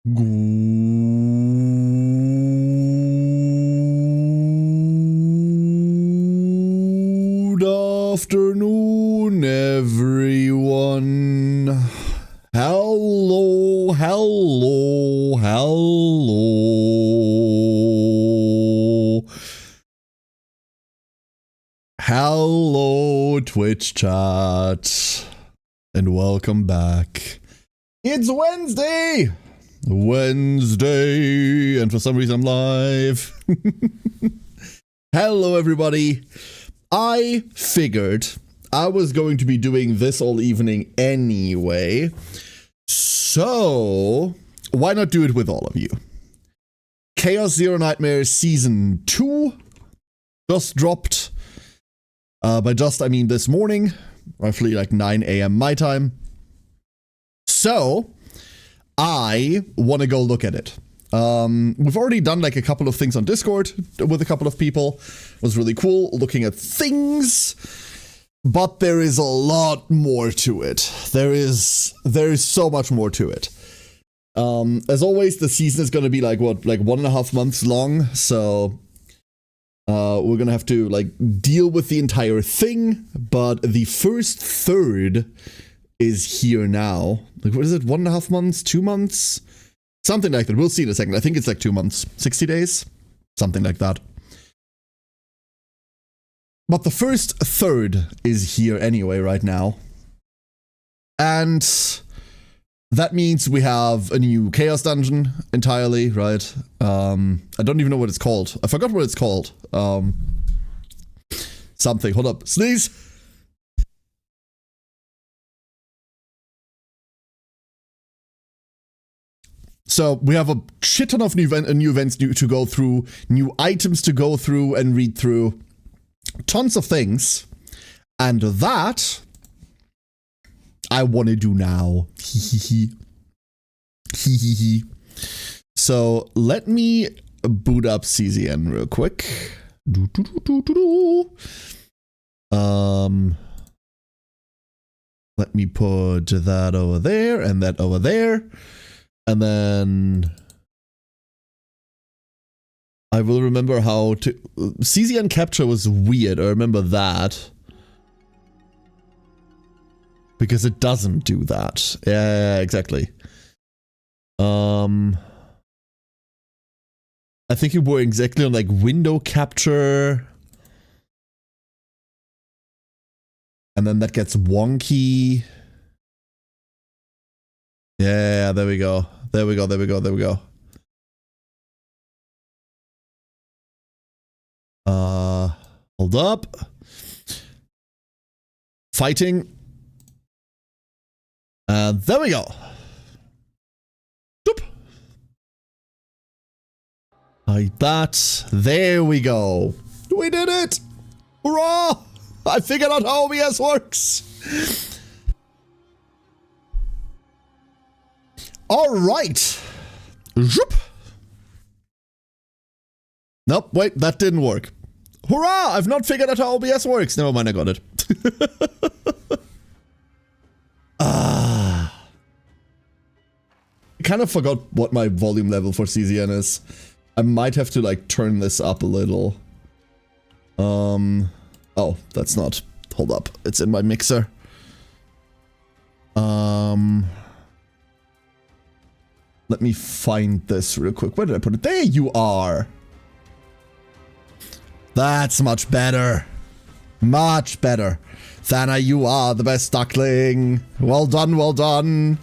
Good afternoon, everyone. Hello, hello, hello. Hello, Twitch chat. And welcome back. It's Wednesday! Wednesday, and for some reason I'm live. Hello everybody. I figured I was going to be doing this all evening anyway, so why not do it with all of you? Chaos Zero Nightmares Season 2 just dropped. By just, I mean this morning, roughly like 9 a.m. my time. So I want to go look at it. We've already done like a couple of things on Discord with a couple of people. It was really cool looking at things, but there is a lot more to it. There is so much more to it. As always, the season is going to be like 1.5 months long, so we're gonna have to like deal with the entire thing. But the first third is here now. Like, what is it? 1.5 months? 2 months? Something like that. We'll see in a second. I think it's like 2 months. 60 days? Something like that. But the first third is here anyway right now. And that means we have a new Chaos Dungeon entirely, right? I don't even know what it's called. I forgot what it's called. Something. Hold up. Sneeze! So we have a shit ton of new events to go through, new items to go through and read through, tons of things, and that I want to do now. So let me boot up CZN real quick. Let me put that over there and that over there. And then I will remember how to... CZN capture was weird, I remember that. Because it doesn't do that. Yeah, exactly. I think it were exactly on like window capture. And then that gets wonky. Yeah, there we go. There we go, there we go, there we go. Hold up. Fighting. There we go. Doop. Like that. There we go. We did it! Hurrah! I figured out how OBS works! Alright. Zoop. Nope, wait, that didn't work. Hurrah! I've not figured out how OBS works. Never mind, I got it. I kind of forgot what my volume level for CZN is. I might have to like turn this up a little. Oh, that's not. Hold up. It's in my mixer. Let me find this real quick. Where did I put it? There you are. That's much better. Much better. Thana, you are the best duckling. Well done, well done.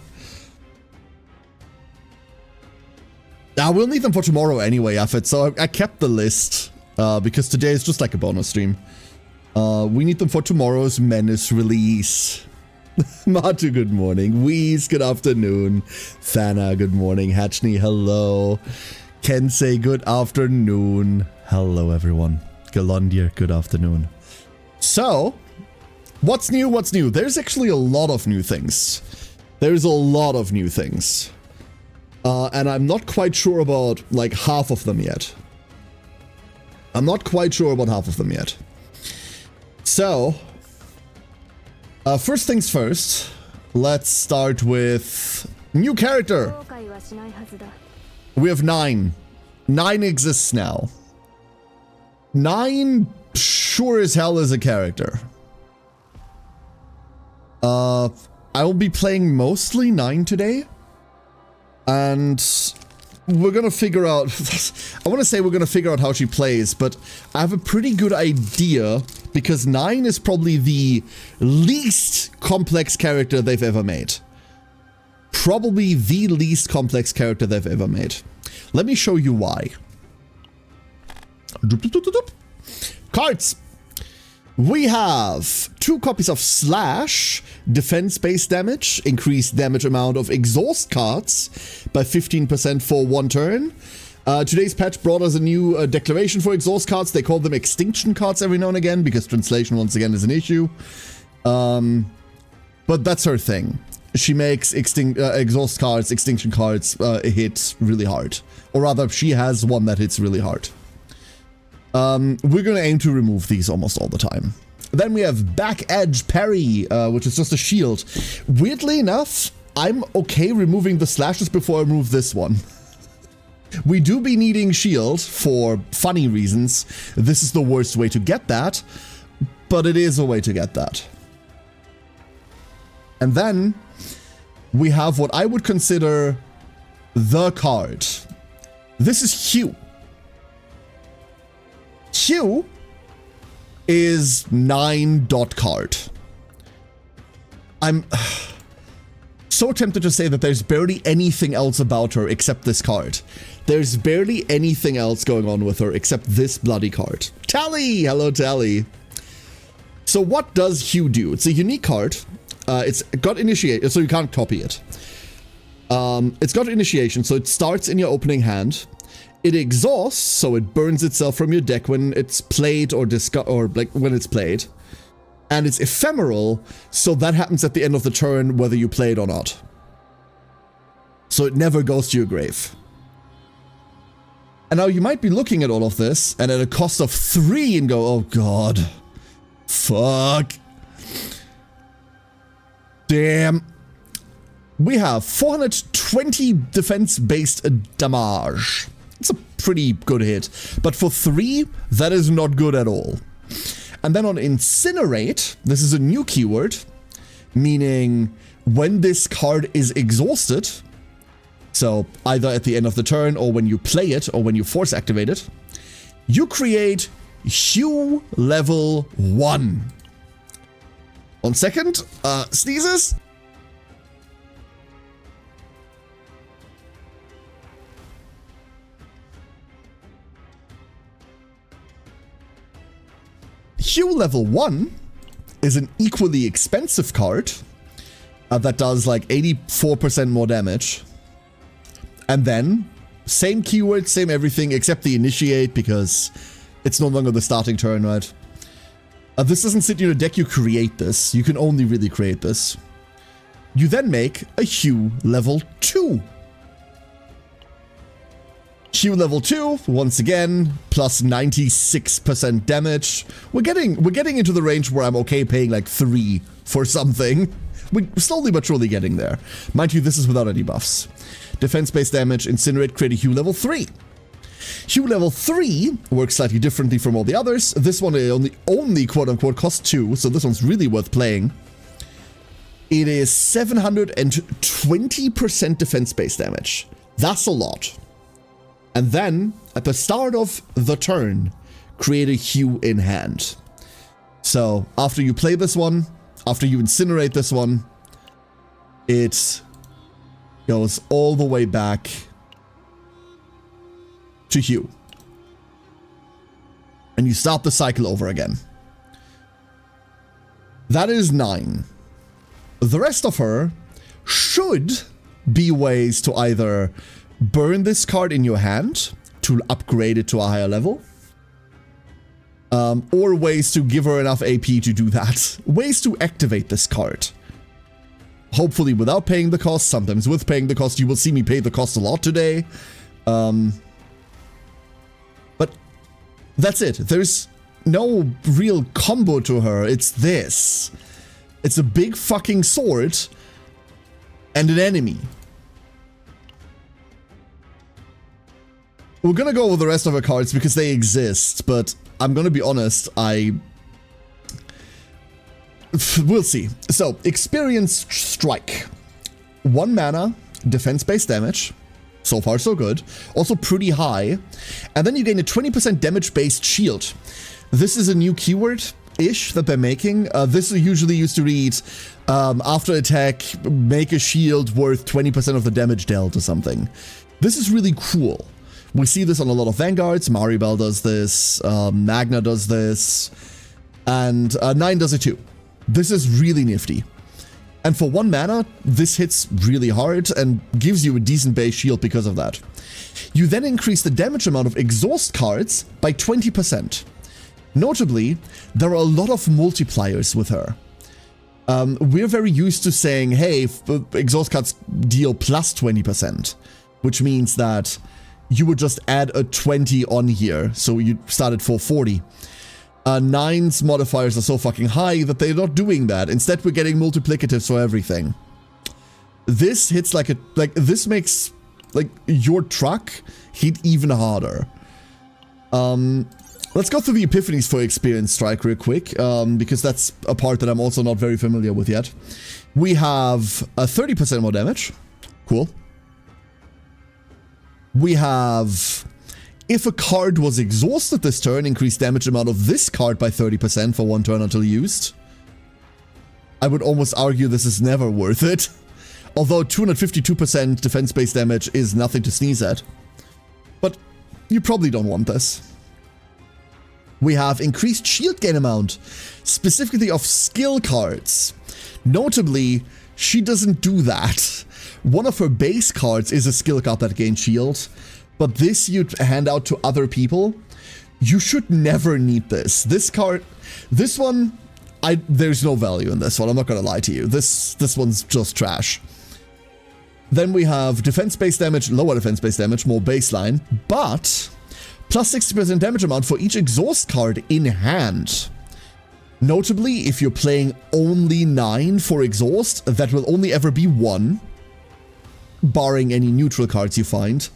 We'll need them for tomorrow anyway, Affit, so I kept the list, because today is just like a bonus stream. We need them for tomorrow's Menace release. Matu, good morning. Wheeze, good afternoon. Thana, good morning. Hatchney, hello. Kensei, good afternoon. Hello, everyone. Galondier, good afternoon. So, what's new, what's new? There's actually a lot of new things. There's a lot of new things. And I'm not quite sure about, like, half of them yet. So, first things first, let's start with new character. We have 9. 9 exists now. 9 sure as hell is a character. I will be playing mostly 9 today. And we're gonna figure out, I want to say we're gonna figure out how she plays, but I have a pretty good idea because 9 is probably the least complex character they've ever made. Probably the least complex character they've ever made. Let me show you why. Cards. We have 2 copies of Slash, defense-based damage, increased damage amount of exhaust cards by 15% for 1 turn. Today's patch brought us a new declaration for exhaust cards. They call them extinction cards every now and again because translation once again is an issue. But that's her thing. She makes exhaust cards, extinction cards hit really hard. Or rather, she has one that hits really hard. We're gonna aim to remove these almost all the time. Then we have Back Edge Parry, which is just a shield. Weirdly enough, I'm okay removing the slashes before I remove this one. We do be needing shield for funny reasons. This is the worst way to get that, but it is a way to get that. And then we have what I would consider the card. This is Hugh. Hugh is 9 dot card. I'm so tempted to say that there's barely anything else about her except this card. There's barely anything else going on with her except this bloody card. Tally! Hello, Tally. So what does Hugh do? It's a unique card. It's got initiation, so you can't copy it. It's got initiation, so it starts in your opening hand. It exhausts, so it burns itself from your deck when it's played or when it's played. And it's ephemeral, so that happens at the end of the turn whether you play it or not. So it never goes to your grave. And now you might be looking at all of this, and at a cost of 3 and go, oh god. Fuck. Damn. We have 420 defense-based damage. It's a pretty good hit, but for 3, that is not good at all. And then on Incinerate, this is a new keyword, meaning when this card is exhausted, so either at the end of the turn or when you play it or when you force activate it, you create Hue level 1. 1 second, sneezes. Hue level 1 is an equally expensive card that does like 84% more damage. And then, same keyword, same everything, except the initiate, because it's no longer the starting turn, right? This doesn't sit in your deck, you create this. You can only really create this. You then make a Hue level 2. Hue level 2, once again, plus 96% damage. We're getting into the range where I'm okay paying like 3 for something. We're slowly but surely getting there. Mind you, this is without any buffs. Defense-based damage, Incinerate, create a Hue level 3. Hue level 3 works slightly differently from all the others. This one only quote-unquote costs 2, so this one's really worth playing. It is 720% defense-based damage. That's a lot. And then, at the start of the turn, create a Hue in hand. So after you play this one, after you incinerate this one, it goes all the way back to Hugh. And you start the cycle over again. That is 9. The rest of her should be ways to either burn this card in your hand to upgrade it to a higher level, or ways to give her enough AP to do that. Ways to activate this card. Hopefully without paying the cost, sometimes with paying the cost. You will see me pay the cost a lot today. But that's it. There's no real combo to her. It's this. It's a big fucking sword and an enemy. We're gonna go over the rest of her cards because they exist, but I'm gonna be honest, we'll see. So, Experience Strike. 1 mana, defense-based damage. So far, so good. Also pretty high. And then you gain a 20% damage-based shield. This is a new keyword-ish that they're making. This is usually used to read, after attack, make a shield worth 20% of the damage dealt or something. This is really cool. We see this on a lot of Vanguards. Maribel does this, Magna does this, and 9 does it too. This is really nifty. And for 1 mana, this hits really hard and gives you a decent base shield because of that. You then increase the damage amount of exhaust cards by 20%. Notably, there are a lot of multipliers with her. We're very used to saying, hey, exhaust cards deal plus 20%, which means that you would just add a 20 on here, so you start at 440. 9's modifiers are so fucking high that they're not doing that. Instead, we're getting multiplicatives for everything. This hits this makes, your truck hit even harder. Let's go through the epiphanies for Experience Strike real quick, because that's a part that I'm also not very familiar with yet. We have a 30% more damage. Cool. We have, if a card was exhausted this turn, increase damage amount of this card by 30% for 1 turn until used. I would almost argue this is never worth it. Although 252% defense-based damage is nothing to sneeze at. But you probably don't want this. We have increased shield gain amount, specifically of skill cards. Notably, she doesn't do that. One of her base cards is a skill card that gains shield, but this you'd hand out to other people. You should never need this. This one, there's no value in this one, I'm not gonna lie to you. This one's just trash. Then we have defense-based damage, lower defense-based damage, more baseline, but plus 60% damage amount for each exhaust card in hand. Notably, if you're playing only 9 for exhaust, that will only ever be 1. Barring any neutral cards you find.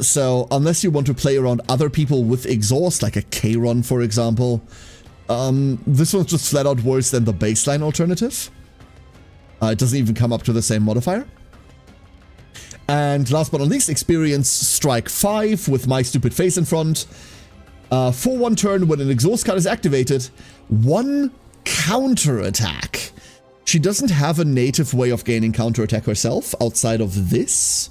So, unless you want to play around other people with exhaust, like a K-Ron, for example, this one's just flat out worse than the baseline alternative. It doesn't even come up to the same modifier. And last but not least, Experience Strike 5 with My Stupid Face in front. For 1 turn, when an exhaust card is activated, 1 counter attack. She doesn't have a native way of gaining counterattack herself outside of this.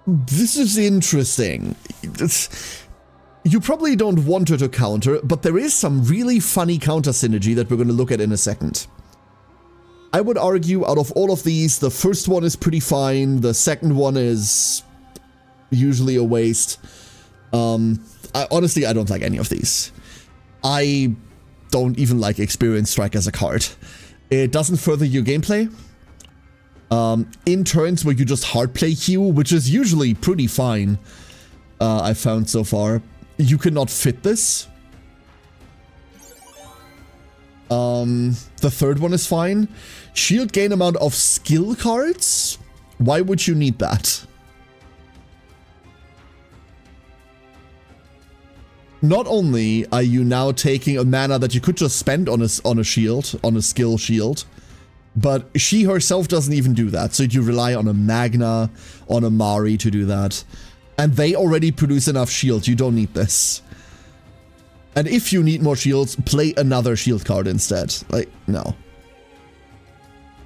This is interesting. You probably don't want her to counter, but there is some really funny counter synergy that we're going to look at in a second. I would argue out of all of these, the first one is pretty fine. The second one is usually a waste. Honestly, I don't like any of these. I don't even like Experience Strike as a card. It doesn't further your gameplay. In turns where you just hard play Hugh, which is usually pretty fine, I've found so far, you cannot fit this. The third one is fine. Shield gain amount of skill cards? Why would you need that? Not only are you now taking a mana that you could just spend on a shield, on a skill shield, but she herself doesn't even do that. So you rely on a Magna, on a Mari to do that. And they already produce enough shield. You don't need this. And if you need more shields, play another shield card instead. Like, no.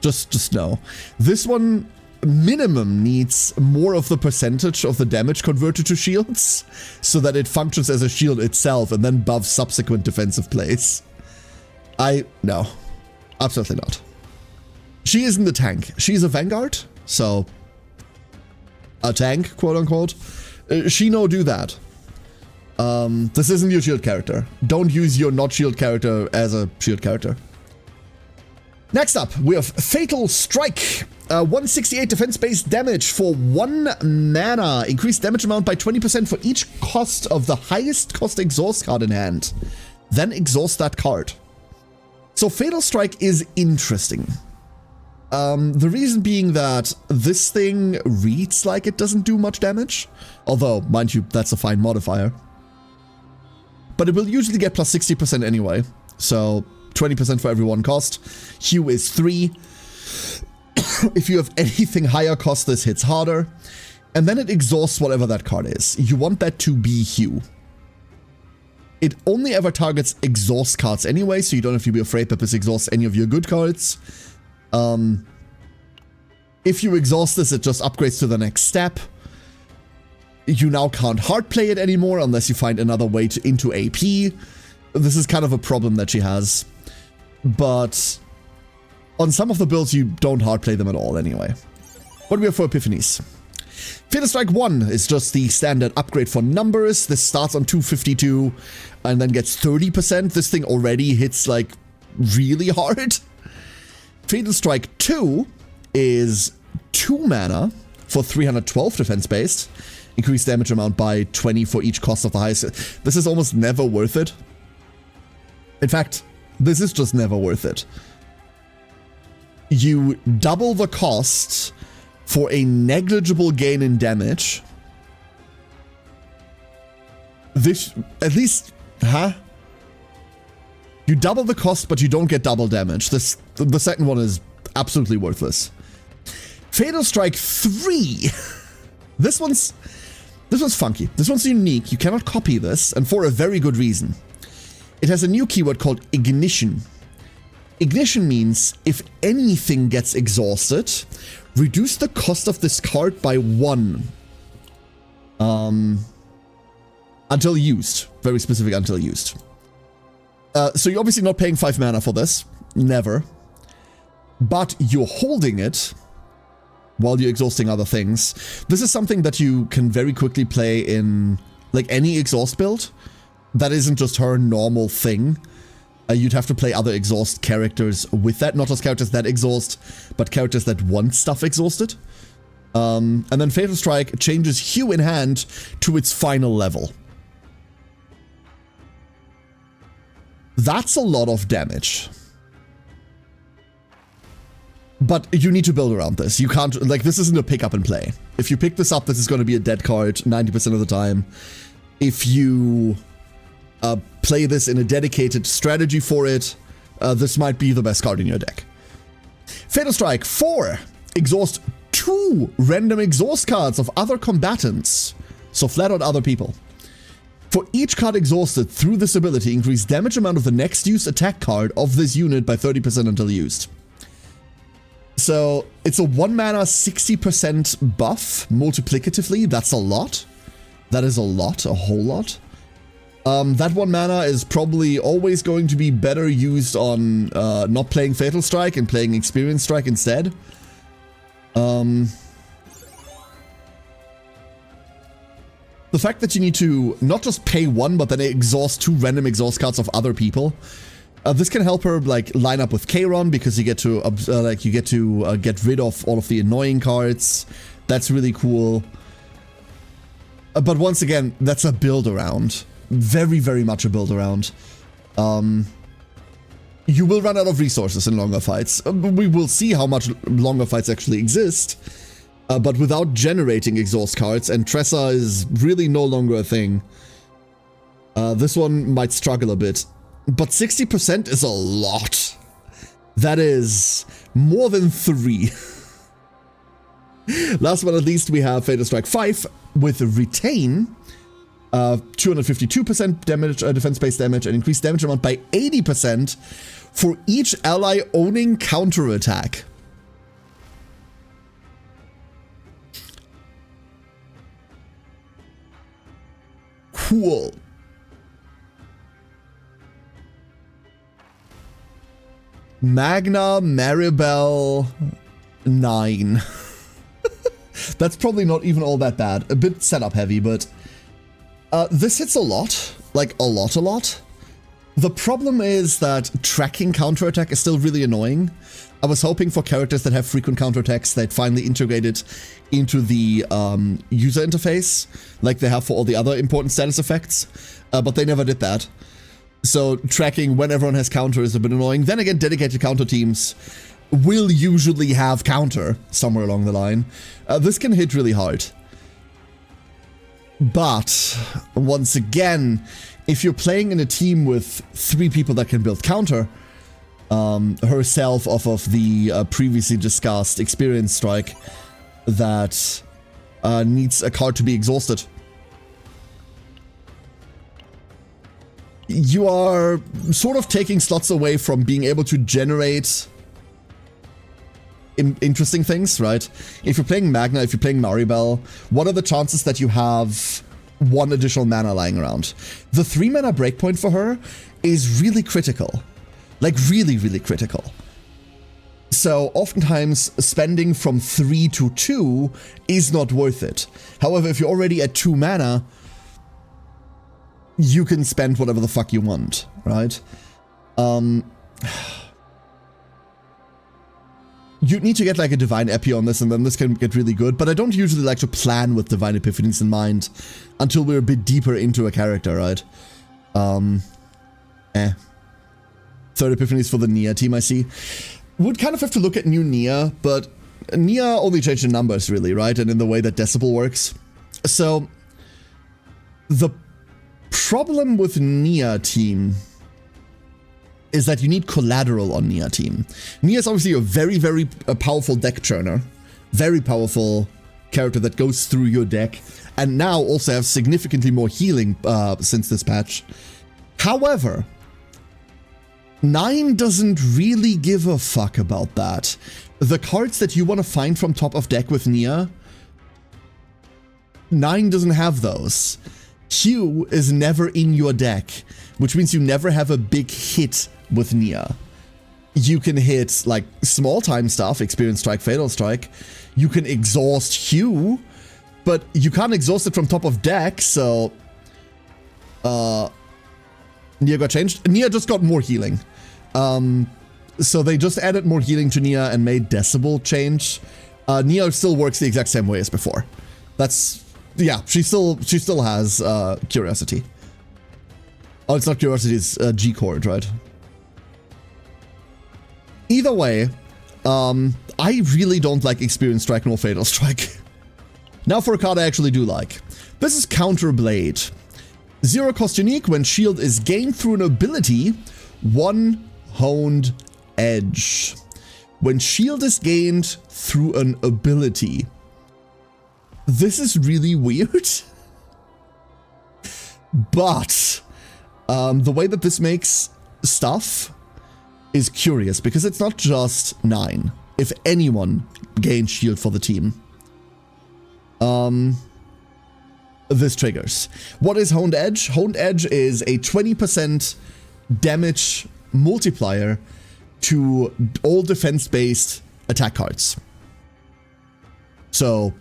Just no. This one, minimum, needs more of the percentage of the damage converted to shields, so that it functions as a shield itself and then buffs subsequent defensive plays. No. Absolutely not. She isn't the tank. She's a Vanguard, so a tank, quote unquote. She no do that. This isn't your shield character. Don't use your not shield character as a shield character. Next up, we have Fatal Strike. 168 defense-based damage for 1 mana. Increased damage amount by 20% for each cost of the highest cost exhaust card in hand. Then exhaust that card. So Fatal Strike is interesting. The reason being that this thing reads like it doesn't do much damage. Although, mind you, that's a fine modifier. But it will usually get plus 60% anyway. So 20% for every 1 cost. Hue is 3. If you have anything higher cost, this hits harder. And then it exhausts whatever that card is. You want that to be Hue. It only ever targets exhaust cards anyway, so you don't have to be afraid that this exhausts any of your good cards. If you exhaust this, it just upgrades to the next step. You now can't hard play it anymore unless you find another way into AP. This is kind of a problem that she has. But on some of the builds, you don't hard play them at all anyway. What do we have for Epiphanies? Fatal Strike 1 is just the standard upgrade for numbers. This starts on 252 and then gets 30%. This thing already hits like really hard. Fatal Strike 2 is 2 mana for 312 defense based. Increased damage amount by 20 for each cost of the highest. This is almost never worth it. In fact, this is just never worth it. You double the cost for a negligible gain in damage. This, at least, huh? You double the cost, but you don't get double damage. The second one is absolutely worthless. Fatal Strike 3. This one's funky. This one's unique. You cannot copy this, and for a very good reason. It has a new keyword called Ignition. Ignition means if anything gets exhausted, reduce the cost of this card by 1. Until used. Very specific, until used. So you're obviously not paying 5 mana for this. Never. But you're holding it while you're exhausting other things. This is something that you can very quickly play in like any exhaust build. That isn't just her normal thing. You'd have to play other exhaust characters with that. Not just characters that exhaust, but characters that want stuff exhausted. And then Fatal Strike changes Hue in hand to its final level. That's a lot of damage. But you need to build around this. You can't, like, this isn't a pick up and play. If you pick this up, this is going to be a dead card 90% of the time. If you play this in a dedicated strategy for it, this might be the best card in your deck. Fatal Strike 4. Exhaust 2 random exhaust cards of other combatants. So flat out other people. For each card exhausted through this ability, increase damage amount of the next used attack card of this unit by 30% until used. So it's a 1 mana 60% buff multiplicatively. That's a lot. That is a lot, a whole lot. That 1 mana is probably always going to be better used on not playing Fatal Strike and playing Experience Strike instead. The fact that you need to not just pay 1, but then exhaust 2 random exhaust cards of other people. This can help her like line up with Kayron because you get to get rid of all of the annoying cards. That's really cool. But once again, that's a build around. Very, very much a build around. You will run out of resources in longer fights. We will see how much longer fights actually exist. But without generating exhaust cards, and Tressa is really no longer a thing. This one might struggle a bit. But 60% is a lot. That is more than 3. Last but not least, we have Fatal Strike 5 with Retain. 252% damage, defense-based damage, and increased damage amount by 80% for each ally owning counterattack. Cool. Magna Maribel 9. That's probably not even all that bad. A bit setup heavy, but this hits a lot. Like, a lot. The problem is that tracking counterattack is still really annoying. I was hoping for characters that have frequent counterattacks that finally integrate it into the user interface, like they have for all the other important status effects, but they never did that. So tracking when everyone has counter is a bit annoying. Then again, dedicated counter teams will usually have counter somewhere along the line. This can hit really hard. But, once again, if you're playing in a team with 3 people that can build counter, herself off of the previously discussed experience strike that needs a card to be exhausted, you are sort of taking slots away from being able to generate interesting things, right? If you're playing Magna, if you're playing Maribel, what are the chances that you have 1 additional mana lying around? The 3 mana breakpoint for her is really critical. Like, really critical. So, oftentimes, spending from 3 to 2 is not worth it. However, if you're already at 2 mana, you can spend whatever the fuck you want, right? You need to get like a Divine Epi on this, and then this can get really good, but I don't usually like to plan with Divine Epiphanies in mind until we're a bit deeper into a character, right? Third Epiphanies for the Nia team, I see. Would kind of have to look at new Nia, but Nia only changed the numbers, really, right? And in the way that Decibel works. So, the problem with Nia team is that you need collateral on Nia team. Nia is obviously a very powerful deck churner. Very powerful character that goes through your deck, and now also have significantly more healing since this patch. However, 9 doesn't really give a fuck about that. The cards that you want to find from top of deck with Nia, 9 doesn't have those. Q is never in your deck, which means you never have a big hit with Nia. You can hit like small time stuff, Experience Strike, Fatal Strike. You can exhaust Q, but you can't exhaust it from top of deck, so Nia got changed. Nia just got more healing. So they just added more healing to Nia and made Decibel change. Nia still works the exact same way as before. That's, yeah, she still has Curiosity. Oh, it's not Curiosity, it's G-Chord, right? Either way, I really don't like Experience Strike nor Fatal Strike. Now for a card I actually do like. This is Counterblade. 0 cost unique. When shield is gained through an ability, 1 Honed Edge. When shield is gained through an ability. This is really weird. But the way that this makes stuff is curious, because it's not just 9. If anyone gains shield for the team, this triggers. What is Honed Edge? Honed Edge is a 20% damage multiplier to all defense-based attack cards. So,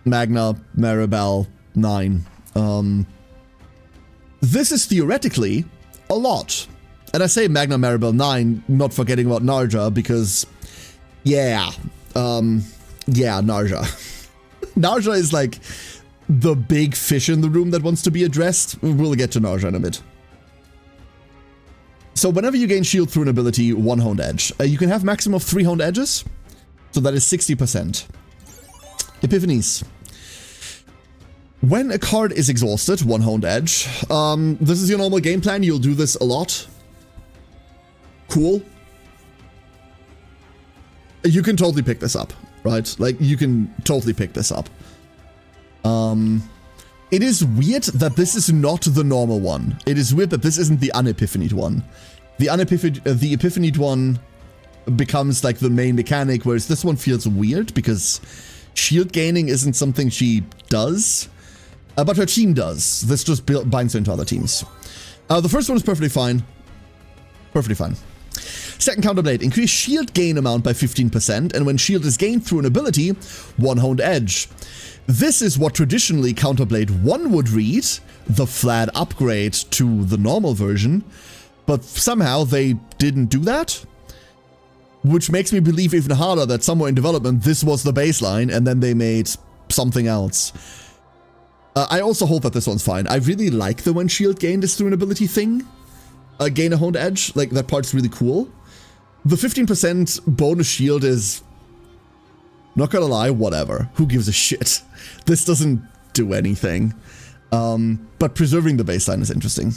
Magna, Maribel, 9. This is theoretically a lot. And I say Magna, Maribel, 9, not forgetting about Narja, because, yeah, Narja. Narja is like the big fish in the room that wants to be addressed. We'll get to Narja in a bit. So whenever you gain shield through an ability, 1 Honed Edge. You can have maximum of 3 Honed Edges, so that is 60%. Epiphanies. When a card is exhausted, 1 Honed Edge. This is your normal game plan, you'll do this a lot. Cool. You can totally pick this up, right? Like, you can totally pick this up. It is weird that this is not the normal one. It is weird that this isn't the unepiphanied one. The epiphanied one becomes like the main mechanic, whereas this one feels weird because shield gaining isn't something she does, but her team does. This just binds her into other teams. The first one is perfectly fine. Perfectly fine. Second counterblade, increase shield gain amount by 15%, and when shield is gained through an ability, one honed edge. This is what traditionally Counterblade 1 would read, the flat upgrade to the normal version, but somehow they didn't do that, which makes me believe even harder that somewhere in development this was the baseline and then they made something else. I also hope that this one's fine. I really like the when shield gained is through an ability thing. Gain a honed edge, like that part's really cool. The 15% bonus shield is, not gonna lie, whatever. Who gives a shit? This doesn't do anything. But preserving the baseline is interesting.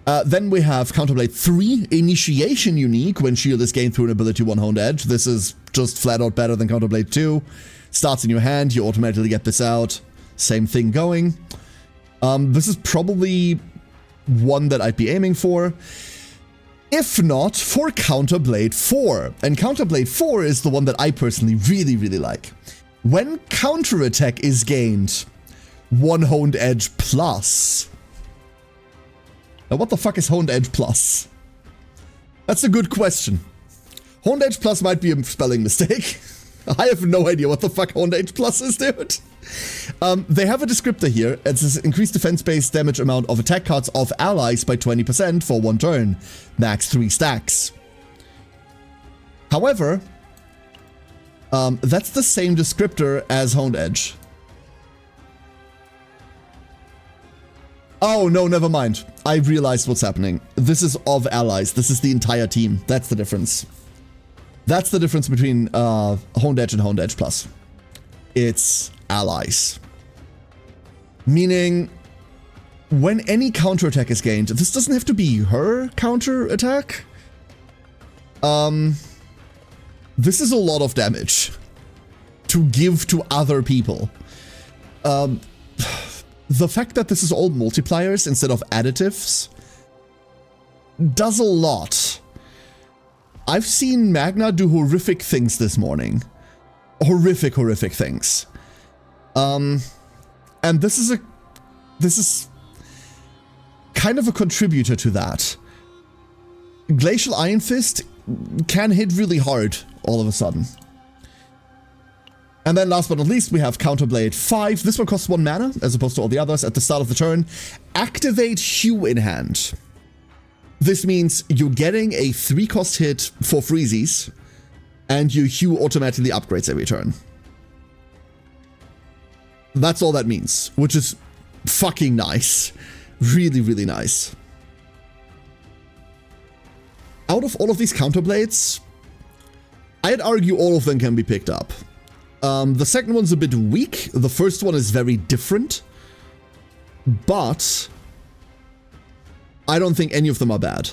Then we have Counterblade 3, Initiation Unique, when shield is gained through an ability 1 honed edge. This is just flat out better than Counterblade 2. Starts in your hand, you automatically get this out. Same thing going. This is probably one that I'd be aiming for. If not, for Counterblade 4. And Counterblade 4 is the one that I personally really, really like. When counterattack is gained, 1 honed edge plus. Now what the fuck is honed edge plus? That's a good question. Honed edge plus might be a spelling mistake. I have no idea what the fuck honed edge plus is, dude. They have a descriptor here. It says increase defense-based damage amount of attack cards of allies by 20% for 1 turn. Max 3 stacks. However, that's the same descriptor as honed edge. Oh, no, never mind. I realized what's happening. This is of allies. This is the entire team. That's the difference. That's the difference between honed edge and honed edge plus. It's allies. Meaning, when any counterattack is gained, this doesn't have to be her counterattack. This is a lot of damage to give to other people. The fact that this is all multipliers instead of additives does a lot. I've seen Magna do horrific things this morning. Horrific things. And this is kind of a contributor to that. Glacial Iron Fist can hit really hard all of a sudden. And then last but not least, we have Counterblade 5. This one costs 1 mana, as opposed to all the others. At the start of the turn, activate Hue in hand. This means you're getting a 3-cost hit for freezies, and your Hue automatically upgrades every turn. That's all that means, which is fucking nice. Really, really nice. Out of all of these Counterblades, I'd argue all of them can be picked up. The second one's a bit weak. The first one is very different. But I don't think any of them are bad.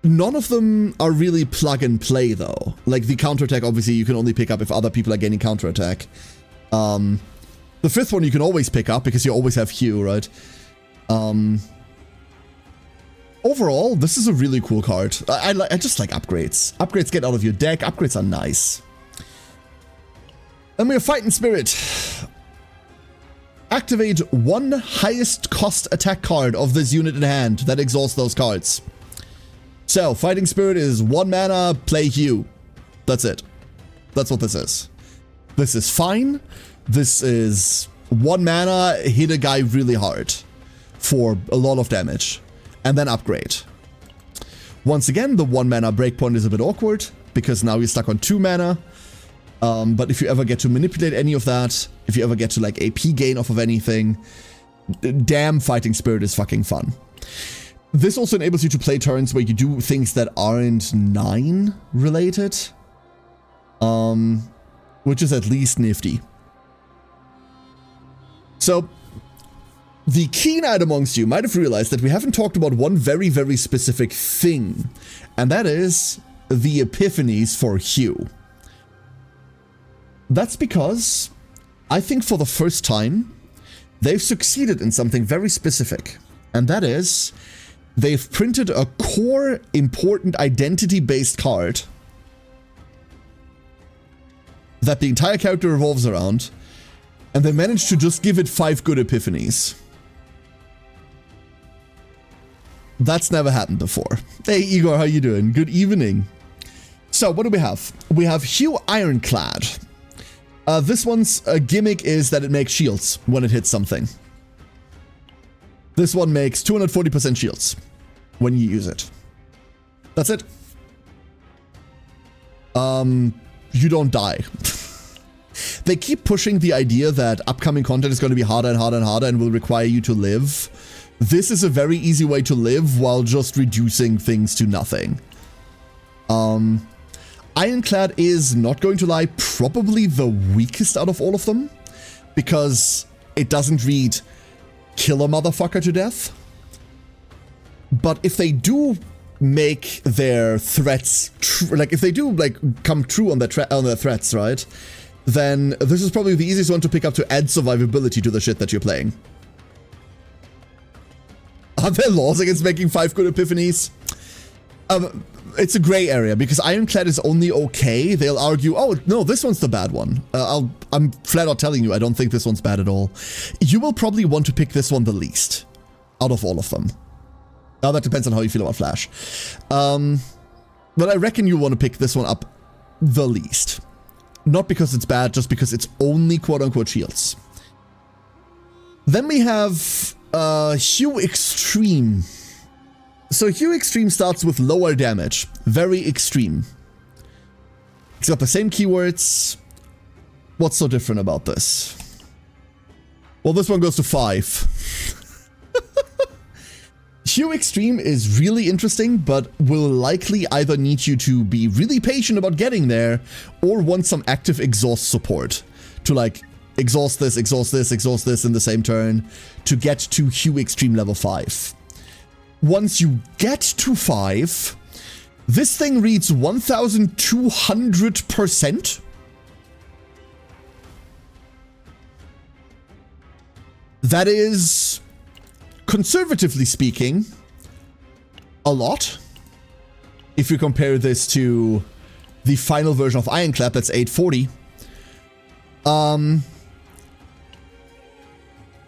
None of them are really plug and play though. Like the counterattack, obviously you can only pick up if other people are gaining counterattack. The fifth one you can always pick up because you always have Hue, right? Overall, this is a really cool card. I just like upgrades. Upgrades get out of your deck. Upgrades are nice. Then we have Fighting Spirit. Activate 1 highest cost attack card of this unit in hand that exhausts those cards. So, Fighting Spirit is 1 mana, play Hue. That's it. That's what this is. This is fine. This is 1 mana, hit a guy really hard for a lot of damage, and then upgrade. Once again, the 1 mana breakpoint is a bit awkward, because now you're stuck on 2 mana. But if you ever get to manipulate any of that, if you ever get to like AP gain off of anything, damn, Fighting Spirit is fucking fun. This also enables you to play turns where you do things that aren't 9 related, which is at least nifty. So, the keen-eyed amongst you might have realized that we haven't talked about one very, very specific thing, and that is the epiphanies for Hue. That's because I think for the first time, they've succeeded in something very specific, and that is they've printed a core important identity-based card that the entire character revolves around, and they managed to just give it 5 good epiphanies. That's never happened before. Hey Igor, how you doing? Good evening. So what do we have? We have Hugh Ironclad. This one's gimmick is that it makes shields when it hits something. This one makes 240% shields when you use it. That's it. You don't die. They keep pushing the idea that upcoming content is going to be harder and harder and harder and will require you to live. This is a very easy way to live while just reducing things to nothing. Ironclad is, not going to lie, probably the weakest out of all of them, because it doesn't read kill a motherfucker to death. But if they do make their threats like if they do like come true on their threats, right, then this is probably the easiest one to pick up to add survivability to the shit that you're playing. Are there laws against making 5 good epiphanies? It's a gray area, because Ironclad is only okay. They'll argue, oh, no, this one's the bad one. I'm flat out telling you, I don't think this one's bad at all. You will probably want to pick this one the least out of all of them. Now, that depends on how you feel about Flash. But I reckon you want to pick this one up the least. Not because it's bad, just because it's only quote-unquote shields. Then we have Hue Extreme. So Hue Extreme starts with lower damage. Very extreme. It's got the same keywords. What's so different about this? Well, this one goes to 5. Hue Extreme is really interesting, but will likely either need you to be really patient about getting there, or want some active exhaust support to like exhaust this, exhaust this, exhaust this in the same turn to get to Hue Extreme level 5. Once you get to 5, this thing reads 1200%. That is, conservatively speaking, a lot. If you compare this to the final version of Ironclad, that's 840.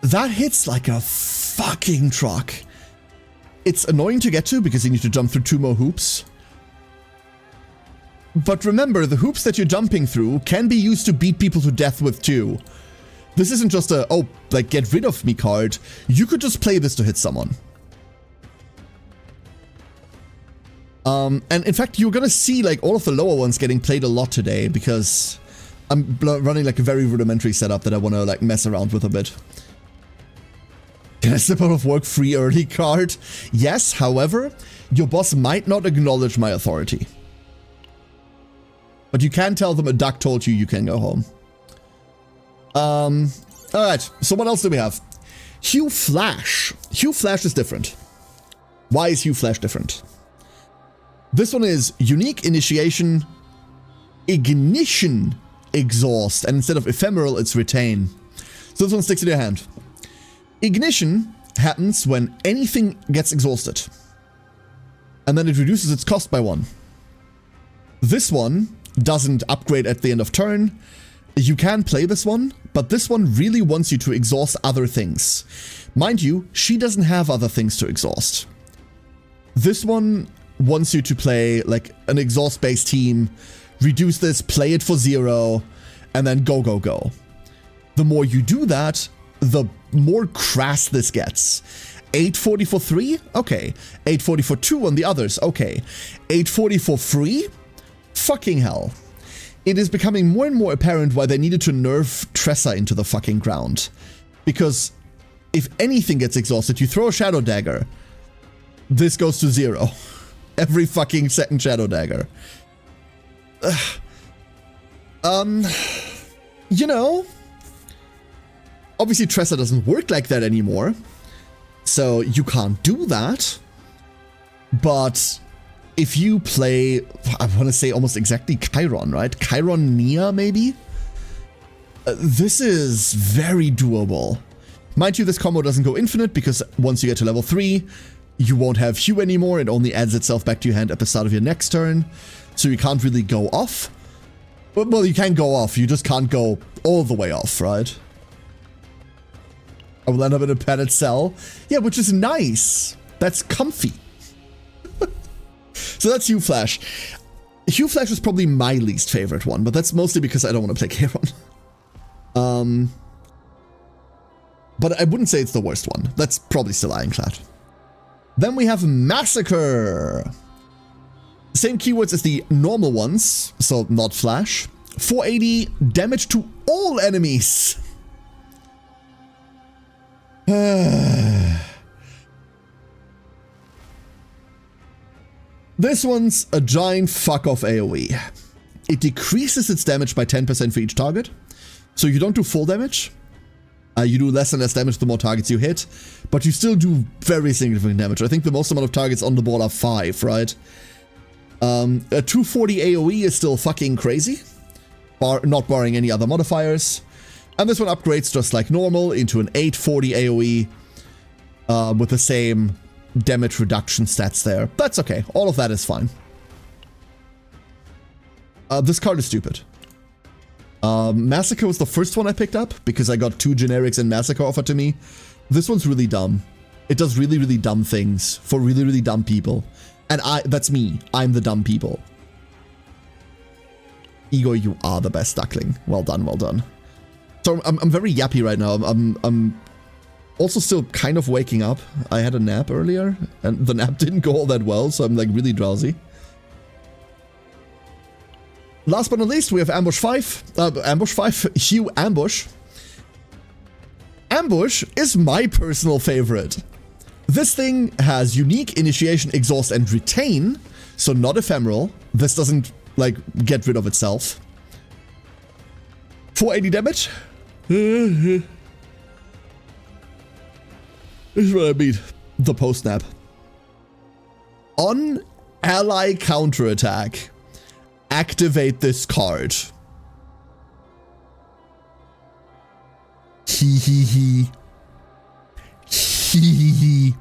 That hits like a fucking truck. It's annoying to get to because you need to jump through 2 more hoops. But remember, the hoops that you're jumping through can be used to beat people to death with too. This isn't just a, oh, like, get rid of me card. You could just play this to hit someone. And in fact, you're gonna see, like, all of the lower ones getting played a lot today because I'm running, like, a very rudimentary setup that I want to, like, mess around with a bit. Can I slip out of work free early card? Yes, however, your boss might not acknowledge my authority. But you can tell them a duck told you can go home. Alright, so what else do we have? Hue Flash. Hue Flash is different. Why is Hue Flash different? This one is unique initiation, ignition, exhaust, and instead of ephemeral, it's retain. So this one sticks in your hand. Ignition happens when anything gets exhausted, and then it reduces its cost by 1. This one doesn't upgrade at the end of turn. You can play this one, but this one really wants you to exhaust other things. Mind you, she doesn't have other things to exhaust. This one wants you to play like an exhaust-based team, reduce this, play it for 0, and then go, go, go. The more you do that, the more crass this gets. 840 for 3? Okay. 840 for 2 on the others? Okay. 840 for free? Fucking hell. It is becoming more and more apparent why they needed to nerf Tressa into the fucking ground. Because if anything gets exhausted, you throw a Shadow Dagger. This goes to 0. Every fucking second Shadow Dagger. You know, obviously Tressa doesn't work like that anymore, so you can't do that. But if you play, I want to say almost exactly Chiron, right? Chiron Nia, maybe? This is very doable. Mind you, this combo doesn't go infinite because once you get to level 3, you won't have Hue anymore. It only adds itself back to your hand at the start of your next turn. So you can't really go off. Well, you can go off. You just can't go all the way off, right? I will end up in a padded cell. Yeah, which is nice. That's comfy. So that's Hue Flash. Hue Flash is probably my least favorite one, but that's mostly because I don't want to play Charon. But I wouldn't say it's the worst one. That's probably still Ironclad. Then we have Massacre. Same keywords as the normal ones, so not Flash. 480 damage to all enemies. This one's a giant fuck off AoE. It decreases its damage by 10% for each target. So you don't do full damage. You do less and less damage the more targets you hit. But you still do very significant damage. I think the most amount of targets on the board are 5, right? A 240 AoE is still fucking crazy. Not barring any other modifiers. And this one upgrades just like normal into an 840 AoE. With the same damage reduction stats there. That's okay. All of that is fine. This card is stupid. Massacre was the first one I picked up because I got 2 generics and Massacre offered to me. This one's really dumb. It does really, really dumb things for really, really dumb people. And that's me. I'm the dumb people. Igor, you are the best duckling. Well done, well done. So I'm very yappy right now. I'm also still kind of waking up. I had a nap earlier and the nap didn't go all that well, so I'm like really drowsy. Last but not least, we have Ambush 5. Hue Ambush. Ambush is my personal favorite. This thing has unique initiation, exhaust, and retain, so not ephemeral. This doesn't, like, get rid of itself. 480 damage. This is what I mean. The post-snap. On ally counterattack, activate this card. Hee hee hee. Hee hee hee.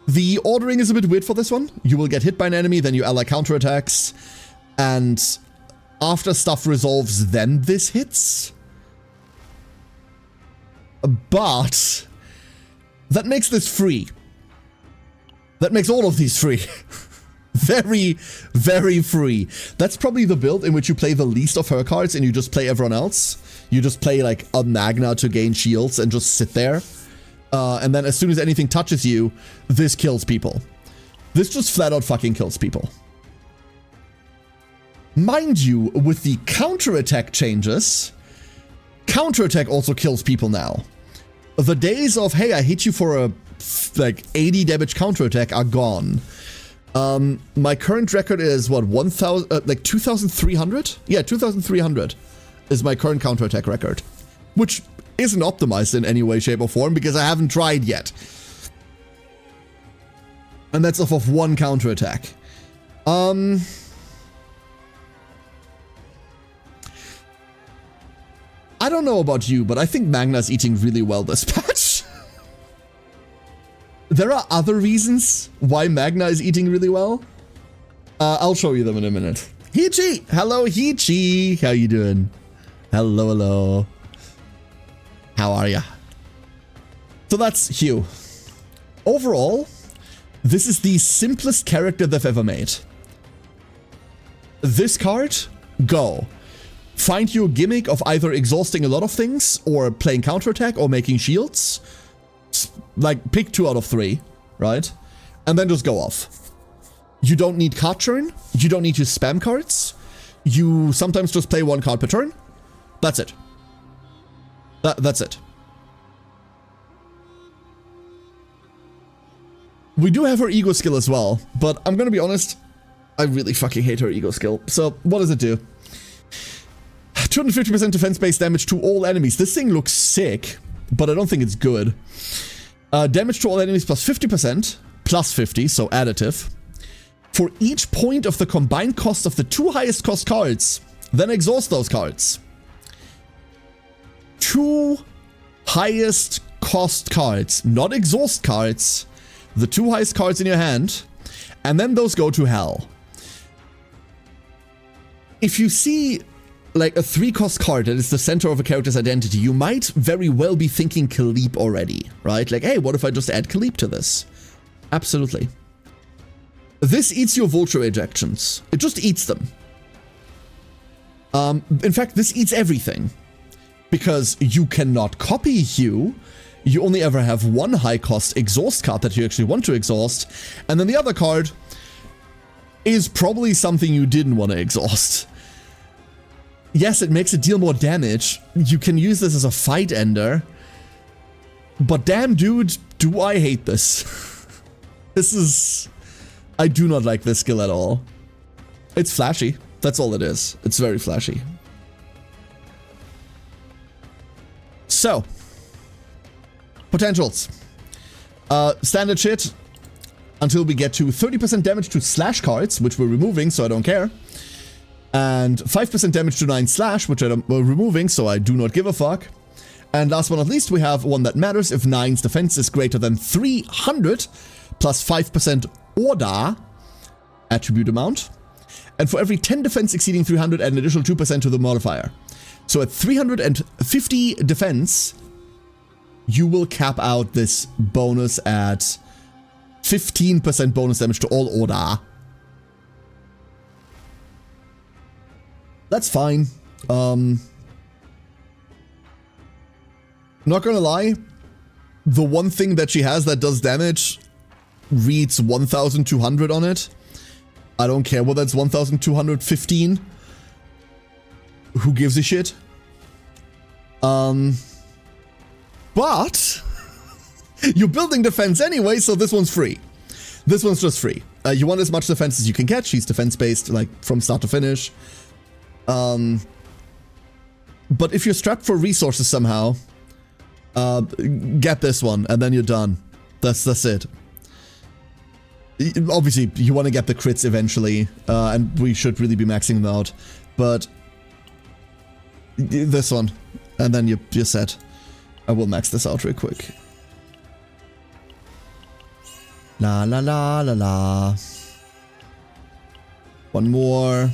The ordering is a bit weird for this one. You will get hit by an enemy, then your ally counterattacks, and after stuff resolves, then this hits. But that makes this free. That makes all of these free. Very, very free. That's probably the build in which you play the least of her cards and you just play everyone else. You just play like a Magna to gain shields and just sit there. And then as soon as anything touches you, this kills people. This just flat out fucking kills people. Mind you, with the counterattack changes, counterattack also kills people now. The days of, hey, I hit you for a like 80 damage counterattack are gone. My current record is what, 1,000, like 2,300? Yeah, 2,300 is my current counterattack record, which isn't optimized in any way, shape, or form because I haven't tried yet. And that's off of one counterattack. I don't know about you, but I think Magna's eating really well this patch. There are other reasons why Magna is eating really well. I'll show you them in a minute. Hichi! Hello, Hichi! How you doing? Hello, hello. How are ya? So that's Hue. Overall, this is the simplest character they've ever made. This card, go. Find your gimmick of either exhausting a lot of things, or playing counterattack, or making shields. Like, pick 2 out of 3, right? And then just go off. You don't need card churn. You don't need to spam cards. You sometimes just play 1 card per turn. That's it. That's it. We do have her ego skill as well, but I'm gonna be honest, I really fucking hate her ego skill. So, what does it do? 250% defense-based damage to all enemies. This thing looks sick, but I don't think it's good. Damage to all enemies plus 50%, plus 50, so additive. For each point of the combined cost of the 2 highest cost cards, then exhaust those cards. 2 highest cost cards, not exhaust cards, the 2 highest cards in your hand, and then those go to hell. If you see like a 3-cost card that is the center of a character's identity, you might very well be thinking Kaleep already, right? Like, hey, what if I just add Kaleep to this? Absolutely. This eats your Vulture ejections. It just eats them. In fact, this eats everything. Because you cannot copy Hugh. You only ever have 1 high-cost exhaust card that you actually want to exhaust. And then the other card is probably something you didn't want to exhaust. Yes, it makes it deal more damage. You can use this as a fight ender. But damn, dude, do I hate this. This is... I do not like this skill at all. It's flashy. That's all it is. It's very flashy. So. Potentials. Standard shit. Until we get to 30% damage to slash cards, which we're removing, so I don't care. And 5% damage to 9 slash, which we're removing, so I do not give a fuck. And last but not least, we have one that matters if 9's defense is greater than 300, plus 5% Order attribute amount. And for every 10 defense exceeding 300, add an additional 2% to the modifier. So at 350 defense, you will cap out this bonus at 15% bonus damage to all Order. That's fine. Not gonna lie, the one thing that she has that does damage reads 1,200 on it. I don't care whether it's 1,215. Who gives a shit? But you're building defense anyway, so this one's free. This one's just free. You want as much defense as you can get. She's defense-based, like, from start to finish. But if you're strapped for resources somehow, get this one, and then you're done. That's it. Obviously, you want to get the crits eventually, and we should really be maxing them out. But this one, and then you're set. I will max this out real quick. La la la la la. One more.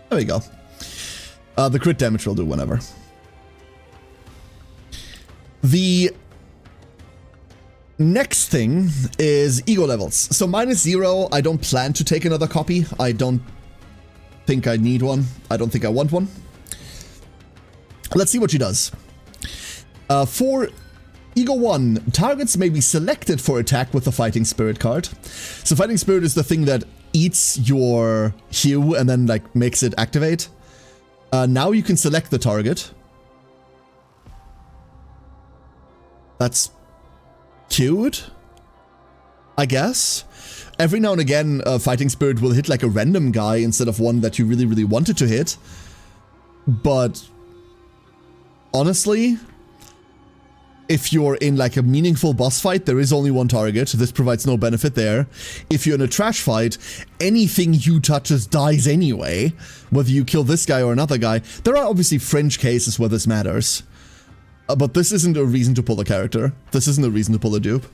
There we go. The crit damage will do whenever. The next thing is ego levels. So -0, I don't plan to take another copy. I don't think I need one. I don't think I want one. Let's see what she does. For Ego 1, targets may be selected for attack with the Fighting Spirit card. So Fighting Spirit is the thing that eats your Hue and then like makes it activate. Now you can select the target. That's cute, I guess. Every now and again, Fighting Spirit will hit like a random guy instead of one that you really, really wanted to hit. But honestly, if you're in like a meaningful boss fight, there is only one target. This provides no benefit there. If you're in a trash fight, anything you touches dies anyway, whether you kill this guy or another guy. There are obviously fringe cases where this matters. But this isn't a reason to pull a character. This isn't a reason to pull a dupe.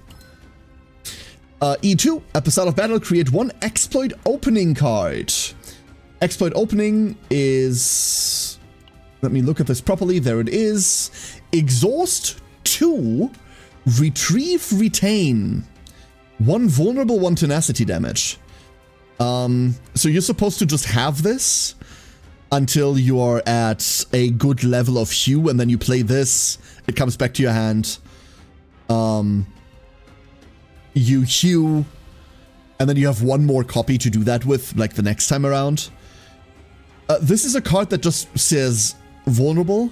E2, at the start of battle, create one exploit opening card. Exploit opening is... Let me look at this properly. There it is. Exhaust 2, retrieve, retain. 1 vulnerable, 1 tenacity damage. So you're supposed to just have this until you are at a good level of Hue, and then you play this, it comes back to your hand. You Hue, and then you have 1 more copy to do that with, like the next time around. This is a card that just says vulnerable.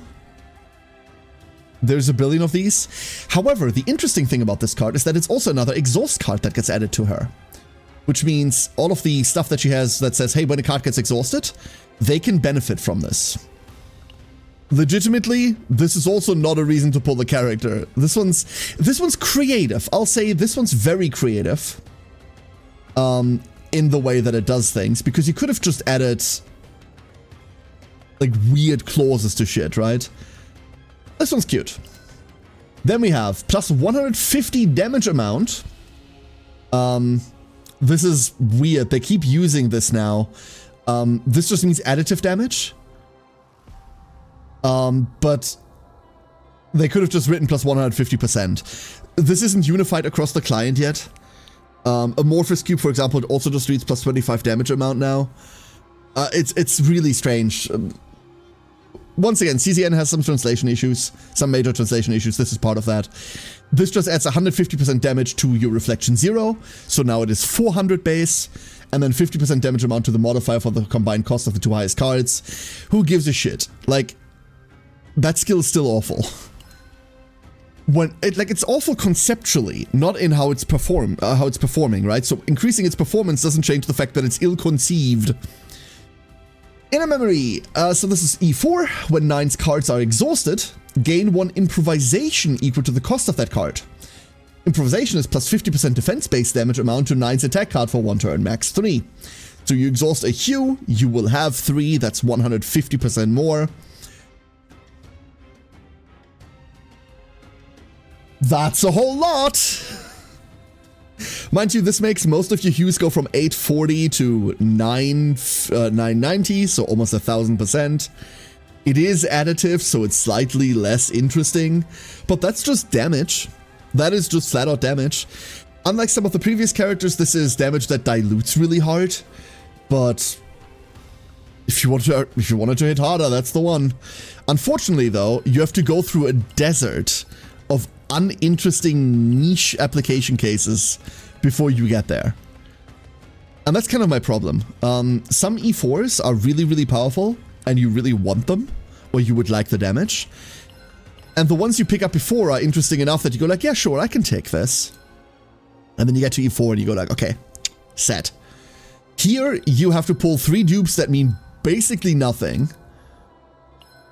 There's a billion of these. However, the interesting thing about this card is that it's also another exhaust card that gets added to her. Which means all of the stuff that she has that says, hey, when a card gets exhausted, they can benefit from this. Legitimately, this is also not a reason to pull the character. This one's creative. I'll say this one's very creative. In the way that it does things, because you could have just added like weird clauses to shit, right? this one's cute. Then we have plus 150 damage amount. This is weird. They keep using this now. This just means additive damage. But they could have just written plus 150%. This isn't unified across the client yet. Amorphous Cube, for example, it also just reads plus 25 damage amount now. It's really strange. Once again, CCN has some translation issues, some major translation issues. This is part of that. This just adds 150% damage to your Reflection 0. So now it is 400 base, and then 50% damage amount to the modifier for the combined cost of the 2 highest cards. Who gives a shit? Like, that skill is still awful. It's awful conceptually, not in how it's performing, right? So increasing its performance doesn't change the fact that it's ill-conceived. Inner memory. So this is E4. When 9's cards are exhausted, gain 1 improvisation equal to the cost of that card. Improvisation is plus 50% defense-based damage amount to 9's attack card for 1 turn, max 3. So you exhaust a hue, you will have 3, that's 150% more. That's a whole lot! Mind you, this makes most of your hues go from 840 to 990, so almost 1000%. It is additive, so it's slightly less interesting, but that's just damage. That is just flat out damage. Unlike some of the previous characters, this is damage that dilutes really hard, but if you wanted to hit harder, that's the one. Unfortunately, though, you have to go through a desert of uninteresting niche application cases before you get there. And that's kind of my problem. Some E4s are really, really powerful, and you really want them, or you would like the damage. And the ones you pick up before are interesting enough that you go like, yeah, sure, I can take this. And then you get to E4 and you go like, okay, set. Here, you have to pull 3 dupes that mean basically nothing.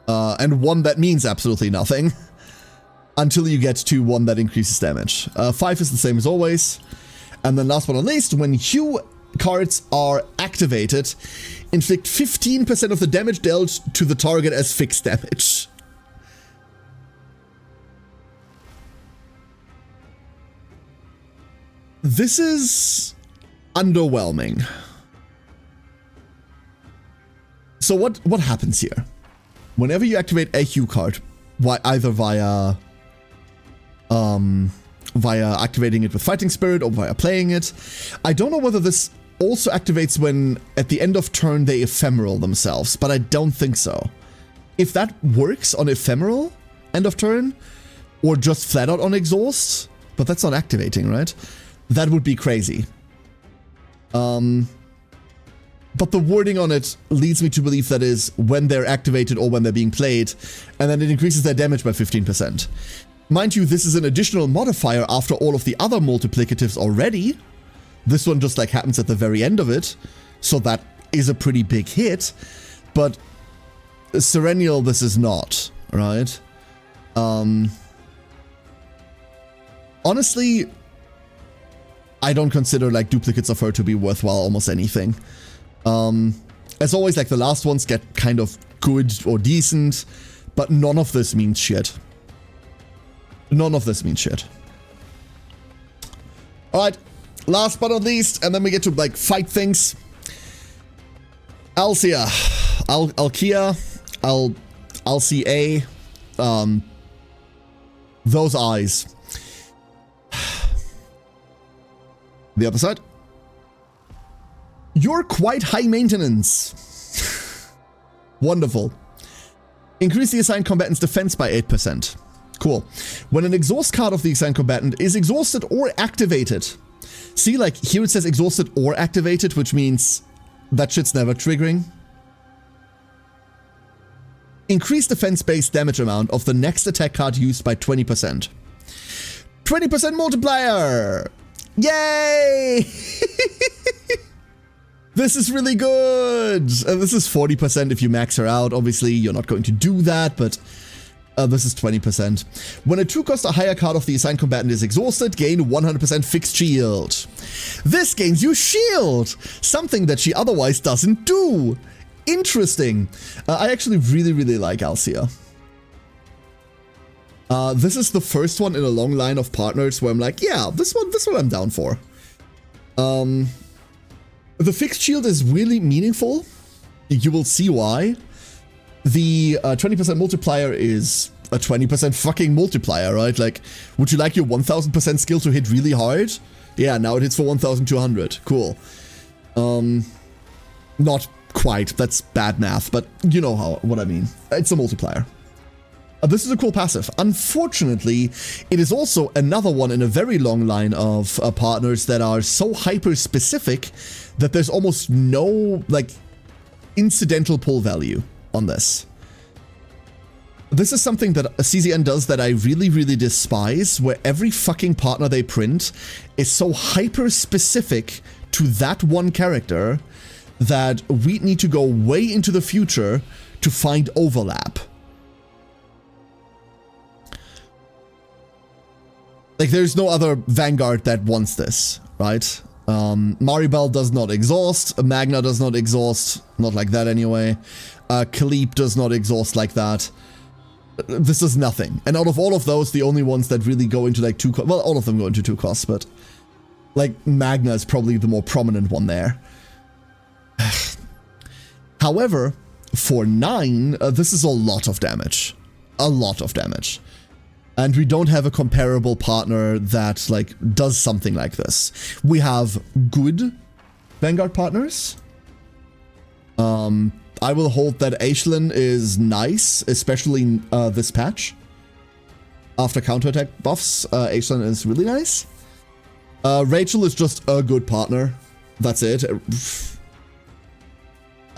And 1 that means absolutely nothing. Until you get to 1 that increases damage. 5 is the same as always. And then last but not least, when hue cards are activated, inflict 15% of the damage dealt to the target as fixed damage. This is underwhelming. So what happens here? Whenever you activate a hue card, either via activating it with Fighting Spirit or via playing it. I don't know whether this also activates when at the end of turn they ephemeral themselves, but I don't think so. If that works on ephemeral end of turn, or just flat out on exhaust, but that's not activating, right? That would be crazy. But the wording on it leads me to believe that is when they're activated or when they're being played, and then it increases their damage by 15%. Mind you, this is an additional modifier after all of the other multiplicatives already. This one just like happens at the very end of it, so that is a pretty big hit. But Serenial, this is not, right? Honestly, I don't consider like duplicates of her to be worthwhile almost anything. As always, like the last ones get kind of good or decent, but none of this means shit. None of this means shit. Alright, last but not least, and then we get to like fight things. Alcia, Alkia, Alca, those eyes. The other side. You're quite high maintenance. Wonderful. Increase the assigned combatant's defense by 8%. Cool. When an exhaust card of the assigned combatant is exhausted or activated. See, like, here it says exhausted or activated, which means that shit's never triggering. Increase defense-based damage amount of the next attack card used by 20%. 20% multiplier! Yay! This is really good! And this is 40% if you max her out. Obviously, you're not going to do that, but this is 20%. When a 2-cost or higher card of the assigned combatant is exhausted, gain 100% fixed shield. This gains you shield! Something that she otherwise doesn't do! Interesting. I actually really, really like Alcia. This is the first one in a long line of partners where I'm like, yeah, this one I'm down for. The fixed shield is really meaningful. You will see why. The 20% multiplier is a 20% fucking multiplier, right? Like, would you like your 1000% skill to hit really hard? Yeah, now it hits for 1200. Cool. Not quite. That's bad math, but you know what I mean. It's a multiplier. This is a cool passive. Unfortunately, it is also another one in a very long line of partners that are so hyper-specific that there's almost no, like, incidental pull value on this. This is something that CZN does that I really, really despise, where every fucking partner they print is so hyper-specific to that one character that we need to go way into the future to find overlap. Like, there's no other Vanguard that wants this, right? Maribel does not exhaust, Magna does not exhaust, not like that anyway. Khalib does not exhaust like that. This is nothing. And out of all of those, the only ones that really go into like 2 costs, well, all of them go into 2 costs, but like Magna is probably the more prominent one there. However, for 9, this is a lot of damage. A lot of damage. And we don't have a comparable partner that, like, does something like this. We have good Vanguard partners. I will hold that Aishlin is nice, especially this patch. After counterattack buffs, Aishlin is really nice. Rachel is just a good partner. That's it.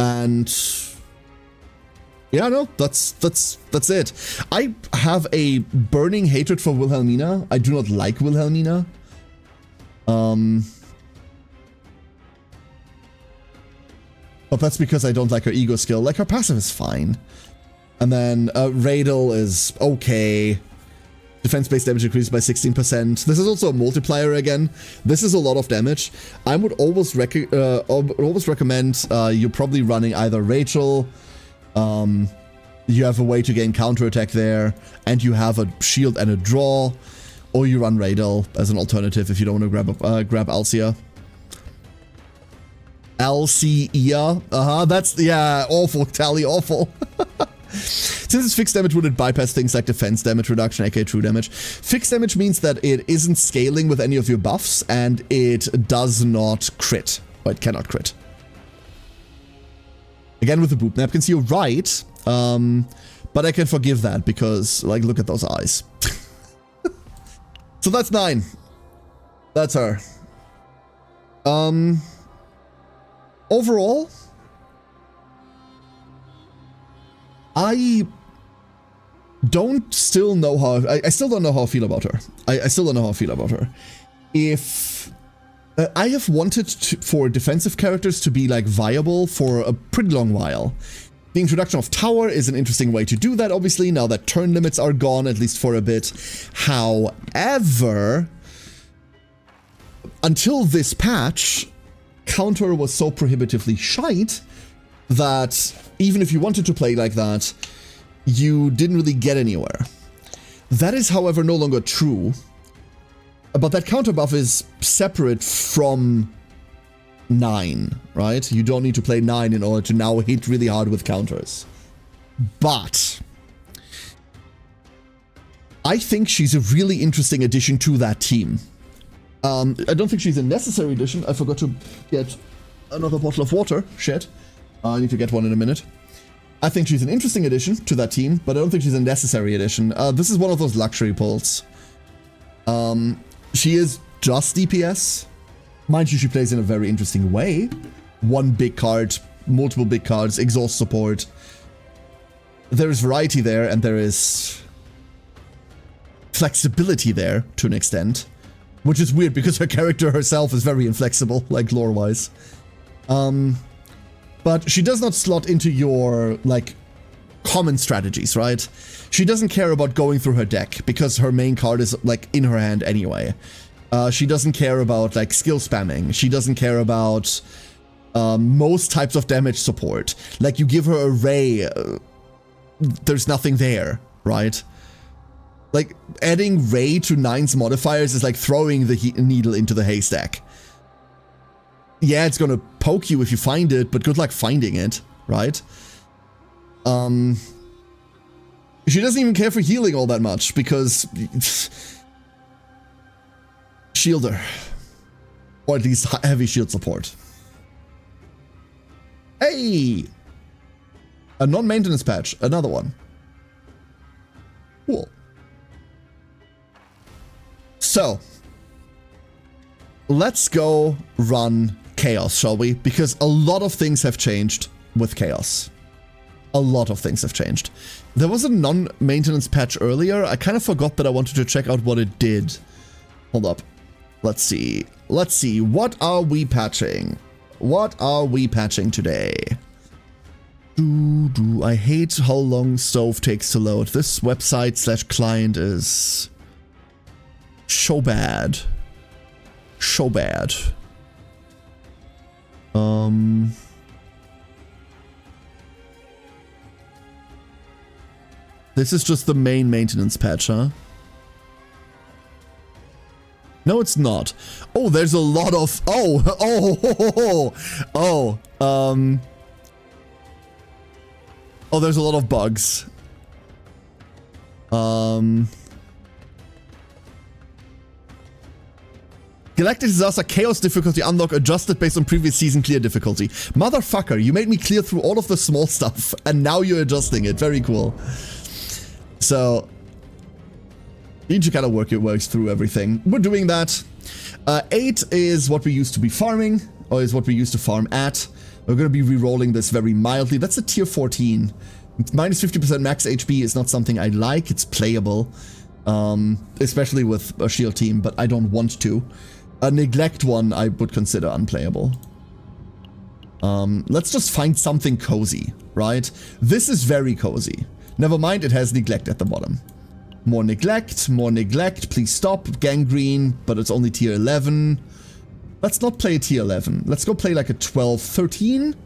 And yeah, no, that's it. I have a burning hatred for Wilhelmina. I do not like Wilhelmina. But that's because I don't like her ego skill. Like, her passive is fine. And then Radel is okay. Defense-based damage increased by 16%. This is also a multiplier again. This is a lot of damage. I would always recommend you probably running either Rachel. You have a way to gain counterattack there, and you have a shield and a draw, or you run Radel as an alternative if you don't want to grab Alcia. Alcia, that's, yeah, awful, Tally, awful. Since it's fixed damage, would it bypass things like defense damage reduction, aka true damage? Fixed damage means that it isn't scaling with any of your buffs, and it does not crit, or it cannot crit. Again, with the boop napkins, you're right, but I can forgive that because, like, look at those eyes. So that's 9. That's her. Overall, I still don't know how I feel about her. I still don't know how I feel about her. If I have wanted for defensive characters to be like viable for a pretty long while. The introduction of Tower is an interesting way to do that, obviously, now that turn limits are gone, at least for a bit. However, until this patch, counter was so prohibitively shite that even if you wanted to play like that, you didn't really get anywhere. That is, however, no longer true. But that counter buff is separate from 9, right? You don't need to play 9 in order to now hit really hard with counters. But I think she's a really interesting addition to that team. I don't think she's a necessary addition. I forgot to get another bottle of water. Shit. I need to get one in a minute. I think she's an interesting addition to that team, but I don't think she's a necessary addition. This is one of those luxury pulls. She is just DPS. Mind you, she plays in a very interesting way. One big card, multiple big cards, exhaust support. There is variety there, and there is flexibility there to an extent. Which is weird, because her character herself is very inflexible, like lore-wise. But she does not slot into your, like, common strategies, right? She doesn't care about going through her deck, because her main card is, like, in her hand anyway. She doesn't care about, like, skill spamming. She doesn't care about most types of damage support. Like, you give her a ray, there's nothing there, right? Like, adding Ray to 9's modifiers is like throwing the needle into the haystack. Yeah, it's gonna poke you if you find it, but good luck finding it, right? She doesn't even care for healing all that much, because... Shielder. Or at least heavy shield support. Hey! A non-maintenance patch, another one. Cool. So, let's go run Chaos, shall we? Because a lot of things have changed with Chaos. A lot of things have changed. There was a non-maintenance patch earlier. I kind of forgot that I wanted to check out what it did. Hold up. Let's see. Let's see. What are we patching? What are we patching today? I hate how long Stove takes to load. This website/client is so bad. So bad. This is just the main maintenance patch, huh? No, it's not. Oh, there's a lot of... Oh, there's a lot of bugs. Galactic Disaster Chaos difficulty unlock adjusted based on previous season clear difficulty. Motherfucker, you made me clear through all of the small stuff, and now you're adjusting it. Very cool. So, you need to kind of work your way through everything. We're doing that. 8 is what we used to be farming, or is what we used to farm at. We're going to be re-rolling this very mildly. That's a tier 14. Minus 50% max HP is not something I like. It's playable, especially with a shield team, but I don't want to. A neglect one I would consider unplayable. Let's just find something cozy, right? This is very cozy. Never mind, it has neglect at the bottom. More neglect, please stop. Gangrene, but it's only tier 11. Let's not play a tier 11. Let's go play like a 12, 13.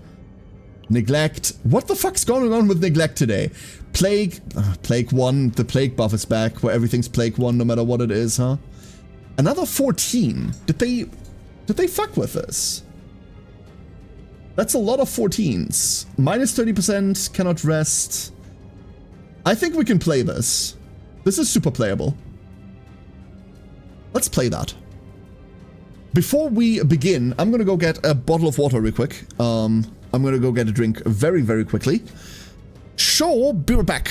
Neglect. What the fuck's going on with neglect today? Plague. Plague 1. The plague buff is back, where everything's plague 1 no matter what it is, huh? Another 14. Did they fuck with this? That's a lot of 14s. Minus 30%, cannot rest. I think we can play this. This is super playable. Let's play that. Before we begin, I'm gonna go get a bottle of water real quick. I'm gonna go get a drink very, very quickly. Sure, be right back.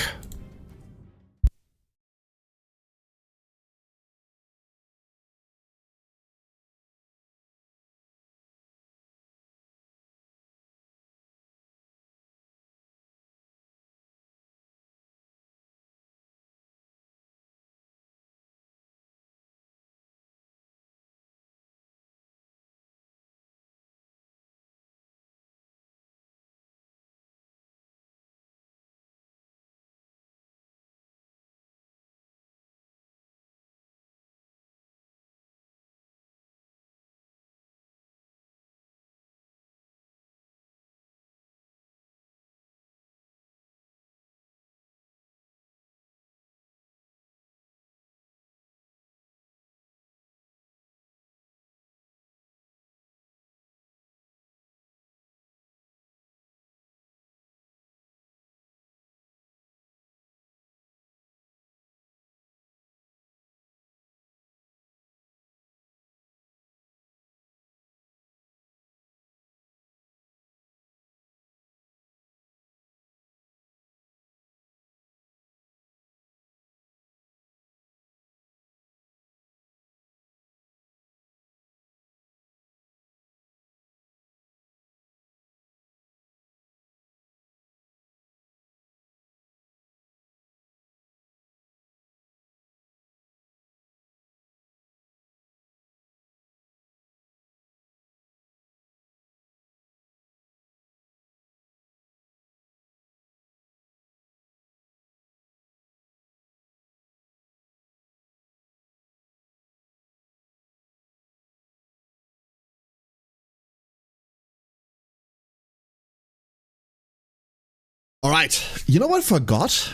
All right. You know what I forgot?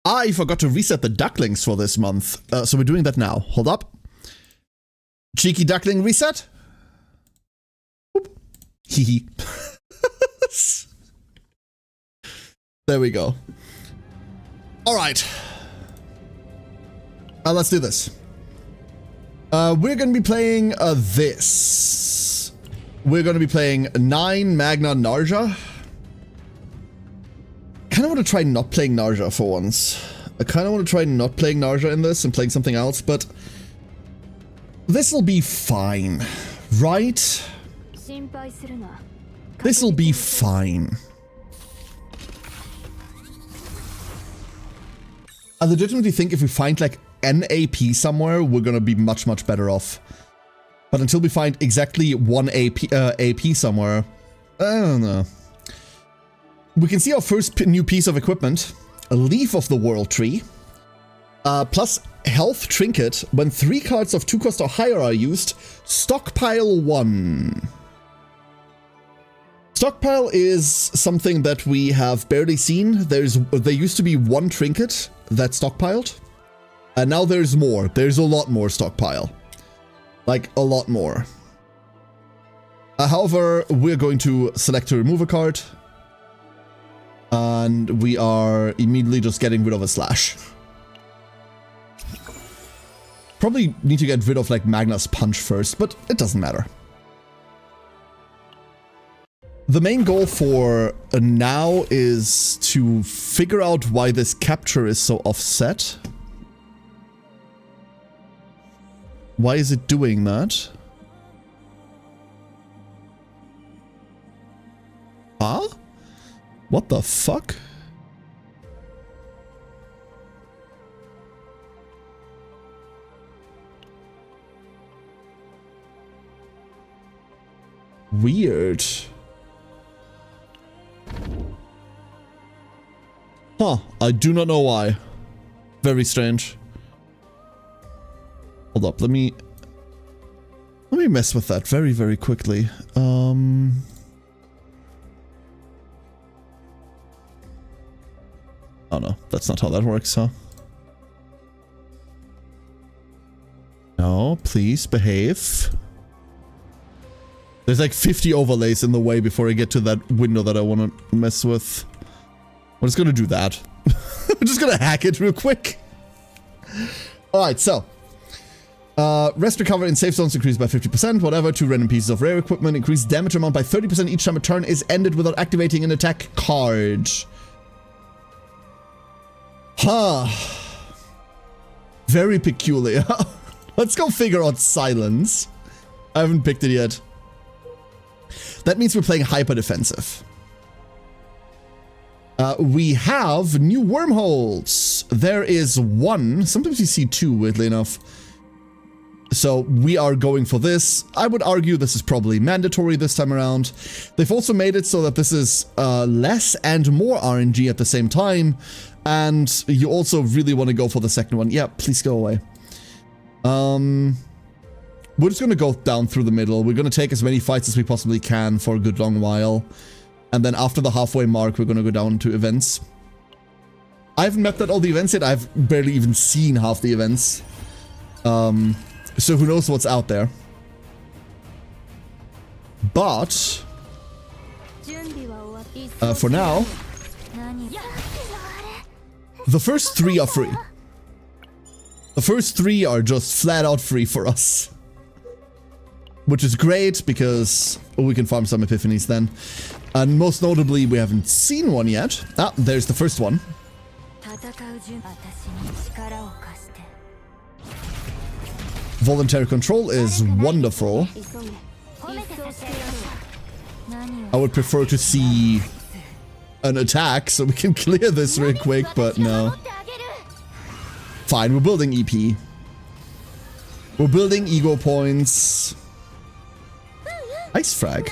I forgot to reset the ducklings for this month. So we're doing that now. Hold up. Cheeky duckling reset. Hee. There we go. All right. Let's do this. We're going to be playing this. We're going to be playing 9 Magna Narja. Kind of want to try not playing Narja for once. I kind of want to try not playing Narja in this and playing something else, but this will be fine, right? This will be fine. I legitimately think if we find like an AP somewhere, we're gonna be much, much better off. But until we find exactly one AP somewhere, I don't know. We can see our first new piece of equipment, a Leaf of the World Tree, plus Health Trinket. When 3 cards of 2 cost or higher are used, stockpile 1. Stockpile is something that we have barely seen. There used to be 1 trinket that's stockpiled, and now there's more. There's a lot more stockpile. Like, a lot more. However, we're going to select to remove a card, and we are immediately just getting rid of a Slash. Probably need to get rid of, like, Magna's Punch first, but it doesn't matter. The main goal for now is to figure out why this capture is so offset. Why is it doing that? Huh? What the fuck? Weird. Huh, I do not know why. Very strange. Hold up, let me mess with that very, very quickly. Oh no, that's not how that works, huh? No, please behave. There's like 50 overlays in the way before I get to that window that I want to mess with. I'm just gonna do that. I'm just gonna hack it real quick. Alright, so. Rest recover in safe zones increased by 50%, whatever. 2 random pieces of rare equipment. Increase damage amount by 30% each time a turn is ended without activating an attack card. Huh. Very peculiar. Let's go figure out silence. I haven't picked it yet. That means we're playing hyper defensive. We have new wormholes. There is 1. Sometimes you see 2, weirdly enough. So we are going for this. I would argue this is probably mandatory this time around. They've also made it so that this is less and more RNG at the same time. And you also really want to go for the second one. Yeah, please go away. We're just going to go down through the middle. We're going to take as many fights as we possibly can for a good long while. And then after the halfway mark, we're going to go down to events. I haven't mapped out all the events yet. I've barely even seen half the events. So who knows what's out there. But for now, the first 3 are free. The first 3 are just flat out free for us. Which is great because we can farm some epiphanies then. And most notably, we haven't seen one yet. Ah, there's the first one. Voluntary control is wonderful. I would prefer to see an attack so we can clear this real quick, but no. Fine, we're building EP. We're building ego points. Ice frag.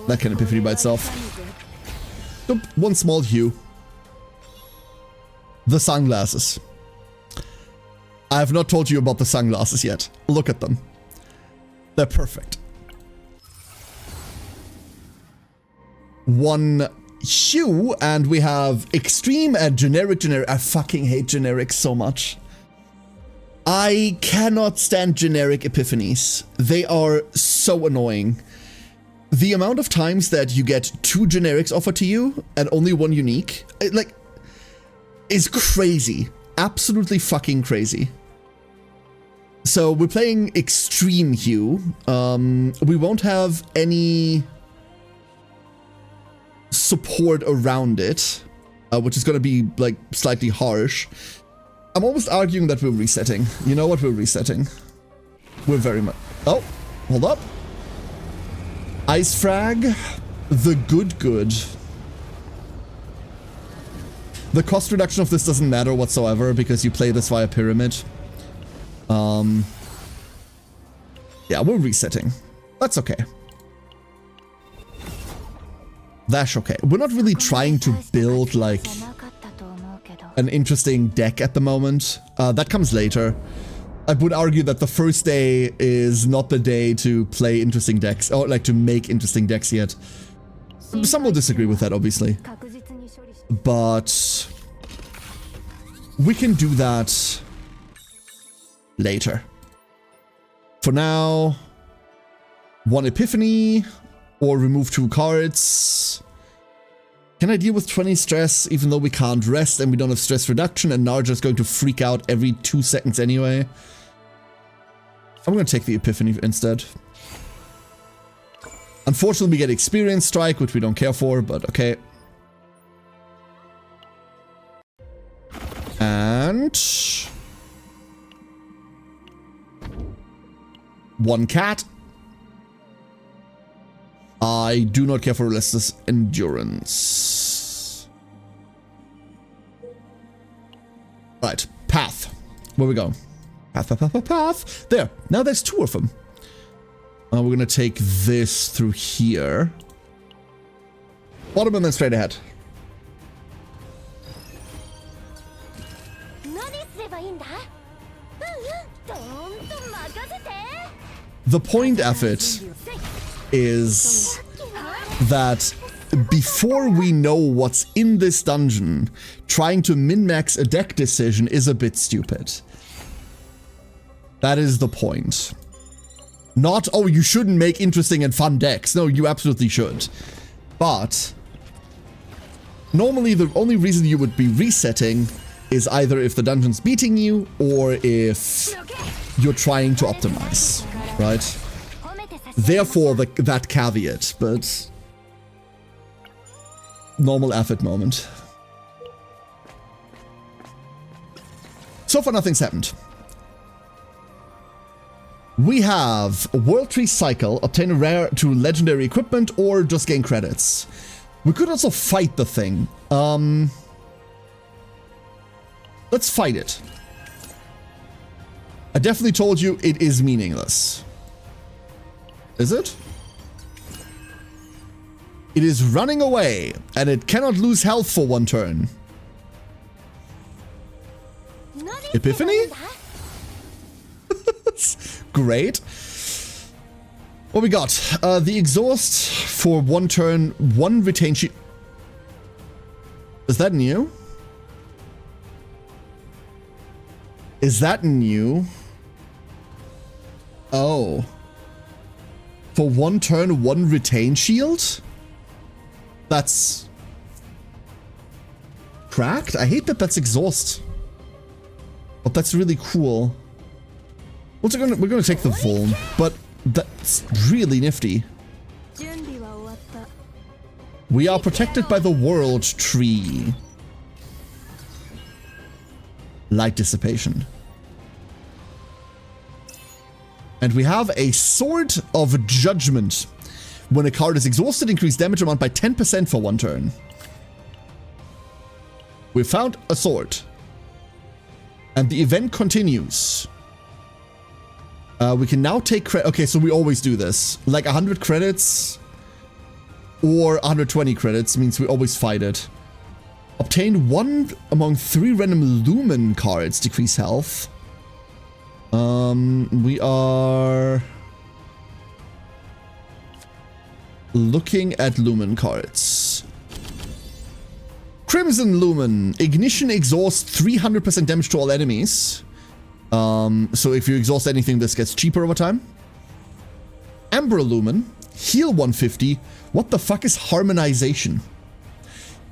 That can epiphany by itself. Nope, 1 small hue. The sunglasses. I have not told you about the sunglasses yet. Look at them. They're perfect. 1 Hue, and we have extreme and generic. I fucking hate generic so much. I cannot stand generic epiphanies. They are so annoying. The amount of times that you get 2 generics offered to you and only 1 unique, is crazy. Absolutely fucking crazy. So we're playing extreme hue. We won't have any support around it, which is going to be like slightly harsh. I'm almost arguing that we're resetting. You know what? We're resetting. We're very much... Oh, hold up. Ice Frag. The good. The cost reduction of this doesn't matter whatsoever because you play this via pyramid. Yeah, we're resetting. That's okay. That's okay. We're not really trying to build like an interesting deck at the moment. That comes later. I would argue that the first day is not the day to play interesting decks, or like to make interesting decks yet. Some will disagree with that, obviously. But we can do that later. For now, 1 Epiphany, or remove 2 cards. Can I deal with 20 stress even though we can't rest and we don't have stress reduction and Narja is going to freak out every 2 seconds anyway? I'm going to take the Epiphany instead. Unfortunately, we get Experience Strike, which we don't care for, but okay. And 1 cat. I do not care for Restless Endurance. Right, path. Where we go? Path. There. Now there's 2 of them. We're gonna take this through here. Bottom and then straight ahead. The point of it is that before we know what's in this dungeon, trying to min-max a deck decision is a bit stupid. That is the point. Not, oh, you shouldn't make interesting and fun decks. No, you absolutely should. But normally the only reason you would be resetting is either if the dungeon's beating you or if you're trying to optimize, right? Therefore, that caveat, but normal effort moment. So far, nothing's happened. We have World Tree Cycle, obtain a rare to legendary equipment, or just gain credits. We could also fight the thing. Let's fight it. I definitely told you it is meaningless. Is it? It is running away, and it cannot lose health for 1 turn. Epiphany? Great. What we got? The exhaust for 1 turn, 1 retain sheet. Is that new? Is that new? Oh. For 1 turn, 1 retain shield? That's cracked? I hate that that's exhaust. But that's really cool. We're gonna take the Vuln, but that's really nifty. We are protected by the World Tree. Light Dissipation. And we have a Sword of Judgment. When a card is exhausted, increase damage amount by 10% for 1 turn. We found a sword. And the event continues. We can now take credit. Okay, so we always do this. Like 100 credits or 120 credits means we always fight it. Obtain 1 among 3 random Lumen cards. Decrease health. We are looking at Lumen cards. Crimson Lumen. Ignition exhaust 300% damage to all enemies. So if you exhaust anything, this gets cheaper over time. Amber Lumen. Heal 150. What the fuck is Harmonization?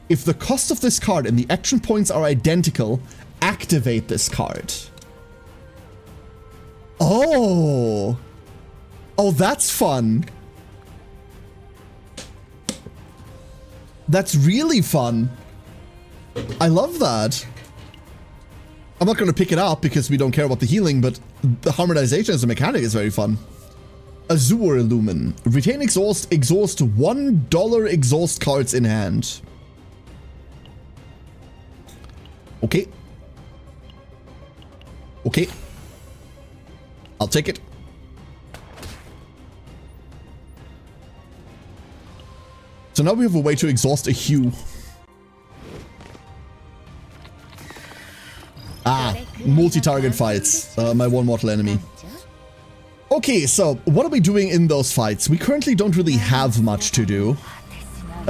If the cost of this card and the action points are identical, activate this card. Oh. Oh, that's fun. That's really fun. I love that. I'm not going to pick it up because we don't care about the healing, but the harmonization as a mechanic is very fun. Azure Lumen. Retain exhaust. Exhaust $1 exhaust cards in hand. Okay. Okay. I'll take it. So now we have a way to exhaust a hue. Ah, multi-target fights. My one mortal enemy. Okay, so what are we doing in those fights? We currently don't really have much to do.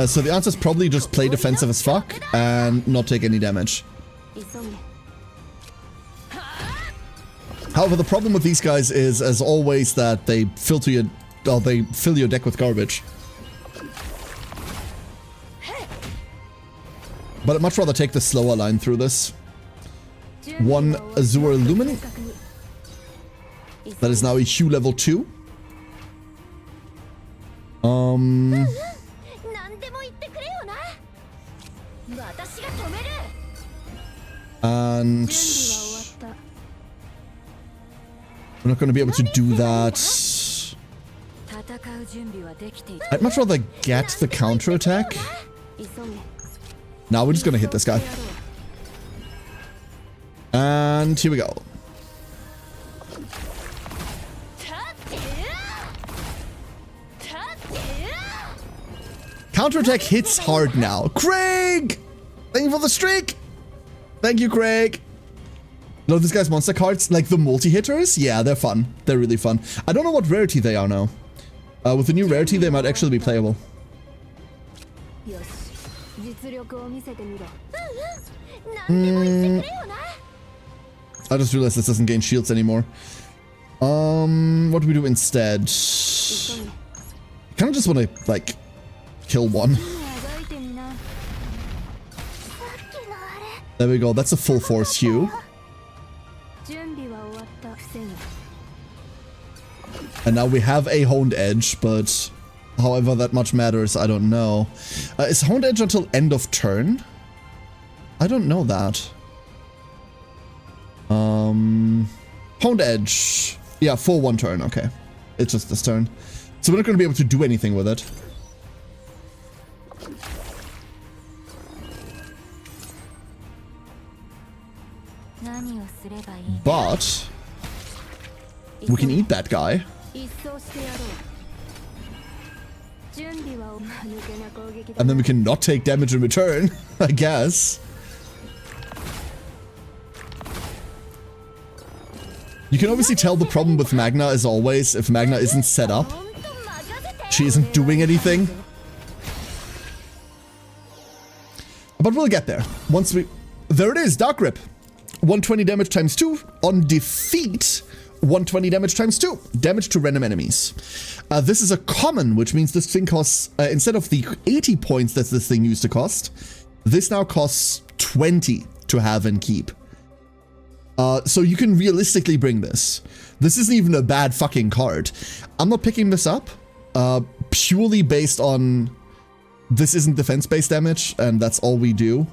So the answer is probably just play defensive as fuck and not take any damage. However, the problem with these guys is, as always, that they fill your deck with garbage. But I'd much rather take the slower line through this. One Azure Lumen. That is now a hue level 2. And we're not going to be able to do that. I'd much rather get the counterattack. Now we're just going to hit this guy. And here we go. Counterattack hits hard now. Craig! Thank you for the streak! Thank you, Craig. Love this guy's monster cards. Like the multi-hitters? Yeah, they're fun. They're really fun. I don't know what rarity they are now. With the new rarity, they might actually be playable. I just realized this doesn't gain shields anymore. What do we do instead? I kind of just want to, like, kill one. There we go. That's a full force hue. And now we have a Honed Edge, but however that much matters, I don't know. Is Honed Edge until end of turn? I don't know that. Honed Edge. Yeah, for 1 turn, okay. It's just this turn. So we're not going to be able to do anything with it. But we can eat that guy. And then we can not take damage in return, I guess. You can obviously tell the problem with Magna, as always, if Magna isn't set up. She isn't doing anything. But we'll get there. Once we... There it is, Dark Grip. 120 damage times 2. On defeat, 120 damage times 2. Damage to random enemies. This is a common, which means this thing costs... instead of the 80 points that this thing used to cost, this now costs 20 to have and keep. So you can realistically bring this. This isn't even a bad fucking card. I'm not picking this up purely based on this isn't defense-based damage, and that's all we do.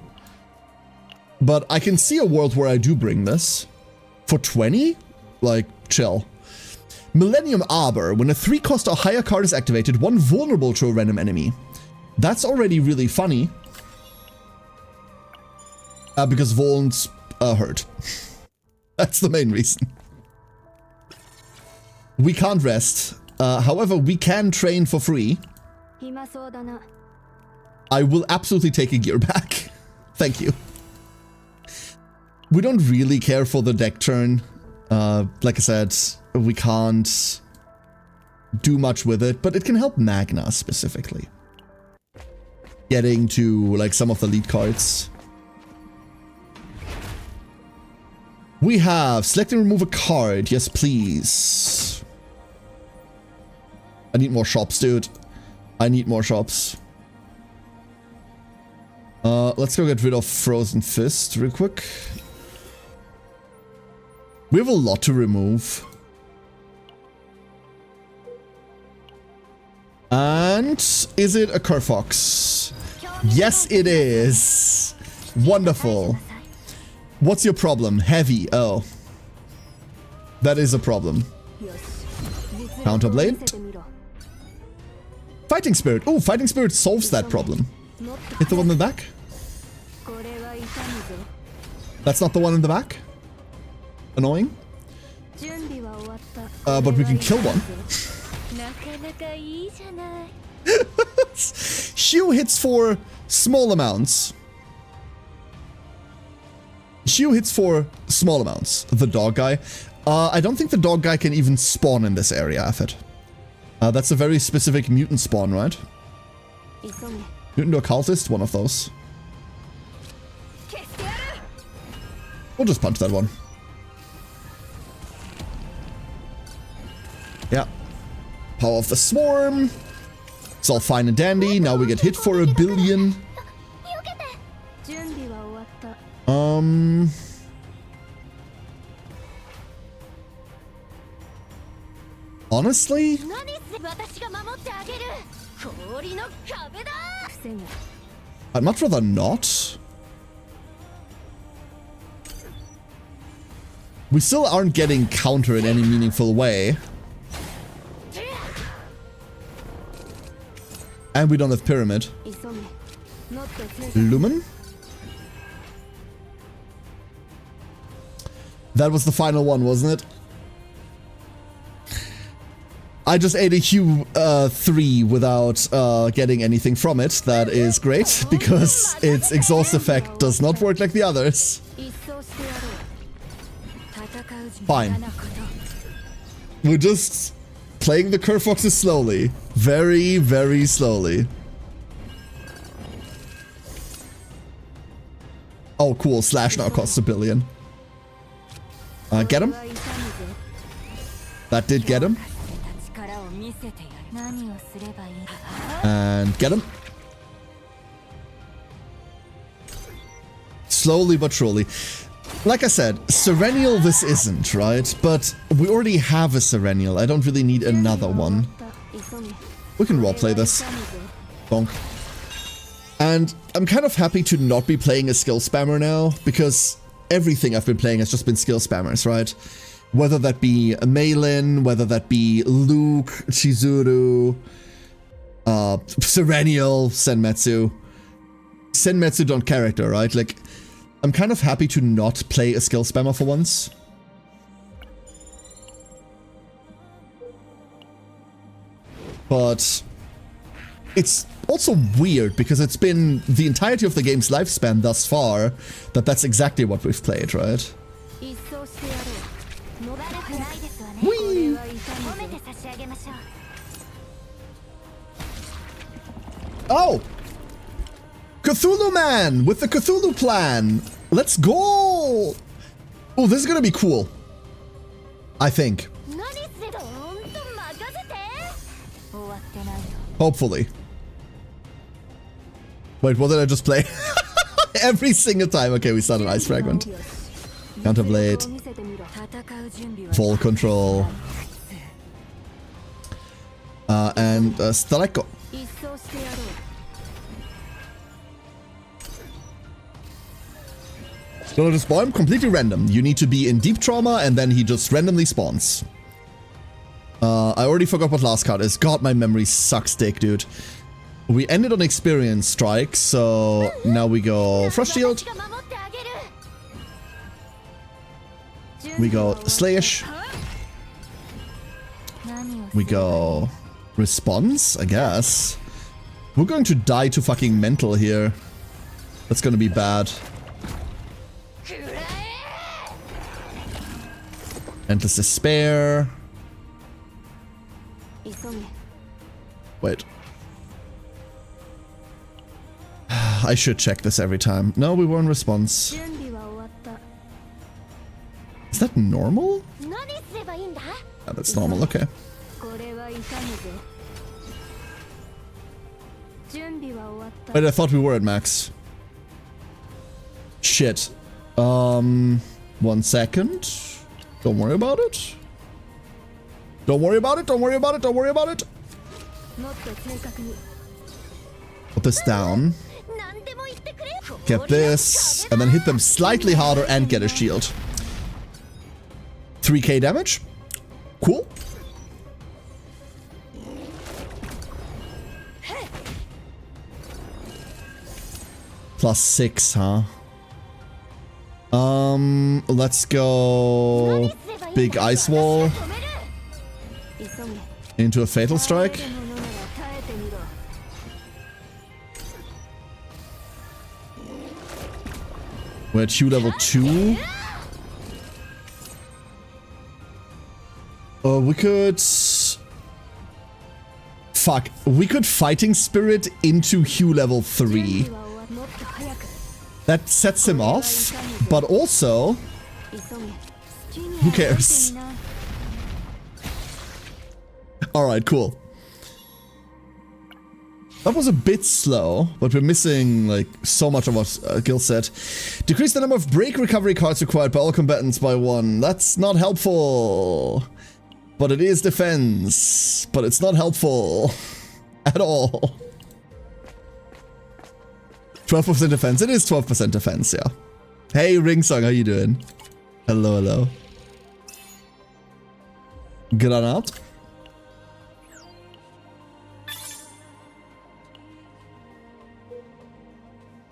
But I can see a world where I do bring this. For 20? Like, chill. Millennium Arbor. When a 3-cost or higher card is activated, 1 vulnerable to a random enemy. That's already really funny. Because Vulns hurt. That's the main reason. We can't rest. However, we can train for free. I will absolutely take a gear back. Thank you. We don't really care for the deck turn. Like I said, we can't do much with it, but it can help Magna specifically. getting to like some of the lead cards. We have select and remove a card. Yes, please. I need more shops, dude. I need more shops. Let's go get rid of Frozen Fist real quick. We have a lot to remove. And is it a Kerfox? Yes, it is. Wonderful. What's your problem? Heavy. Oh. That is a problem. Counterblade. Fighting Spirit. Oh, Fighting Spirit solves that problem. Hit the one in the back? That's not the one in the back? Annoying. But we can kill one. Shu hits for small amounts. Shu hits for small amounts. The dog guy. I don't think the dog guy can even spawn in this area, Affit. That's a very specific mutant spawn, right? Mutant or cultist? One of those. We'll just punch that one. Yeah. Power of the Swarm. It's all fine and dandy. Now we get hit for 1 billion. Honestly? I'd much rather not. We still aren't getting counter in any meaningful way. And we don't have Pyramid. Lumen? That was the final one, wasn't it? I just ate a Hue 3 without getting anything from it. That is great, because its exhaust effect does not work like the others. Fine. We're just playing the Kerfoxes slowly. Very, very slowly. Oh, cool. Slash now costs 1 billion. Get him? That did get him. And get him. Slowly but surely. Like I said, Serenial this isn't, right? But we already have a Serenial. I don't really need another one. We can roleplay this. Bonk. And I'm kind of happy to not be playing a skill spammer now, because everything I've been playing has just been skill spammers, right? Whether that be Meilin, whether that be Luke, Chizuru, Serenial, Senmetsu. Senmetsu don't character, right? Like, I'm kind of happy to not play a skill spammer for once. But it's also weird because it's been the entirety of the game's lifespan thus far that that's exactly what we've played, right? Whee! Oh! Cthulhu Man with the Cthulhu plan. Let's go. Oh, this is gonna be cool. I think. Hopefully. Wait, what did I just play? Every single time. Okay, we start an Ice Fragment. Counterblade. Full control. And Staleko. Gonna just spawn completely random. You need to be in deep trauma and then he just randomly spawns. I already forgot what last card is. God, my memory sucks dick, dude. We ended on Experience Strike, so now we go Frost Shield. We go Slayish. We go Response, I guess. We're going to die to fucking Mental here. That's gonna be bad. Endless Despair. Wait. I should check this every time. No, we were in response. Is that normal? Yeah, that's normal, okay. Wait, I thought we were at max. Shit. 1 second. Don't worry about it. Don't worry about it, don't worry about it, don't worry about it. Put this down. Get this. And then hit them slightly harder and get a shield. 3k damage. Cool. +6, huh? Let's go big ice wall into a fatal strike. We're at Q level 2. We could... Fuck. We could Fighting Spirit into Q level 3. That sets him off, but also... Who cares? Alright, cool. That was a bit slow, but we're missing, like, so much of our guild set. Decrease the number of break recovery cards required by all combatants by 1. That's not helpful. But it is defense. But it's not helpful. At all. 12% defense. It is 12% defense, yeah. Hey, Ringsong, how you doing? Hello, hello. Granat.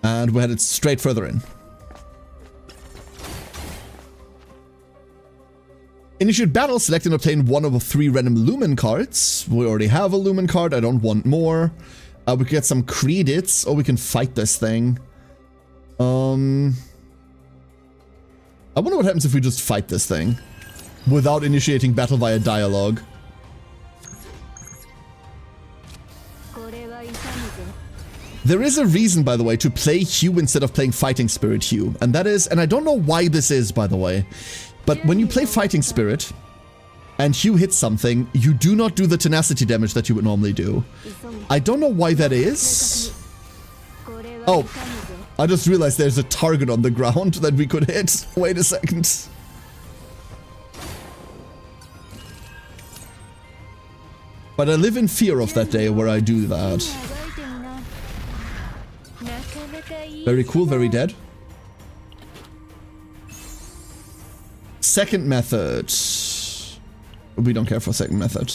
And we're headed straight further in. Initiate battle, select and obtain 1 of 3 random Lumen cards. We already have a Lumen card, I don't want more. We can get some credits, or we can fight this thing. I wonder what happens if we just fight this thing. Without initiating battle via dialogue. There is a reason, by the way, to play Hugh instead of playing Fighting Spirit Hugh. And that is, and I don't know why this is, by the way, but when you play Fighting Spirit and Hugh hits something, you do not do the tenacity damage that you would normally do. I don't know why that is. Oh, I just realized there's a target on the ground that we could hit. Wait a second. But I live in fear of that day where I do that. Very cool, very dead. Second method. We don't care for second method.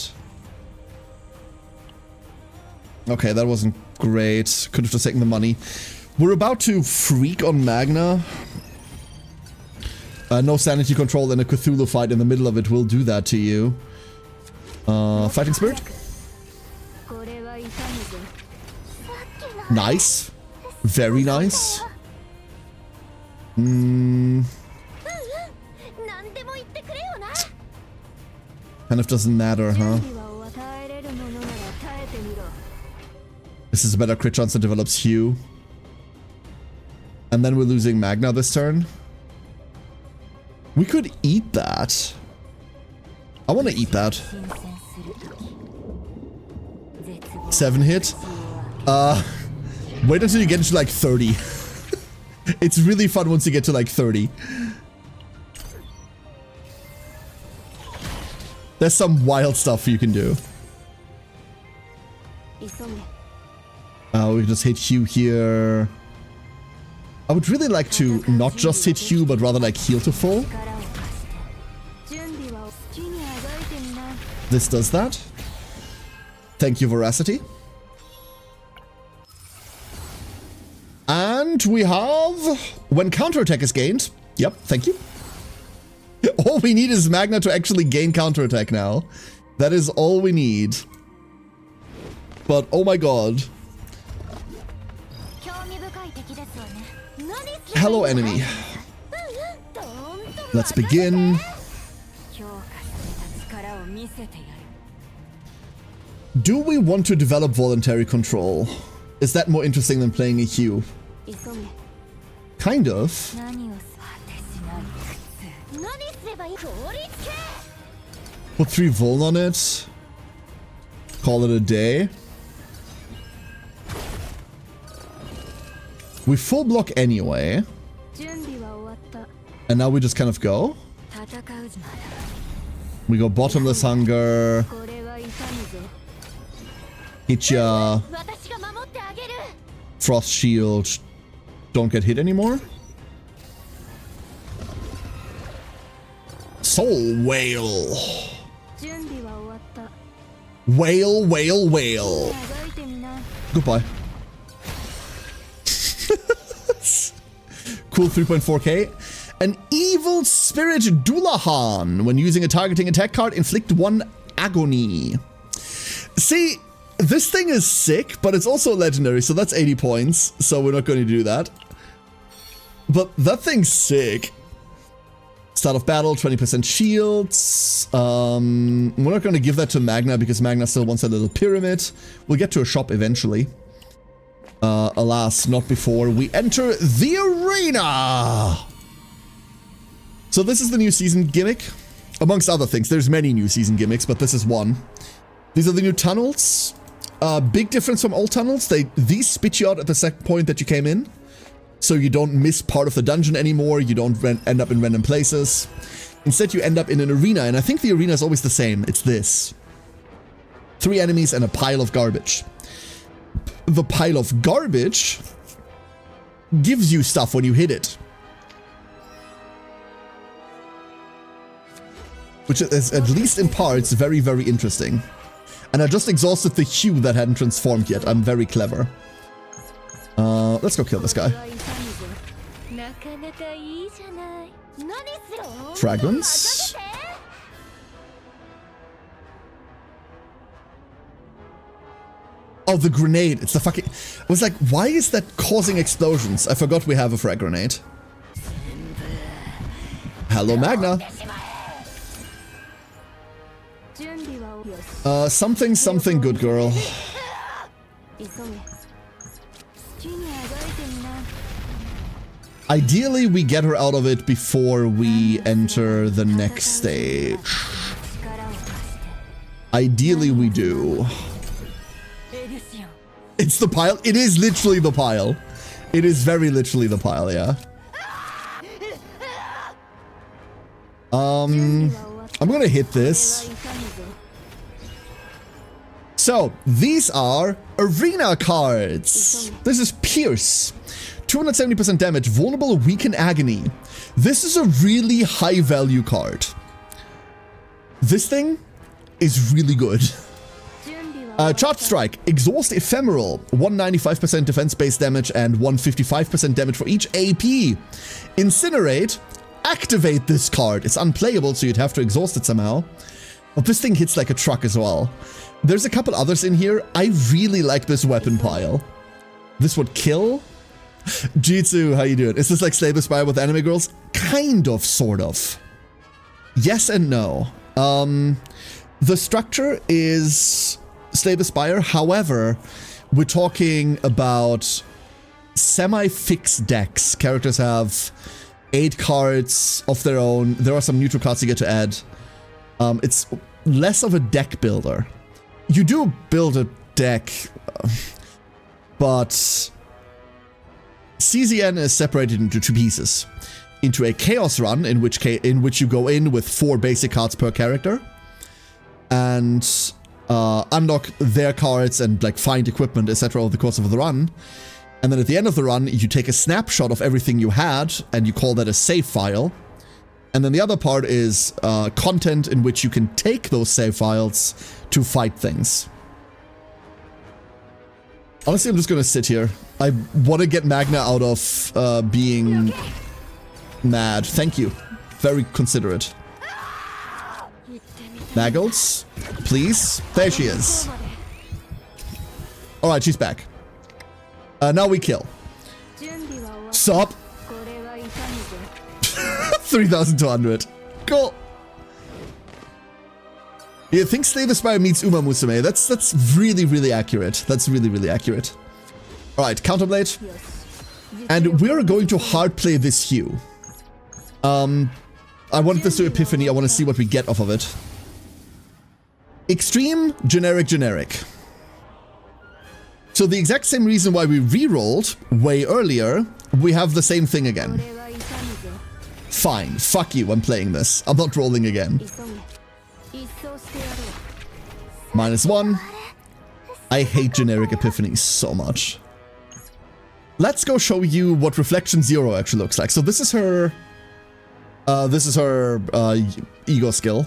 Okay, that wasn't great. Could have just taken the money. We're about to freak on Magna. No sanity control in a Cthulhu fight in the middle of it will do that to you. Fighting Spirit. Nice. Very nice. Kind of doesn't matter, huh? This is a better crit chance that develops Hugh. And then we're losing Magna this turn. We could eat that. I want to eat that. 7 hit. Wait until you get to like 30. It's really fun once you get to like 30. There's some wild stuff you can do. We can just hit Hugh here. I would really like to not just hit Hugh, but rather like heal to full. This does that. Thank you, Veracity. And we have... When counterattack is gained... Yep, thank you. All we need is Magna to actually gain counterattack now. That is all we need. But, oh my god. Hello, enemy. Let's begin. Do we want to develop voluntary control? Is that more interesting than playing a Hugh? Kind of. Put 3 Vuln on it. Call it a day. We full block anyway. And now we just kind of go. We go Bottomless Hunger. Hit ya. Frost Shield. Don't get hit anymore. Soul Whale. Whale, whale, whale. Goodbye. Cool 3.4k. An Evil Spirit Dullahan. When using a targeting attack card, inflict 1 agony. See, this thing is sick, but it's also legendary, so that's 80 points. So we're not going to do that. But that thing's sick. Start of battle, 20% shields. We're not going to give that to Magna because Magna still wants a little pyramid. We'll get to a shop eventually. Alas, not before we enter the arena. So this is the new season gimmick. Amongst other things, there's many new season gimmicks, but this is one. These are the new tunnels. Big difference from old tunnels. These spit you out at the second point that you came in. So you don't miss part of the dungeon anymore. You don't end up in random places. Instead, you end up in an arena. And I think the arena is always the same. It's this. 3 enemies and a pile of garbage. The pile of garbage gives you stuff when you hit it. Which is, at least in parts, very, very interesting. And I just exhausted the hue that hadn't transformed yet. I'm very clever. Let's go kill this guy. Fragrance. Oh, the grenade. It's the fucking... I was like, why is that causing explosions? I forgot we have a frag grenade. Hello, Magna. Something good, girl. Ideally, we get her out of it before we enter the next stage. Ideally, we do. It's the pile. It is literally the pile. It is very literally the pile, yeah. I'm gonna hit this. So, these are arena cards. This is Pierce. 270% damage, vulnerable, weaken, agony. This is a really high value card. This thing is really good. Charge Strike, exhaust ephemeral, 195% defense based damage and 155% damage for each AP. Incinerate, activate this card. It's unplayable, so you'd have to exhaust it somehow. But this thing hits like a truck as well. There's a couple others in here. I really like this weapon pile. This would kill. Jitsu, how you doing? Is this like Slay the Spire with anime girls? Kind of, sort of. Yes and no. The structure is Slay the Spire. However, we're talking about semi-fixed decks. Characters have 8 cards of their own. There are some neutral cards you get to add. It's less of a deck builder. You do build a deck, but CZN is separated into 2 pieces. Into a Chaos Run, in which you go in with 4 basic cards per character, and unlock their cards and like find equipment, etc. over the course of the run. And then at the end of the run, you take a snapshot of everything you had, and you call that a save file. And then the other part is content in which you can take those save files to fight things. Honestly, I'm just gonna sit here. I want to get Magna out of being mad. Thank you. Very considerate. Naggles, please. There she is. Alright, she's back. Now we kill. Sup? 3,200. Cool. You think Slay the Spire meets Uma Musume? That's really, really accurate. That's really, really accurate. Alright, Counterblade. And we're going to hard play this Hue. I want this to Epiphany. I want to see what we get off of it. Extreme, generic, generic. So the exact same reason why we re-rolled way earlier, we have the same thing again. Fine, fuck you, I'm playing this. I'm not rolling again. -1. I hate generic Epiphanies so much. Let's go show you what Reflection 0 actually looks like. So this is her ego skill.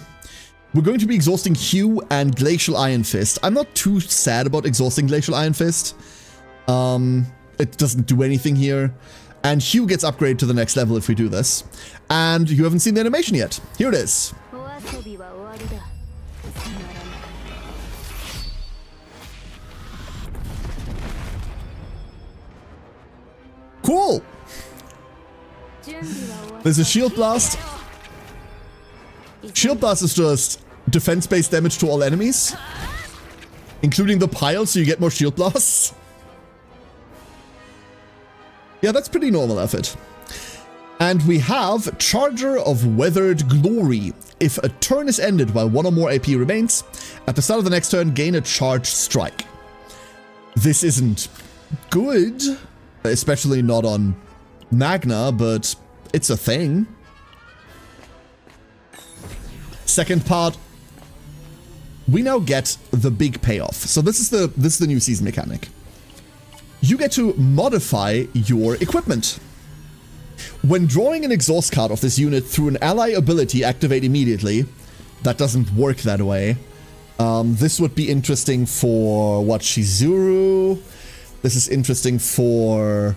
We're going to be exhausting Hue and Glacial Iron Fist. I'm not too sad about exhausting Glacial Iron Fist. It doesn't do anything here. And Hue gets upgraded to the next level if we do this. And you haven't seen the animation yet. Here it is. Cool! There's a Shield Blast. Shield Blast is just defense-based damage to all enemies, including the pile, so you get more Shield Blasts. Yeah, that's pretty normal effort. And we have Charger of Weathered Glory. If a turn is ended while one or more AP remains, at the start of the next turn, gain a charged strike. This isn't good, especially not on Magna, but it's a thing. Second part, we now get the big payoff. So this is the new season mechanic. You get to modify your equipment. When drawing an exhaust card of this unit through an ally ability, activate immediately. That doesn't work that way. This would be interesting for what, Shizuru? This is interesting for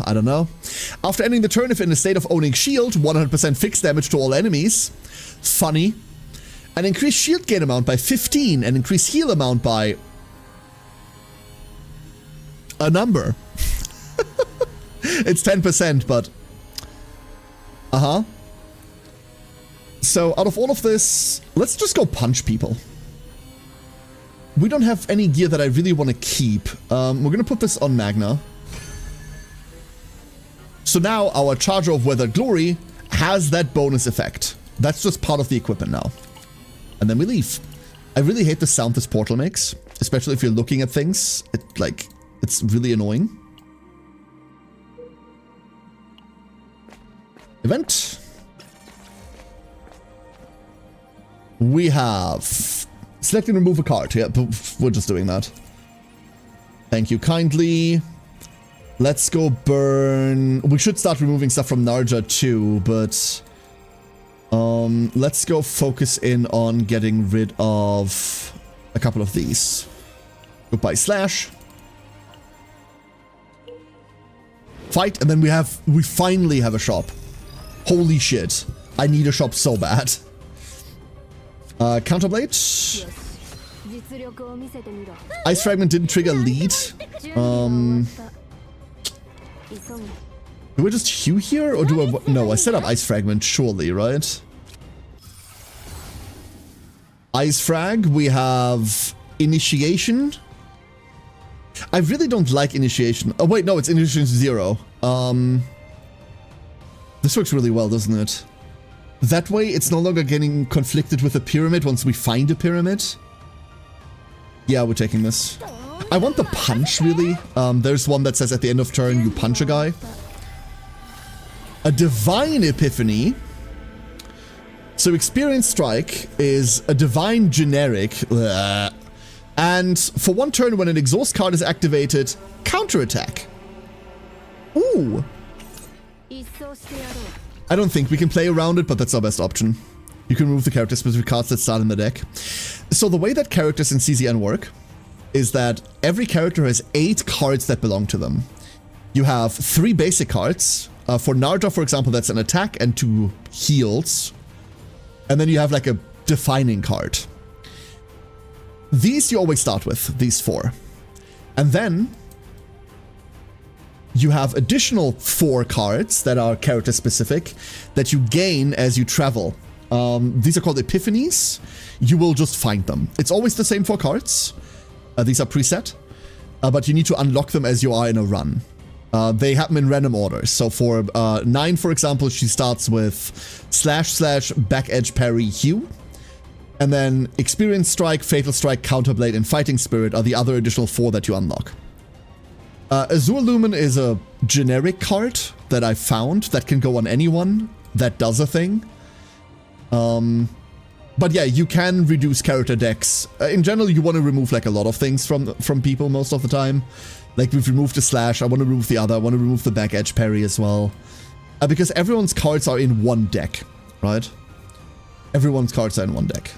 I don't know. After ending the turn, if in a state of owning shield, 100% fixed damage to all enemies. Funny. And increase shield gain amount by 15 and increase heal amount by a number. It's 10%, but so out of all of this, let's just go punch people. We don't have any gear that I really want to keep. We're gonna put this on Magna. So now our Charger of Weathered Glory has that bonus effect. That's just part of the equipment now. And then we leave. I really hate the sound this portal makes, especially if you're looking at things. It's really annoying. Event. We have select and remove a card. Yeah, we're just doing that. Thank you kindly. Let's go burn. We should start removing stuff from Narja too, but let's go focus in on getting rid of a couple of these. Goodbye Slash. Fight, and then we finally have a shop. Holy shit. I need a shop so bad. Counterblade. Ice Fragment didn't trigger lead. Do I just Hue here, or do I... No, I set up Ice Fragment, surely, right? Ice Frag, we have Initiation. I really don't like Initiation. Oh wait, no, it's Initiation 0. This works really well, doesn't it? That way, it's no longer getting conflicted with a pyramid once we find a pyramid. Yeah, we're taking this. I want the punch, really. There's one that says at the end of turn, you punch a guy. A Divine Epiphany. So Experience Strike is a Divine Generic. And for one turn, when an exhaust card is activated, counterattack. Ooh. I don't think we can play around it, but that's our best option. You can remove the character-specific cards that start in the deck. So the way that characters in CZN work is that every character has 8 cards that belong to them. You have 3 basic cards. For Naruto, for example, that's an attack and 2 heals. And then you have like a defining card. These you always start with, these 4. And then you have additional 4 cards that are character specific that you gain as you travel. These are called epiphanies. You will just find them. It's always the same for cards. These are preset. But you need to unlock them as you are in a run. They happen in random orders. So for 9, for example, she starts with / back edge parry Hue. And then Experience Strike, Fatal Strike, Counterblade, and Fighting Spirit are the other additional 4 that you unlock. Azure Lumen is a generic card that I found that can go on anyone that does a thing. But yeah, you can reduce character decks. In general, you want to remove like a lot of things from people most of the time. Like we've removed the slash, I want to remove the other, I want to remove the back edge parry as well. Because everyone's cards are in one deck, right? Everyone's cards are in one deck.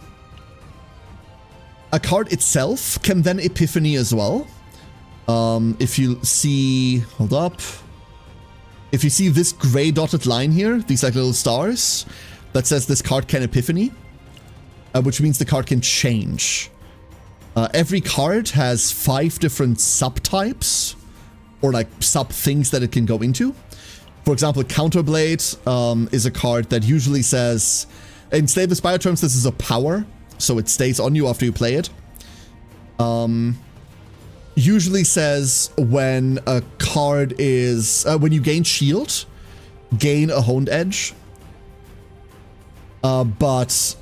A card itself can then epiphany as well. If you see, hold up. If you see this gray dotted line here, these like little stars, that says this card can epiphany, which means the card can change. Every card has 5 different subtypes, or like sub things that it can go into. For example, Counterblade is a card that usually says, in Slay the Spire terms, this is a power, so it stays on you after you play it. Usually says when a card is, when you gain shield, gain a honed edge. But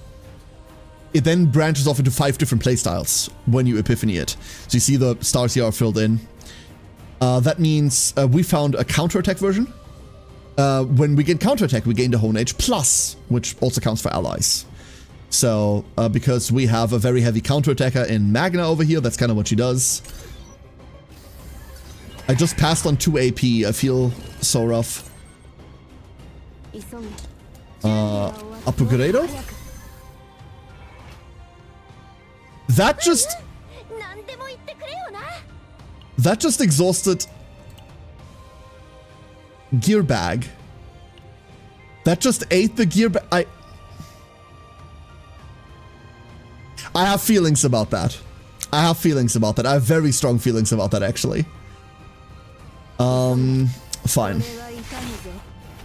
it then branches off into 5 different playstyles when you epiphany it. So you see the stars here are filled in. That means we found a counterattack version. When we gain counterattack, we gain the Hone Edge Plus, which also counts for allies. So, because we have a very heavy counterattacker in Magna over here, that's kind of what she does. I just passed on 2 AP, I feel so rough. Apoguredo? That just exhausted gear bag. That just ate the gear bag. I have feelings about that. I have feelings about that. I have very strong feelings about that, actually. Fine.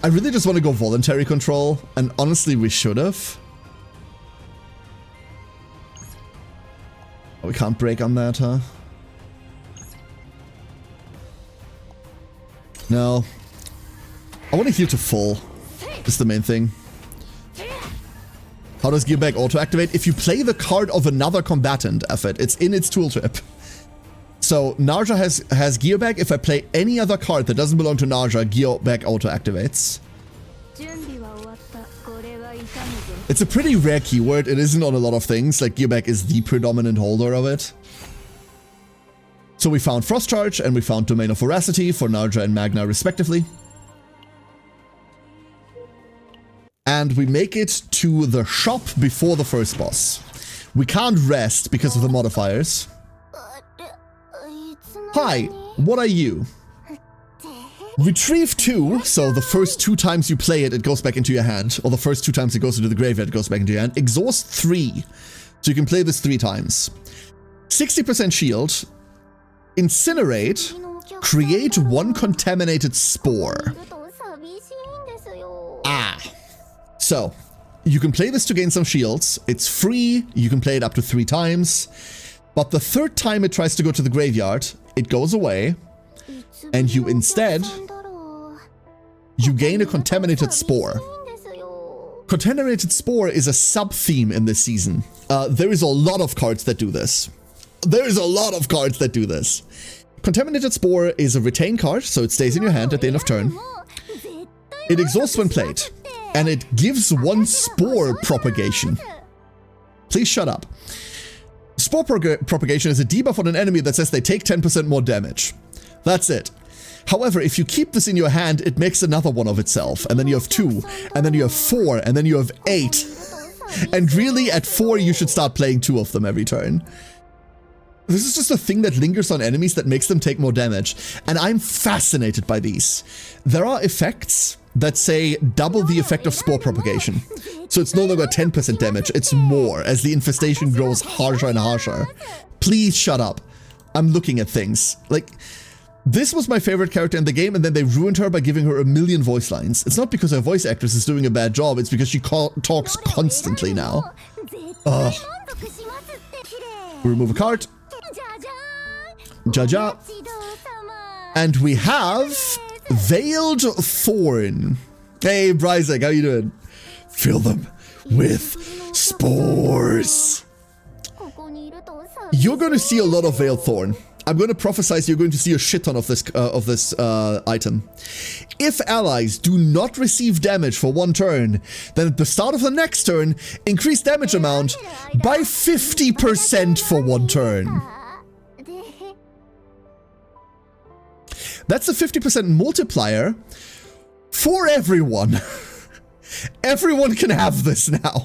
I really just want to go voluntary control, and honestly, we should have. Oh, we can't break on that, huh? No. I want to heal to full. Is the main thing. How does Gear Bag auto-activate? If you play the card of another combatant, Effort, it's in its tool trip. So, Narja has Gear Bag. If I play any other card that doesn't belong to Narja, Gear Bag auto-activates. It's a pretty rare keyword. It isn't on a lot of things. Like, Gear Bag is the predominant holder of it. So we found Frost Charge, and we found Domain of Voracity for Narja and Magna, respectively. And we make it to the shop before the first boss. We can't rest because of the modifiers. Hi, what are you? Retrieve 2, so the first 2 times you play it, it goes back into your hand. Or the first 2 times it goes into the graveyard, it goes back into your hand. Exhaust 3, so you can play this 3 times. 60% shield. Incinerate. Create 1 contaminated spore. Ah. So, you can play this to gain some shields. It's free. You can play it up to 3 times. But the 3rd time it tries to go to the graveyard, it goes away. And you instead, you gain a contaminated spore. Contaminated spore is a sub-theme in this season. There is a lot of cards that do this. Contaminated spore is a retain card, so it stays in your hand at the end of turn. It exhausts when played, and it gives 1 spore propagation. Please shut up. Spore propagation is a debuff on an enemy that says they take 10% more damage. That's it. However, if you keep this in your hand, it makes another one of itself, and then you have 2, and then you have 4, and then you have 8. And really, at 4, you should start playing 2 of them every turn. This is just a thing that lingers on enemies that makes them take more damage, and I'm fascinated by these. There are effects that say double the effect of spore propagation. So it's no longer 10% damage, it's more as the infestation grows harsher and harsher. Please shut up. I'm looking at things. Like, This was my favorite character in the game, and then they ruined her by giving her a million voice lines. It's not because her voice actress is doing a bad job, it's because she talks constantly now. Ugh. We remove a card. Jaja. And we have Veiled Thorn. Hey, Bryzek, how you doing? Fill them with spores. You're going to see a lot of Veiled Thorn. I'm going to prophesize you're going to see a shit ton of this item. If allies do not receive damage for one turn, then at the start of the next turn, increase damage amount by 50% for one turn. That's a 50% multiplier for everyone. Everyone can have this now.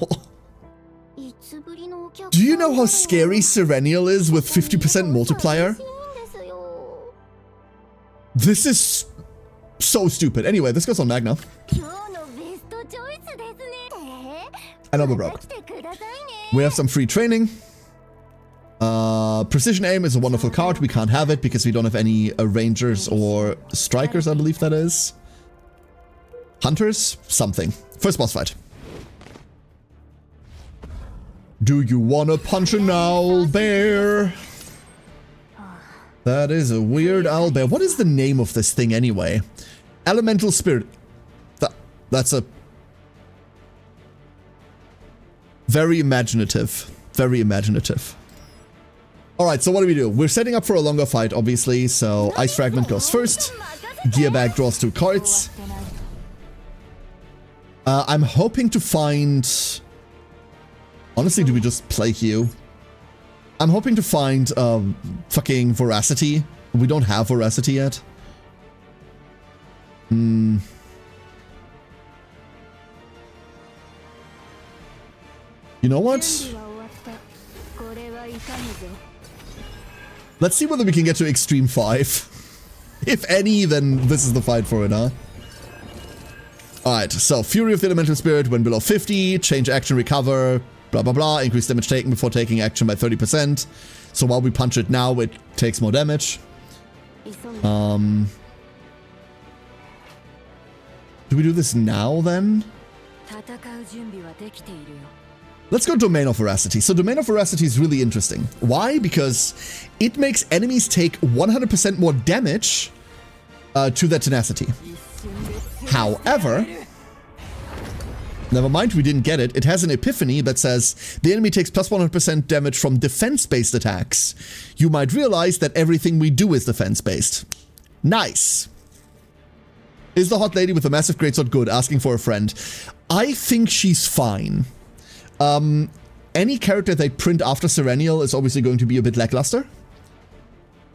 Do you know how scary Serenial is with 50% multiplier? This is so stupid. Anyway, this goes on Magna. I know we're broke. We have some free training. Precision Aim is a wonderful card. We can't have it because we don't have any Rangers or Strikers, I believe that is. Hunters? Something. First boss fight. Do you wanna punch an owlbear? That is a weird owlbear. What is the name of this thing anyway? Elemental Spirit. That's a... Very imaginative. Very imaginative. Alright, so what do we do? We're setting up for a longer fight, obviously, so Ice Fragment goes first. Gear Bag draws 2 cards. I'm hoping to find... Honestly, do we just play Hugh? I'm hoping to find fucking Voracity. We don't have Voracity yet. You know what? Let's see whether we can get to Extreme 5. If any, then this is the fight for it, huh? Alright, so Fury of the Elemental Spirit when below 50, change action, recover, blah blah blah, increase damage taken before taking action by 30%. So while we punch it now, it takes more damage. Do we do this now then? Let's go Domain of Veracity. So Domain of Veracity is really interesting. Why? Because it makes enemies take 100% more damage to their tenacity. However, never mind, we didn't get it. It has an epiphany that says the enemy takes plus 100% damage from defense-based attacks. You might realize that everything we do is defense-based. Nice. Is the hot lady with the massive greatsword good? Asking for a friend. I think she's fine. Any character they print after Serenial is obviously going to be a bit lackluster.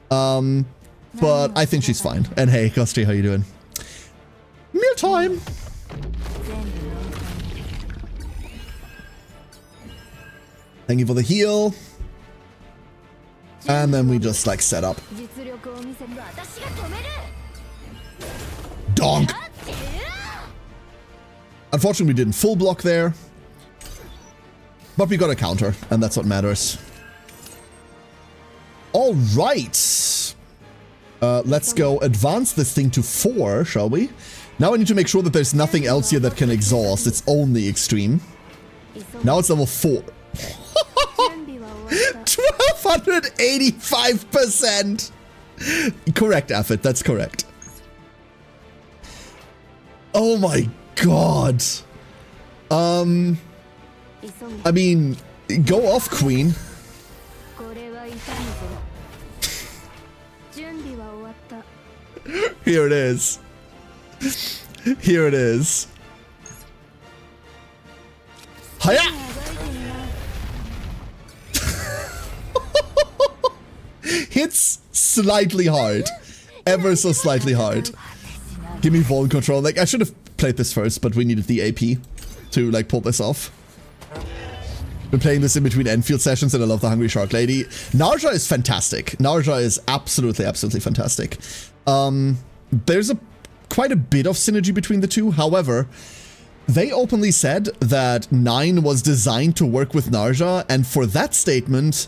But I think she's fine. And hey, Kosti, how you doing? Mealtime! Thank you for the heal. And then we just like set up. Donk! Unfortunately, we didn't full block there. But we got a counter, and that's what matters. Alright. Let's go advance this thing to 4, shall we? Now I need to make sure that there's nothing else here that can exhaust. It's only extreme. Now it's level 4. 1285%! Correct, Affit. That's correct. Oh my god. I mean, go off, Queen. Here it is. Here it is. Hiya! Hits slightly hard. Ever so slightly hard. Give me Vol control. Like, I should have played this first, but we needed the AP to, like, pull this off. Been playing this in between Enfield sessions, and I love the Hungry Shark Lady. Narja is fantastic. Narja is absolutely, absolutely fantastic. There's quite a bit of synergy between the two. However, they openly said that 9 was designed to work with Narja, and for that statement,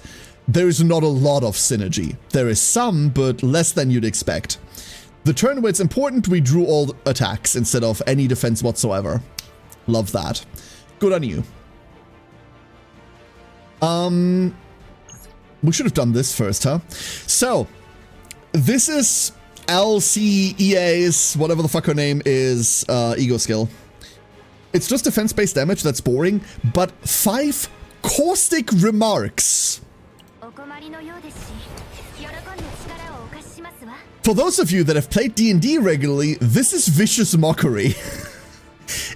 there is not a lot of synergy. There is some, but less than you'd expect. The turn where it's important, we drew all attacks instead of any defense whatsoever. Love that. Good on you. We should have done this first, huh? So, this is LCEA's, whatever the fuck her name is, ego skill. It's just defense-based damage, that's boring, but 5 caustic remarks. For those of you that have played D&D regularly, this is vicious mockery.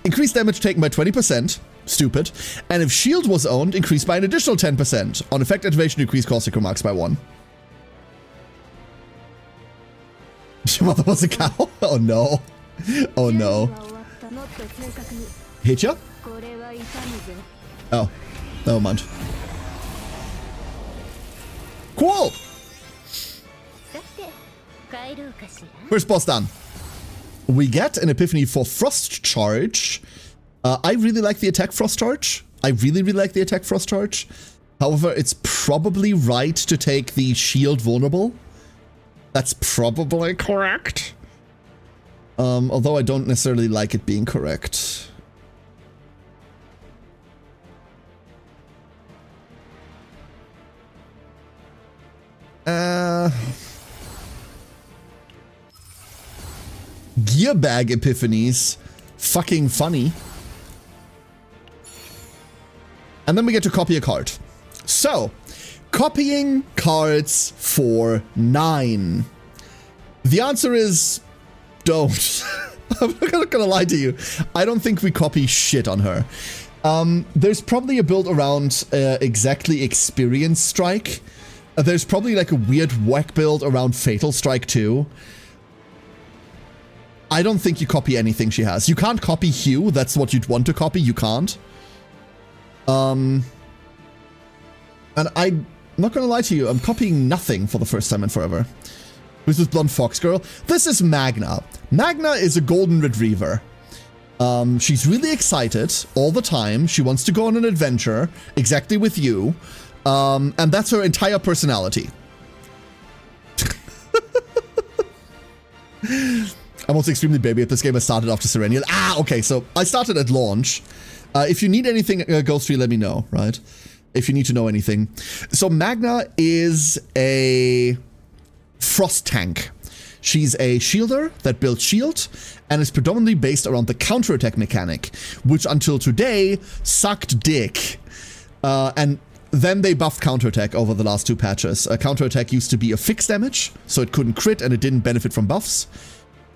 Increased damage taken by 20%. Stupid. And if shield was owned, increased by an additional 10%. On effect activation, increase caustic remarks by 1. Your mother was a cow? Oh no. Oh no. Hit ya? Oh. Never mind. Cool! First boss done. We get an epiphany for Frost Charge. I really like the attack Frost Charge. However, it's probably right to take the shield vulnerable. That's probably correct. Although I don't necessarily like it being correct. Gear bag epiphanies. Fucking funny. And then we get to copy a card. So, copying cards for 9. The answer is don't. I'm not gonna lie to you. I don't think we copy shit on her. There's probably a build around exactly Experience Strike. There's probably like a weird whack build around Fatal Strike too. I don't think you copy anything she has. You can't copy Hue. That's what you'd want to copy. You can't. And I'm not gonna lie to you, I'm copying nothing for the first time in forever. This is Blonde Fox Girl. This is Magna. Magna is a golden retriever. She's really excited all the time. She wants to go on an adventure, exactly with you. And that's her entire personality. I'm also extremely baby at this game. I started after Serenial. Ah, okay, so I started at launch. If you need anything, Ghost Tree, let me know, right? If you need to know anything. So Magna is a frost tank. She's a shielder that builds shield and is predominantly based around the counterattack mechanic, which until today sucked dick. And then they buffed counterattack over the last 2 patches. Counterattack used to be a fixed damage, so it couldn't crit and it didn't benefit from buffs.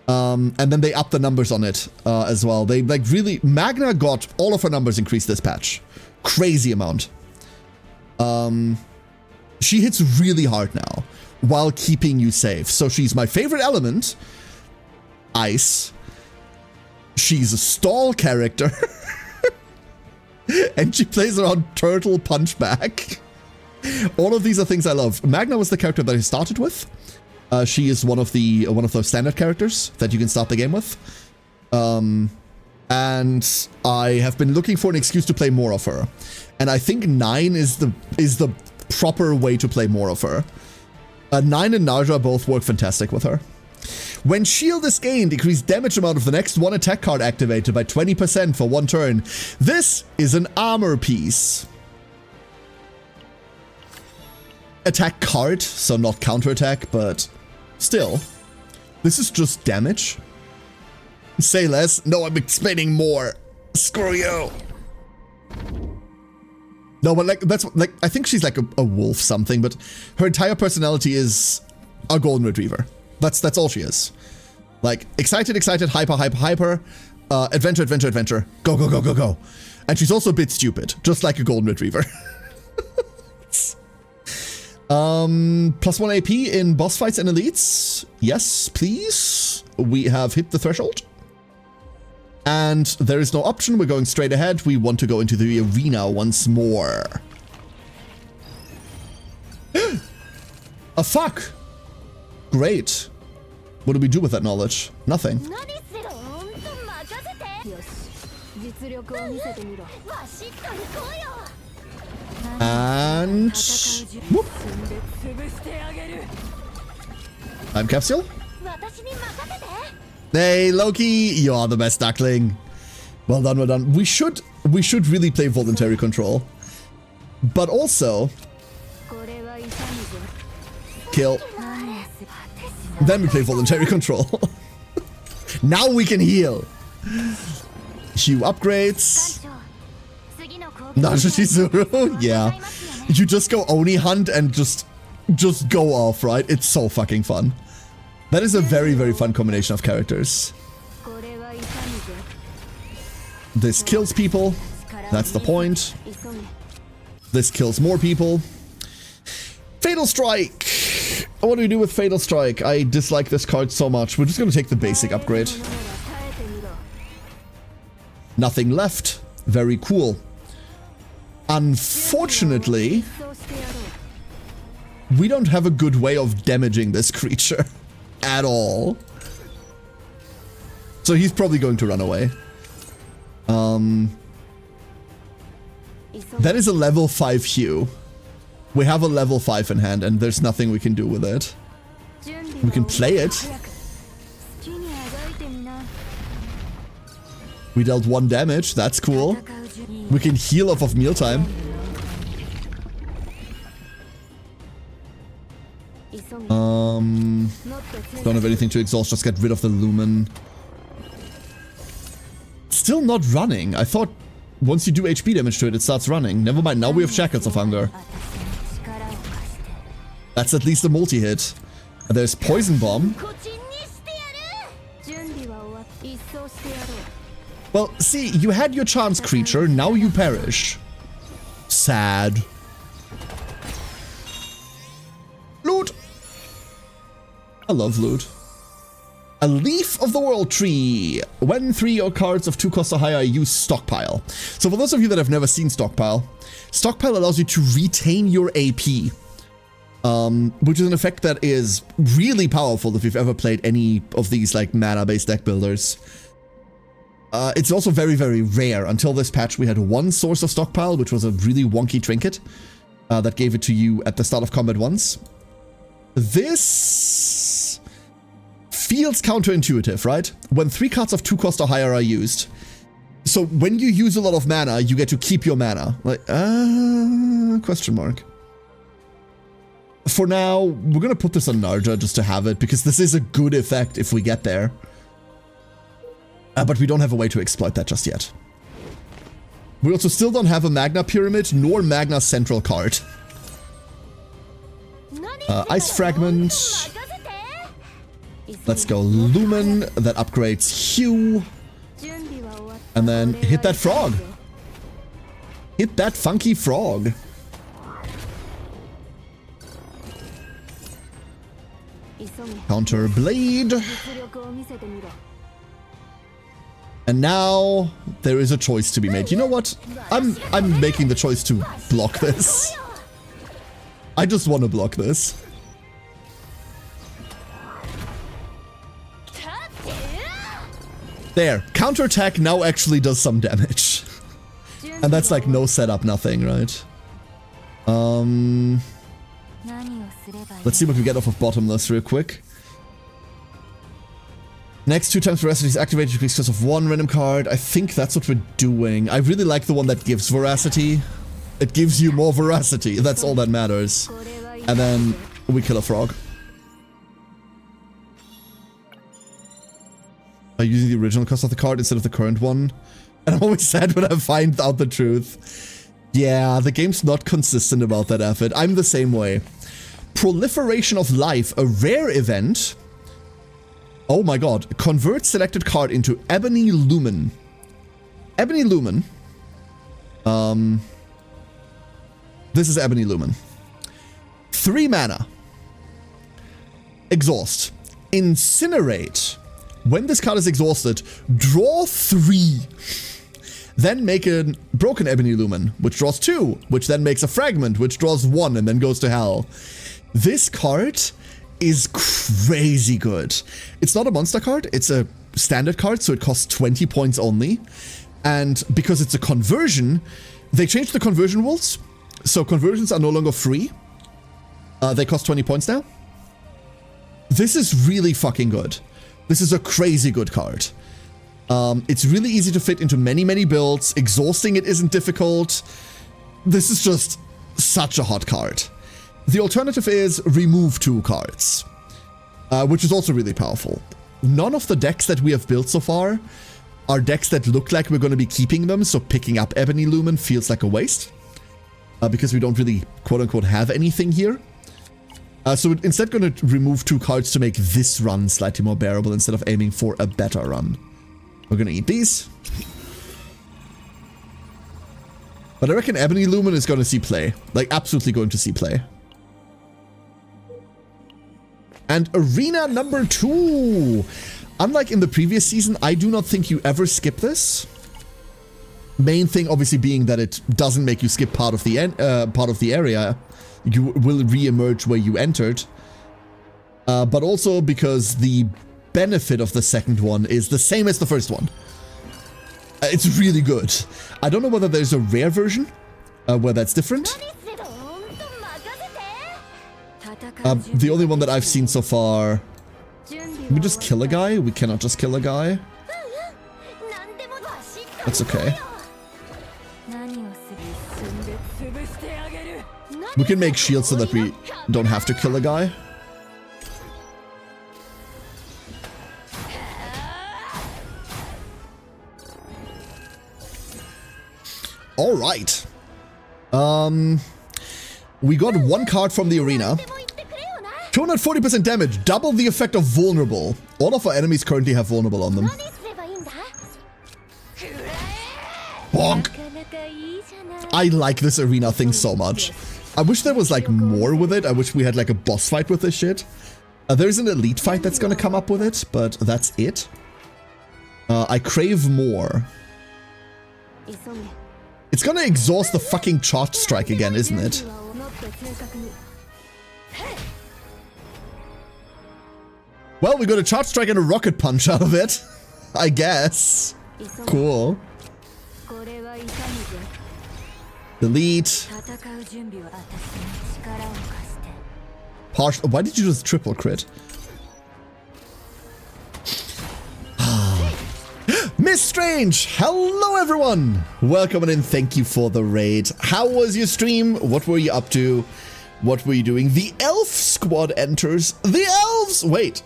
And then they upped the numbers on it as well. They like really, Magna got all of her numbers increased this patch. Crazy amount. She hits really hard now while keeping you safe. So she's my favorite element. Ice. She's a stall character. And she plays around Turtle Punchback. All of these are things I love. Magna was the character that I started with. She is one of those standard characters that you can start the game with. And I have been looking for an excuse to play more of her. And I think 9 is the proper way to play more of her. 9 and Naja both work fantastic with her. When shield is gained, increase damage amount of the next 1 attack card activated by 20% for 1 turn. This is an armor piece. Attack card, so not counterattack, but still. This is just damage. Say less. No, I'm explaining more. Screw you. No, but like, that's like, I think she's like a wolf something, but her entire personality is a golden retriever. That's all she is. Like, excited, hyper, adventure, go, go. And she's also a bit stupid, just like a golden retriever. Plus 1 AP in boss fights and elites. Yes, please. We have hit the threshold. And there is no option. We're going straight ahead. We want to go into the arena once more. A fuck. Great. What do we do with that knowledge? Nothing. And Whoop. Time capsule. Hey, Loki, you're the best duckling. Well done, well done. We should really play voluntary control. But also... kill. Then we play voluntary control. Now we can heal. Hue upgrades. Najishizuru, yeah. You just go Oni hunt and just go off, right? It's so fucking fun. That is a very, very fun combination of characters. This kills people. That's the point. This kills more people. Fatal Strike! What do we do with Fatal Strike? I dislike this card so much. We're just going to take the basic upgrade. Nothing left. Very cool. Unfortunately, we don't have a good way of damaging this creature at all. So he's probably going to run away. That is a level 5 Hue. We have a level 5 in hand and there's nothing we can do with it. We can play it. We dealt 1 damage, that's cool. We can heal off of mealtime. Don't have anything to exhaust, just get rid of the Lumen. Still not running. I thought once you do HP damage to it, it starts running. Never mind, now we have Shackles of Hunger. That's at least a multi-hit. There's Poison Bomb. Well, see, you had your chance, creature. Now you perish. Sad. Loot. I love loot. A Leaf of the World Tree. When 3 or cards of 2 cost or higher, use Stockpile. So for those of you that have never seen Stockpile, Stockpile allows you to retain your AP. Which is an effect that is really powerful if you've ever played any of these like mana-based deck builders. It's also very, very rare. Until this patch, we had 1 source of Stockpile, which was a really wonky trinket that gave it to you at the start of combat once. This feels counterintuitive, right? When 3 cards of 2 cost or higher are used. So when you use a lot of mana, you get to keep your mana. Like, question mark. For now, we're gonna put this on Narja just to have it, because this is a good effect if we get there. But we don't have a way to exploit that just yet. We also still don't have a Magna Pyramid, nor Magna Central card. Ice Fragment. Let's go Lumen, that upgrades Hue. And then hit that frog. Hit that funky frog. Counter Blade. And now there is a choice to be made. You know what? I'm making the choice to block this. I just want to block this. There. Counterattack now actually does some damage. And that's like no setup, nothing, right? Let's see what we get off of Bottomless real quick. Next 2 times Veracity is activated because of 1 random card. I think that's what we're doing. I really like the one that gives Veracity. It gives you more Veracity. That's all that matters. And then we kill a frog. By using the original cost of the card instead of the current one. And I'm always sad when I find out the truth. Yeah, the game's not consistent about that effort. I'm the same way. Proliferation of Life, a rare event. Oh my god. Convert selected card into Ebony Lumen. Ebony Lumen. This is Ebony Lumen. 3 mana. Exhaust. Incinerate. When this card is exhausted, draw 3. Then make a Broken Ebony Lumen, which draws 2, which then makes a Fragment, which draws 1 and then goes to hell. This card is crazy good. It's not a monster card, it's a standard card, so it costs 20 points only. And because it's a conversion, they changed the conversion rules. So conversions are no longer free. They cost 20 points now. This is really fucking good. This is a crazy good card. It's really easy to fit into many, many builds. Exhausting it isn't difficult. This is just such a hot card. The alternative is remove 2 cards, which is also really powerful. None of the decks that we have built so far are decks that look like we're going to be keeping them, so picking up Ebony Lumen feels like a waste, because we don't really quote-unquote have anything here. So we're instead going to remove 2 cards to make this run slightly more bearable instead of aiming for a better run. We're going to eat these. But I reckon Ebony Lumen is going to see play. Like, absolutely going to see play. And Arena number 2. Unlike in the previous season, I do not think you ever skip this. Main thing obviously being that it doesn't make you skip part of the area. You will re-emerge where you entered. But also because the benefit of the second one is the same as the first one. It's really good. I don't know whether there's a rare version where that's different. The only one that I've seen so far... Can we just kill a guy? We cannot just kill a guy. That's okay. We can make shields so that we don't have to kill a guy. All right. We got 1 card from the arena. 240% damage, double the effect of vulnerable. All of our enemies currently have vulnerable on them. Bonk. I like this arena thing so much. I wish there was like more with it. I wish we had like a boss fight with this shit. There's an elite fight that's gonna come up with it, but that's it. I crave more. It's gonna exhaust the fucking charge strike again, isn't it? Well, we got a charge strike and a rocket punch out of it. I guess. Cool. Delete. Partial. Why did you just triple crit? Miss Strange! Hello everyone! Welcome and thank you for the raid. How was your stream? What were you up to? What were you doing? The elf squad enters. The elves! Wait.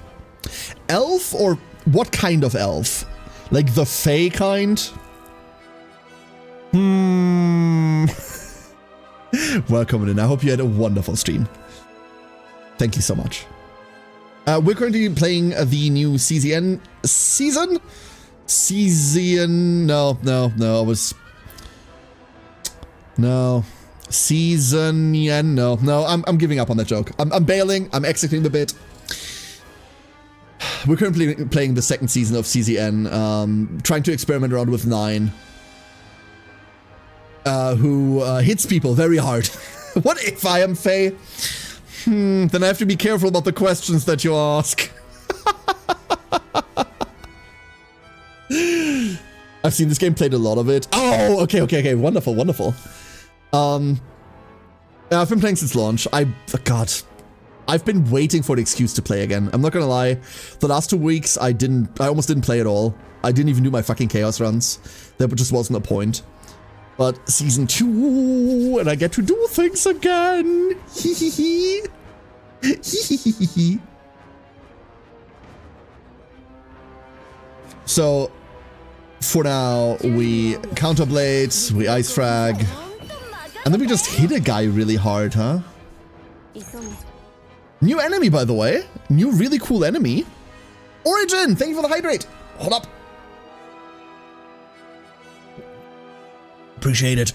Elf or what kind of elf? Like the Fae kind? Welcome in. I hope you had a wonderful stream. Thank you so much. We're currently playing the new CZN season? No, I'm giving up on that joke. I'm bailing. I'm exiting the bit. We're currently playing the second season of CZN, trying to experiment around with 9, who hits people very hard. What if I am Fae? Then I have to be careful about the questions that you ask. I've seen this game, played a lot of it. Oh, okay, wonderful. I've been playing since launch. I've been waiting for an excuse to play again. I'm not gonna lie. The last 2 weeks, I almost didn't play at all. I didn't even do my fucking chaos runs. There just wasn't a point. But season 2, and I get to do things again. So, for now, we counterblade, we ice frag, and then we just hit a guy really hard, huh? New enemy, by the way. New really cool enemy. Origin, thank you for the hydrate. Hold up. Appreciate it.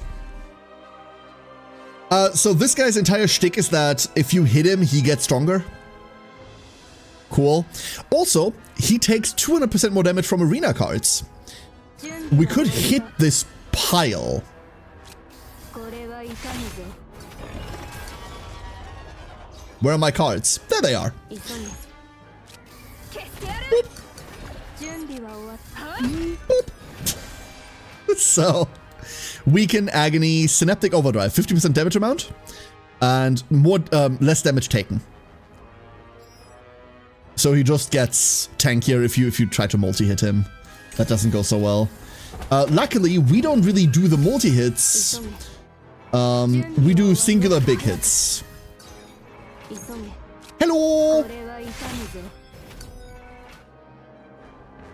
So this guy's entire shtick is that if you hit him, he gets stronger. Cool. Also, he takes 200% more damage from arena cards. We could hit this pile. Where are my cards? There they are. Boop. Boop. So, Weaken, Agony, Synaptic Overdrive, 50% damage amount. and more less damage taken. So he just gets tankier if you try to multi-hit him. That doesn't go so well. Luckily, we don't really do the multi-hits. We do singular big hits. Hello!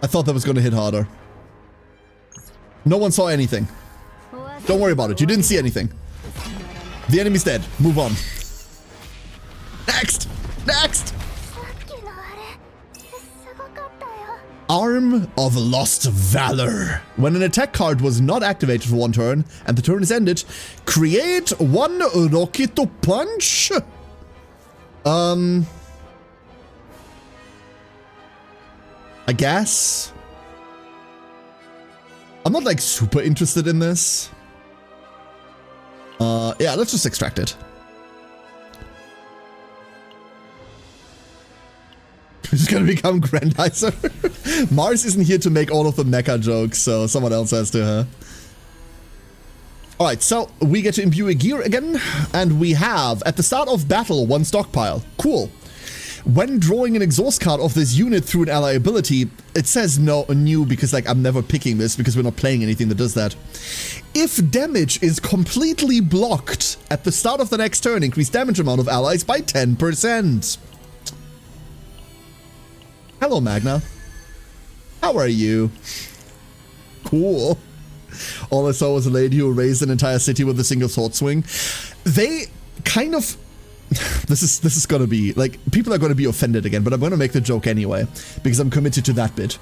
I thought that was gonna hit harder. No one saw anything. Don't worry about it. You didn't see anything. The enemy's dead. Move on. Next! Next! Arm of Lost Valor. When an attack card was not activated for one turn and the turn is ended, create one rocket to punch. I guess. I'm not like super interested in this. Yeah, let's just extract it. Who's gonna become Grandizer? Mars isn't here to make all of the mecha jokes, so someone else has to. Alright, so we get to imbue a gear again, and we have, at the start of battle, one stockpile. Cool. When drawing an exhaust card of this unit through an ally ability, it says no new because like I'm never picking this because we're not playing anything that does that. If damage is completely blocked at the start of the next turn, increase damage amount of allies by 10%. Hello, Magna. How are you? Cool. All I saw was a lady who raised an entire city with a single sword swing. They kind of... This is gonna be... Like, people are gonna be offended again, but I'm gonna make the joke anyway, because I'm committed to that bit.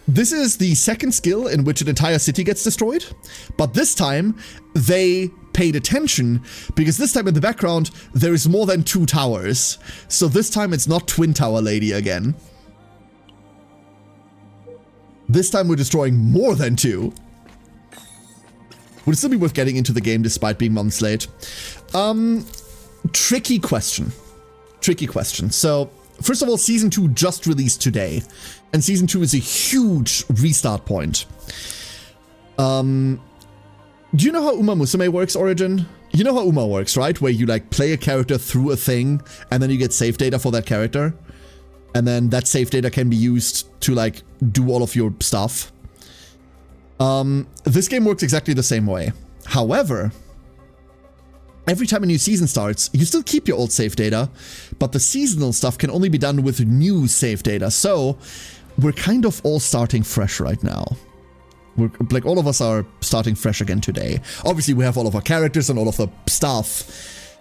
This is the second skill in which an entire city gets destroyed, but this time they paid attention because this time in the background there is more than 2 towers. So this time it's not Twin Tower Lady again. This time we're destroying more than 2. Would it still be worth getting into the game despite being months late? Tricky question. Tricky question. So, first of all, Season 2 just released today. And Season 2 is a huge restart point. Do you know how Uma Musume works, Origin? You know how Uma works, right? Where you, like, play a character through a thing, and then you get save data for that character. And then that save data can be used to, like, do all of your stuff. This game works exactly the same way. However, every time a new season starts, you still keep your old save data, but the seasonal stuff can only be done with new save data. So we're kind of all starting fresh right now. We're, like, all of us are starting fresh again today. Obviously, we have all of our characters and all of the stuff.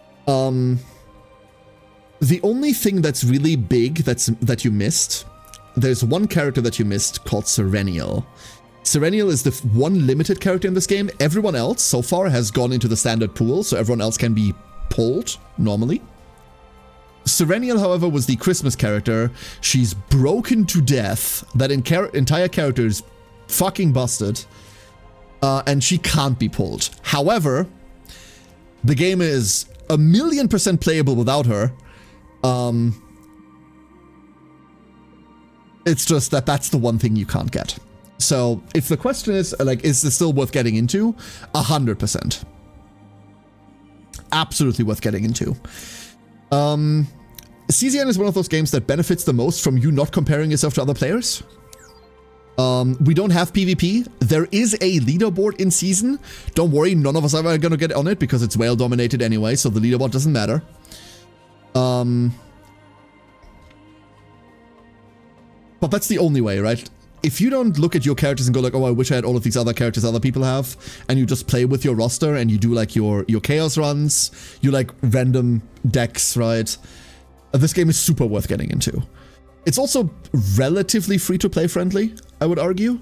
The only thing that's really big that you missed, there's one character that you missed called Serenial. Serenial is the one limited character in this game. Everyone else so far has gone into the standard pool, so everyone else can be pulled normally. Serenial, however, was the Christmas character. She's broken to death. That entire character is fucking busted. And she can't be pulled. However, the game is 1,000,000% playable without her. It's just that that's the one thing you can't get. So, if the question is, like, is this still worth getting into? 100%. Absolutely worth getting into. CZN is one of those games that benefits the most from you not comparing yourself to other players. We don't have PvP. There is a leaderboard in Season. Don't worry, none of us are ever gonna get on it because it's whale dominated anyway, so the leaderboard doesn't matter. But that's the only way, right? If you don't look at your characters and go like, oh, I wish I had all of these other characters other people have, and you just play with your roster and you do like your chaos runs, you like random decks, right? This game is super worth getting into. It's also relatively free-to-play friendly, I would argue.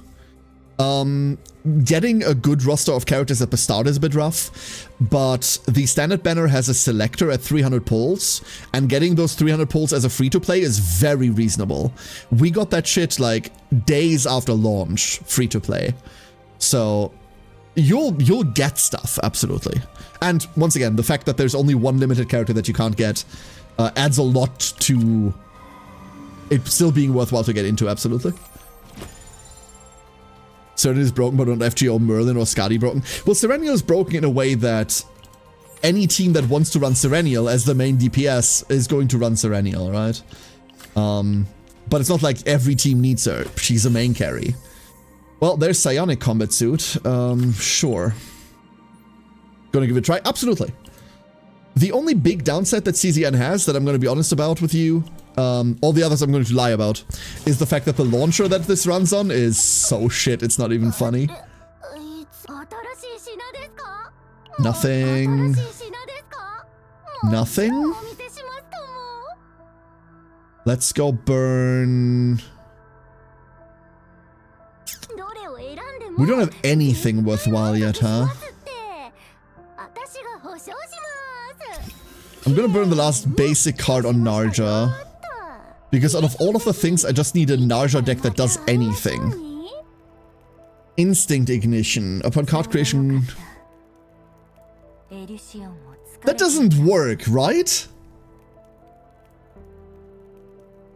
Getting a good roster of characters at the start is a bit rough, but the standard banner has a selector at 300 pulls, and getting those 300 pulls as a free-to-play is very reasonable. We got that shit like days after launch, free-to-play. So you'll get stuff, absolutely. And once again, the fact that there's only one limited character that you can't get adds a lot to it still being worthwhile to get into, absolutely. Serenity is broken, but not FGO, Merlin, or Skadi broken. Well, Serenity is broken in a way that any team that wants to run Serenial as the main DPS is going to run Serenial, right? But it's not like every team needs her. She's a main carry. Well, there's Psionic Combat Suit. Sure. Gonna give it a try? Absolutely. The only big downside that CZN has, that I'm gonna be honest about with you, all the others I'm going to lie about, is the fact that the launcher that this runs on is so shit, it's not even funny. Nothing. Nothing? Let's go burn... We don't have anything worthwhile yet, huh? I'm gonna burn the last basic card on Narja. Because out of all of the things, I just need a Narja deck that does anything. Instinct Ignition. Upon card creation... That doesn't work, right?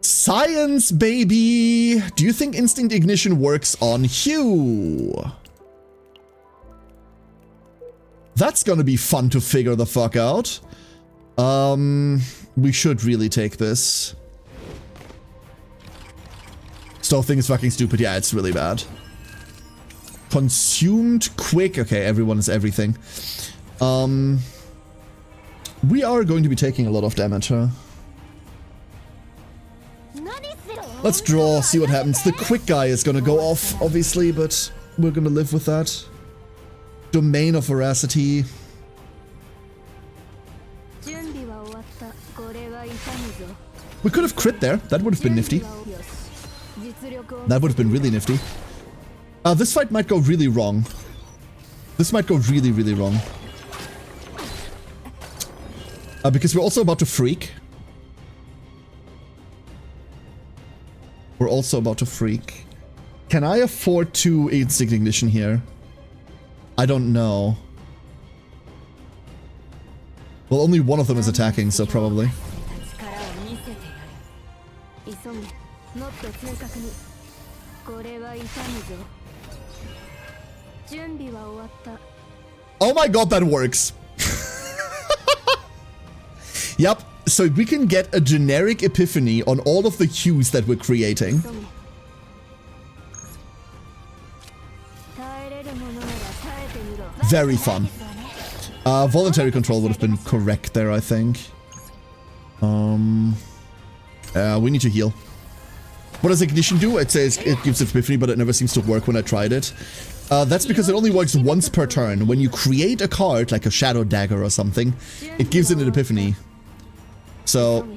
Science, baby! Do you think Instinct Ignition works on Hugh? That's gonna be fun to figure the fuck out. We should really take this. Stove thing is fucking stupid. Yeah, it's really bad. Consumed quick. Okay, everyone is everything. We are going to be taking a lot of damage, huh? Let's draw, see what happens. The quick guy is gonna go off, obviously, but we're gonna live with that. Domain of Veracity. We could have crit there. That would have been nifty. That would have been really nifty. This fight might go really wrong. This might go really, really wrong. Because we're also about to freak. We're also about to freak. Can I afford to Instinct Ignition here? I don't know. Well, only one of them is attacking, so probably. Oh my god, that works! Yep, so we can get a generic epiphany on all of the hues that we're creating. Very fun. Voluntary control would have been correct there, I think. We need to heal. What does Ignition do? It says it gives epiphany, but it never seems to work when I tried it. That's because it only works once per turn. When you create a card, like a Shadow Dagger or something, it gives it an epiphany. So,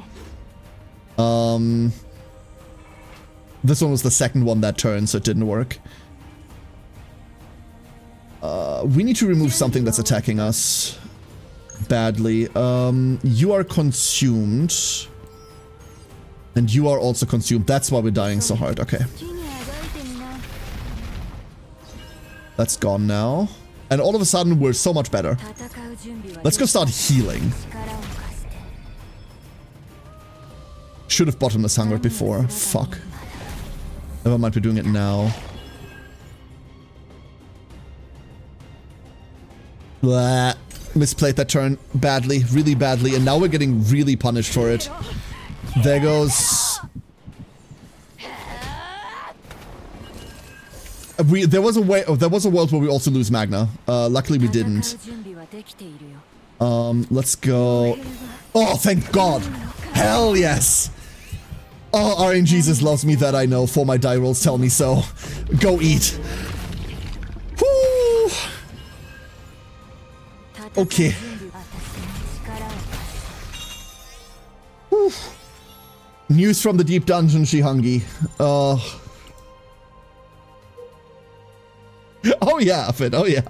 this one was the second one that turn, so it didn't work. We need to remove something that's attacking us badly. You are consumed. And you are also consumed. That's why we're dying so hard. Okay. That's gone now. And all of a sudden, we're so much better. Let's go start healing. Should have bottomless hunger before. Fuck. Never mind, we're doing it now. Blah. Misplayed that turn badly, really badly, and now we're getting really punished for it. There goes... There was a world where we also lose Magna. Luckily we didn't. Let's go... Oh, thank God! Hell yes! Oh, RNGesus loves me, that I know, for my die rolls tell me so. Go eat. Woo! Okay. Whew. News from the deep dungeon, Shihungi. Oh yeah, Finn, oh yeah.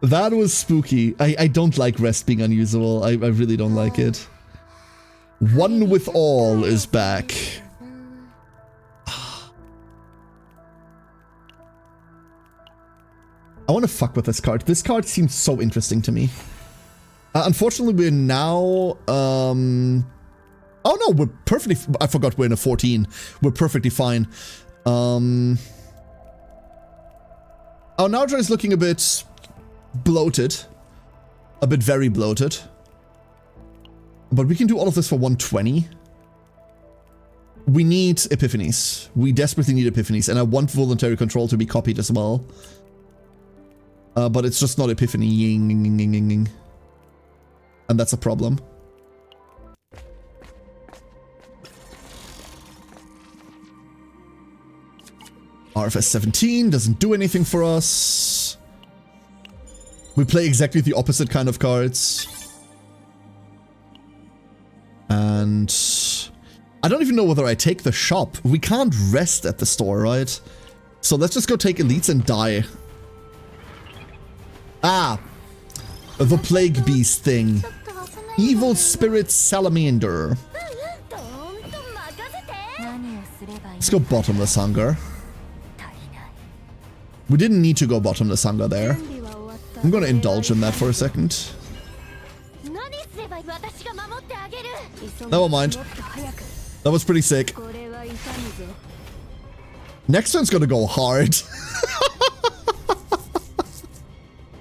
That was spooky. I don't like rest being unusable. I really don't like it. One with all is back. I want to fuck with this card. This card seems so interesting to me. Unfortunately, we're now... Oh no, we're perfectly... I forgot we're in a 14. We're perfectly fine. Our Naudra is looking a bit bloated. A bit very bloated. But we can do all of this for 120. We need epiphanies. We desperately need epiphanies. And I want voluntary control to be copied as well. But it's just not epiphany. And that's a problem. RFS 17 doesn't do anything for us. We play exactly the opposite kind of cards. And I don't even know whether I take the shop. We can't rest at the store, right? So let's just go take elites and die. Ah, the plague beast thing. Evil spirit salamander. Let's go bottomless hunger. We didn't need to go bottomless hunger there. I'm gonna indulge in that for a second. Never mind. That was pretty sick. Next turn's gonna go hard.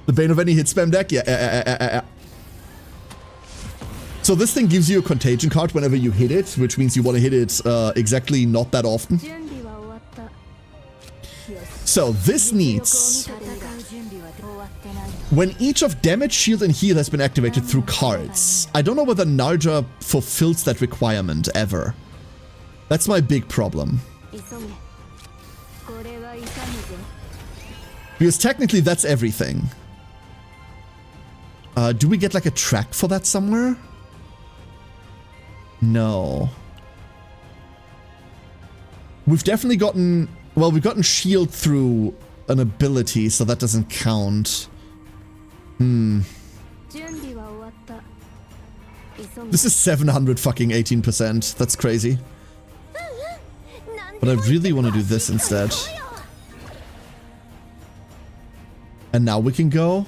The Bane of any hit spam deck? Yeah. So this thing gives you a contagion card whenever you hit it, which means you want to hit it exactly not that often. So this needs... When each of damage, shield, and heal has been activated through cards. I don't know whether Narja fulfills that requirement ever. That's my big problem. Because technically that's everything. Do we get like a track for that somewhere? No. We've definitely gotten... Well, we've gotten shield through an ability, so that doesn't count. This is 700 fucking 18%. That's crazy. But I really want to do this instead. And now we can go.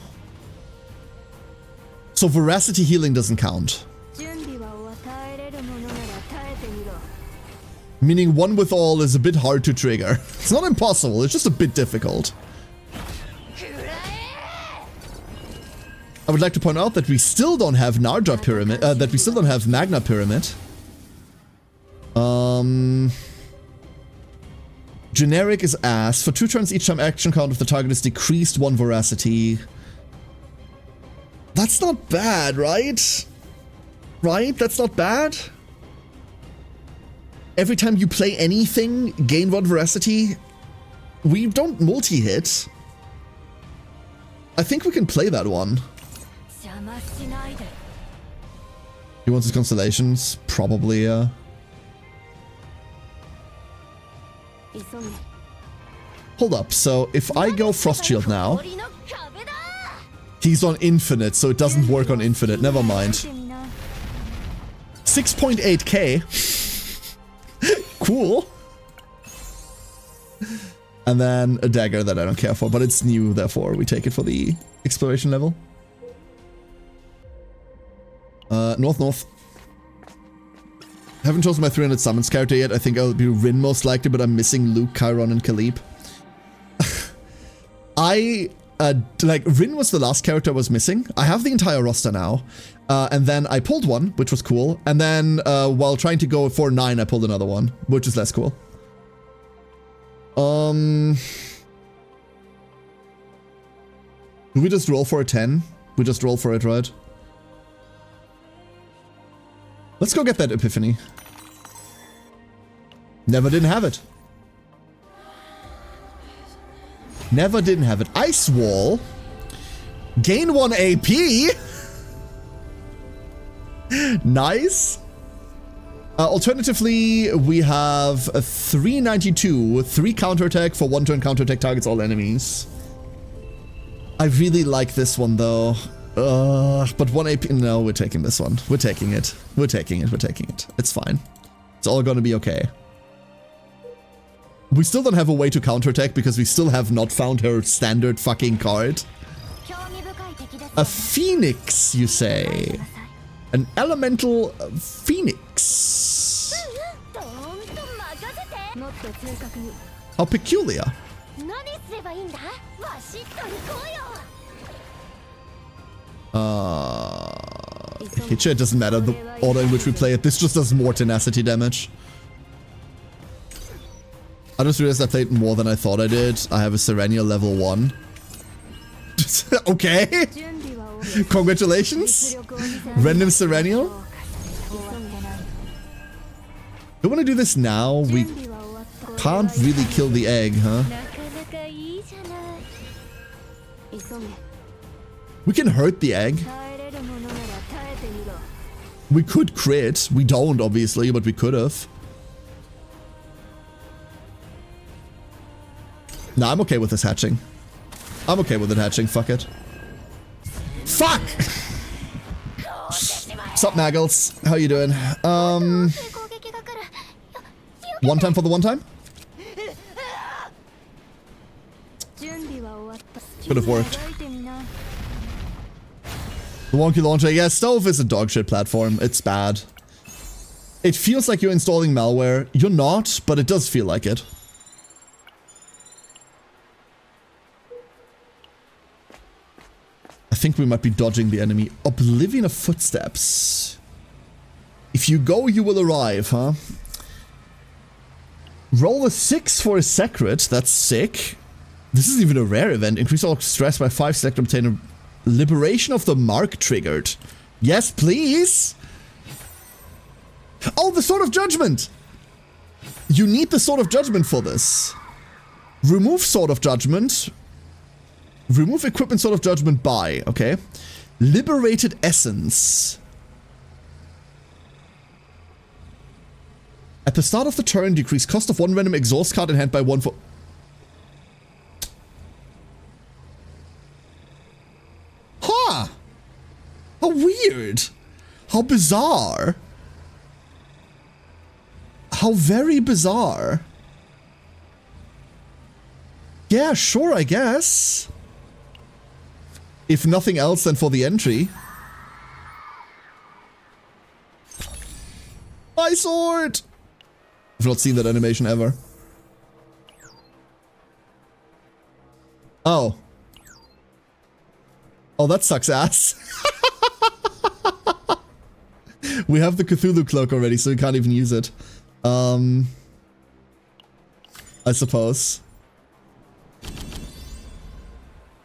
So veracity healing doesn't count. Meaning one with all is a bit hard to trigger. It's not impossible, it's just a bit difficult. I would like to point out that we still don't have Narja Pyramid, that we still don't have Magna Pyramid. Generic is ass. For 2 turns, each time action count of the target is decreased 1 veracity. That's not bad, right? Right? That's not bad? Every time you play anything, gain 1 veracity. We don't multi-hit. I think we can play that one. He wants his constellations? Probably, yeah. Hold up, so if I go Frost Shield now... He's on Infinite, so it doesn't work on Infinite. Never mind. 6.8k. Cool. And then a dagger that I don't care for, but it's new, therefore we take it for the exploration level. North. Haven't chosen my 300 summons character yet. I think I'll be Rin most likely, but I'm missing Luke, Chiron, and Khalib. Like, Rin was the last character I was missing. I have the entire roster now. And then I pulled one, which was cool. And then, while trying to go for 9, I pulled another one, which is less cool. Do we just roll for a 10? We just roll for it, right? Let's go get that epiphany. Never didn't have it. Never didn't have it. Ice Wall. Gain 1 AP. Nice. Alternatively, we have a 392, 3 counterattack for 1 turn counterattack targets all enemies. I really like this one though. But 1 AP, no, we're taking this one. We're taking it. We're taking it. We're taking it. It's fine. It's all gonna be okay. We still don't have a way to counterattack because we still have not found her standard fucking card. A phoenix, you say? An elemental phoenix. How peculiar. Hit share, it doesn't matter the order in which we play it. This just does more tenacity damage. I just realized I played more than I thought I did. I have a Serenial level 1. Okay. Congratulations. Random Serenial. Do you want to do this now? We can't really kill the egg, huh? We can hurt the egg. We could crit. We don't, obviously, but we could have. Nah, I'm okay with this hatching. I'm okay with it hatching. Fuck it. Fuck! Sup, Naggles? How you doing? One time for the one time? Could have worked. The wonky launcher. Yeah, Stove is a dogshit platform. It's bad. It feels like you're installing malware. You're not, but it does feel like it. I think we might be dodging the enemy. Oblivion of footsteps. If you go, you will arrive, huh? Roll a 6 for a Sacred. That's sick. This is even a rare event. Increase all stress by 5. Select obtain a Liberation of the Mark triggered. Yes, please. Oh, the Sword of Judgment. You need the Sword of Judgment for this. Remove Sword of Judgment. Remove equipment Sword of Judgment by, okay. Liberated Essence. At the start of the turn, decrease cost of 1 random exhaust card in hand by 1 for... Huh! How weird! How bizarre! How very bizarre. Yeah, sure, I guess. If nothing else, then for the entry. My sword! I've not seen that animation ever. Oh. Oh, that sucks ass. We have the Cthulhu cloak already, so we can't even use it. I suppose.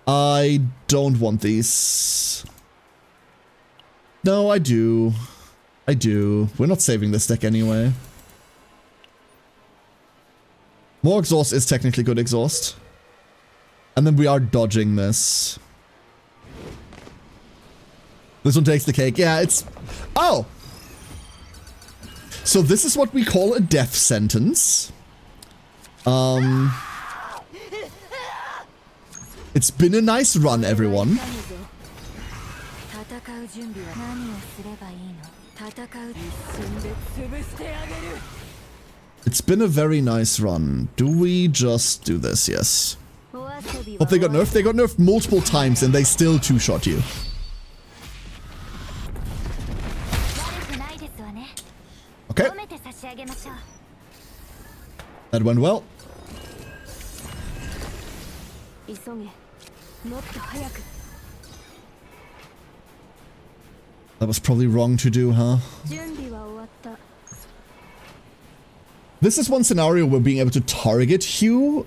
I don't want these. No, I do. I do. We're not saving this deck anyway. More exhaust is technically good exhaust. And then we are dodging this. This one takes the cake. Yeah, it's... Oh! So this is what we call a death sentence. It's been a nice run, everyone. It's been a very nice run. Do we just do this? Yes. Hope they got nerfed. They got nerfed multiple times and they still two-shot you. Okay. That went well. That was probably wrong to do, huh? This is one scenario where being able to target Hugh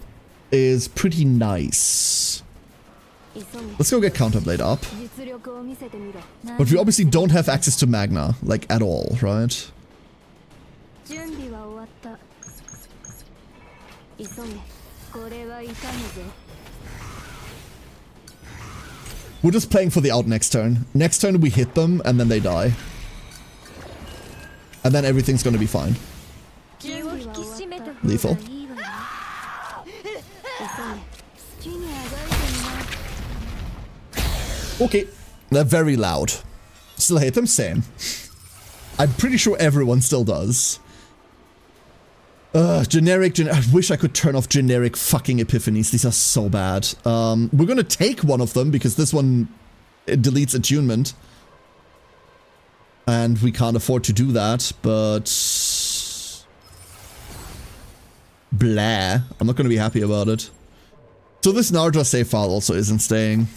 is pretty nice. Let's go get Counterblade up. But we obviously don't have access to Magna, like, at all, right? We're just playing for the out next turn. Next turn we hit them and then they die. And then everything's gonna be fine. Lethal. Okay. They're very loud. Still hate them? Same. I'm pretty sure everyone still does. Generic, I wish I could turn off generic fucking epiphanies. These are so bad. We're gonna take one of them because this one it deletes attunement. And we can't afford to do that, but... Blah. I'm not gonna be happy about it. So this Nardra save file also isn't staying.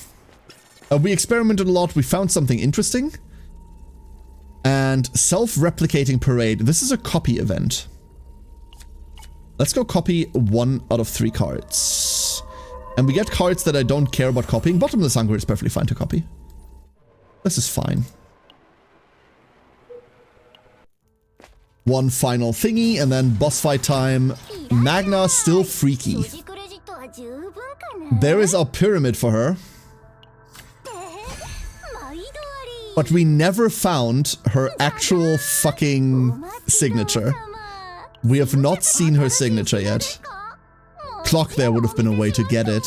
We experimented a lot. We found something interesting. And self-replicating parade. This is a copy event. Let's go copy 1 out of 3 cards. And we get cards that I don't care about copying. Bottomless Hunger is perfectly fine to copy. This is fine. One final thingy, and then boss fight time. Magna still freaky. There is our pyramid for her. But we never found her actual fucking signature. We have not seen her signature yet. Clock there would have been a way to get it.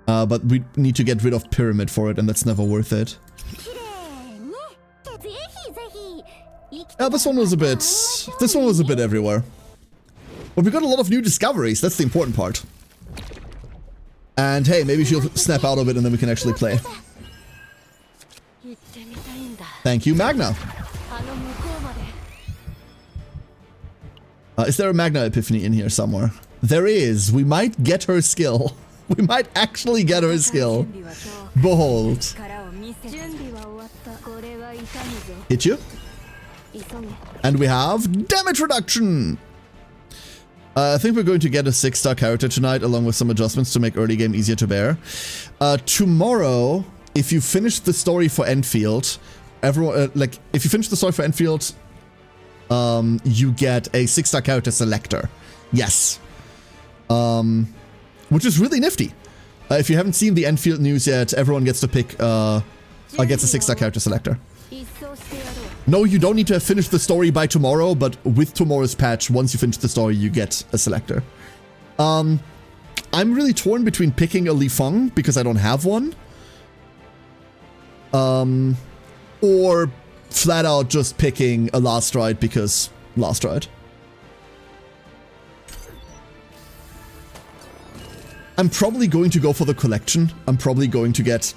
But we need to get rid of pyramid for it, and that's never worth it. Yeah, this one was a bit everywhere. But we got a lot of new discoveries, that's the important part. And hey, maybe she'll snap out of it and then we can actually play. Thank you, Magna. Is there a Magna Epiphany in here somewhere? There is. We might get her skill. We might actually get her skill. Behold. Hit you. And we have damage reduction. I think we're going to get a 6-star character tonight, along with some adjustments to make early game easier to bear. Tomorrow, if you finish the story for Enfield, everyone if you finish the story for Enfield, you get a 6-star character selector. Yes. Which is really nifty. If you haven't seen the Enfield news yet, everyone gets to pick, gets a 6-star character selector. No, you don't need to have finished the story by tomorrow, but with tomorrow's patch, once you finish the story, you get a selector. I'm really torn between picking a Li Feng, because I don't have one. Or flat out just picking a Last Ride, because Last Ride. I'm probably going to go for the collection. I'm probably going to get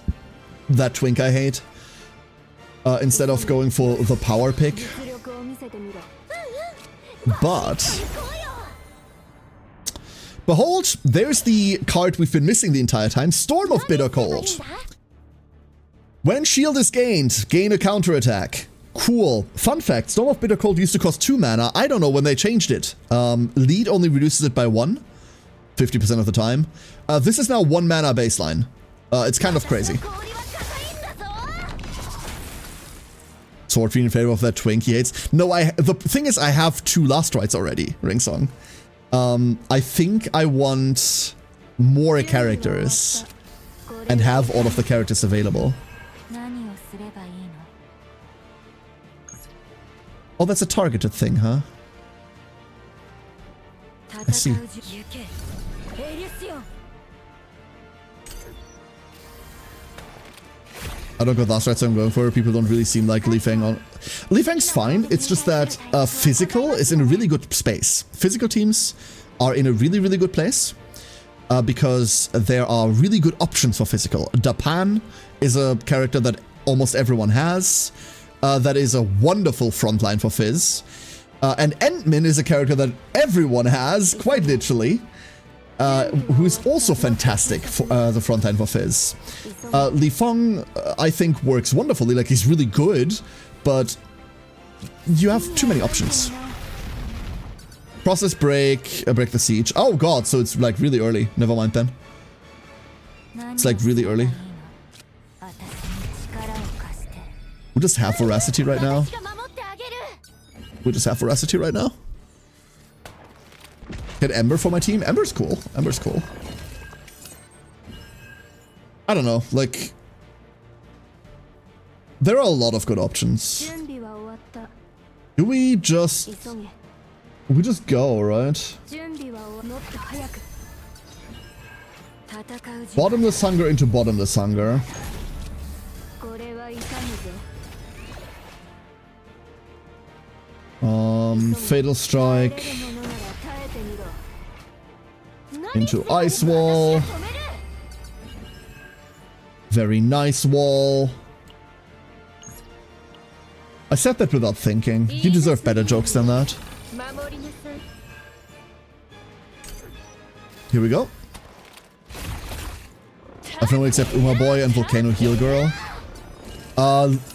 that twink I hate. Instead of going for the power pick. But behold, there's the card we've been missing the entire time, Storm of Bitter Cold. When shield is gained, gain a counterattack. Cool. Fun fact, Storm of Bitter Cold used to cost 2 mana. I don't know when they changed it. Lead only reduces it by 1, 50% of the time. This is now 1 mana baseline. It's kind of crazy. Sword Fiend in favor of that twink he hates. No, the thing is I have 2 Last Rites already, Ringsong. I think I want more characters and have all of the characters available. Oh, that's a targeted thing, huh? I see. I don't go Last Rite, so I'm going for it. People don't really seem like Li Feng on. Li Feng's fine, it's just that physical is in a really good space. Physical teams are in a really, really good place because there are really good options for physical. Dapan is a character that almost everyone has. That is a wonderful frontline for Fizz. And Entmin is a character that everyone has, quite literally. Who's also fantastic for the frontline for Fizz. Li Feng, I think, works wonderfully, like he's really good, but you have too many options. Process break, break the siege. Oh god, so it's like really early. Never mind then. It's like really early. We just have Veracity right now. We just have Veracity right now. Get Ember for my team. Ember's cool. Ember's cool. I don't know, like... There are a lot of good options. Do we just... We just go, right? Bottomless Hunger into Bottomless Hunger. Fatal Strike. Into Ice Wall. Very nice wall. I said that without thinking. You deserve better jokes than that. Here we go. I've no one except Uma Boy and Volcano Heal Girl.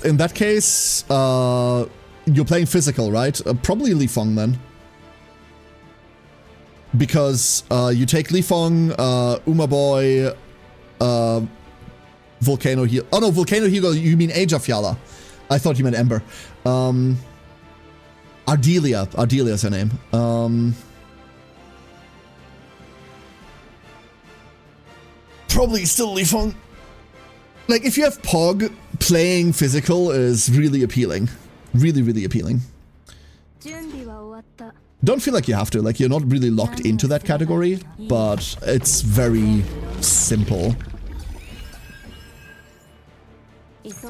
In that case, you're playing physical, right? Probably Li Feng then. Because you take Li Feng, Uma Boy, Volcano Heal. Oh no, Volcano Heal Girl, you mean Age of Yala. I thought you meant Ember. Ardelia. Ardelia's her name. Probably still Li Feng. Like, if you have Pog, playing physical is really appealing. Really, really appealing. Don't feel like you have to. Like, you're not really locked into that category, but it's very simple. It's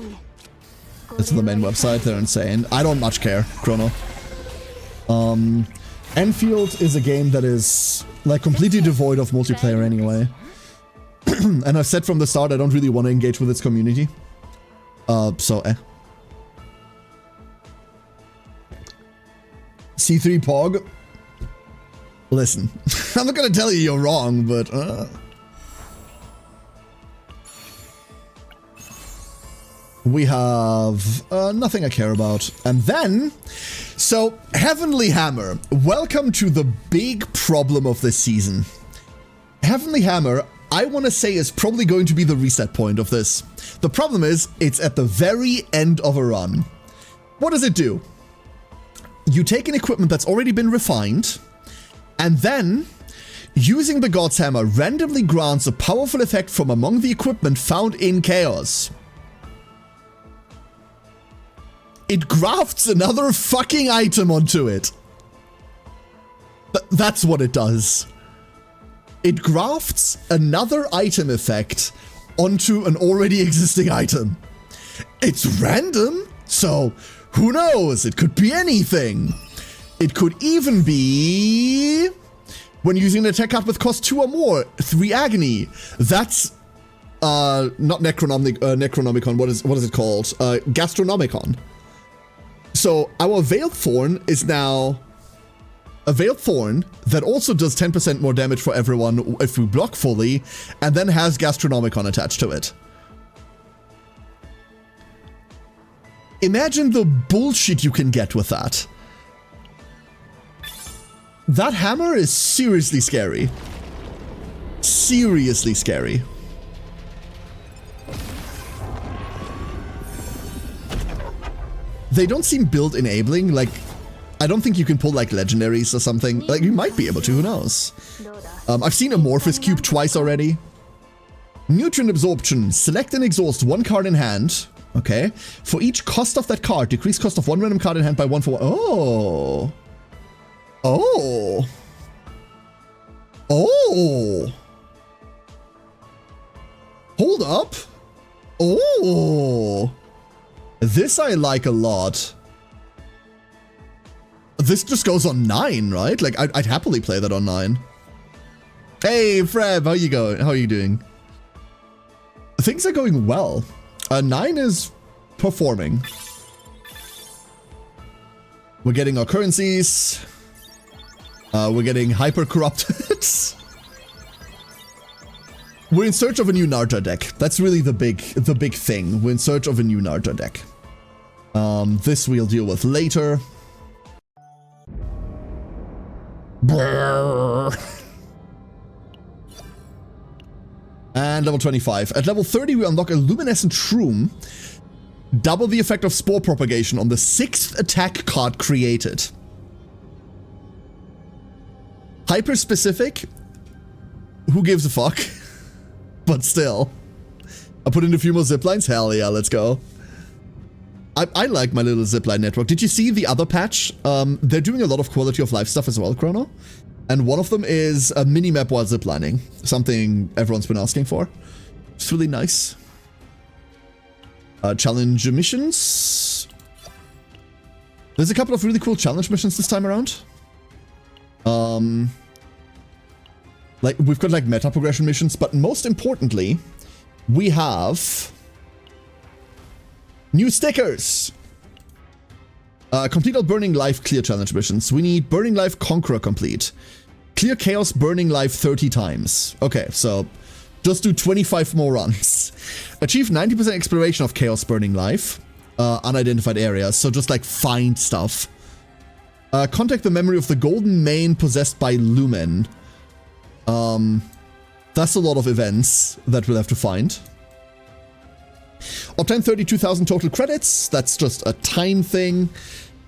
the main website. They're insane. I don't much care, Chrono. Enfield is a game that is, like, completely devoid of multiplayer anyway. And I've said from the start I don't really want to engage with its community. C3 Pog. Listen, I'm not gonna tell you you're wrong, but we have nothing I care about. And then, so Heavenly Hammer, welcome to the big problem of this season. Heavenly Hammer, I want to say, is probably going to be the reset point of this. The problem is, it's at the very end of a run. What does it do? You take an equipment that's already been refined, and then, using the God's Hammer, randomly grants a powerful effect from among the equipment found in Chaos. It grafts another fucking item onto it. That's what it does. It grafts another item effect onto an already existing item. It's random, so who knows? It could be anything. It could even be when using an attack card with cost 2 or more, 3 agony. That's not Necronomicon. What is it called? Gastronomicon. So our Veiled Thorn is now a Veiled Thorn that also does 10% more damage for everyone if we block fully, and then has Gastronomicon attached to it. Imagine the bullshit you can get with that. That hammer is seriously scary. Seriously scary. They don't seem build enabling, like, I don't think you can pull like legendaries or something. Like, you might be able to, who knows? I've seen Amorphous Cube twice already. Nutrient Absorption. Select and exhaust 1 card in hand. Okay. For each cost of that card, decrease cost of 1 random card in hand by 1 for 1. Oh. Oh. Oh. Hold up. Oh. This I like a lot. This just goes on 9, right? Like, I'd happily play that on 9. Hey, Freb, how you going? How are you doing? Things are going well. 9 is performing. We're getting our currencies. We're getting hyper corrupted. We're in search of a new Narja deck. That's really the big thing. We're in search of a new Narja deck. This we'll deal with later. And level 25. At level 30, we unlock a Luminescent Shroom. Double the effect of Spore Propagation on the 6th attack card created. Hyper specific? Who gives a fuck? But still. I put in a few more ziplines? Hell yeah, let's go. I like my little zipline network. Did you see the other patch? They're doing a lot of quality of life stuff as well, Chrono. And one of them is a mini-map while ziplining. Something everyone's been asking for. It's really nice. Challenge missions. There's a couple of really cool challenge missions this time around. Like, we've got like meta progression missions, but most importantly, we have new stickers. Complete all Burning Life clear challenge missions. We need Burning Life Conqueror complete. Clear Chaos Burning Life 30 times. Okay, so Just do 25 more runs. Achieve 90% exploration of Chaos Burning Life. Unidentified areas, so just like find stuff. Contact the memory of the golden mane possessed by Lumen. That's a lot of events that we'll have to find. Obtain 32,000 total credits. That's just a time thing.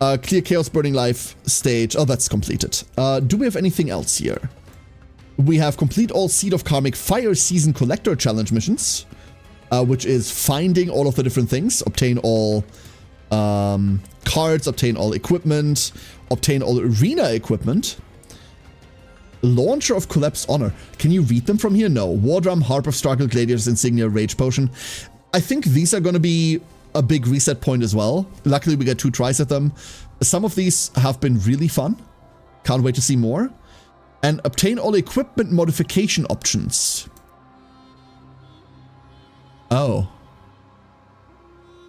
Clear Chaos Burning Life stage. Oh, that's completed. Do we have anything else here? We have complete all Seed of Karmic Fire Season Collector Challenge missions. Which is finding all of the different things. Obtain all cards, obtain all equipment, obtain all arena equipment. Launcher of Collapsed Honor. Can you read them from here? No. War Drum, Harp of Struggle, Gladiator's Insignia, Rage Potion. I think these are going to be a big reset point as well. Luckily, we got 2 tries at them. Some of these have been really fun. Can't wait to see more. And obtain all equipment modification options. Oh.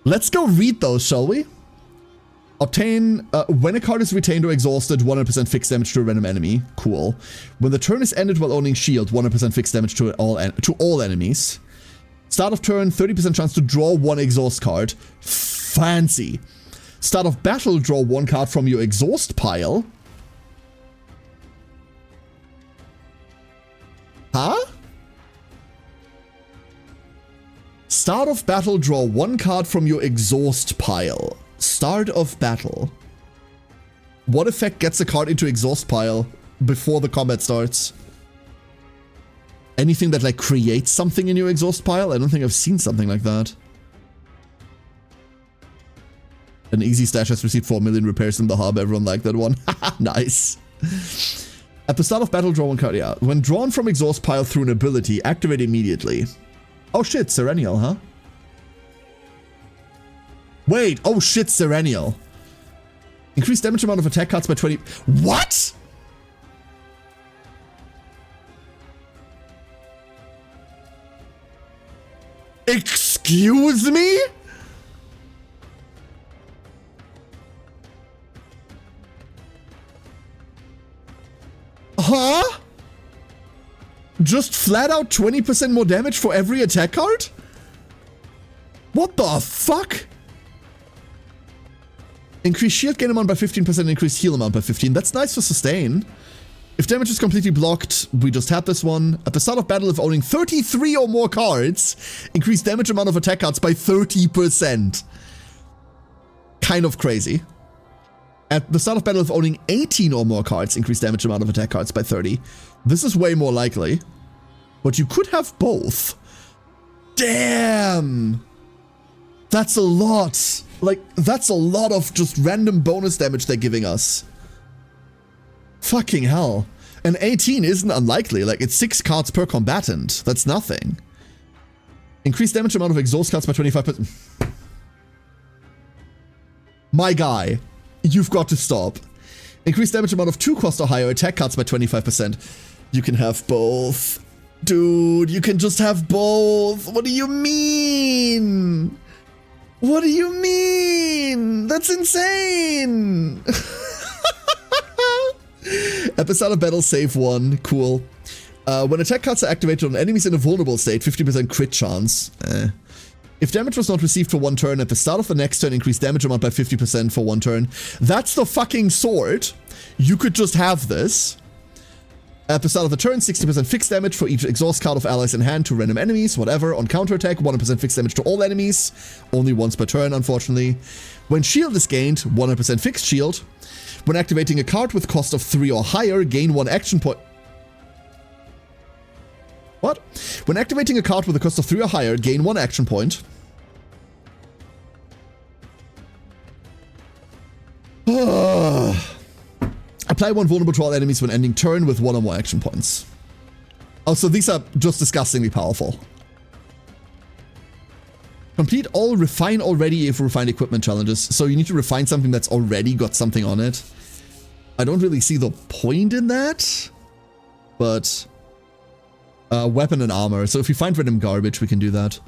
Let's go read those, shall we? Obtain, when a card is retained or exhausted, 100% fixed damage to a random enemy. Cool. When the turn is ended while owning shield, 100% fixed damage to all enemies. Start of turn, 30% chance to draw 1 exhaust card. Fancy. Start of battle, draw 1 card from your exhaust pile. Huh? Start of battle, draw 1 card from your exhaust pile. Start of battle. What effect gets a card into exhaust pile before the combat starts? Anything that like creates something in your exhaust pile? I don't think I've seen something like that. An easy stash has received 4 million repairs in the hub. Everyone liked that one. Nice. At the start of battle, draw 1 card. Yeah. When drawn from exhaust pile through an ability, activate immediately. Oh shit, Serenial, huh? Wait, oh shit, Serenial. Increase damage amount of attack cards by 20. What? Excuse me? Huh? Just flat out 20% more damage for every attack card? What the fuck? Increase shield gain amount by 15%, increase heal amount by 15. That's nice for sustain. If damage is completely blocked, we just had this one. At the start of battle, if owning 33 or more cards, increase damage amount of attack cards by 30%. Kind of crazy. At the start of battle, if owning 18 or more cards, increase damage amount of attack cards by 30. This is way more likely. But you could have both. Damn! That's a lot. Like, that's a lot of just random bonus damage they're giving us. Fucking hell. And 18 isn't unlikely. Like, it's 6 cards per combatant. That's nothing. Increase damage amount of exhaust cards by 25%. My guy, you've got to stop. Increase damage amount of 2 cost or higher attack cards by 25%. You can have both. Dude, you can just have both. What do you mean? What do you mean? That's insane. At the start of battle, save 1. Cool. When attack cards are activated on enemies in a vulnerable state, 50% crit chance. If damage was not received for 1 turn, at the start of the next turn, increase damage amount by 50% for 1 turn. That's the fucking sword. You could just have this. At the start of the turn, 60% fixed damage for each exhaust card of allies in hand to random enemies, whatever. On counterattack, 100% fixed damage to all enemies. Only once per turn, unfortunately. When shield is gained, 100% fixed shield. When activating a card with cost of 3 or higher, gain 1 action point. What? When activating a card with a cost of 3 or higher, gain 1 action point. Apply 1 vulnerable to all enemies when ending turn with 1 or more action points. Oh, so these are just disgustingly powerful. Complete all refine already if refined equipment challenges. So you need to refine something that's already got something on it. I don't really see the point in that. But weapon and armor. So if we find random garbage, we can do that.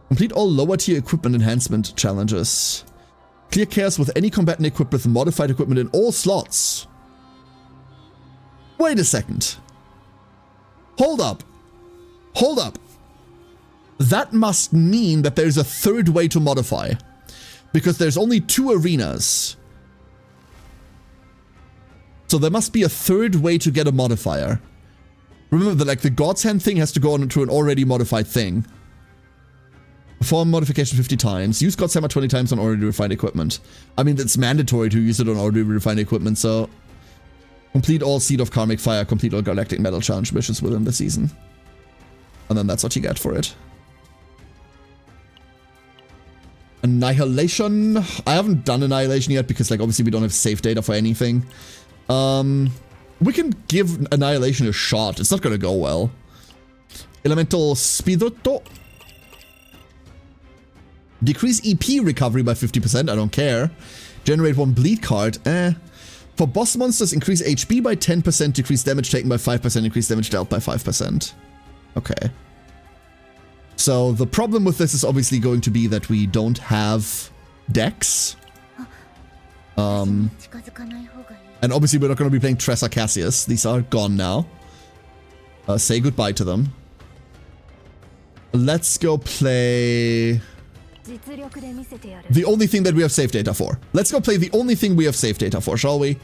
Complete all lower tier equipment enhancement challenges. Clear chaos with any combatant equipped with modified equipment in all slots. Wait a second. Hold up. Hold up. That must mean that there's a third way to modify. Because there's only 2 arenas. So there must be a third way to get a modifier. Remember that, like, the God's Hand thing has to go on to an already modified thing. Perform modification 50 times. Use God's Hammer 20 times on already refined equipment. I mean, it's mandatory to use it on already refined equipment, so... Complete all Seed of Karmic Fire, complete all Galactic Metal Challenge missions within the season. And then that's what you get for it. Annihilation. I haven't done Annihilation yet because, like, obviously we don't have save data for anything. We can give Annihilation a shot. It's not gonna go well. Elemental Spirito. Decrease EP recovery by 50%. I don't care. Generate 1 bleed card. For boss monsters, increase HP by 10%, decrease damage taken by 5%, increase damage dealt by 5%. Okay. So the problem with this is obviously going to be that we don't have decks. And obviously we're not going to be playing Tressa Cassius. These are gone now. Say goodbye to them. Let's go play... the only thing that we have save data for. Let's go play the only thing we have save data for, shall we?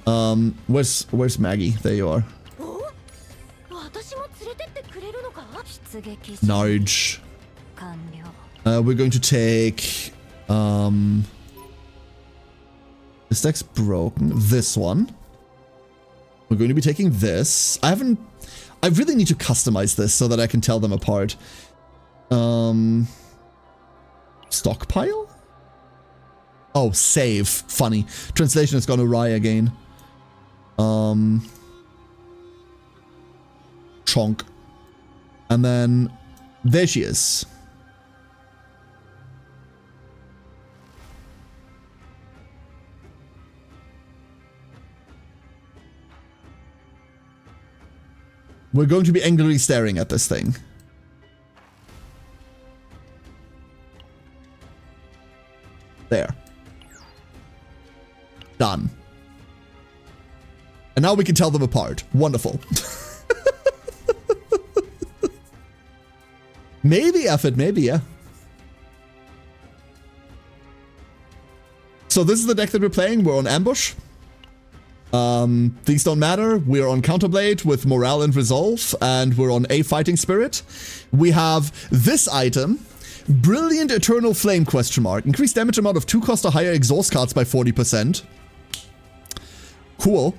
Where's Maggie? There you are. Narge. We're going to take... this deck's broken. This one. We're going to be taking this. I really need to customize this so that I can tell them apart. Stockpile? Oh, save. Funny. Translation has gone awry again. Chonk. And then there she is. We're going to be angrily staring at this thing. There. Done. And now we can tell them apart. Wonderful. Maybe, effort, maybe, yeah. So this is the deck that we're playing. We're on Ambush. These don't matter. We're on Counterblade with Morale and Resolve, and we're on A Fighting Spirit. We have this item. Brilliant Eternal Flame ? Increase damage amount of 2 cost or higher exhaust cards by 40%. Cool.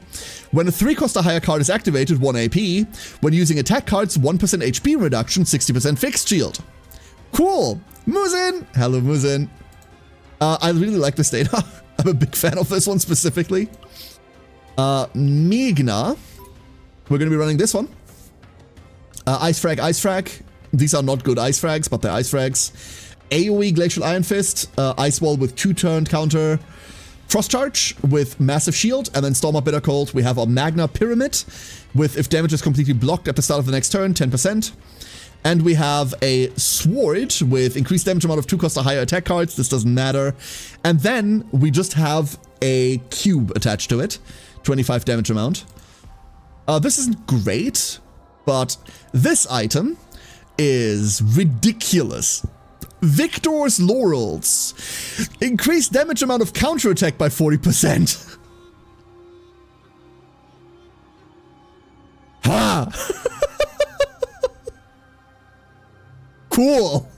When a 3 cost or higher card is activated, 1 AP. When using attack cards, 1% HP reduction, 60% fixed shield. Cool. Muzin! Hello, Muzin. I really like this data. I'm a big fan of this one specifically. Migna. We're going to be running this one. Ice Frag. These are not good Ice Frags, but they're Ice Frags. AoE Glacial Iron Fist. Ice Wall with 2-turn counter. Frost Charge with Massive Shield. And then Storm of Bitter Cold. We have our Magna Pyramid with if damage is completely blocked at the start of the next turn, 10%. And we have a Sword with increased damage amount of 2 cost or higher attack cards. This doesn't matter. And then we just have a cube attached to it. 25 damage amount. This isn't great, but this item is ridiculous. Victor's Laurels. Increased damage amount of counterattack by 40%. Ha! Cool.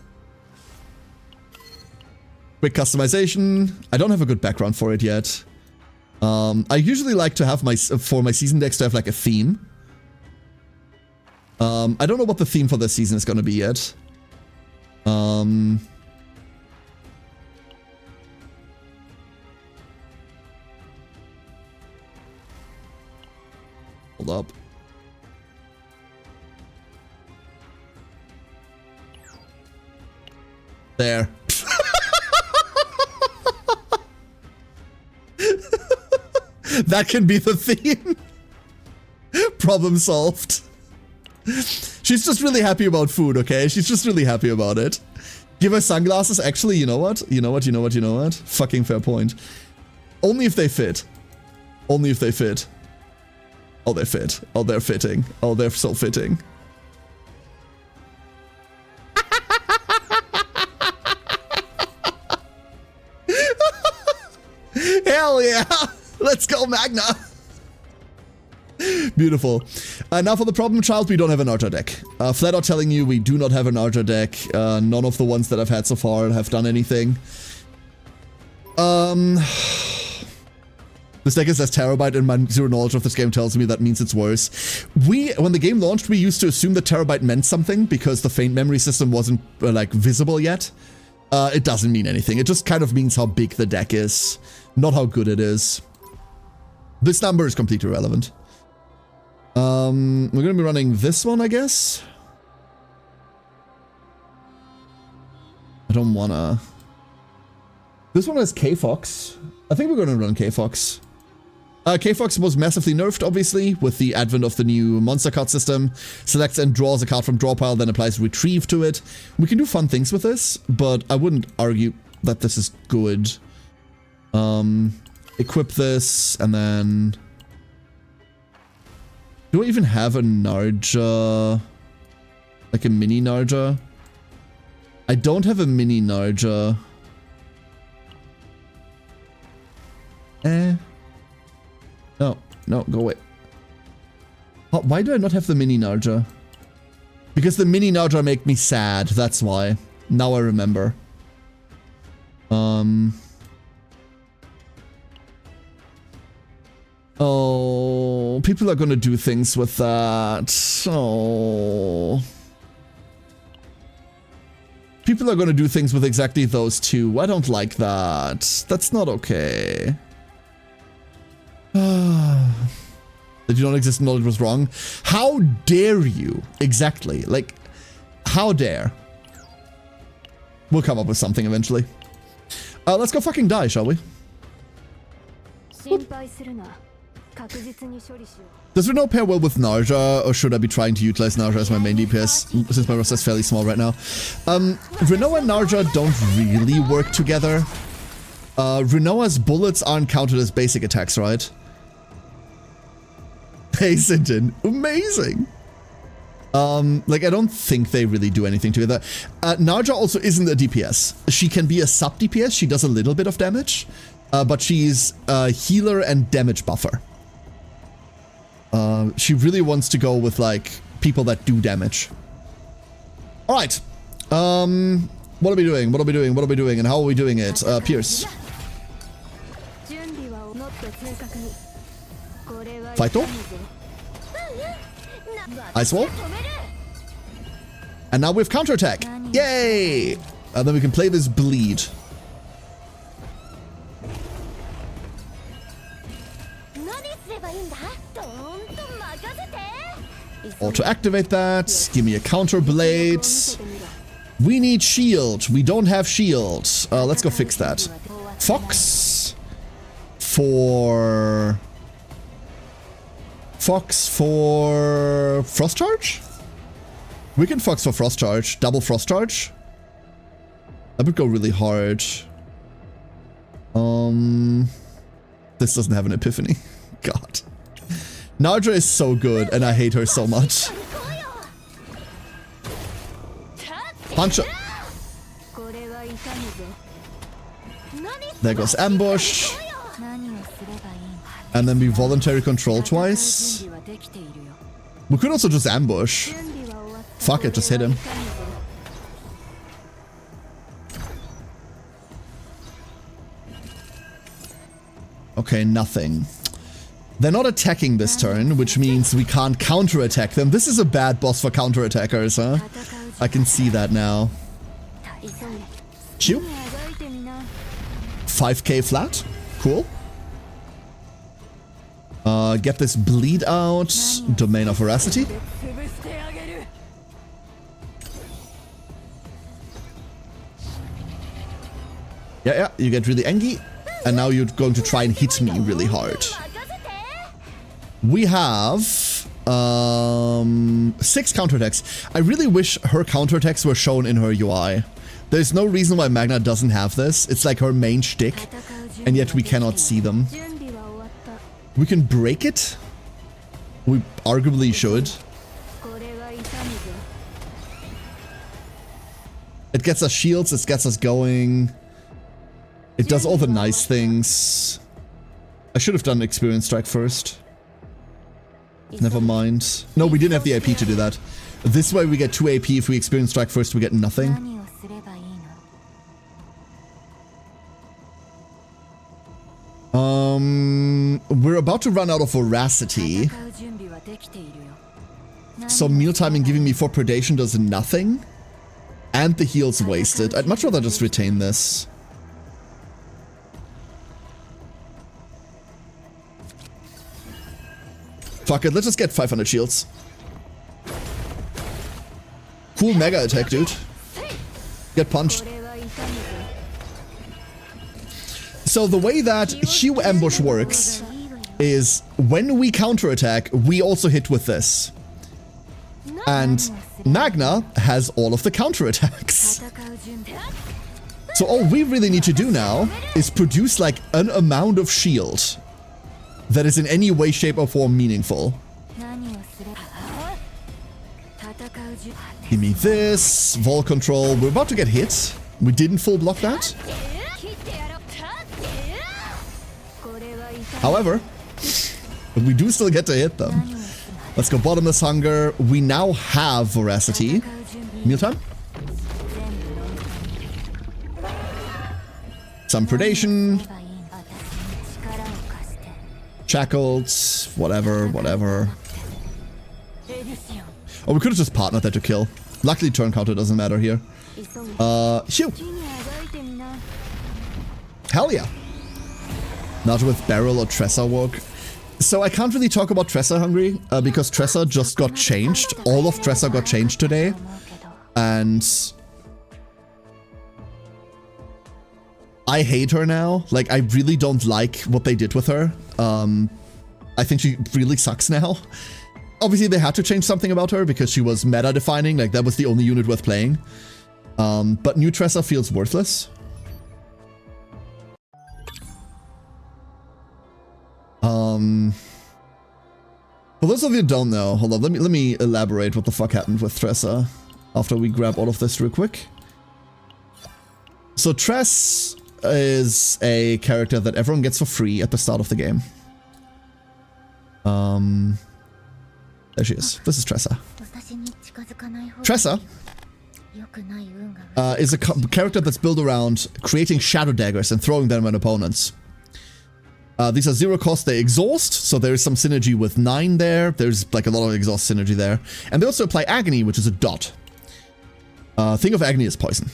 Quick customization. I don't have a good background for it yet. I usually like to have for my season decks to have like a theme. I don't know what the theme for this season is going to be yet. Hold up. There. That can be the theme. Problem solved. She's just really happy about food, okay? She's just really happy about it. Give her sunglasses. Actually, you know what? You know what? Fucking fair point. Only if they fit. Only if they fit. Oh, they fit. Oh, they're fitting. Oh, they're so fitting. Hell yeah! Let's go, Magna! Beautiful. Now for the problem child, we don't have an Archer deck. Flat out telling you, we do not have an Archer deck. None of the ones that I've had so far have done anything. This deck is as Terabyte, and my zero knowledge of this game tells me that means it's worse. When the game launched, we used to assume that Terabyte meant something because the faint memory system wasn't like visible yet. It doesn't mean anything. It just kind of means how big the deck is, not how good it is. This number is completely irrelevant. We're gonna be running this one, I guess. I don't wanna. This one has K-Fox. I think we're gonna run K-Fox. K-Fox was massively nerfed, obviously, with the advent of the new monster card system. Selects and draws a card from draw pile, then applies retrieve to it. We can do fun things with this, but I wouldn't argue that this is good. Equip this, and then... Do I even have a Narja? Like a mini Narja? I don't have a mini Narja. No, go away. Oh, why do I not have the mini Narja? Because the mini Narja make me sad, that's why. Now I remember. Oh, people are gonna do things with that. Oh. People are gonna do things with exactly those two. I don't like that. That's not okay. That you don't exist knowledge was wrong. How dare you? Exactly. Like, how dare? We'll come up with something eventually. Let's go fucking die, shall we? Does Renault pair well with Narja, or should I be trying to utilize Narja as my main DPS, since my roster is fairly small right now? Renault and Narja don't really work together. Renault's bullets aren't counted as basic attacks, right? Pace engine. Amazing. Like, I don't think they really do anything together. Narja also isn't a DPS. She can be a sub DPS. She does a little bit of damage. But she's a healer and damage buffer. She really wants to go with, like, people that do damage. Alright. What are we doing? What are we doing? What are we doing? And how are we doing it? Pierce. Fighto? Ice Wall? And now we have counterattack. Yay! And then we can play this bleed. Auto activate that. Give me a counter blade. We need shield. We don't have shield. Let's go fix that. Fox for Frost Charge? We can Fox for Frost Charge. Double Frost Charge. That would go really hard. This doesn't have an epiphany. God. Narja is so good, and I hate her so much. Punch her. There goes ambush. And then we voluntary control twice. We could also just ambush. Fuck it, just hit him. Okay, nothing. They're not attacking this turn, which means we can't counterattack them. This is a bad boss for counterattackers, huh? I can see that now. Chew. 5k flat. Cool. Get this bleed out. Domain of Veracity. Yeah, you get really angry. And now you're going to try and hit me really hard. We have 6 counterattacks. I really wish her counterattacks were shown in her UI. There's no reason why Magna doesn't have this. It's like her main shtick, and yet we cannot see them. We can break it. We arguably should. It gets us shields, it gets us going. It does all the nice things. I should have done Experience Strike first. Never mind. No, we didn't have the AP to do that. This way we get 2 AP. If we Experience Strike first, we get nothing. We're about to run out of Voracity. So meal timing giving me 4 predation does nothing. And the heal's wasted. I'd much rather just retain this. Fuck it, let's just get 500 shields. Cool mega attack, dude. Get punched. So the way that Hue Ambush works is when we counterattack, we also hit with this. And Magna has all of the counterattacks. So all we really need to do now is produce like an amount of shield that is in any way, shape, or form meaningful. Give me this. Vol control. We're about to get hit. We didn't full block that. However, we do still get to hit them. Let's go Bottomless Hunger. We now have Voracity. Mealtime. Some Predation. Shackled. Whatever, whatever. Oh, we could have just partnered that to kill. Luckily, turn counter doesn't matter here. Hugh. Hell yeah. Not with Barrel or Tressa work. So I can't really talk about Tressa Hungry, because Tressa just got changed. All of Tressa got changed today. And I hate her now. Like, I really don't like what they did with her. I think she really sucks now. Obviously, they had to change something about her because she was meta-defining. Like, that was the only unit worth playing. But new Tressa feels worthless. For those of you who don't know, hold on, let me elaborate what the fuck happened with Tressa after we grab all of this real quick. So Tress is a character that everyone gets for free at the start of the game. There she is. This is Tressa. Tressa is a character that's built around creating shadow daggers and throwing them at opponents. These are 0 cost, they exhaust, so there is some synergy with 9 there. There's like a lot of exhaust synergy there. And they also apply Agony, which is a dot. Think of Agony as poison.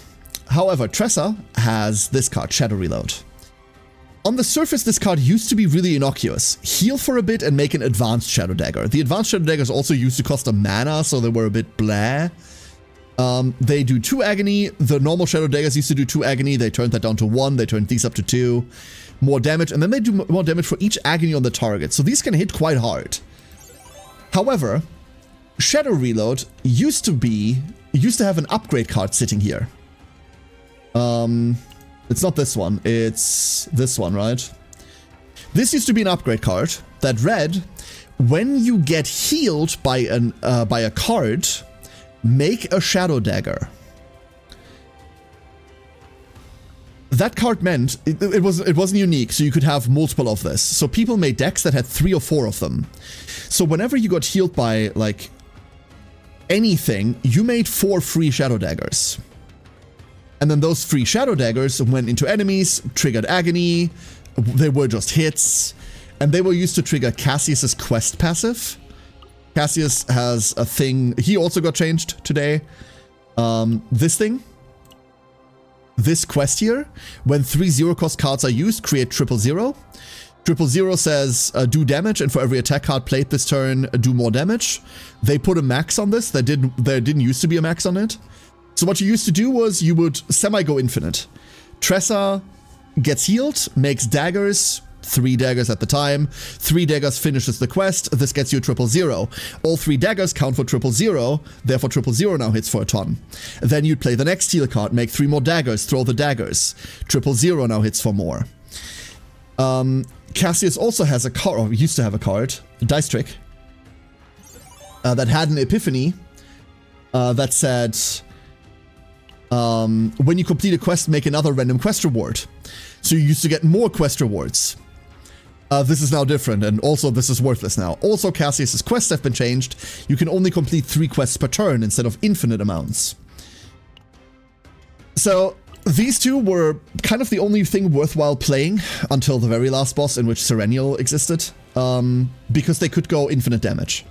However, Tressa has this card, Shadow Reload. On the surface, this card used to be really innocuous. Heal for a bit and make an advanced Shadow Dagger. The advanced Shadow Daggers also used to cost a mana, so they were a bit blah. They do 2 Agony. The normal Shadow Daggers used to do 2 Agony. They turned that down to 1. They turned these up to 2. More damage, and then they do more damage for each Agony on the target. So these can hit quite hard. However, Shadow Reload used to have an upgrade card sitting here. It's not this one. It's this one, right? This used to be an upgrade card that read, when you get healed by a card, make a Shadow Dagger. That card meant it wasn't unique, so you could have multiple of this. So people made decks that had 3 or 4 of them. So whenever you got healed by like anything, you made 4 free Shadow Daggers. And then those free Shadow Daggers went into enemies, triggered Agony, they were just hits, and they were used to trigger Cassius's quest passive. Cassius has a thing, he also got changed today. This thing. This quest here, when 3 0-cost cards are used, create 000. 000 says do damage, and for every attack card played this turn, do more damage. They put a max on this. There didn't used to be a max on it. So what you used to do was you would semi-go infinite. Tressa gets healed, makes daggers, 3 daggers at the time. 3 daggers finishes the quest. This gets you 000. All 3 daggers count for 000. Therefore 000 now hits for a ton. Then you'd play the next heal card, make 3 more daggers, throw the daggers. 000 now hits for more. Cassius also has a card, or used to have a card, a dice trick, that had an epiphany that said, when you complete a quest, make another random quest reward. So you used to get more quest rewards. This is now different, and also this is worthless now. Also, Cassius's quests have been changed. You can only complete 3 quests per turn instead of infinite amounts. So, these two were kind of the only thing worthwhile playing until the very last boss, in which Serenial existed, because they could go infinite damage.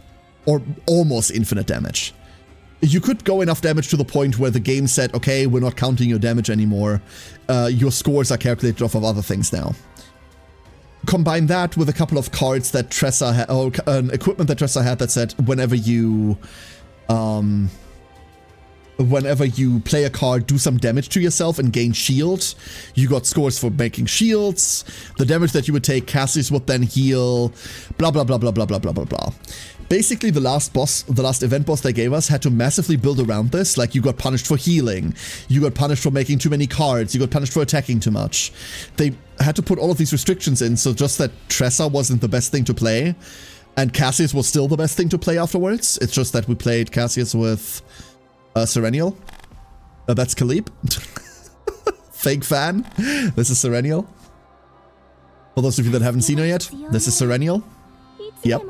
Or almost infinite damage. You could go enough damage to the point where the game said, okay, we're not counting your damage anymore. Your scores are calculated off of other things now. Combine that with a couple of cards that Tressa had, or an equipment that Tressa had that said whenever you play a card, do some damage to yourself and gain shield. You got scores for making shields. The damage that you would take, Cassius would then heal. Blah, blah, blah, blah, blah, blah, blah, blah, blah. Basically, the last event boss they gave us had to massively build around this. Like, you got punished for healing. You got punished for making too many cards. You got punished for attacking too much. They had to put all of these restrictions in, so just that Tressa wasn't the best thing to play, and Cassius was still the best thing to play afterwards. It's just that we played Cassius with Serenial. That's Khalib. Fake fan. This is Serenial. For those of you that haven't seen her yet, this is Serenial. Yep,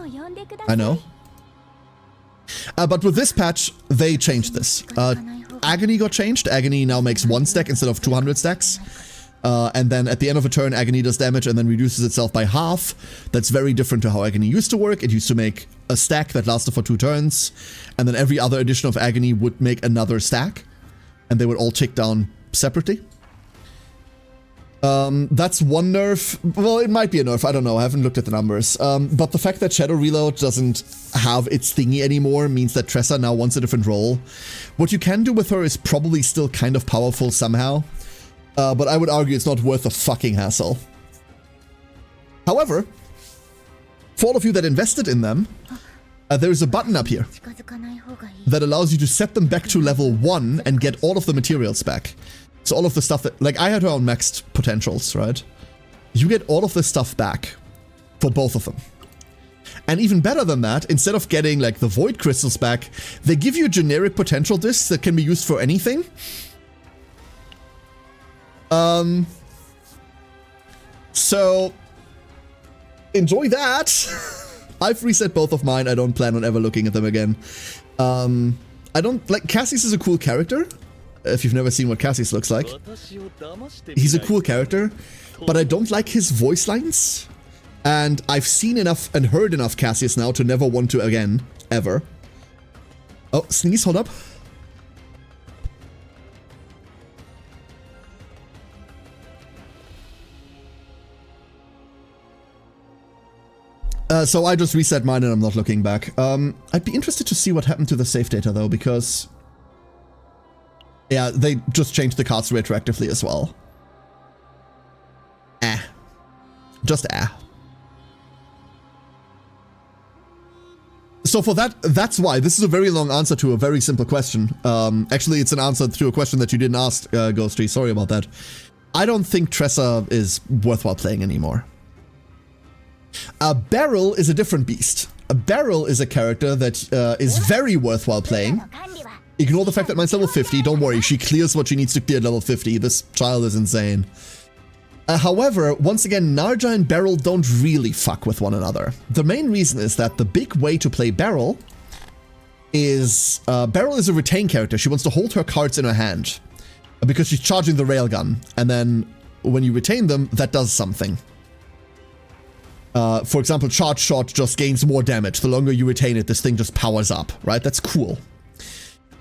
I know. But with this patch, they changed this. Agony got changed. Agony now makes 1 stack instead of 200 stacks. And then at the end of a turn, Agony does damage and then reduces itself by half. That's very different to how Agony used to work. It used to make a stack that lasted for 2 turns. And then every other edition of Agony would make another stack. And they would all tick down separately. That's one nerf. Well, it might be a nerf. I don't know. I haven't looked at the numbers. But the fact that Shadow Reload doesn't have its thingy anymore means that Tressa now wants a different role. What you can do with her is probably still kind of powerful somehow. But I would argue it's not worth the fucking hassle. However, for all of you that invested in them, there is a button up here that allows you to set them back to level 1 and get all of the materials back. So all of the stuff that, like, I had her on maxed potentials, right? You get all of this stuff back for both of them. And even better than that, instead of getting, like, the void crystals back, they give you generic potential discs that can be used for anything. So enjoy that. I've reset both of mine. I don't plan on ever looking at them again. I don't, like, Cassius is a cool character. If you've never seen what Cassius looks like. He's a cool character, but I don't like his voice lines. And I've seen enough and heard enough Cassius now to never want to again, ever. Oh, sneeze, hold up. So I just reset mine and I'm not looking back. I'd be interested to see what happened to the save data though, because yeah, they just changed the cards retroactively as well. Just So for that, that's why. This is a very long answer to a very simple question. Actually, it's an answer to a question that you didn't ask, Ghostry. Sorry about that. I don't think Tressa is worthwhile playing anymore. Beryl is a different beast. Beryl is a character that is very worthwhile playing. Ignore the fact that mine's level 50. Don't worry, she clears what she needs to clear at level 50. This child is insane. However, once again, Narja and Beryl don't really fuck with one another. The main reason is that the big way to play Beryl is... Beryl is a retain character. She wants to hold her cards in her hand because she's charging the railgun. And then when you retain them, that does something. For example, Charge Shot just gains more damage. The longer you retain it, this thing just powers up, right? That's cool.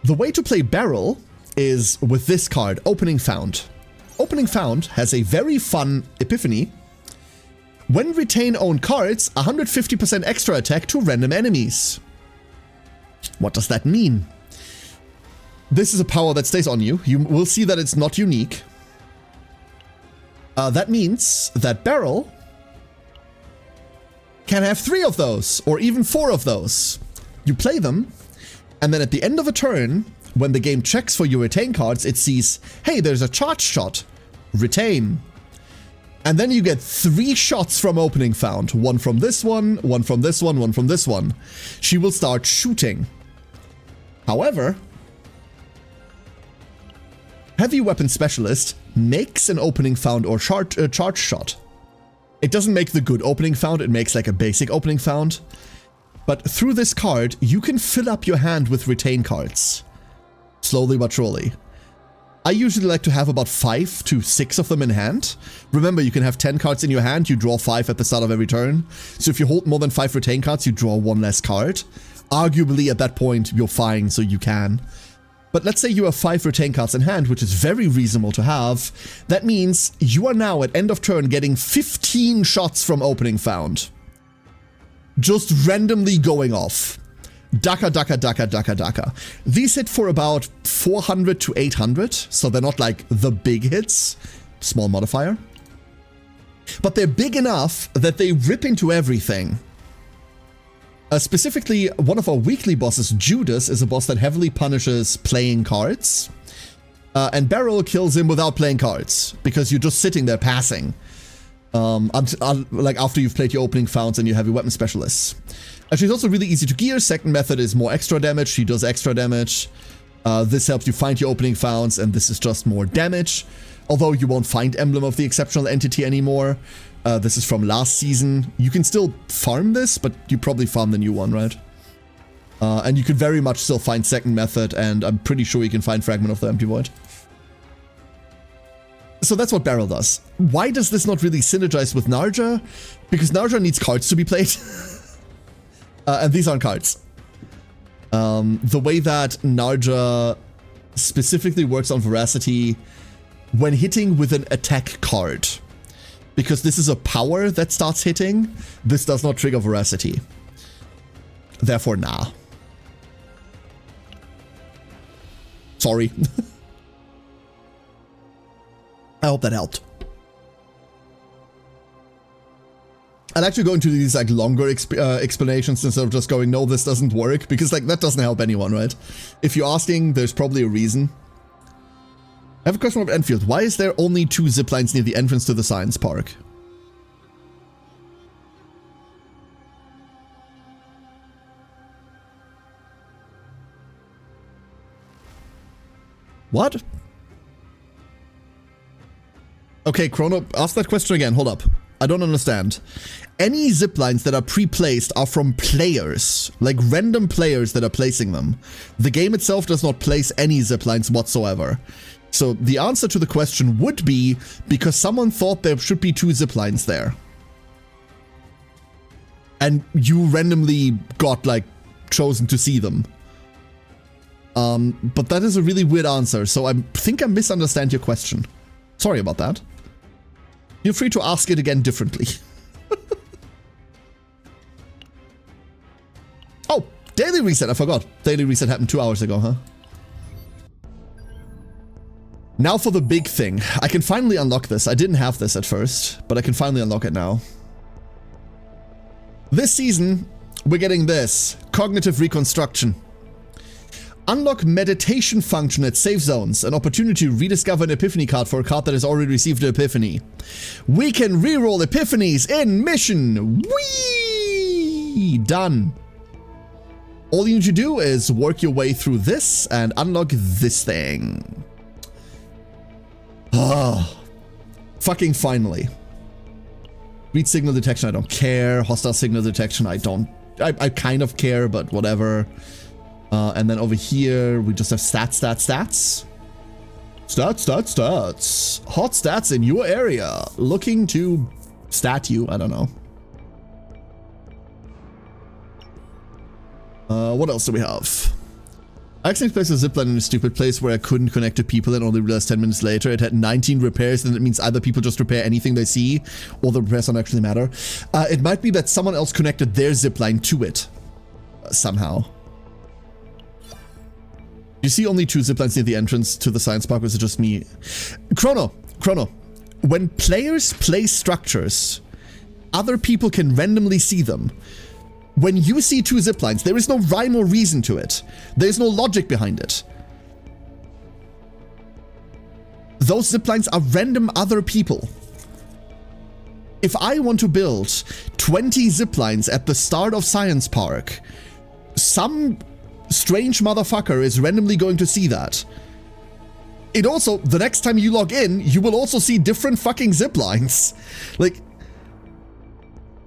The way to play Beryl is with this card, Opening Found. Opening Found has a very fun epiphany. When retain owned cards, 150% extra attack to random enemies. What does that mean? This is a power that stays on you. You will see that it's not unique. That means that Beryl can have 3 of those, or even 4 of those. You play them, and then at the end of a turn, when the game checks for your retain cards, it sees, hey, there's a Charge Shot. Retain. And then you get 3 shots from Opening Found. One from this one, one from this one, one from this one. She will start shooting. However, Heavy Weapon Specialist makes an Opening Found or Charge Shot. It doesn't make the good opening found, it makes like a basic opening found. But through this card, you can fill up your hand with retain cards. Slowly but surely. I usually like to have about 5 to 6 of them in hand. Remember, you can have 10 cards in your hand, you draw 5 at the start of every turn. So if you hold more than 5 retain cards, you draw 1 less card. Arguably, at that point, you're fine, so you can. But let's say you have 5 retain cards in hand, which is very reasonable to have. That means you are now at end of turn getting 15 shots from opening found. Just randomly going off. Daka, daka, daka, daka, daka. These hit for about 400 to 800, so they're not like the big hits. Small modifier. But they're big enough that they rip into everything. Specifically, one of our weekly bosses, Judas, is a boss that heavily punishes playing cards. And Beryl kills him without playing cards, because you're just sitting there passing. Like after you've played your opening founds and you have your weapon specialists. She's also really easy to gear. Second method is more extra damage. She does extra damage. This helps you find your opening founds, and this is just more damage. Although you won't find Emblem of the Exceptional Entity anymore. This is from last season. You can still farm this, but you probably farm the new one, right? And you can very much still find second method, and I'm pretty sure you can find Fragment of the Empty Void. So that's what Beryl does. Why does this not really synergize with Narja? Because Narja needs cards to be played. And these aren't cards. The way that Narja specifically works on Veracity when hitting with an attack card. Because this is a power that starts hitting, this does not trigger Veracity. Therefore, nah. Sorry. I hope that helped. I'll actually go into these like longer explanations instead of just going, no, this doesn't work, because like that doesn't help anyone, right? If you're asking, there's probably a reason. I have a question about Enfield. Why is there only 2 ziplines near the entrance to the science park? What? Okay, Chrono, ask that question again. Hold up. I don't understand. Any ziplines that are pre-placed are from players, like random players that are placing them. The game itself does not place any ziplines whatsoever. So the answer to the question would be because someone thought there should be 2 ziplines there. And you randomly got, like, chosen to see them. But that is a really weird answer, so I think I misunderstand your question. Sorry about that. Feel free to ask it again differently. Oh, daily reset, I forgot. Daily reset happened 2 hours ago, huh? Now for the big thing. I can finally unlock this. I didn't have this at first, but I can finally unlock it now. This season, we're getting this. Cognitive Reconstruction. Unlock meditation function at safe zones. An opportunity to rediscover an epiphany card for a card that has already received an epiphany. We can reroll epiphanies in mission. Whee! Done. All you need to do is work your way through this and unlock this thing. Ah, fucking finally. Read signal detection, I don't care. Hostile signal detection, I kind of care, but whatever. And then over here, we just have stats. Stats. Hot stats in your area. Looking to stat you, I don't know. What else do we have? I accidentally placed a zipline in a stupid place where I couldn't connect to people and only realized 10 minutes later it had 19 repairs, and it means either people just repair anything they see or the repairs don't actually matter. It might be that someone else connected their zipline to it. Somehow. You see only 2 ziplines near the entrance to the science park, or is it just me? Chrono. When players place structures, other people can randomly see them. When you see 2 ziplines, there is no rhyme or reason to it. There's no logic behind it. Those ziplines are random other people. If I want to build 20 ziplines at the start of Science Park, some strange motherfucker is randomly going to see that. It also, the next time you log in, you will also see different fucking ziplines. Like,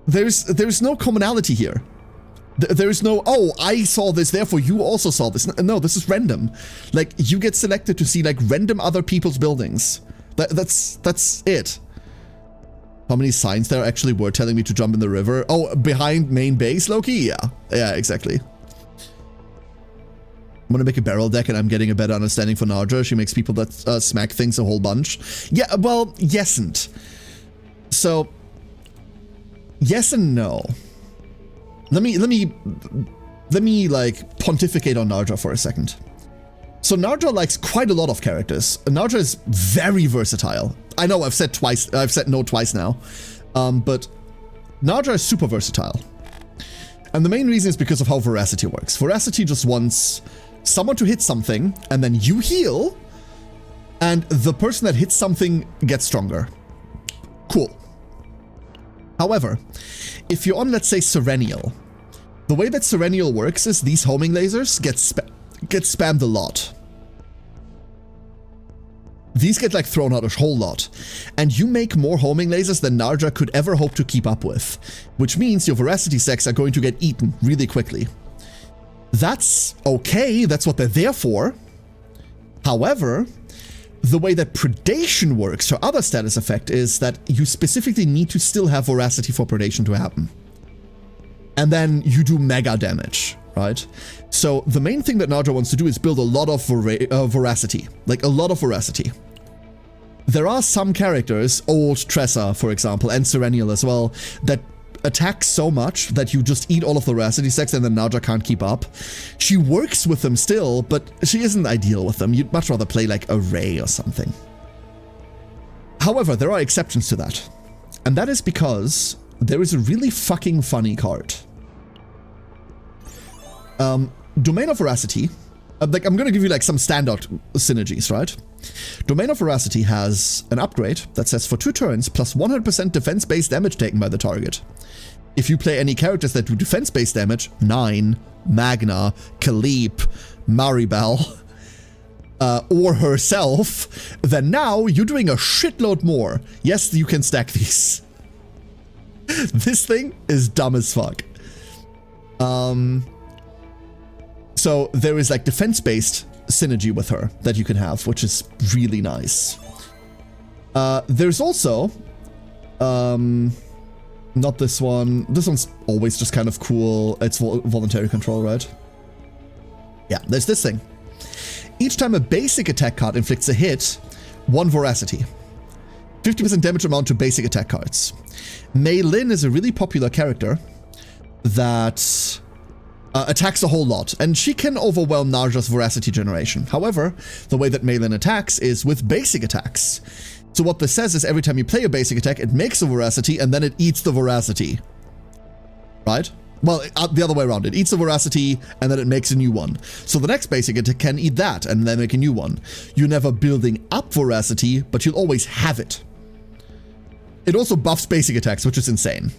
There's no commonality here. There's no, oh, I saw this, therefore you also saw this. No, this is random. Like, you get selected to see, like, random other people's buildings. That's it. How many signs there actually were telling me to jump in the river? Oh, behind main base, Loki? Yeah. Yeah, exactly. I'm gonna make a barrel deck and I'm getting a better understanding for Narja. She makes people that smack things a whole bunch. Yeah, well, yesn't. So, yes and no. Let me like pontificate on Narja for a second. So Narja likes quite a lot of characters. Narja is very versatile. I know I've said no twice now, but Narja is super versatile. And the main reason is because of how Veracity works. Veracity just wants someone to hit something, and then you heal, and the person that hits something gets stronger. Cool. However, if you're on, let's say, Serenial, the way that Serenial works is these homing lasers get spammed a lot. These get like thrown out a whole lot, and you make more homing lasers than Narja could ever hope to keep up with, which means your Veracity stacks are going to get eaten really quickly. That's okay, that's what they're there for. However, the way that Predation works, her other status effect, is that you specifically need to still have Veracity for Predation to happen. And then you do mega damage, right? So the main thing that Narja wants to do is build a lot of Veracity, like a lot of Veracity. There are some characters, old Tressa, for example, and Serenial as well, that attack so much that you just eat all of the Veracity stacks and then Narja can't keep up. She works with them still, but she isn't ideal with them. You'd much rather play like Array or something. However, there are exceptions to that. And that is because there is a really fucking funny card. Domain of Veracity. Like, I'm gonna give you like some standout synergies, right? Domain of Veracity has an upgrade that says for 2 turns plus 100% defense-based damage taken by the target. If you play any characters that do defense-based damage, 9, Magna, Kaleep, Maribel, or herself, then now you're doing a shitload more. Yes, you can stack these. This thing is dumb as fuck. So there is like defense-based synergy with her that you can have, which is really nice. There's also, not this one. This one's always just kind of cool. It's voluntary control, right? Yeah, there's this thing. Each time a basic attack card inflicts a hit, 1 Veracity. 50% damage amount to basic attack cards. Mei Lin is a really popular character that attacks a whole lot, and she can overwhelm Narja's Veracity generation. However, the way that Mei Lin attacks is with basic attacks. So what this says is every time you play a basic attack, it makes a Veracity, and then it eats the Veracity. Right? Well, the other way around. It eats the Veracity, and then it makes a new one. So the next basic attack can eat that, and then make a new one. You're never building up Veracity, but you'll always have it. It also buffs basic attacks, which is insane.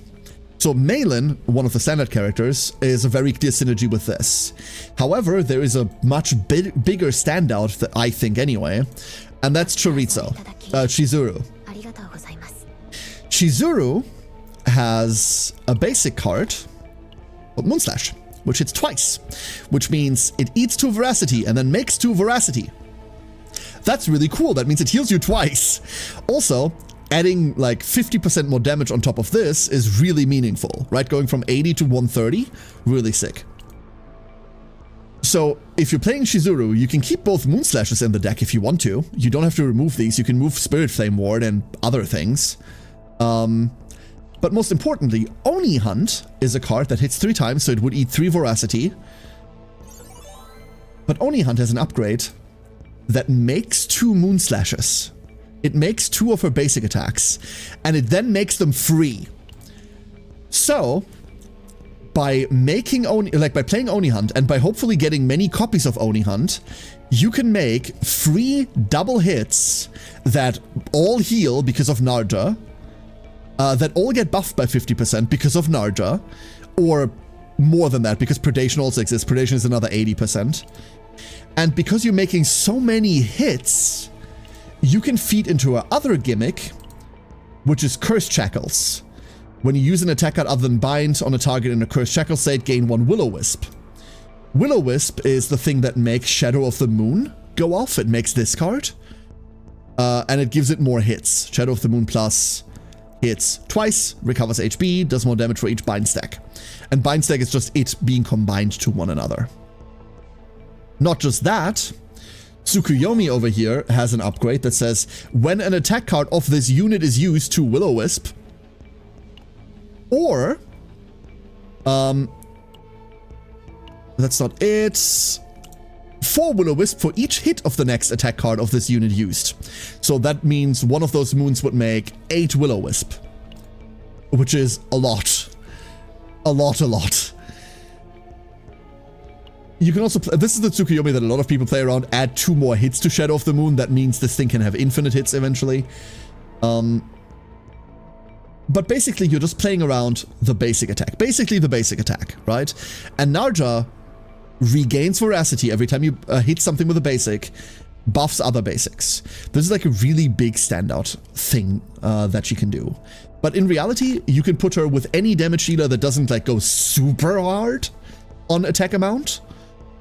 So Mei Lin, one of the standard characters, is a very clear synergy with this. However, there is a much bigger standout, that I think anyway, and that's Chorizo, Chizuru. Chizuru has a basic card called Moonslash, which hits twice, which means it eats 2 Veracity and then makes 2 Veracity. That's really cool. That means it heals you twice. Also, adding like 50% more damage on top of this is really meaningful, right? Going from 80 to 130, really sick. So if you're playing Chizuru, you can keep both Moonslashes in the deck if you want to. You don't have to remove these. You can move Spirit Flame Ward and other things. But most importantly, Oni Hunt is a card that hits 3 times, so it would eat 3 Veracity. But Oni Hunt has an upgrade that makes 2 Moonslashes. It makes 2 of her basic attacks, and it then makes them free. So, by making by playing Oni Hunt, and by hopefully getting many copies of Oni Hunt, you can make free double hits that all heal because of Narja, that all get buffed by 50% because of Narja, or more than that, because Predation also exists. Predation is another 80%. And because you're making so many hits, you can feed into her other gimmick, which is Curse Shackles. When you use an attack card other than Bind on a target in a Cursed Shackle state, gain 1 Will-O-Wisp. Will-O-Wisp is the thing that makes Shadow of the Moon go off. It makes this card. And it gives it more hits. Shadow of the Moon plus hits twice, recovers HP, does more damage for each bind stack. And bind stack is just it being combined to one another. Not just that, Tsukuyomi over here has an upgrade that says, when an attack card of this unit is used to Will-O-Wisp, or, that's not it, 4 Will-O-Wisp for each hit of the next attack card of this unit used. So that means one of those moons would make 8 Will-O-Wisp, which is a lot. A lot. You can also, this is the Tsukuyomi that a lot of people play around, add 2 more hits to Shadow of the Moon. That means this thing can have infinite hits eventually. But basically you're just playing around the basic attack. Basically the basic attack, right? And Narja regains veracity every time you hit something with a basic, buffs other basics. This is like a really big standout thing that she can do. But in reality, you can put her with any damage dealer that doesn't like go super hard on attack amount,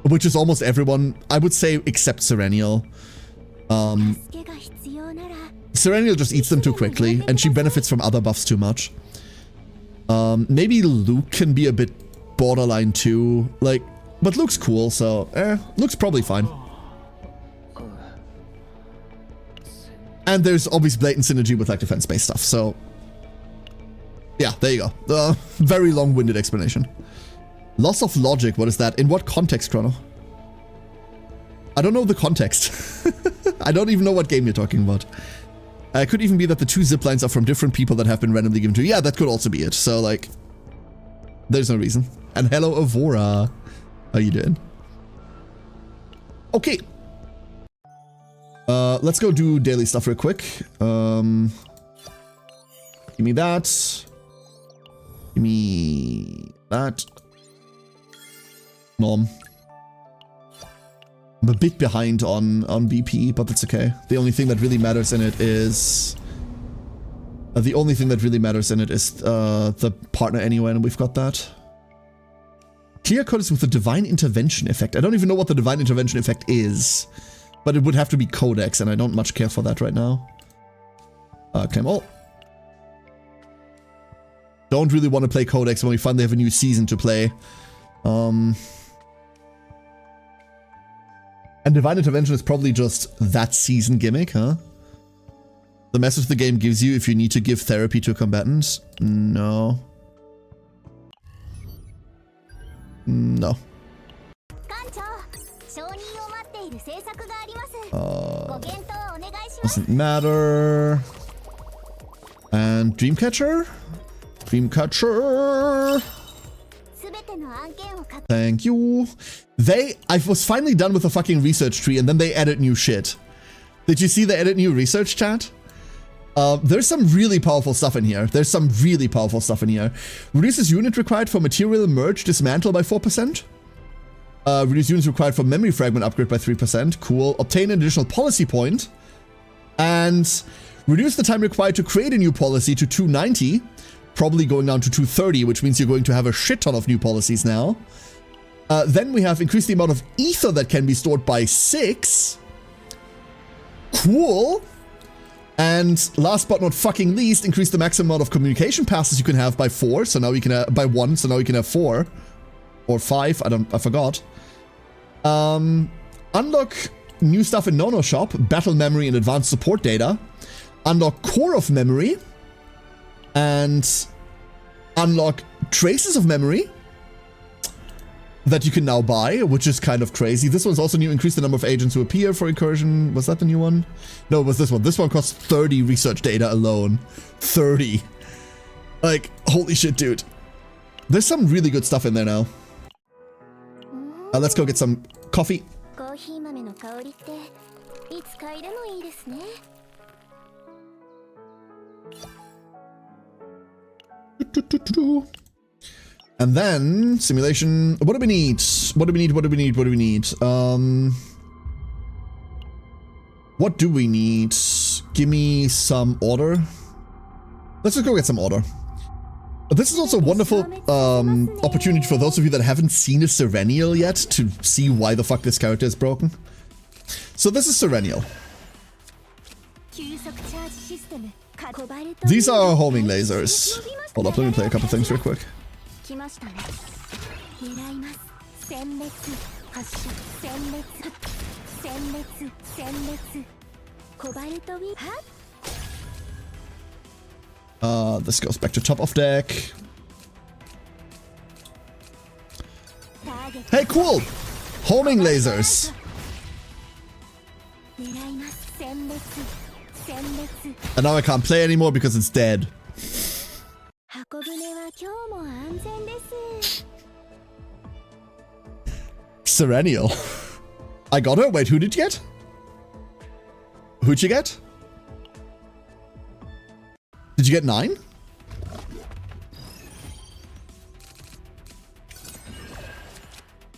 which is almost everyone, I would say, except Serenial. Serenial just eats them too quickly, and she benefits from other buffs too much. Maybe Luke can be a bit borderline too, like, but Luke's cool, so Luke's probably fine. And there's obviously blatant synergy with like defense-based stuff, so yeah, there you go. Very long-winded explanation. Loss of logic, what is that? In what context, Chrono? I don't know the context. I don't even know what game you're talking about. It could even be that the 2 ziplines are from different people that have been randomly given to you. Yeah, that could also be it. So, like, there's no reason. And hello, Avora. How you doing? Okay. Let's go do daily stuff real quick. Give me that. Give me that. Nom. I'm a bit behind on BP, but that's okay. The only thing that really matters in it is... the partner anyway, and we've got that. Clear code is with the Divine Intervention effect. I don't even know what the Divine Intervention effect is, but it would have to be Codex, and I don't much care for that right now. Claim all. Don't really want to play Codex when we finally have a new season to play. And Divine Intervention is probably just that season gimmick, huh? The message the game gives you if you need to give therapy to a combatant? No. No. Doesn't matter. And Dreamcatcher? Dreamcatcher! Thank you. I was finally done with the fucking research tree and then they added new shit. Did you see they added new research, chat? There's some really powerful stuff in here. Reduces unit required for material merge dismantle by 4%. Reduce units required for memory fragment upgrade by 3%. Cool. Obtain an additional policy point. And reduce the time required to create a new policy to 290. Probably going down to 230, which means you're going to have a shit ton of new policies now. Then we have increased the amount of ether that can be stored by 6. Cool. And last but not fucking least, increase the maximum amount of communication passes you can have by 4. So now you can have by 1. So now you can have 4 or 5. I forgot. Unlock new stuff in Nono Shop, battle memory and advanced support data. Unlock core of memory. And unlock traces of memory that you can now buy, which is kind of crazy. This one's also new. Increase the number of agents who appear for incursion. Was that the new one? No, it was this one. This one costs 30 research data alone. 30. Like, holy shit, dude. There's some really good stuff in there now. Let's go get some coffee. And then simulation. What do we need? What do we need? Give me some order. Let's just go get some order. This is also a wonderful opportunity for those of you that haven't seen a Serenial yet to see why the fuck this character is broken. So this is Serenial. These are our homing lasers. Hold up, let me play a couple things real quick. This goes back to top of deck. Hey, cool! Homing lasers. And now I can't play anymore because it's dead. Serenial. I got her? Wait, who did you get? Who'd you get? Did you get 9?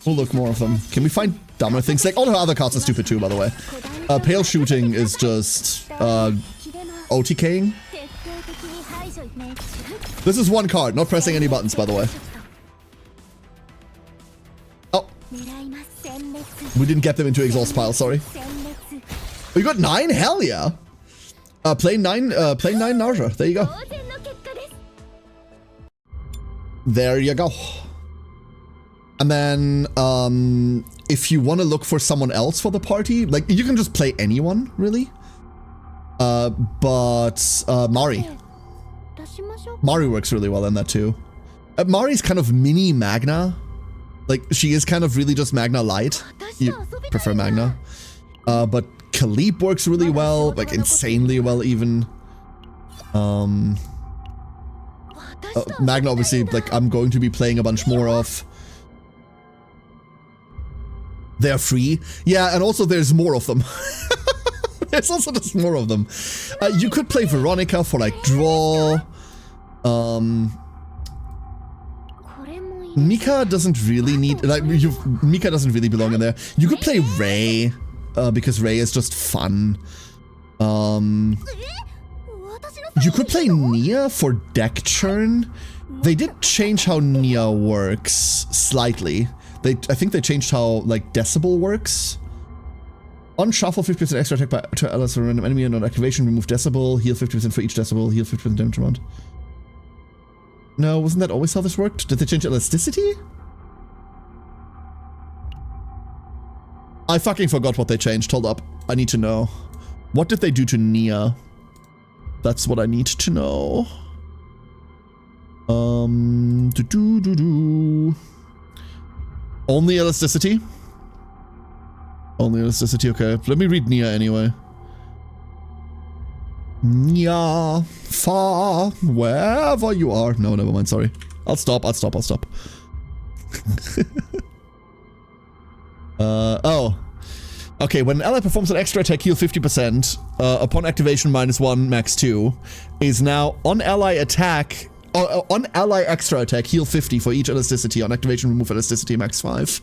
We'll look more of them. Can we find dumber things? Like, all her other cards are stupid too, by the way. Pale shooting is just OTKing. This is one card, not pressing any buttons, by the way. Oh. We didn't get them into exhaust pile, sorry. Oh, you got 9? Hell yeah. Play 9 Narja. There you go. There you go. And then, if you want to look for someone else for the party, like, you can just play anyone, really. But Mari. Mari works really well in that, too. Mari's kind of mini Magna. Like, she is kind of really just Magna Light. You prefer Magna. But Khalib works really well, like, insanely well, even. Magna, obviously, like, I'm going to be playing a bunch more of. They're free. Yeah, and also there's more of them. There's also just more of them. You could play Veronica for, like, draw. Mika doesn't really need, like, Mika doesn't really belong in there. You could play Ray, because Ray is just fun. You could play Nia for deck churn. They did change how Nia works slightly. I think they changed how, like, Decibel works. On shuffle, 50% extra attack to allies for a random enemy, and on activation, remove Decibel, heal 50% for each Decibel, heal 50% damage amount. No, wasn't that always how this worked? Did they change elasticity? I fucking forgot what they changed. Hold up. I need to know. What did they do to Nia? That's what I need to know. Only elasticity? Only elasticity, okay. Let me read Nia anyway. Nia, far, wherever you are. No, never mind, sorry. I'll stop. Oh. Okay, when an ally performs an extra attack, heal 50%, upon activation -1, max 2, is now on ally attack, on ally extra attack, heal 50 for each elasticity. On activation, remove elasticity, max 5.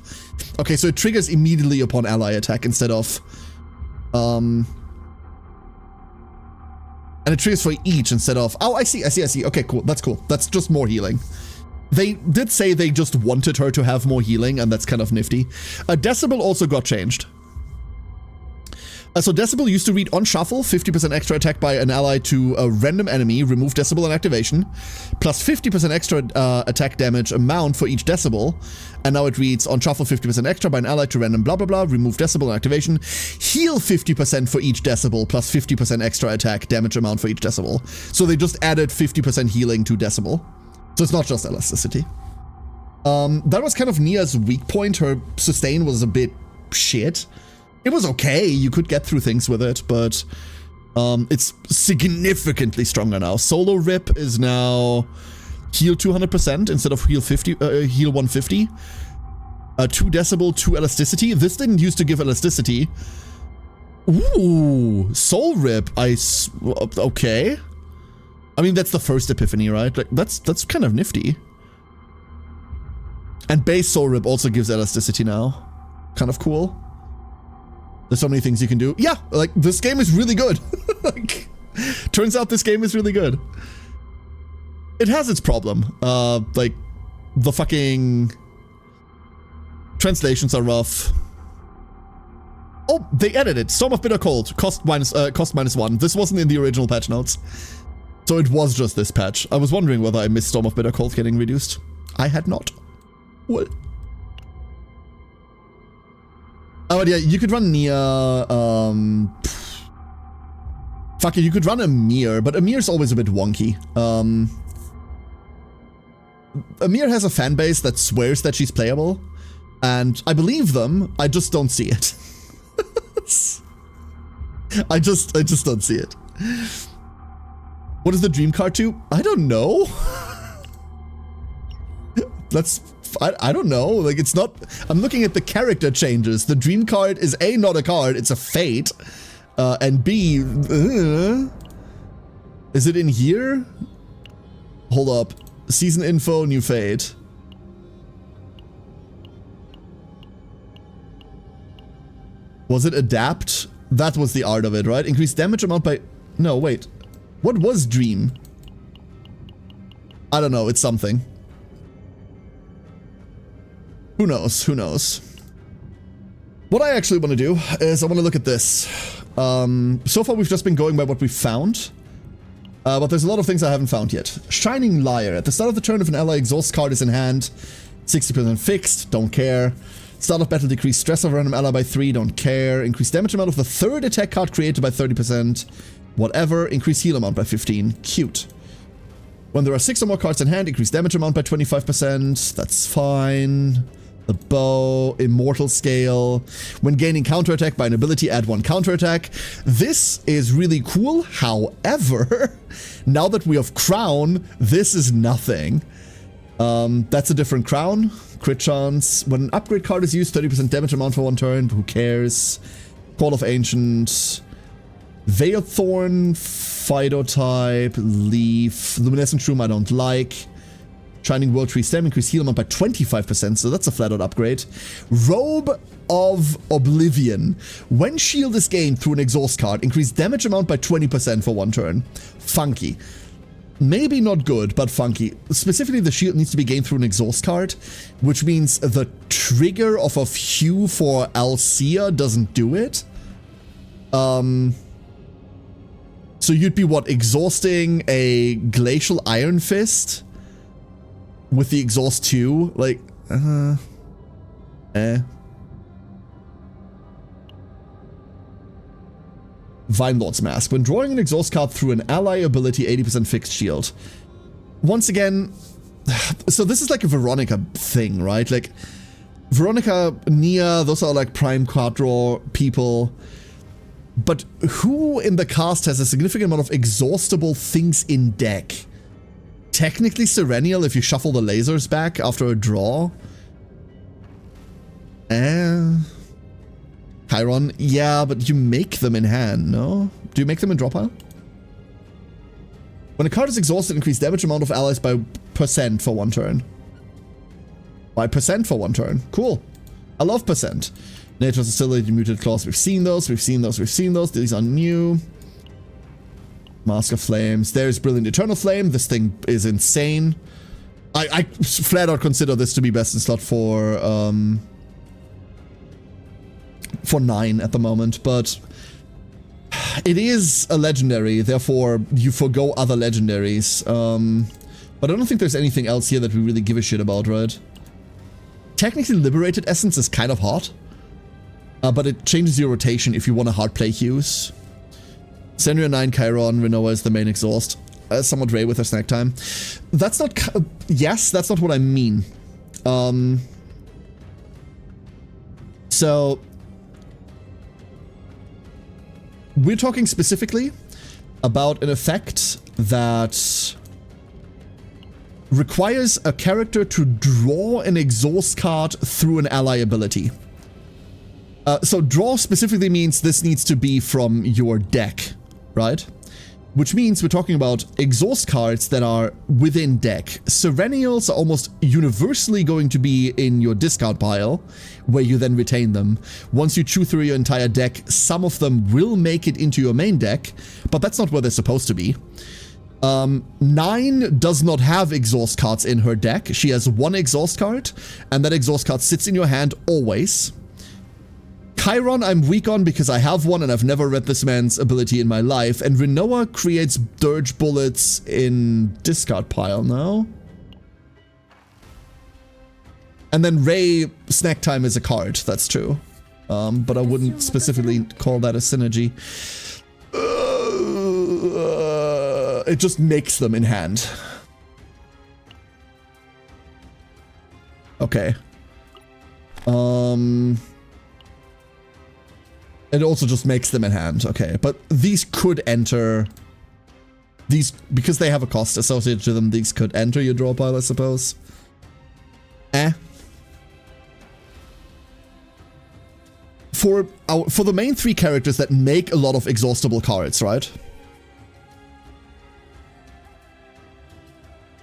Okay, so it triggers immediately upon ally attack instead of, and it triggers for each instead of, oh, I see. Okay, cool, that's cool. That's just more healing. They did say they just wanted her to have more healing, and that's kind of nifty. Decibel also got changed. So Decibel used to read on shuffle, 50% extra attack by an ally to a random enemy, remove Decibel on activation, plus 50% extra attack damage amount for each Decibel. And now it reads on shuffle, 50% extra by an ally to random blah blah blah, remove Decibel on activation, heal 50% for each Decibel, plus 50% extra attack damage amount for each Decibel. So they just added 50% healing to Decibel. So it's not just elasticity. That was kind of Nia's weak point. Her sustain was a bit shit. It was okay, you could get through things with it, but it's significantly stronger now. Solo Rip is now heal 200% instead of heal 150. 2 Decibel, 2 elasticity. This didn't used to give elasticity. Ooh, Soul Rip. Okay. I mean, that's the first epiphany, right? Like, that's kind of nifty. And base Soul Rip also gives elasticity now. Kind of cool. There's so many things you can do. Yeah, like, this game is really good. Like, turns out this game is really good. It has its problem. Like, the fucking translations are rough. Oh, they edited Storm of Bitter Cold, cost -1. This wasn't in the original patch notes. So it was just this patch. I was wondering whether I missed Storm of Bitter Cold getting reduced. I had not. Well. Oh, but yeah, you could run Nia, fuck it, you could run Amir, but Amir's always a bit wonky. Amir has a fan base that swears that she's playable, and I believe them, I just don't see it. I just don't see it. What is the dream card to? I don't know. I don't know, like it's not, I'm looking at the character changes. The dream card is A, not a card, it's a fate. And B, is it in here? Hold up, season info, new fate. Was it adapt? That was the art of it, right? Increase damage amount by, no, wait. What was dream? I don't know, it's something. Who knows? Who knows? What I actually want to do is I want to look at this. So far we've just been going by what we've found. But there's a lot of things I haven't found yet. Shining Liar. At the start of the turn, if an ally exhaust card is in hand, 60% fixed, don't care. Start of battle, decrease stress of a random ally by 3, don't care. Increase damage amount of the third attack card created by 30%. Whatever. Increase heal amount by 15. Cute. When there are 6 or more cards in hand, increase damage amount by 25%. That's fine. The bow, immortal scale. When gaining counterattack by an ability, add 1 counterattack. This is really cool. However, now that we have crown, this is nothing. That's a different crown. Crit chance. When an upgrade card is used, 30% damage amount for 1 turn. Who cares? Call of Ancient. Veiled Thorn. Fido type. Leaf. Luminescent Shroom I don't like. Shining World Tree Stem, increase heal amount by 25%, so that's a flat-out upgrade. Robe of Oblivion. When shield is gained through an exhaust card, increase damage amount by 20% for 1 turn. Funky. Maybe not good, but funky. Specifically, the shield needs to be gained through an exhaust card, which means the trigger of a Hue for Alcea doesn't do it. So you'd be, what, exhausting a Glacial Iron Fist? With the exhaust too, like, Vine Lord's Mask. When drawing an exhaust card through an ally ability, 80% fixed shield. Once again, so this is like a Veronica thing, right? Like, Veronica, Nia, those are like prime card draw people. But who in the cast has a significant amount of exhaustible things in deck? Technically Serenial if you shuffle the lasers back after a draw. Chiron, yeah, but you make them in hand, no? Do you make them in draw pile? When a card is exhausted, increase damage amount of allies by % for 1 turn. By % for 1 turn. Cool. I love %. Nature's Facility, Muted Claws, we've seen those, we've seen those, we've seen those. These are new. Mask of Flames. There's Brilliant Eternal Flame. This thing is insane. I flat out consider this to be best in slot for 9 at the moment, but it is a legendary, therefore you forgo other legendaries. But I don't think there's anything else here that we really give a shit about, right? Technically, Liberated Essence is kind of hot, but it changes your rotation if you want to hard play Hues. Senria 9, Chiron, Renoa is the main exhaust. Somewhat Ray with her snack time. That's not... yes, that's not what I mean. So... we're talking specifically about an effect that requires a character to draw an exhaust card through an ally ability. So draw specifically means this needs to be from your deck, right? Which means we're talking about exhaust cards that are within deck. Serenials are almost universally going to be in your discard pile, where you then retain them. Once you chew through your entire deck, some of them will make it into your main deck, but that's not where they're supposed to be. 9 does not have exhaust cards in her deck. She has 1 exhaust card, and that exhaust card sits in your hand always. Chiron I'm weak on because I have one and I've never read this man's ability in my life. And Rinoa creates dirge bullets in discard pile now. And then Ray snack time is a card, that's true. But I wouldn't specifically call that a synergy. It just makes them in hand. Okay. It also just makes them in hand. Okay, but these could enter. These, because they have a cost associated to them, these could enter your draw pile, I suppose. For the main 3 characters that make a lot of exhaustible cards, right?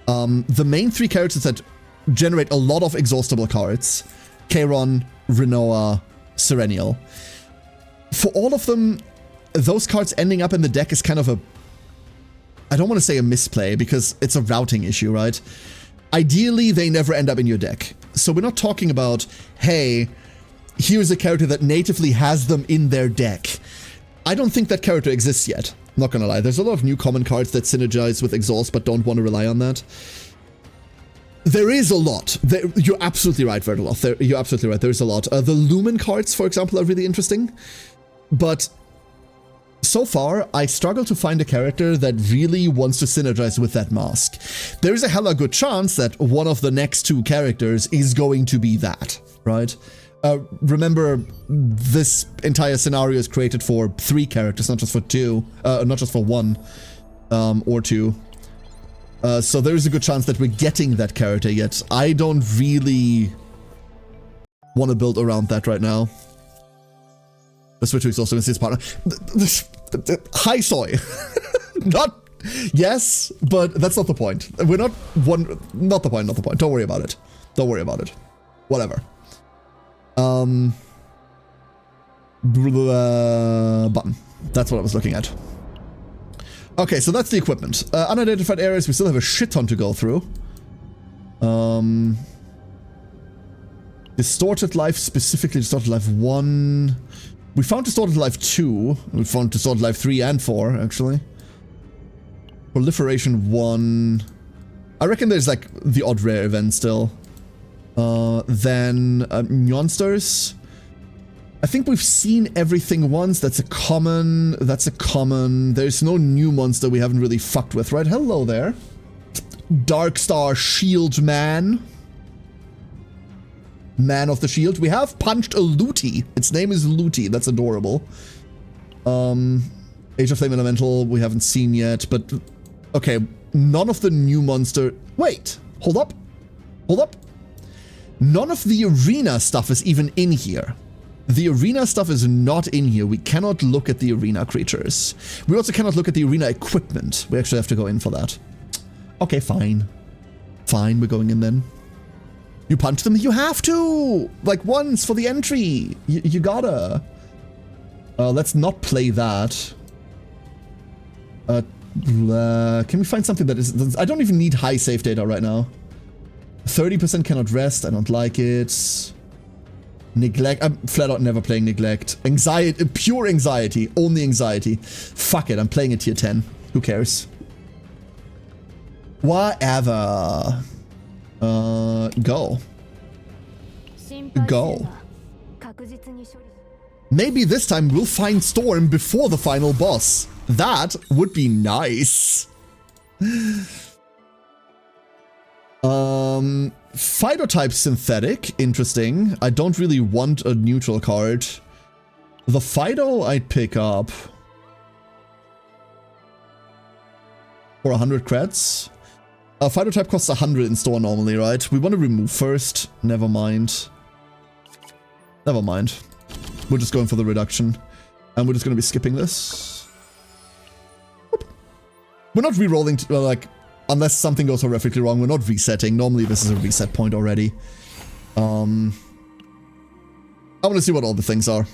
The main 3 characters that generate a lot of exhaustible cards, Chiron, Rinoa, Serenial. For all of them, those cards ending up in the deck is kind of a... I don't want to say a misplay, because it's a routing issue, right? Ideally, they never end up in your deck. So we're not talking about, hey, here's a character that natively has them in their deck. I don't think that character exists yet. I'm not gonna lie. There's a lot of new common cards that synergize with Exhaust, but don't want to rely on that. There is a lot. You're absolutely right, Verdeloff. You're absolutely right. There's a lot. The Lumen cards, for example, are really interesting. But so far, I struggle to find a character that really wants to synergize with that mask. There is a hella good chance that one of the next 2 characters is going to be that, right? Remember, this entire scenario is created for 3 characters, not just for 2, not just for 1 or 2. So there is a good chance that we're getting that character, yet I don't really want to build around that right now. The switch to exhaust against his partner. Hi, soy. Not... Yes, but that's not the point. We're not one... Not the point, not the point. Don't worry about it. Don't worry about it. Whatever. Button. That's what I was looking at. Okay, so that's the equipment. Unidentified areas, we still have a shit ton to go through. Distorted Life, specifically Distorted Life 1. We found Distorted Life 2. We found Distorted Life 3 and 4, actually. Proliferation 1. I reckon there's like the odd rare event still. Then Monsters. I think we've seen everything once. That's a common. That's a common. There's no new monster we haven't really fucked with, right? Hello there. Darkstar Shield Man. Man of the Shield. We have punched a Looty. Its name is Looty. That's adorable. Age of Flame Elemental we haven't seen yet, but okay, none of the new monster... Wait, hold up. Hold up. None of the arena stuff is even in here. The arena stuff is not in here. We cannot look at the arena creatures. We also cannot look at the arena equipment. We actually have to go in for that. Okay, fine. Fine, we're going in then. You punch them? You have to! Like once for the entry. You gotta. Let's not play that. Can we find something that is... I don't even need high save data right now. 30% cannot rest. I don't like it. Neglect. I'm flat out never playing Neglect. Anxiety. Pure anxiety. Only anxiety. Fuck it. I'm playing a tier 10. Who cares? Whatever. Go. Go. Maybe this time we'll find Storm before the final boss. That would be nice. Phytotype Synthetic. Interesting. I don't really want a neutral card. The Phyto I'd pick up. For 100 creds. Phytotype costs 100 in store normally, right? We want to remove first. Never mind. Never mind. We're just going for the reduction. And we're just going to be skipping this. Whoop. We're not re-rolling, like, unless something goes horrifically wrong, we're not resetting. Normally this is a reset point already. I want to see what all the things are.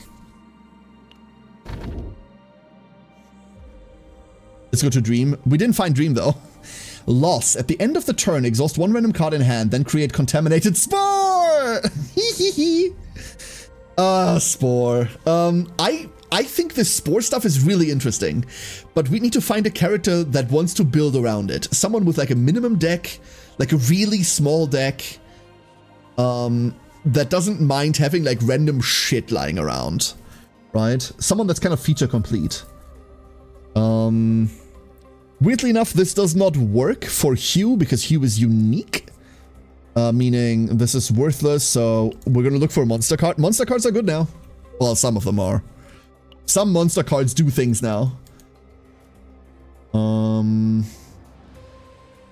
Let's go to Dream. We didn't find Dream, though. Loss. At the end of the turn, exhaust one random card in hand, then create Contaminated Spore! Spore. I think this Spore stuff is really interesting, but we need to find a character that wants to build around it. Someone with like a minimum deck, like a really small deck, that doesn't mind having like random shit lying around, right? Someone that's kind of feature complete. Weirdly enough, this does not work for Hugh because Hugh is unique. Meaning this is worthless, so we're gonna look for a monster card. Monster cards are good now. Well, some of them are. Some monster cards do things now.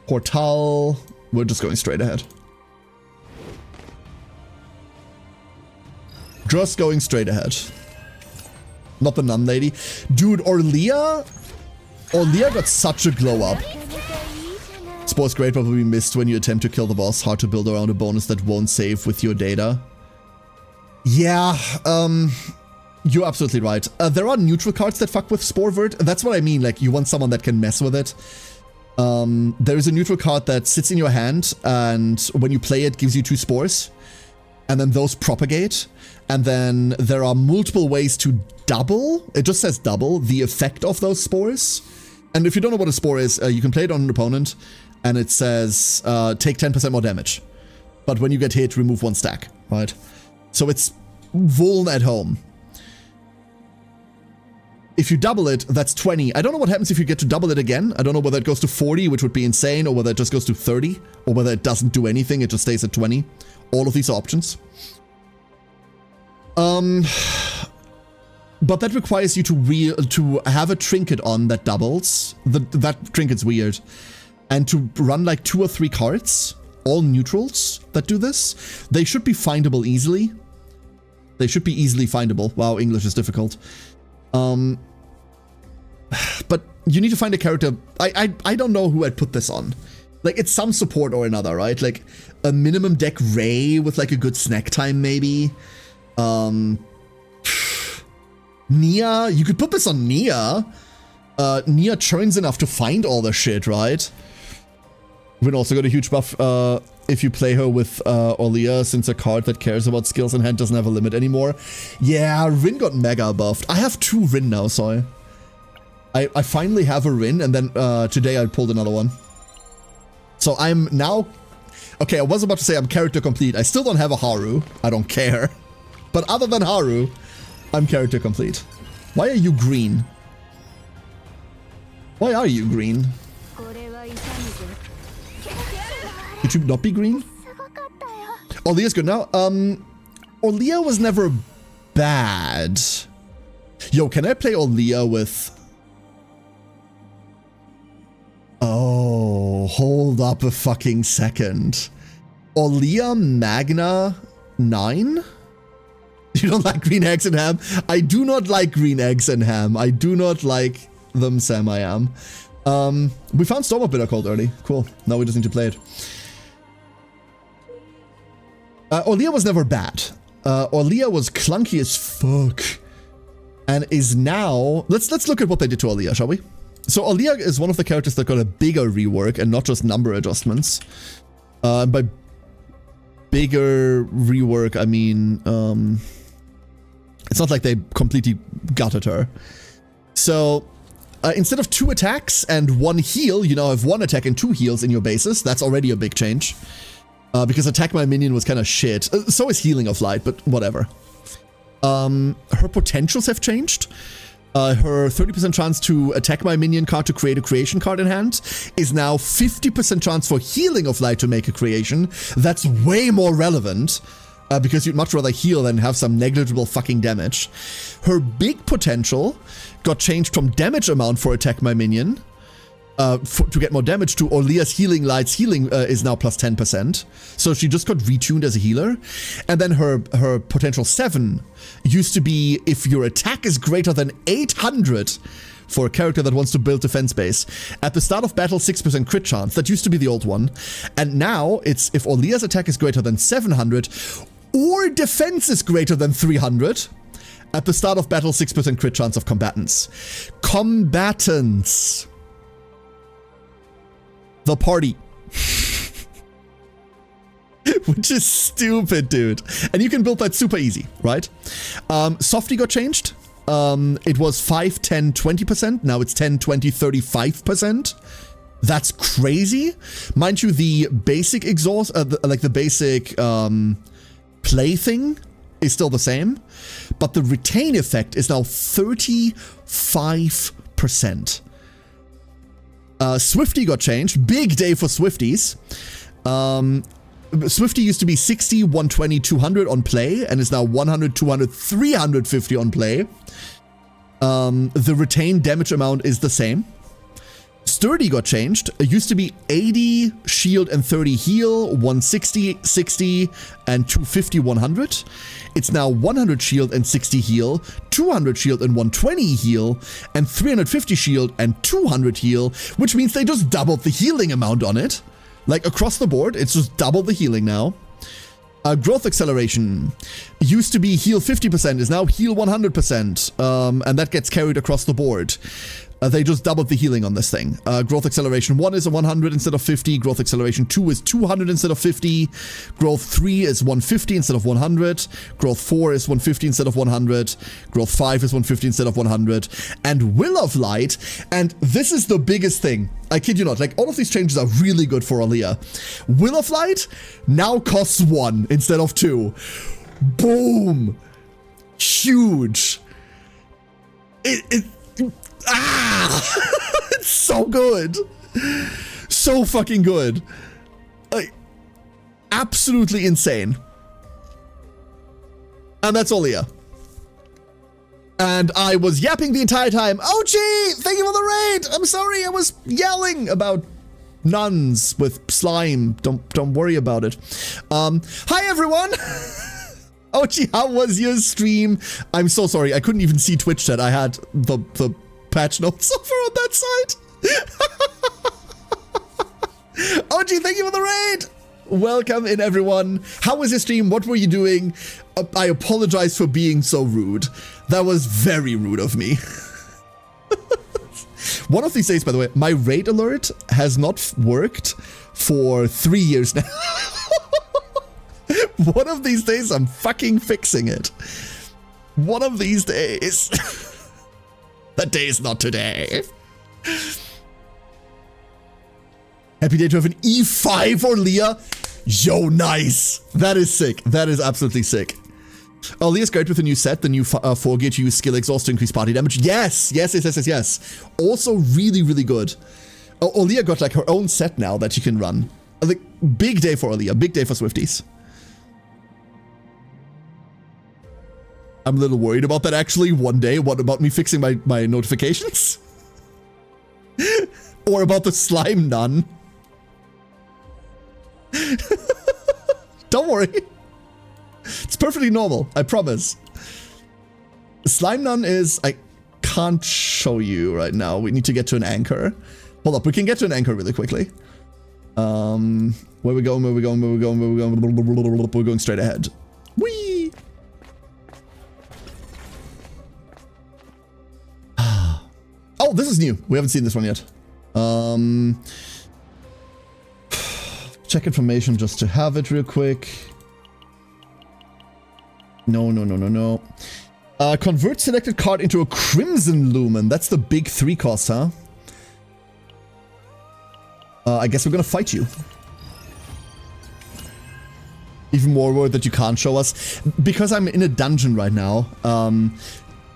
Portal. We're just going straight ahead. Just going straight ahead. Not the nun lady. Dude, Orlia got such a glow up. Spore's great, but will be missed when you attempt to kill the boss. Hard to build around a bonus that won't save with your data. Yeah, you're absolutely right. There are neutral cards that fuck with Sporevert. That's what I mean, like, you want someone that can mess with it. There is a neutral card that sits in your hand, and when you play it, gives you 2 spores. And then those propagate. And then there are multiple ways to double, it just says double, the effect of those spores. And if you don't know what a spore is, you can play it on an opponent, and it says, take 10% more damage. But when you get hit, remove 1 stack, right? So it's vuln at home. If you double it, that's 20. I don't know what happens if you get to double it again. I don't know whether it goes to 40, which would be insane, or whether it just goes to 30, or whether it doesn't do anything, it just stays at 20. All of these are options. But that requires you to have a trinket on that doubles. That trinket's weird. And to run like 2 or 3 cards, all neutrals that do this. They should be findable easily. They should be easily findable. Wow, English is difficult. But you need to find a character. I don't know who I'd put this on. Like, it's some support or another, right? Like, a minimum deck Ray with like a good snack time, maybe. Nia, you could put this on Nia. Nia churns enough to find all the shit, right? Rin also got a huge buff if you play her with Orlia, since a card that cares about skills in hand doesn't have a limit anymore. Yeah, Rin got mega buffed. I have 2 Rin now, sorry. I finally have a Rin, and then today I pulled another one. So I'm now... Okay, I was about to say I'm character complete. I still don't have a Haru. I don't care. But other than Haru, I'm character complete. Why are you green? Why are you green? Could you not be green? Orlia's good now. Orlia was never bad. Yo, can I play Orlia with... Oh, hold up a fucking second. Orlia Magna 9? You don't like green eggs and ham? I do not like green eggs and ham. I do not like them, Sam, I am. We found Storm of Bitter Cold early. Cool. Now we just need to play it. Orlia was never bad. Orlia was clunky as fuck. And is now... Let's look at what they did to Orlia, shall we? So Orlia is one of the characters that got a bigger rework and not just number adjustments. By bigger rework, I mean... it's not like they completely gutted her. So... instead of 2 attacks and 1 heal, you now have 1 attack and 2 heals in your bases. That's already a big change. Because attack my minion was kind of shit. So is Healing of Light, but whatever. Her potentials have changed. Her 30% chance to attack my minion card to create a creation card in hand is now 50% chance for Healing of Light to make a creation. That's way more relevant. Because you'd much rather heal than have some negligible fucking damage. Her big potential got changed from damage amount for attack my minion to get more damage to Orlia's Healing Light's healing is now plus 10%. So she just got retuned as a healer. And then her potential 7 used to be if your attack is greater than 800 for a character that wants to build defense base. At the start of battle, 6% crit chance. That used to be the old one. And now it's if Orlia's attack is greater than 700 or defense is greater than 300. At the start of battle, 6% crit chance of combatants. Combatants. the party. Which is stupid, dude. And you can build that super easy, right? Softy got changed. It was 5, 10, 20%. Now it's 10, 20, 35%. That's crazy. Mind you, the basic exhaust, like the basic play thing is still the same. But the retain effect is now 35%. Swifty got changed. Big day for Swifties. Swifty used to be 60, 120, 200 on play, and is now 100, 200, 350 on play. The retained damage amount is the same. Sturdy got changed. It used to be 80 shield and 30 heal, 160, 60, and 250, 100. It's now 100 shield and 60 heal, 200 shield and 120 heal, and 350 shield and 200 heal, which means they just doubled the healing amount on it. Like, across the board, it's just double the healing now. Growth acceleration used to be heal 50%, is now heal 100%, and that gets carried across the board. They just doubled the healing on this thing. Growth acceleration 1 is a 100 instead of 50. Growth acceleration 2 is 200 instead of 50. Growth 3 is 150 instead of 100. Growth 4 is 150 instead of 100. Growth 5 is 150 instead of 100. And Will of Light, and this is the biggest thing. I kid you not, like, all of these changes are really good for Aaliyah. Will of Light now costs 1 instead of 2. Boom! Huge! It's so good. So fucking good. Like, absolutely insane. And that's Aaliyah. And I was yapping the entire time. Oh, gee, thank you for the raid. I'm sorry, I was yelling about nuns with slime. Don't worry about it. Hi, everyone. Oh, gee, how was your stream? I'm so sorry. I couldn't even see Twitch chat. I had the patch notes over on that side. Oh, gee, thank you for the raid. Welcome in, everyone. How was your stream? What were you doing? I apologize for being so rude. That was very rude of me. One of these days, by the way, my raid alert has not worked for 3 years now. One of these days, I'm fucking fixing it. One of these days. That day is not today. Happy day to have an E5 for Leah. Yo, nice. That is sick. That is absolutely sick. Oh, Leah's great with the new set, the new 4 gear to use skill exhaust to increase party damage. Yes. Also really, really good. Oh, Leah got like her own set now that she can run. Like, big day for Leah. Big day for Swifties. I'm a little worried about that actually one day. What about me fixing my notifications? Or about the slime nun? Don't worry. It's perfectly normal, I promise. Slime nun is... I can't show you right now. We need to get to an anchor. Hold up, we can get to an anchor really quickly. Where we going? We're going straight ahead. Whee! Oh, this is new. We haven't seen this one yet. Check information just to have it real quick. No. Convert selected card into a Crimson Lumen. That's the big 3 cost, huh? I guess we're gonna fight you. Even more word that you can't show us. Because I'm in a dungeon right now,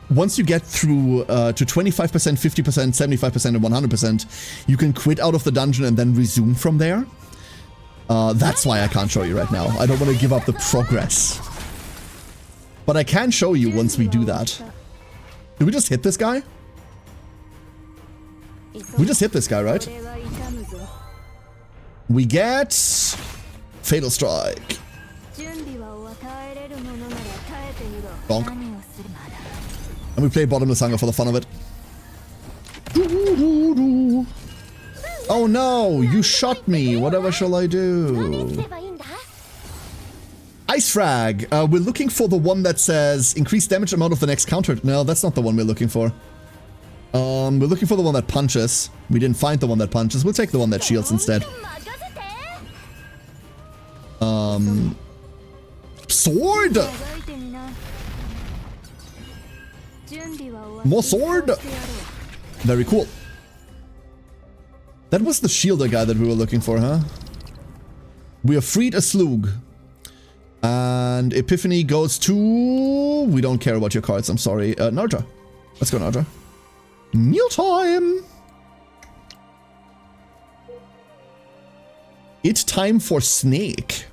once you get through to 25%, 50%, 75%, and 100%, you can quit out of the dungeon and then resume from there. That's why I can't show you right now. I don't want to give up the progress. But I can show you once we do that. Did we just hit this guy? We just hit this guy, right? We get... Fatal Strike. Bonk. And we play Bottomless Hunger for the fun of it. Oh no, you shot me. Whatever shall I do? Ice Frag. We're looking for the one that says increase damage amount of the next counter. No, that's not the one we're looking for. We're looking for the one that punches. We didn't find the one that punches. We'll take the one that shields instead. Sword! More sword! Very cool. That was the shielder guy that we were looking for, huh? We have freed a slug. And Epiphany goes to... We don't care about your cards, I'm sorry. Narja. Let's go, Narja. Mealtime! It's time for Snake.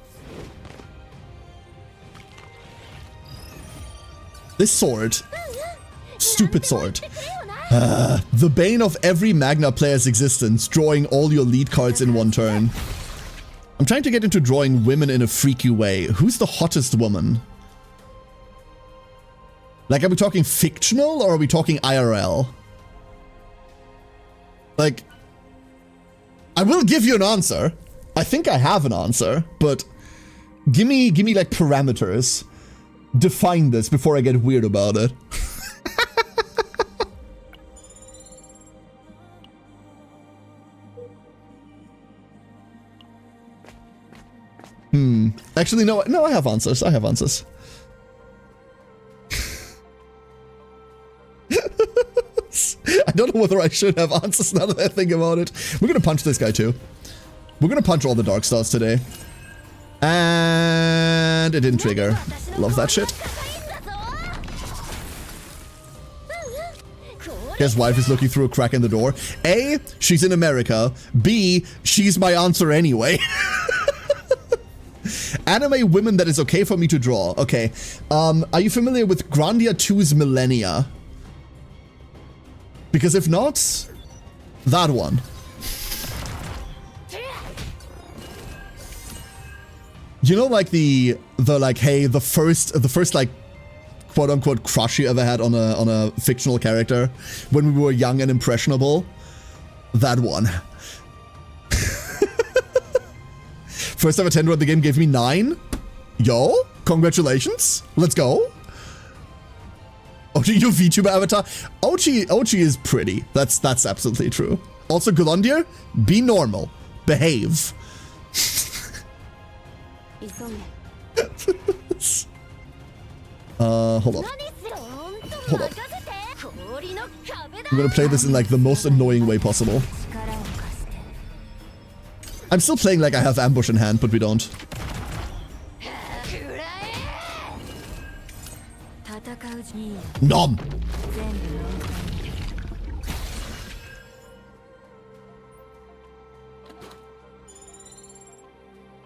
This sword. Stupid sword. The bane of every Magna player's existence, drawing all your lead cards in one turn. I'm trying to get into drawing women in a freaky way. Who's the hottest woman? Like, are we talking fictional or are we talking IRL? Like, I will give you an answer. I think I have an answer, but give me like parameters. Define this before I get weird about it. Actually, no, I have answers. I have answers. I don't know whether I should have answers now that I think about it. We're gonna punch this guy too. We're gonna punch all the Dark Stars today. And it didn't trigger. Love that shit. His wife is looking through a crack in the door. A, she's in America. B, she's my answer anyway. Anime women that is okay for me to draw. Okay. Are you familiar with Grandia 2's Millennia? Because if not, that one. You know, like the like, hey, the first like quote unquote crush you ever had on a fictional character when we were young and impressionable? That one. First ever 10 run the game gave me 9. Yo, congratulations. Let's go. Ochi, your VTuber avatar. Ochi is pretty. That's absolutely true. Also, Golondir, be normal. Behave. Hold up. Hold up. I'm gonna play this in like the most annoying way possible. I'm still playing like I have ambush in hand, but we don't. Nom!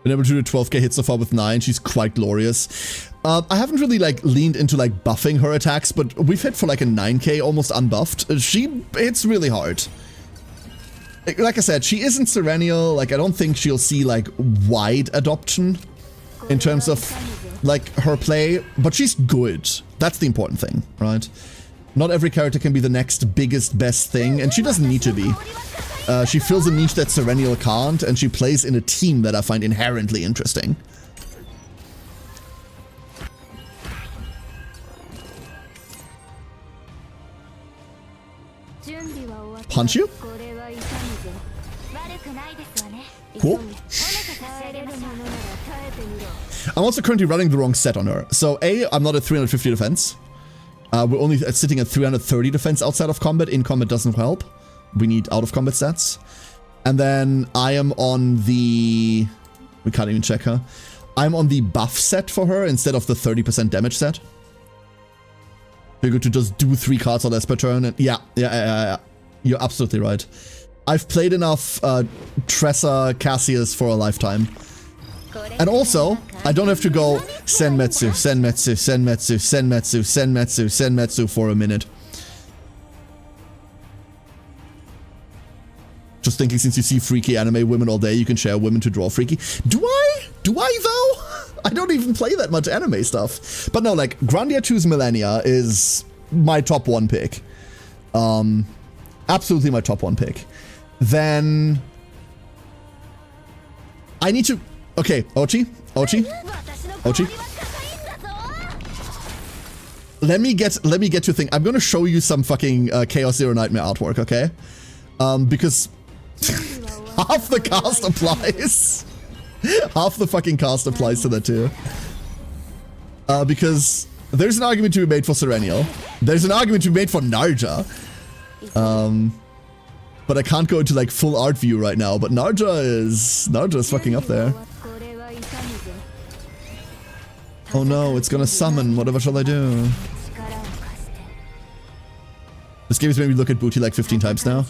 Been able to do 12k hits so far with 9. She's quite glorious. I haven't really like leaned into like buffing her attacks, but we've hit for like a 9k almost unbuffed. She hits really hard. Like I said, she isn't Serenial. Like, I don't think she'll see like wide adoption in terms of like her play, but she's good. That's the important thing, right? Not every character can be the next biggest, best thing, and she doesn't need to be. She fills a niche that Serenial can't, and she plays in a team that I find inherently interesting. Punch you? Cool. I'm also currently running the wrong set on her. So A, I'm not at 350 defense. We're only sitting at 330 defense outside of combat. In combat doesn't help. We need out of combat stats. And then I am on the... We can't even check her. I'm on the buff set for her instead of the 30% damage set. Figure to just do 3 cards or less per turn. And yeah. You're absolutely right. I've played enough Tressa Cassius for a lifetime. And also, I don't have to go Senmetsu, Senmetsu, Senmetsu, Senmetsu, Senmetsu, Senmetsu for a minute. Just thinking, since you see freaky anime women all day, you can share women to draw freaky. Do I? Do I though? I don't even play that much anime stuff. But no, like, Grandia 2's Millennia is my top 1 pick. Absolutely my top 1 pick. Then I need to... Okay, Ochi. let me get to think. I'm gonna show you some fucking Chaos Zero Nightmare artwork, okay? Because half the cast applies. Half the fucking cast applies to that too. Because there's an argument to be made for Serenial. There's an argument to be made for Narja. But I can't go into like full art view right now. But Narja is fucking up there. Oh no, it's gonna summon. Whatever shall I do? This game has made me look at Booty like 15 times now.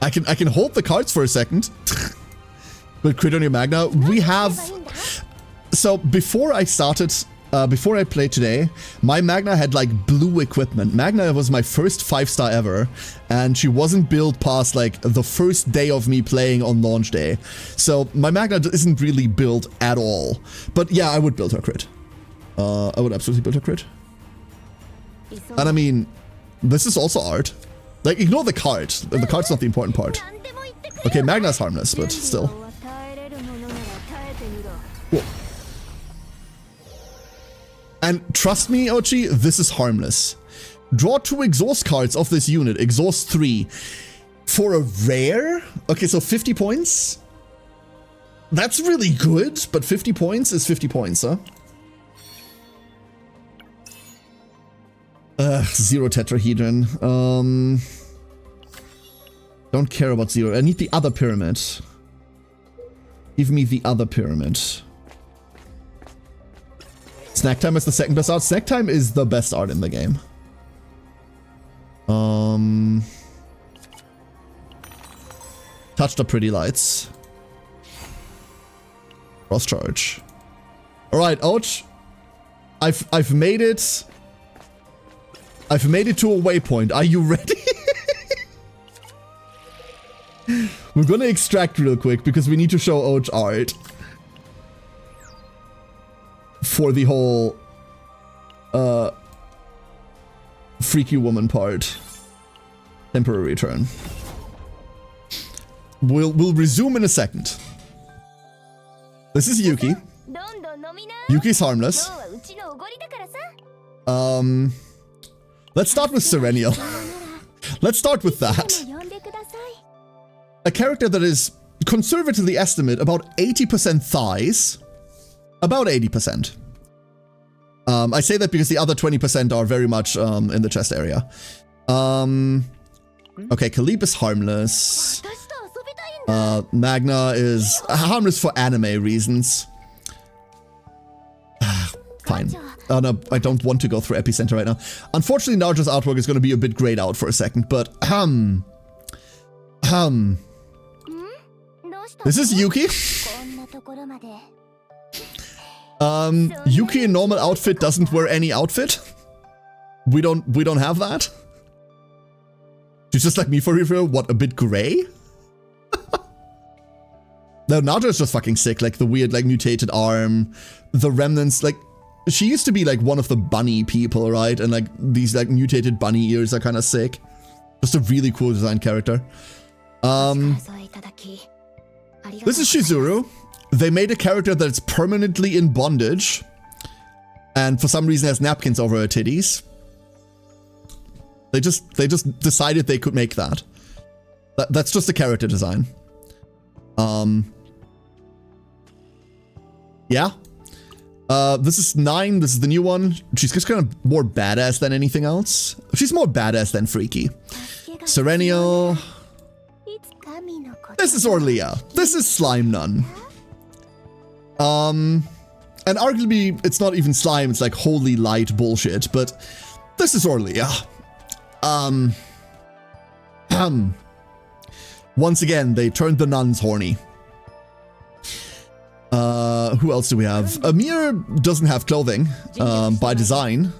I can hold the cards for a second. But crit on your Magna. We have... So before I started... before I played today, my Magna had like blue equipment. Magna was my first 5-star ever, and she wasn't built past like the first day of me playing on launch day. So my Magna isn't really built at all. But yeah, I would build her crit. I would absolutely build her crit. And I mean, this is also art. Like, ignore the card. The card's not the important part. Okay, Magna's harmless, but still. Cool. And trust me, Ochi, this is harmless. Draw 2 exhaust cards of this unit. Exhaust 3. For a rare? Okay, so 50 points? That's really good, but 50 points is 50 points, huh? Zero tetrahedron. Don't care about zero. I need the other pyramid. Give me the other pyramid. Snack Time is the second best art. Snack Time is the best art in the game. Touch the pretty lights. Cross charge. Alright, ouch. I've made it. I've made it to a waypoint. Are you ready? We're gonna extract real quick because we need to show Ouch art. For the whole freaky woman part. Temporary return. We'll resume in a second. This is Yuki. Yuki's harmless. Let's start with Serenial. Let's start with that. A character that is conservatively estimate about 80% thighs. About 80%. I say that because the other 20% are very much in the chest area. Okay, Kalib is harmless. Magna is harmless for anime reasons. Fine. Oh no, I don't want to go through Epicenter right now. Unfortunately, Narja's artwork is going to be a bit grayed out for a second, but This is Yuki. Yuki in normal outfit doesn't wear any outfit. We don't have that. She's just like me for real. What, a bit gray? No, Narja is just fucking sick. Like the weird, like mutated arm, the remnants. Like she used to be like one of the bunny people, right? And like these like mutated bunny ears are kind of sick. Just a really cool design character. This is Shizuru. They made a character that's permanently in bondage, and for some reason has napkins over her titties. They just decided they could make that. That's just a character design. Yeah. This is 9. This is the new one. She's just kind of more badass than anything else. She's more badass than freaky. Serenial. This is Orlia. This is Slime Nun. And arguably, it's not even slime, it's like holy light bullshit, but this is Orlia. Once again, they turned the nuns horny. Who else do we have? Amir doesn't have clothing, by design.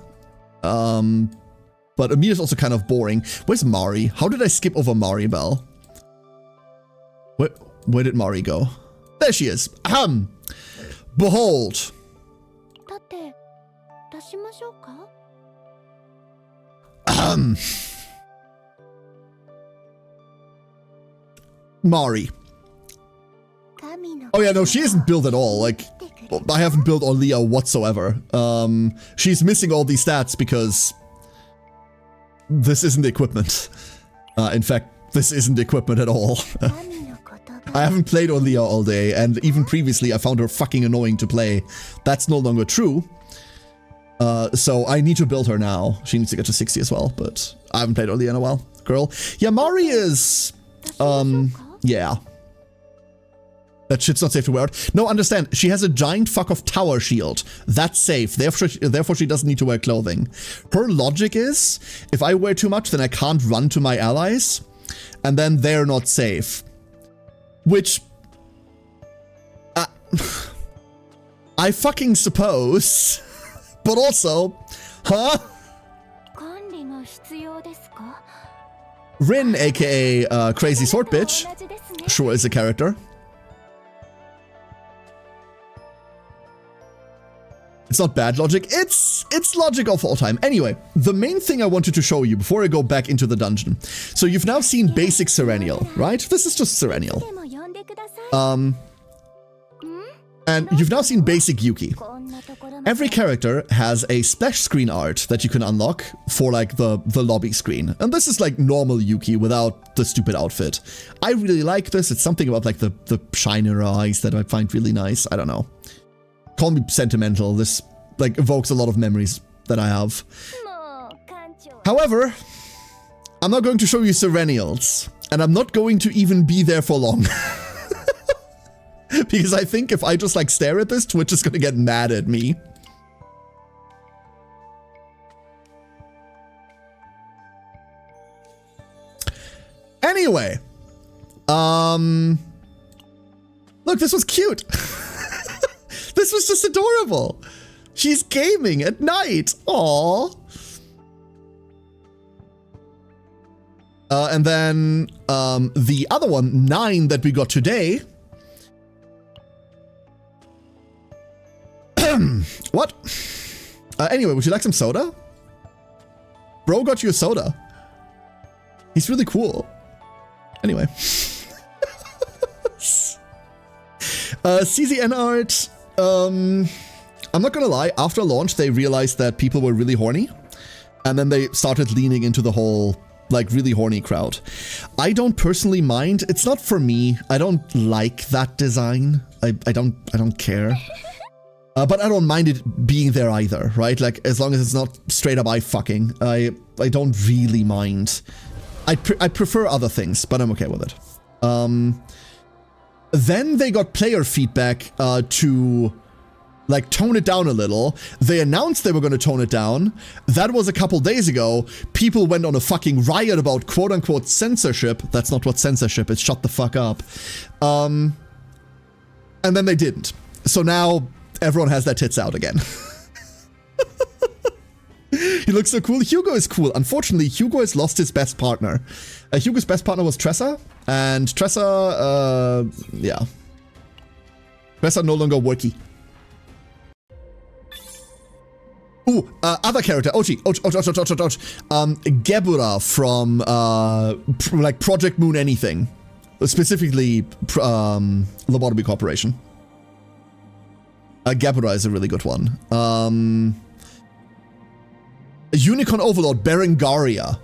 But Amir is also kind of boring. Where's Mari? How did I skip over Mari Bell? Where did Mari go? There she is. Behold. Mari. Oh yeah, no, she isn't built at all. Like, I haven't built Orlia whatsoever. She's missing all these stats because this isn't equipment. In fact, this isn't equipment at all. I haven't played Orlia all day, and even previously I found her fucking annoying to play. That's no longer true. So I need to build her now. She needs to get to 60 as well, but I haven't played Orlia in a while. Girl. Yeah, Mari is... yeah. That shit's not safe to wear out. No, understand, she has a giant fuck off tower shield. That's safe, therefore she doesn't need to wear clothing. Her logic is, if I wear too much, then I can't run to my allies, and then they're not safe. Which... I fucking suppose. But also, huh? Rin, aka Crazy Sword Bitch, sure is a character. It's not bad logic, it's logic of all time. Anyway, the main thing I wanted to show you before I go back into the dungeon. So you've now seen basic Serenial, right? This is just Serenial. And you've now seen basic Yuki. Every character has a splash screen art that you can unlock for like the lobby screen. And this is like normal Yuki without the stupid outfit. I really like this. It's something about like the shine in her eyes that I find really nice. I don't know. Call me sentimental. This like evokes a lot of memories that I have. However, I'm not going to show you Serenials. And I'm not going to even be there for long. Because I think if I just like stare at this, Twitch is gonna get mad at me. Anyway. Look, this was cute. This was just adorable. She's gaming at night. Aww. And then the other one, 9, that we got today. What? Anyway, would you like some soda? Bro got you a soda. He's really cool. Anyway. CZN art. I'm not gonna lie, after launch they realized that people were really horny. And then they started leaning into the whole, like, really horny crowd. I don't personally mind. It's not for me. I don't like that design. I don't care. But I don't mind it being there either, right? Like, as long as it's not straight up eye fucking, I don't really mind. I prefer other things, but I'm okay with it. Then they got player feedback to, like, tone it down a little. They announced they were going to tone it down. That was a couple days ago. People went on a fucking riot about quote-unquote censorship. That's not what censorship is. Shut the fuck up. And then they didn't. So now... everyone has their tits out again. He looks so cool. Hugo is cool. Unfortunately, Hugo has lost his best partner. Hugo's best partner was Tressa. And Tressa, yeah. Tressa no longer worky. Ooh, other character. Ochi. Gebura from, like, Project Moon anything. Specifically, Lobotomy Corporation. Gebura is a really good one. Unicorn Overlord, Berengaria.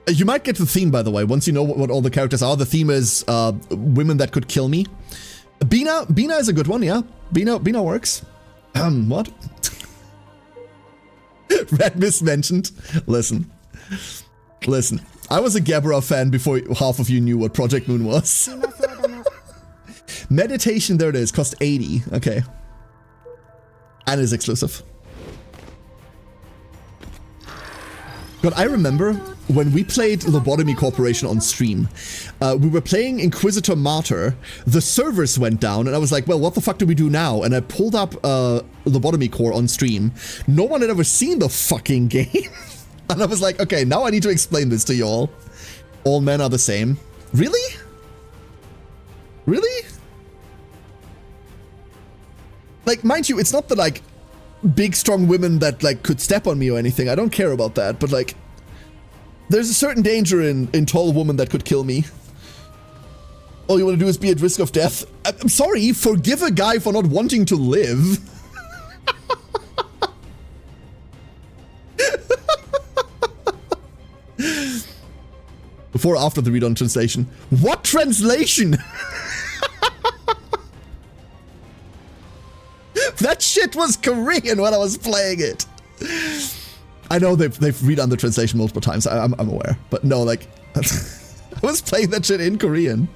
You might get the theme, by the way, once you know what all the characters are. The theme is women that could kill me. Bina is a good one, yeah. Bina works. What? Red Mist mentioned. Listen. I was a Gebura fan before half of you knew what Project Moon was. Meditation, there it is, cost 80. Okay. And is exclusive. God, I remember when we played Lobotomy Corporation on stream, we were playing Inquisitor Martyr, the servers went down, and I was like, well, what the fuck do we do now? And I pulled up Lobotomy Core on stream. No one had ever seen the fucking game. And I was like, okay, now I need to explain this to y'all. All men are the same. Really? Really? Like, mind you, it's not the, like, big, strong women that, like, could step on me or anything. I don't care about that, but, like, there's a certain danger in tall women that could kill me. all you want to do is be at risk of death. I'm sorry, forgive a guy for not wanting to live. Before or after the read-on translation? What translation? That shit was Korean when I was playing it. I know they've redone the translation multiple times. I'm aware, but no, like I was playing that shit in Korean.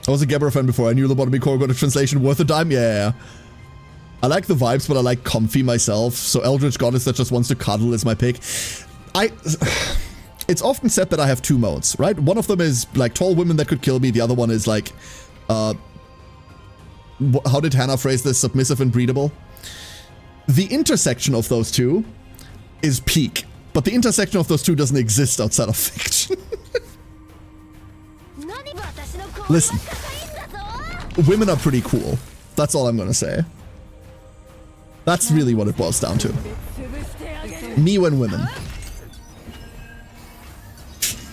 I was a Gebra fan before I knew Lobotomy Core got a translation worth a dime. Yeah. I like the vibes, but I like comfy myself. So Eldritch Goddess that just wants to cuddle is my pick. It's often said that I have two modes, right? One of them is like tall women that could kill me. The other one is like, how did Hannah phrase this? Submissive and breedable. The intersection of those two is peak, but the intersection of those two doesn't exist outside of fiction. Listen, women are pretty cool. That's all I'm gonna say. That's really what it boils down to. Me and women.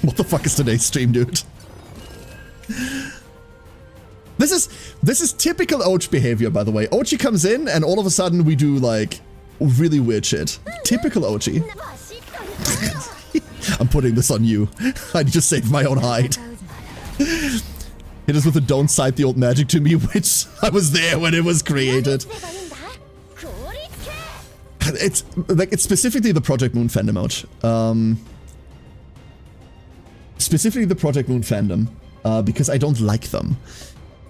What the fuck is today's stream, dude? This is typical Ochi behavior, by the way. Ochi comes in and all of a sudden we do like really weird shit. Typical Ochi. I'm putting this on you. I just saved my own hide. Hit us with a don't cite the old magic to me, which I was there when it was created. It's like it's specifically the Project Moon fandom out. Specifically the Project Moon fandom, because I don't like them.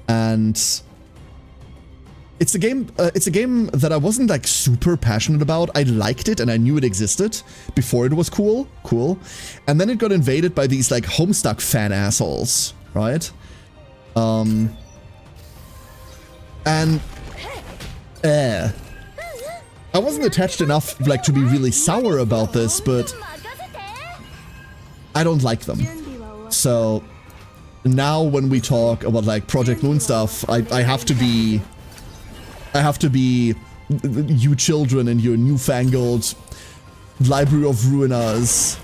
And it's a game that I wasn't like super passionate about. I liked it and I knew it existed before it was cool. And then it got invaded by these like Homestuck fan assholes, right? And I wasn't attached enough like to be really sour about this, but I don't like them. So now when we talk about like Project Moon stuff, I have to be you children and your newfangled Library of Ruiners.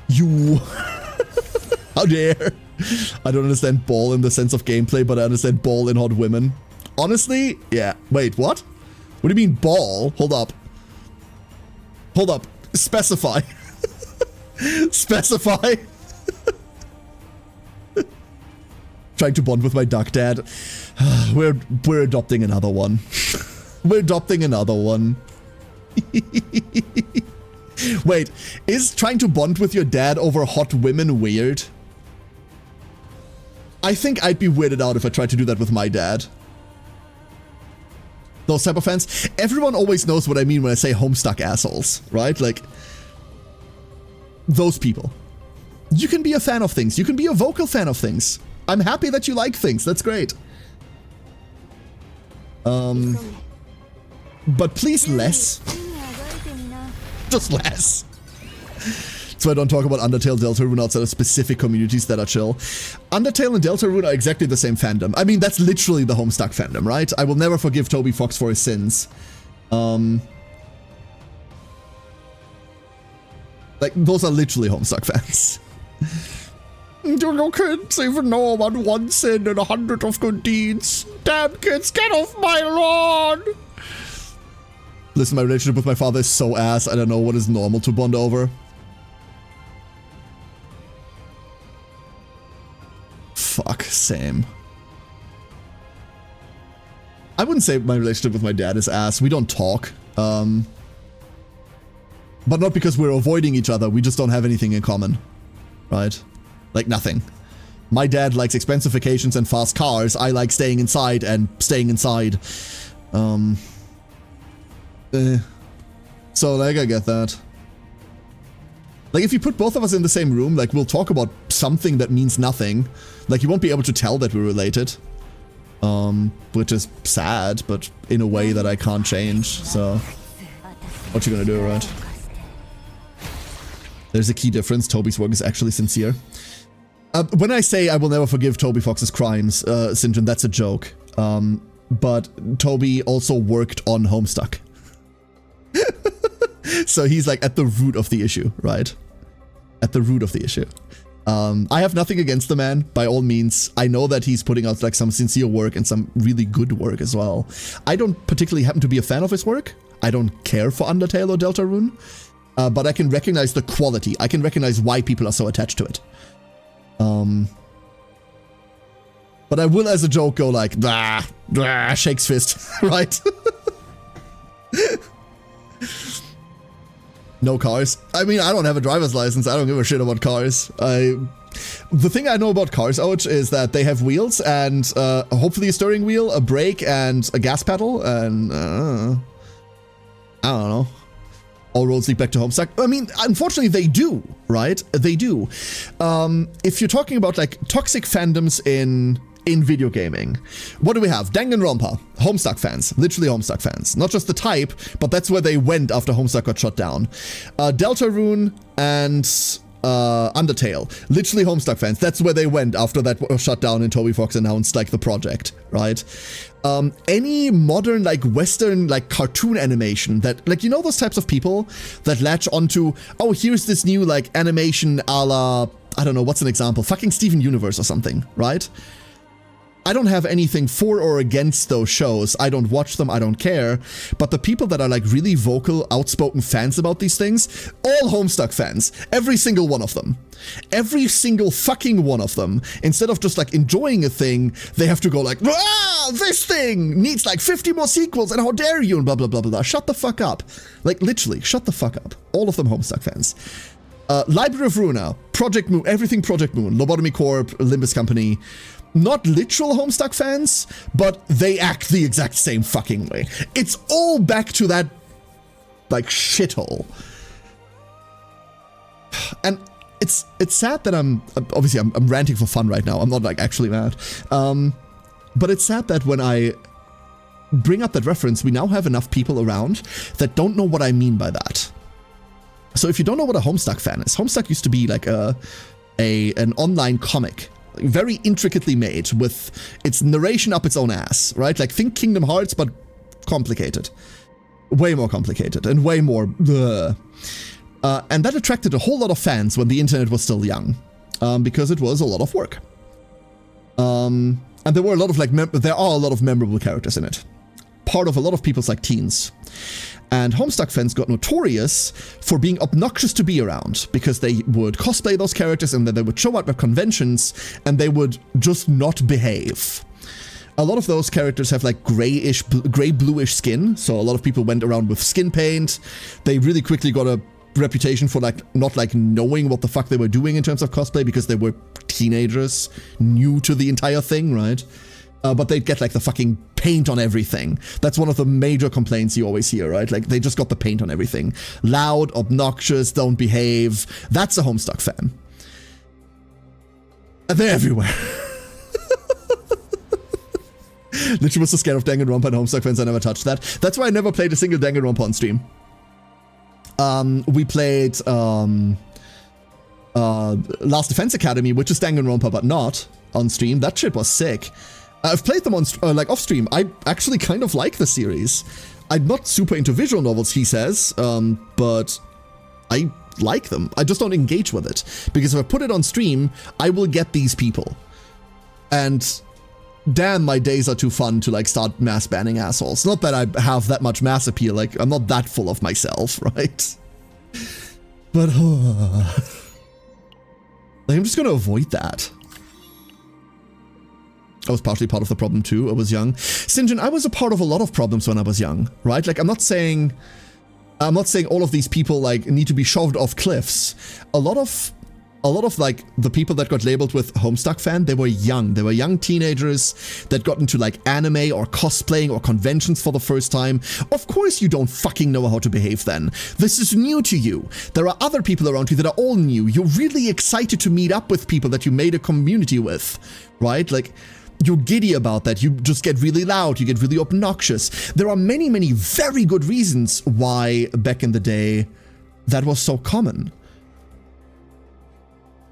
You how dare. I don't understand ball in the sense of gameplay, but I understand ball in hot women. Honestly, yeah. Wait, what? What do you mean ball? Hold up. Specify. Specify. Trying to bond with my duck dad. We're adopting another one. We're adopting another one. Wait, is trying to bond with your dad over hot women weird? I think I'd be weirded out if I tried to do that with my dad. Those type of fans. Everyone always knows what I mean when I say Homestuck assholes, right? Like, those people. You can be a fan of things. You can be a vocal fan of things. I'm happy that you like things. That's great. But please less. Just less. So I don't talk about Undertale, Deltarune outside of specific communities that are chill. Undertale and Deltarune are exactly the same fandom. I mean, that's literally the Homestuck fandom, right? I will never forgive Toby Fox for his sins. Like, those are literally Homestuck fans. Do no kids even know about one sin and 100 of good deeds? Damn kids, get off my lawn! Listen, my relationship with my father is so ass, I don't know what is normal to bond over. Fuck, same. I wouldn't say my relationship with my dad is ass. We don't talk. But not because we're avoiding each other. We just don't have anything in common. Right? Like nothing. My dad likes expensive vacations and fast cars. I like staying inside and staying inside. So, like, I get that. Like, if you put both of us in the same room, like, we'll talk about something that means nothing. Like, you won't be able to tell that we're related. Which is sad, but in a way that I can't change, so... What you gonna do, right? There's a key difference. Toby's work is actually sincere. When I say I will never forgive Toby Fox's crimes, Sinjin, that's a joke. But Toby also worked on Homestuck. So he's like at the root of the issue, right? At the root of the issue. I have nothing against the man, by all means. I know that he's putting out like some sincere work and some really good work as well. I don't particularly happen to be a fan of his work. I don't care for Undertale or Deltarune, but I can recognize the quality. I can recognize why people are so attached to it. But I will, as a joke, go like, shakes fist, right? No cars. I mean, I don't have a driver's license. I don't give a shit about cars. The thing I know about cars, Ouch, is that they have wheels and hopefully a steering wheel, a brake, and a gas pedal, and I don't know. All roads lead back to Homestuck. I mean, unfortunately, they do, right? They do. If you're talking about like toxic fandoms in video gaming, what do we have? Danganronpa, Homestuck fans, literally Homestuck fans. Not just the type, but that's where they went after Homestuck got shut down. Deltarune and Undertale, literally Homestuck fans. That's where they went after that was shut down and Toby Fox announced like the project, right? Any modern like Western like cartoon animation that like, you know, those types of people that latch onto, oh, here's this new like animation a la, I don't know, what's an example? Fucking Steven Universe or something, right? I don't have anything for or against those shows. I don't watch them. I don't care. But the people that are like really vocal, outspoken fans about these things, all Homestuck fans, every single one of them, every single fucking one of them, instead of just like enjoying a thing, they have to go like, this thing needs like 50 more sequels and how dare you and blah, blah, blah, blah. Shut the fuck up. Like literally, shut the fuck up. All of them Homestuck fans. Library of Ruina, Project Moon, everything Project Moon, Lobotomy Corp, Limbus Company. Not literal Homestuck fans, but they act the exact same fucking way. It's all back to that, like, shithole. And it's sad that I'm ranting for fun right now. I'm not, like, actually mad. But it's sad that when I bring up that reference, we now have enough people around that don't know what I mean by that. So if you don't know what a Homestuck fan is, Homestuck used to be, like, an online comic, very intricately made with its narration up its own ass, right? Like think Kingdom Hearts, but complicated. Way more complicated and way more and that attracted a whole lot of fans when the internet was still young, because it was a lot of work. And there were a lot of like, there are a lot of memorable characters in it. Part of a lot of people's like teens. And Homestuck fans got notorious for being obnoxious to be around because they would cosplay those characters and then they would show up at conventions and they would just not behave. A lot of those characters have like gray-bluish skin, so a lot of people went around with skin paint. They really quickly got a reputation for like not like knowing what the fuck they were doing in terms of cosplay because they were teenagers, new to the entire thing, right? But they'd get like the fucking paint on everything. That's one of the major complaints you always hear, right? Like they just got the paint on everything. Loud, obnoxious, don't behave. That's a Homestuck fan. And they're everywhere. Literally was so scared of Danganronpa and Homestuck fans I never touched that. That's why I never played a single Danganronpa on stream. We played Last Defense Academy, which is Danganronpa but not on stream. That shit was sick. I've played them on like off stream. I actually kind of like the series. I'm not super into visual novels, he says, but I like them. I just don't engage with it because if I put it on stream, I will get these people. And damn, my days are too fun to like start mass banning assholes. Not that I have that much mass appeal. Like I'm not that full of myself, right? But like, I'm just gonna avoid that. I was partially part of the problem too. I was young. Sinjin, I was a part of a lot of problems when I was young, right? Like, I'm not saying all of these people like need to be shoved off cliffs. A lot of like the people that got labeled with Homestuck fan, they were young. They were young teenagers that got into like anime or cosplaying or conventions for the first time. Of course you don't fucking know how to behave then. This is new to you. There are other people around you that are all new. You're really excited to meet up with people that you made a community with, right? Like, you're giddy about that. You just get really loud. You get really obnoxious. There are many, many very good reasons why back in the day that was so common.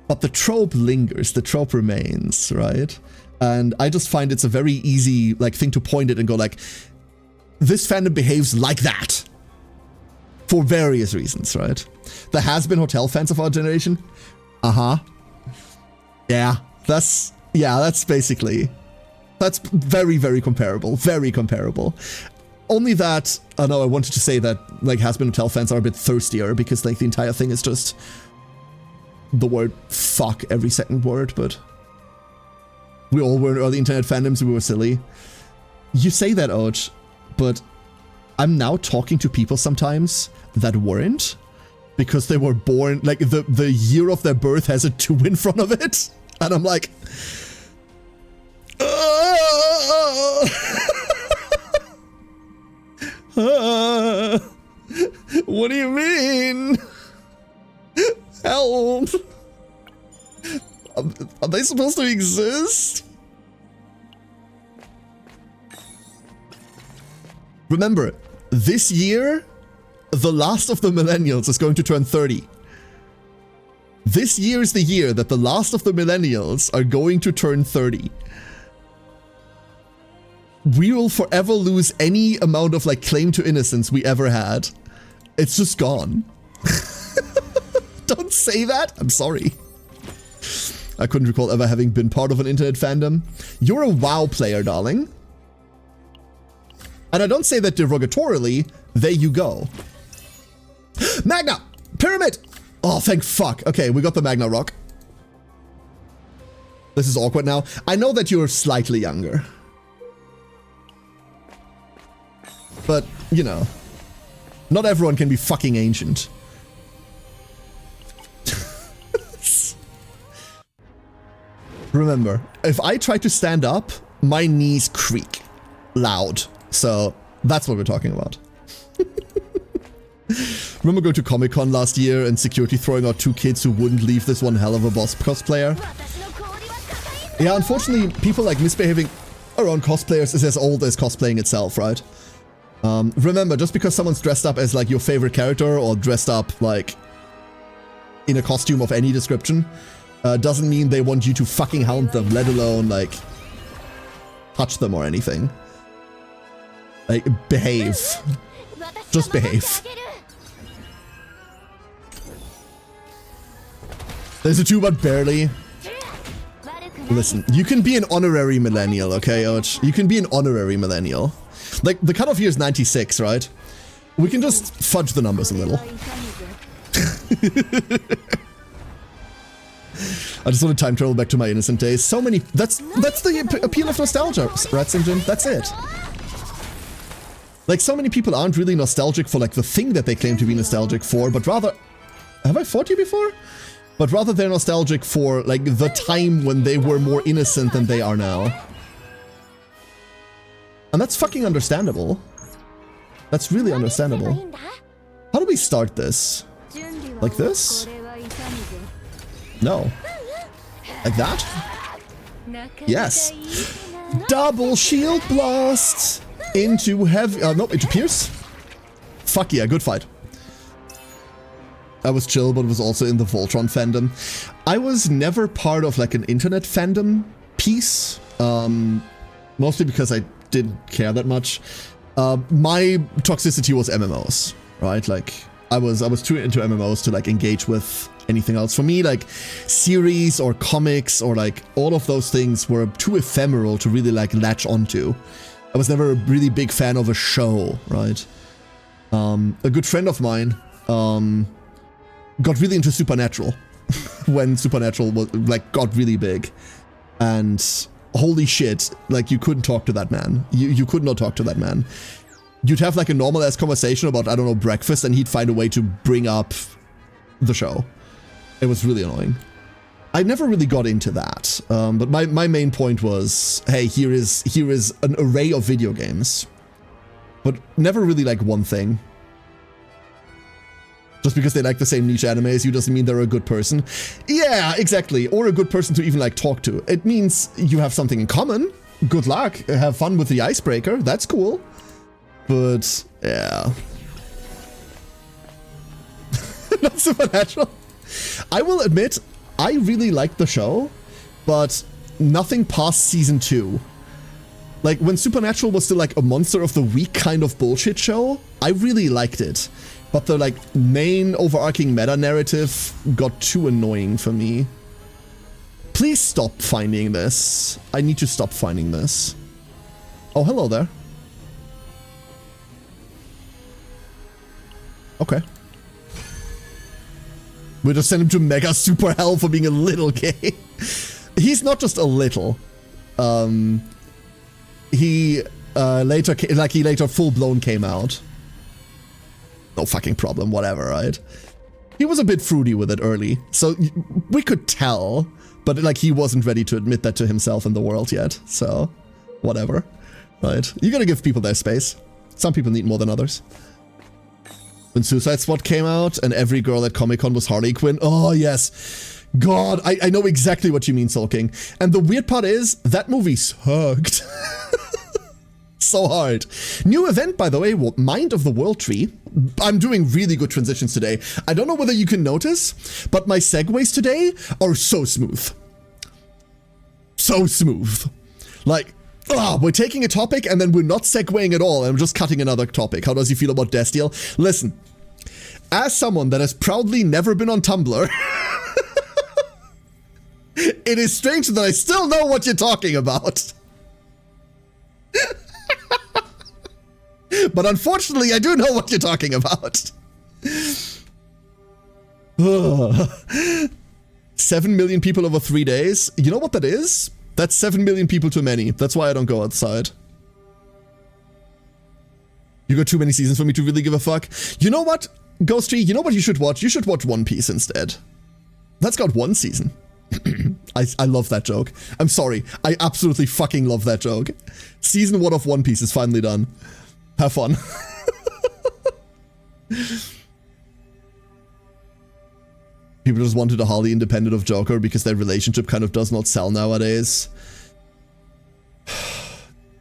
But the trope lingers. The trope remains, right? And I just find it's a very easy like thing to point at and go like, this fandom behaves like that. For various reasons, right? The has-been hotel fans of our generation. Uh-huh. Yeah, that's basically, that's very, very comparable. Very comparable. Only that, I know I wanted to say that, like, Has Been Hotel fans are a bit thirstier because, like, the entire thing is just the word fuck every second word, but we all were in early internet fandoms, we were silly. You say that, Oj, but I'm now talking to people sometimes that weren't, because they were born, like, the year of their birth has a 2 in front of it, and I'm like, what do you mean? Help! Are they supposed to exist? Remember, this year, the last of the millennials is going to turn 30. This year is the year that the last of the millennials are going to turn 30. We will forever lose any amount of, like, claim to innocence we ever had. It's just gone. Don't say that. I'm sorry. I couldn't recall ever having been part of an internet fandom. You're a WoW player, darling. And I don't say that derogatorily. There you go. Magna! Pyramid! Oh, thank fuck. Okay, we got the Magna Rock. This is awkward now. I know that you're slightly younger. But, you know, not everyone can be fucking ancient. Remember, if I try to stand up, my knees creak loud. So that's what we're talking about. Remember going to Comic-Con last year and security throwing out 2 kids who wouldn't leave this one hell of a boss cosplayer? Yeah, unfortunately, people like misbehaving around cosplayers is as old as cosplaying itself, right? Remember, just because someone's dressed up as, like, your favorite character or dressed up, like, in a costume of any description, doesn't mean they want you to fucking hound them, let alone, like, touch them or anything. Like, behave. Just behave. There's a 2, but barely. Listen, you can be an honorary millennial, okay, Oj? You can be an honorary millennial. Like, the cutoff year is 96, right? We can just fudge the numbers a little. I just want to time travel back to my innocent days. So many... That's the appeal of nostalgia, right, St. John? That's it. Like, so many people aren't really nostalgic for, like, the thing that they claim to be nostalgic for, but rather... Have I fought you before? But rather they're nostalgic for, like, the time when they were more innocent than they are now. And that's fucking understandable. That's really understandable. How do we start this? Like this? No. Like that? Yes. Double shield blast! Into heavy... nope, into Pierce. Fuck yeah, good fight. I was chill, but was also in the Voltron fandom. I was never part of, like, an internet fandom piece. Mostly because I didn't care that much. My toxicity was MMOs, right? Like, I was too into MMOs to, like, engage with anything else. For me, like, series or comics or, like, all of those things were too ephemeral to really, like, latch onto. I was never a really big fan of a show, right? A good friend of mine, got really into Supernatural when Supernatural was, like, got really big. And holy shit, like, you couldn't talk to that man. You could not talk to that man. You'd have, like, a normal-ass conversation about, I don't know, breakfast, and he'd find a way to bring up the show. It was really annoying. I never really got into that, but my main point was, hey, here is an array of video games, but never really like one thing. Just because they like the same niche anime as you doesn't mean they're a good person. Yeah, exactly, or a good person to even, like, talk to. It means you have something in common. Good luck, have fun with the icebreaker, that's cool. But, yeah. Not Supernatural. I will admit, I really liked the show, but nothing past season 2. Like, when Supernatural was still, like, a monster of the week kind of bullshit show, I really liked it. But the, like, main overarching meta-narrative got too annoying for me. Please stop finding this. I need to stop finding this. Oh, hello there. Okay. We'll just send him to mega super hell for being a little gay. He's not just a little. He later full blown came out. No fucking problem, whatever, right? He was a bit fruity with it early, so we could tell, but like he wasn't ready to admit that to himself in the world yet, so whatever, right? You gotta give people their space. Some people need more than others. When Suicide Squad came out and every girl at Comic-Con was Harley Quinn, oh yes, God, I know exactly what you mean, Sulking. And the weird part is, that movie sucked. So hard. New event, by the way, Mind of the World Tree. I'm doing really good transitions today. I don't know whether you can notice, but my segues today are so smooth. So smooth. Like, we're taking a topic and then we're not segueing at all. I'm just cutting another topic. How does he feel about Destiel? Listen, as someone that has proudly never been on Tumblr, it is strange that I still know what you're talking about. But unfortunately, I do know what you're talking about. 7 million people over 3 days. You know what that is? That's 7 million people too many. That's why I don't go outside. You got too many seasons for me to really give a fuck. You know what, Ghostry? You know what you should watch? You should watch One Piece instead. That's got 1 season. I love that joke. I'm sorry. I absolutely fucking love that joke. Season 1 of One Piece is finally done. Have fun. People just wanted a Harley independent of Joker because their relationship kind of does not sell nowadays.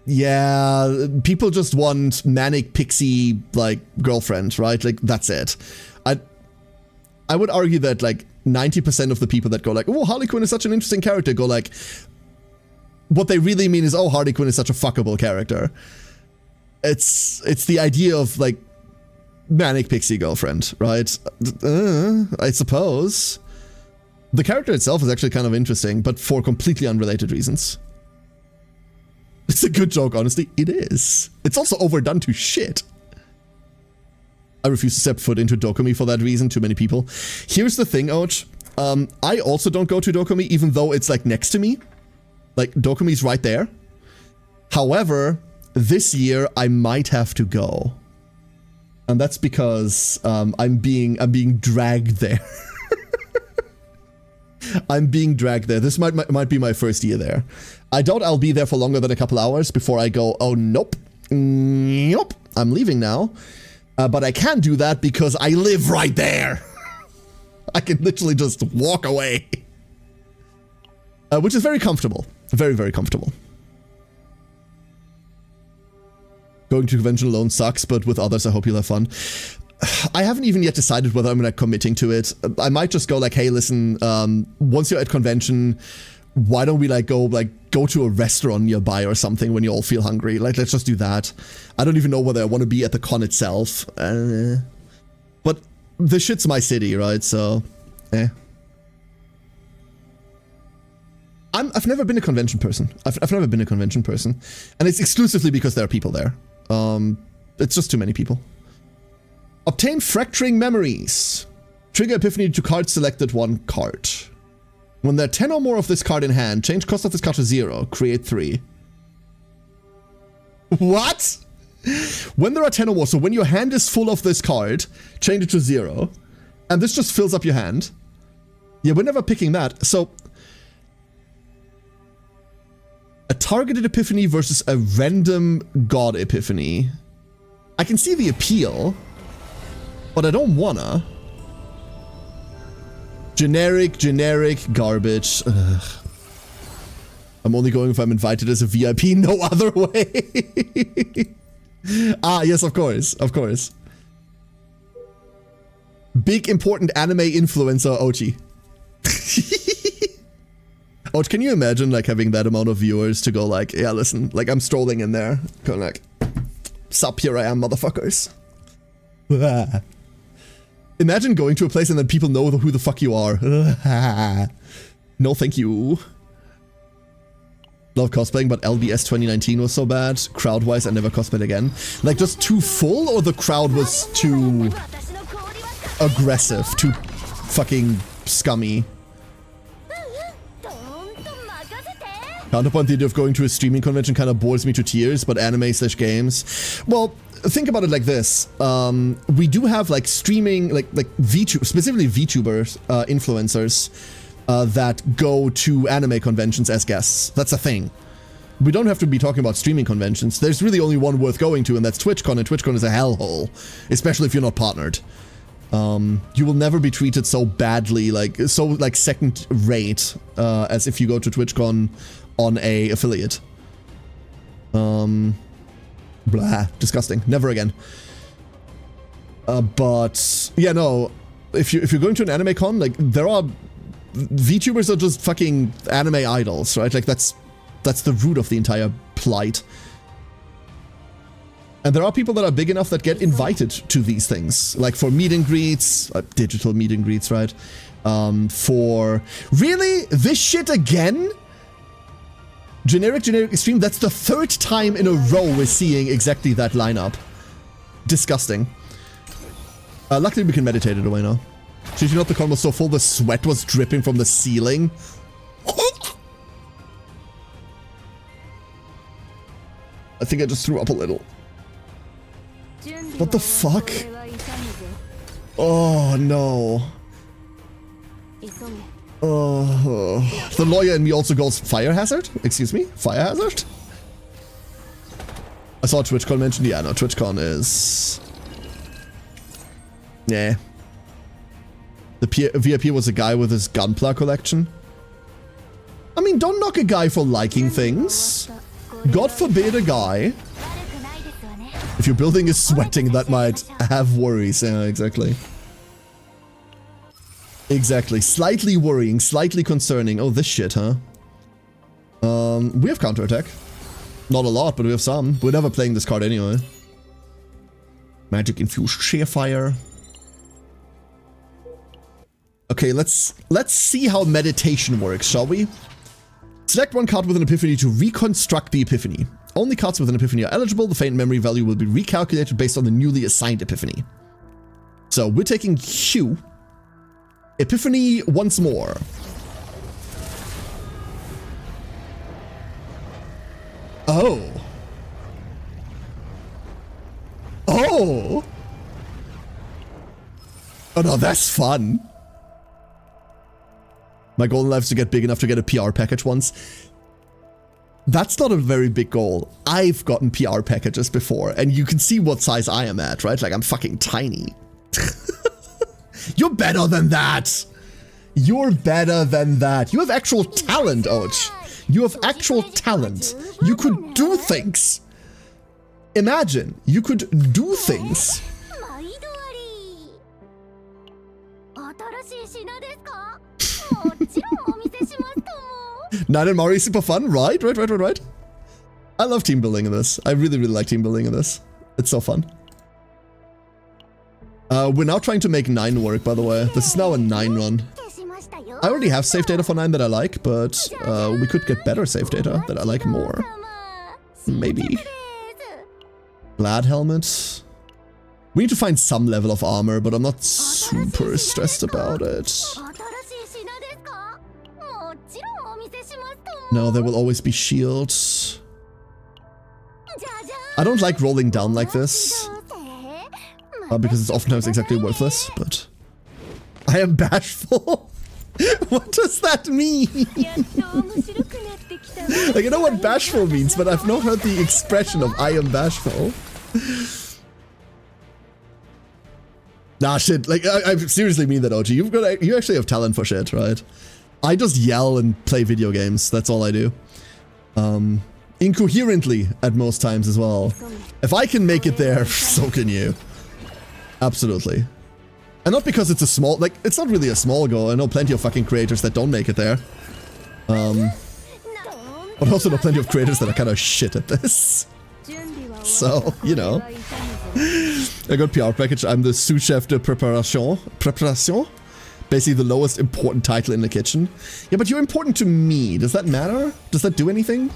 Yeah, people just want manic pixie, like, girlfriend, right? Like, that's it. I would argue that, like, 90% of the people that go like, oh, Harley Quinn is such an interesting character, go like, what they really mean is, oh, Harley Quinn is such a fuckable character. It's the idea of, like, manic pixie girlfriend, right? I suppose. The character itself is actually kind of interesting, but for completely unrelated reasons. It's a good joke, honestly. It is. It's also overdone to shit. I refuse to step foot into Dokumi for that reason. Too many people. Here's the thing, Ouch. I also don't go to Dokumi, even though it's, like, next to me. Like, Dokumi's right there. However, this year, I might have to go. And that's because I'm being dragged there. I'm being dragged there. This might be my first year there. I doubt I'll be there for longer than a couple hours before I go, oh, nope. Nope. I'm leaving now. But I can't do that because I live right there. I can literally just walk away. Which is very comfortable. Very, very comfortable. Going to convention alone sucks, but with others, I hope you'll have fun. I haven't even yet decided whether I'm like committing to it. I might just go like, hey, listen, once you're at convention, why don't we like go to a restaurant nearby or something when you all feel hungry? Like, let's just do that. I don't even know whether I want to be at the con itself. But the shit's my city, right? So, I've never been a convention person. I've never been a convention person. And it's exclusively because there are people there. It's just too many people. Obtain fracturing memories. Trigger epiphany to card selected 1 card. When there are 10 or more of this card in hand, change cost of this card to 0. Create 3. What? When there are 10 or more, so when your hand is full of this card, change it to 0. And this just fills up your hand. Yeah, we're never picking that. So, a targeted epiphany versus a random god epiphany. I can see the appeal, but I don't wanna. Generic, garbage. Ugh. I'm only going if I'm invited as a VIP, no other way. Ah, yes, of course, of course. Big, important anime influencer, Ochi. Och, can you imagine, like, having that amount of viewers to go like, yeah, listen, like, I'm strolling in there, going like, sup, here I am, motherfuckers. Imagine going to a place and then people know who the fuck you are. No, thank you. Love cosplaying, but LBS 2019 was so bad. Crowd-wise, I never cosplayed again. Like, just too full, or the crowd was too aggressive, too fucking scummy? Counterpoint, the idea of going to a streaming convention kind of bores me to tears, but anime/games. Well, think about it like this. We do have like streaming, like specifically VTubers, influencers, that go to anime conventions as guests. That's a thing. We don't have to be talking about streaming conventions. There's really only one worth going to, and that's TwitchCon, and TwitchCon is a hellhole, especially if you're not partnered. You will never be treated so badly, like second rate, as if you go to TwitchCon on a affiliate. Blah, disgusting. Never again. But yeah, no. If you're going to an anime con, like there are VTubers are just fucking anime idols, right? Like that's the root of the entire plight. And there are people that are big enough that get invited to these things, like for meet and greets, digital meet and greets, right? For really this shit again? Generic extreme. That's the third time in a row we're seeing exactly that lineup. Disgusting. Luckily we can meditate it away now. Did you know the con was so full the sweat was dripping from the ceiling? I think I just threw up a little. What the fuck? Oh no. Oh, the lawyer in me also goes fire hazard? Excuse me? Fire hazard? I saw TwitchCon mentioned. Yeah, no, TwitchCon is... Yeah. The VIP was a guy with his Gunpla collection. I mean, don't knock a guy for liking things. God forbid a guy. If your building is sweating, that might have worries. Yeah, exactly. Exactly. Slightly worrying, slightly concerning. Oh, this shit, huh? We have counterattack. Not a lot, but we have some. We're never playing this card anyway. Magic infused Shearfire. Okay, let's see how meditation works, shall we? Select one card with an epiphany to reconstruct the epiphany. Only cards with an epiphany are eligible. The faint memory value will be recalculated based on the newly assigned epiphany. So we're taking Q. Epiphany once more. Oh. Oh. Oh no, that's fun. My goal in life is to get big enough to get a PR package once. That's not a very big goal. I've gotten PR packages before, and you can see what size I am at, right? Like, I'm fucking tiny. You're better than that. You're better than that. You have actual talent, Ouch. You have actual talent. You could do things. Imagine, you could do things. Nine and Mario is super fun, right? Right. I love team building in this. I really like team building in this. It's so fun. We're now trying to make 9 work, by the way. This is now a 9 run. I already have save data for 9 that I like, but we could get better save data that I like more. Maybe. Glad helmet. We need to find some level of armor, but I'm not super stressed about it. No, there will always be shields. I don't like rolling down like this. Because it's oftentimes exactly worthless, but... I am bashful? What does that mean? Like, I know what bashful means, but I've not heard the expression of I am bashful. Nah, shit. Like, I seriously mean that, OG. You actually have talent for shit, right? I just yell and play video games. That's all I do. Incoherently at most times as well. If I can make it there, so can you. Absolutely. And not because it's a small... Like, it's not really a small goal. I know plenty of fucking creators that don't make it there. But also know plenty of creators that are kind of shit at this. So, you know. I got PR package. I'm the sous chef de préparation. basically the lowest important title in the kitchen. Yeah, but you're important to me. Does that matter? Does that do anything?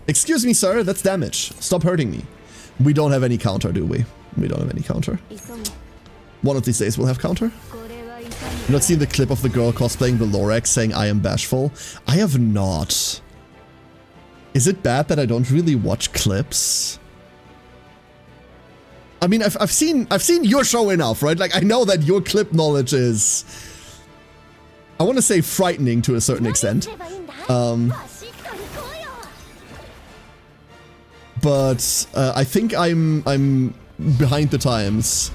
Excuse me, sir. That's damage. Stop hurting me. We don't have any counter, do we? We don't have any counter. One of these days we'll have counter. You've not seen the clip of the girl cosplaying the Lorax saying, I am bashful? I have not. Is it bad that I don't really watch clips? I mean, I've seen your show enough, right? Like, I know that your clip knowledge is, I want to say, frightening to a certain extent. But I think I'm behind the times.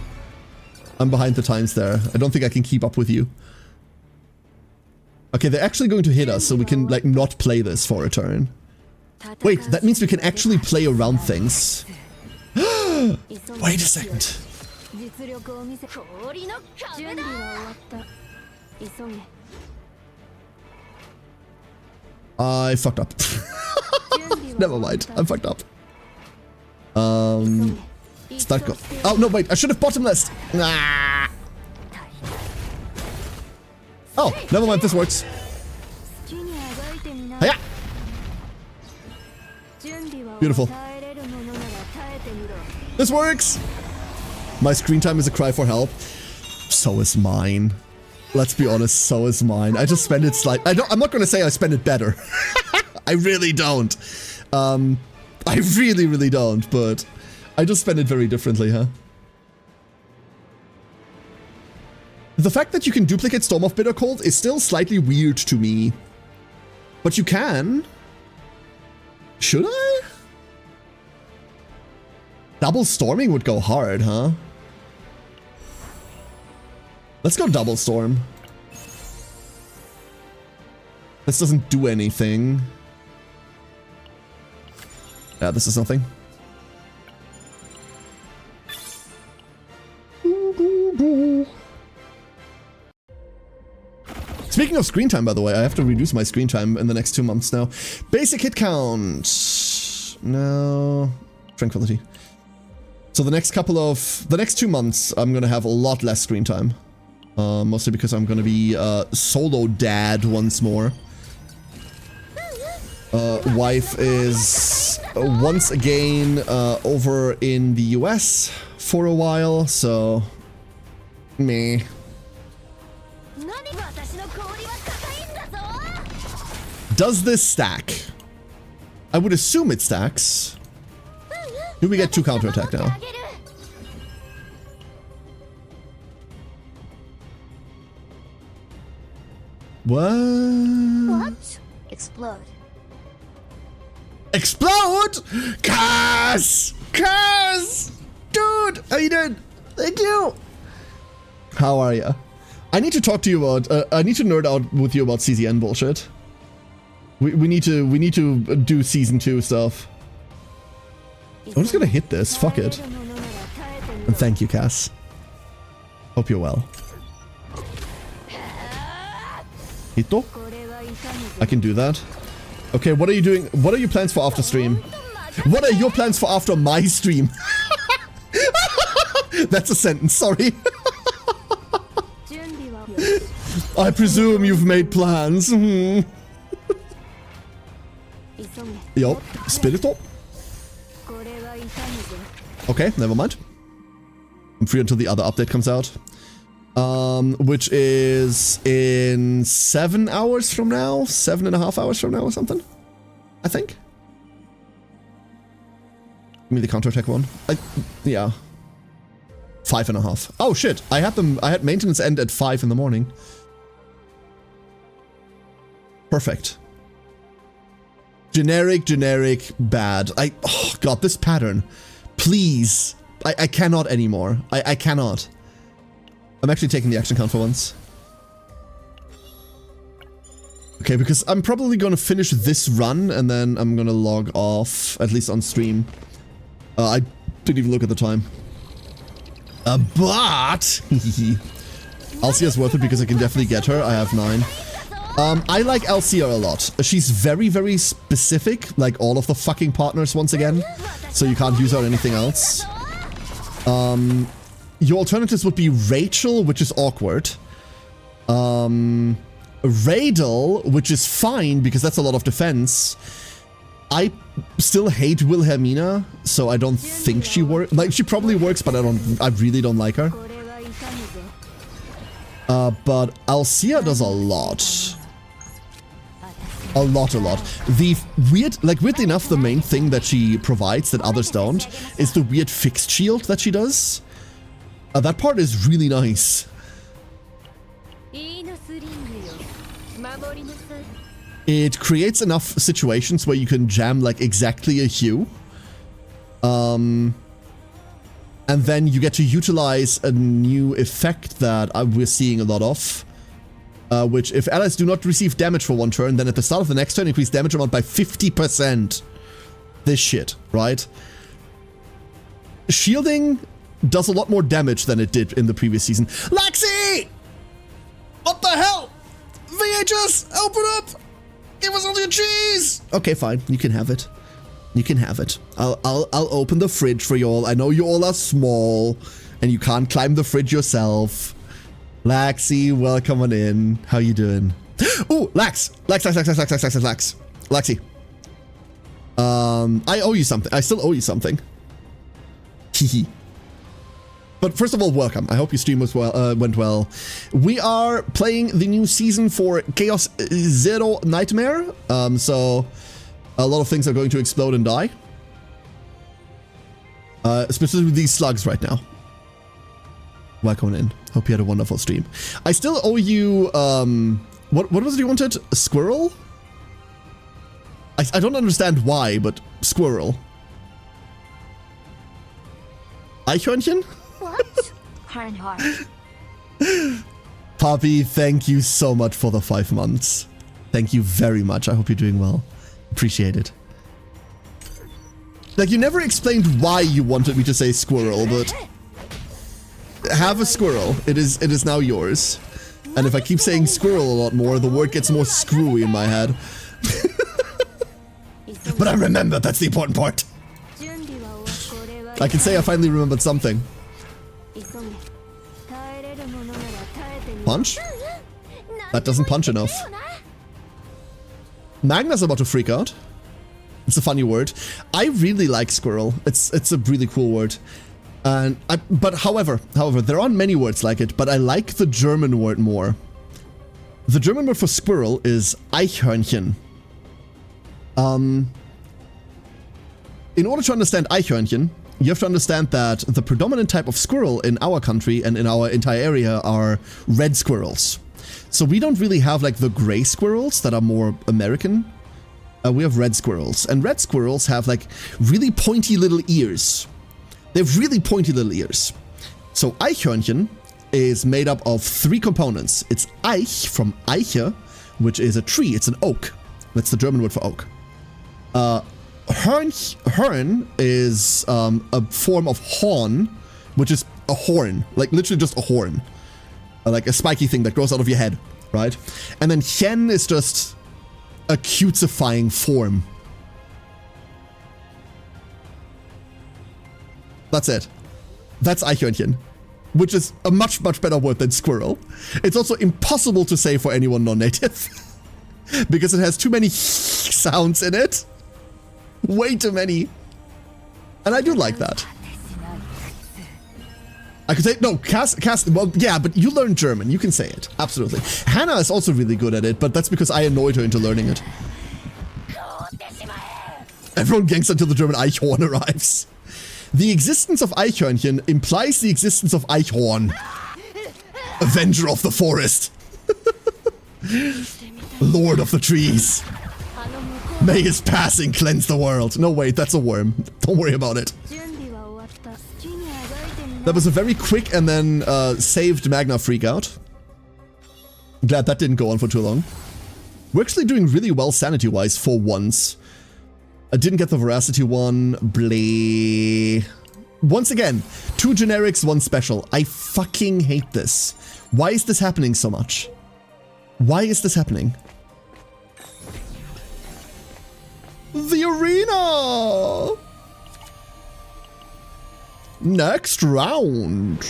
I'm behind the times there. I don't think I can keep up with you. Okay, they're actually going to hit us, so we can, like, not play this for a turn. Wait, that means we can actually play around things. Wait a second. I fucked up. Never mind, I'm fucked up. Start go. Oh no, wait, I should have bottomless. Nah. Oh, never mind, this works. Hiya. Beautiful. This works! My screen time is a cry for help. So is mine. Let's be honest, so is mine. I just spend it I'm not gonna say I spend it better. I really don't. I really, really don't, but I just spend it very differently, huh? The fact that you can duplicate Storm of Bitter Cold is still slightly weird to me. But you can. Should I? Double storming would go hard, huh? Let's go double storm. This doesn't do anything. Yeah, this is nothing. Speaking of screen time, by the way, I have to reduce my screen time in the next 2 months now. Basic hit count. No. Tranquility. So the next 2 months, I'm gonna have a lot less screen time. Mostly because I'm gonna be solo dad once more. Wife is once again over in the US for a while, so meh. Does this stack? I would assume it stacks. Do we get 2 counterattack now? What? Explode. Explode? Curse! Curse! Dude, how you doing? Thank you. How are you? I need to talk to you about, I need to nerd out with you about CZN bullshit. We need to do season 2 stuff. I'm just gonna hit this, fuck it. And thank you, Cass. Hope you're well. Hito? I can do that. Okay, what are you doing? What are your plans for after stream? What are your plans for after my stream? That's a sentence, sorry. I presume you've made plans. Yup, Spirito. Okay, never mind. I'm free until the other update comes out. Which is in 7 hours from now? 7.5 hours from now or something? I think. Give me the counterattack one. Yeah. 5.5. Oh shit, I had maintenance end at 5 in the morning. Perfect. Generic, bad. Oh god, this pattern. Please. I cannot anymore. I cannot. I'm actually taking the action count for once. Okay, because I'm probably gonna finish this run and then I'm gonna log off, at least on stream. I didn't even look at the time. But Alcia is worth it because I can definitely get her. I have 9. I like Alcia a lot. She's very, very specific, like all of the fucking partners once again. So you can't use her on anything else. Your alternatives would be Rachel, which is awkward. Radel, which is fine because that's a lot of defense. I still hate Wilhelmina, so I don't think she works. Like, she probably works, but I really don't like her. But Alcia does a lot. A lot. The weird, like, weirdly enough, the main thing that she provides that others don't is the weird fixed shield that she does. That part is really nice. It creates enough situations where you can jam, like, exactly a hue. And then you get to utilize a new effect that we're seeing a lot of. Which, if allies do not receive damage for one turn, then at the start of the next turn, increase damage amount by 50%. This shit, right? Shielding does a lot more damage than it did in the previous season. Laxi! What the hell? VHS, open up! Give us all your cheese! Okay, fine. You can have it. You can have it. I'll open the fridge for you all. I know you all are small, and you can't climb the fridge yourself. Laxi, welcome on in. How you doing? Ooh, Lax! Laxi. I owe you something. I still owe you something. Hehe. But first of all, welcome. I hope your stream went well. We are playing the new season for Chaos Zero Nightmare. So a lot of things are going to explode and die. Specifically these slugs right now. Welcome in. Hope you had a wonderful stream. I still owe you, what was it you wanted? A squirrel? I don't understand why, but squirrel. Eichhörnchen? What? Poppy, thank you so much for the 5 months. Thank you very much. I hope you're doing well. Appreciate it. Like, you never explained why you wanted me to say squirrel, but have a squirrel. It is now yours. And if I keep saying squirrel a lot more, the word gets more screwy in my head. But I remember, that's the important part. I can say I finally remembered something. Punch? That doesn't punch enough. Magna's about to freak out. It's a funny word. I really like squirrel. It's a really cool word. But however, there aren't many words like it, but I like the German word more. The German word for squirrel is Eichhörnchen. In order to understand Eichhörnchen, you have to understand that the predominant type of squirrel in our country and in our entire area are red squirrels. So we don't really have like the gray squirrels that are more American. We have red squirrels, and red squirrels have like really pointy little ears. They have really pointy little ears. So Eichhörnchen is made up of 3 components. It's Eich from Eiche, which is a tree. It's an oak. That's the German word for oak. Hörn is a form of horn, which is a horn, like literally just a horn, like a spiky thing that grows out of your head, right? And then Chen is just a cutesifying form. That's it. That's Eichhörnchen, which is a much better word than squirrel. It's also impossible to say for anyone non-native because it has too many sounds in it. Way too many. And I do like that. I could say, no, cast, well, yeah, but you learn German. You can say it. Absolutely. Hannah is also really good at it, but that's because I annoyed her into learning it. Everyone gangs until the German Eichhorn arrives. The existence of Eichhörnchen implies the existence of Eichhorn. Avenger of the forest. Lord of the trees. May his passing cleanse the world. No, wait, that's a worm. Don't worry about it. That was a very quick and then saved Magna freakout. Glad that didn't go on for too long. We're actually doing really well sanity-wise for once. I didn't get the veracity one. Bleh. Once again, 2 generics, 1 special. I fucking hate this. Why is this happening so much? Why is this happening? The arena! Next round.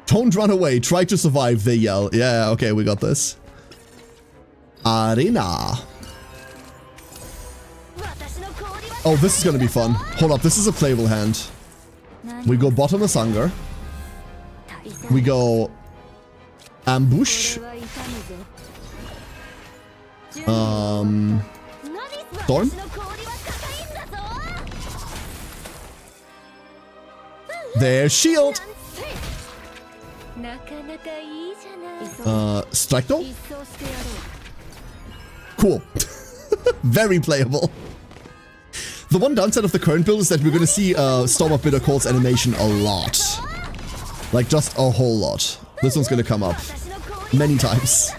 Don't run away. Try to survive, they yell. Yeah, okay, we got this. Arena. Oh, this is gonna be fun. Hold up, this is a playable hand. We go Bottomless Hunger. We go Ambush. Storm. There's Shield. Strike though? Cool. Very playable. The one downside of the current build is that we're gonna see Storm of Bitter Cold's animation a lot. Like, just a whole lot. This one's gonna come up many times.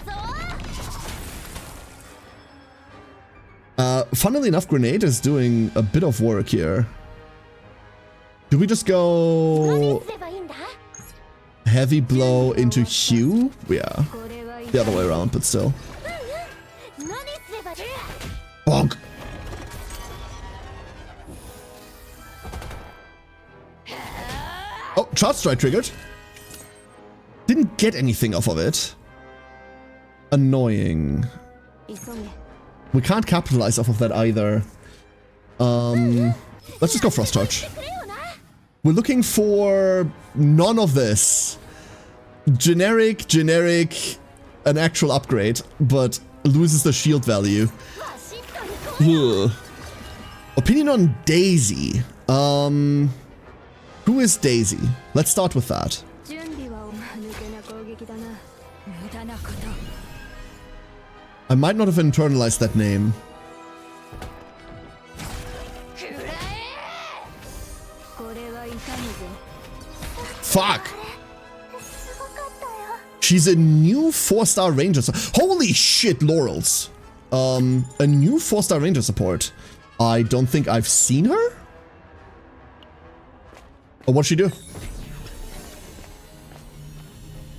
Funnily enough, Grenade is doing a bit of work here. Do we just go Heavy Blow into Hue? Yeah. The other way around, but still. Bonk! Oh, Charge Strike triggered. Didn't get anything off of it. Annoying. We can't capitalize off of that either. Let's just go Frost Charge. We're looking for none of this. Generic, an actual upgrade, but loses the shield value. Ugh. Opinion on Daisy. Who is Daisy? Let's start with that. I might not have internalized that name. Fuck! She's a new 4-star ranger. Holy shit, laurels. A new 4-star ranger support. I don't think I've seen her? Oh, what'd she do?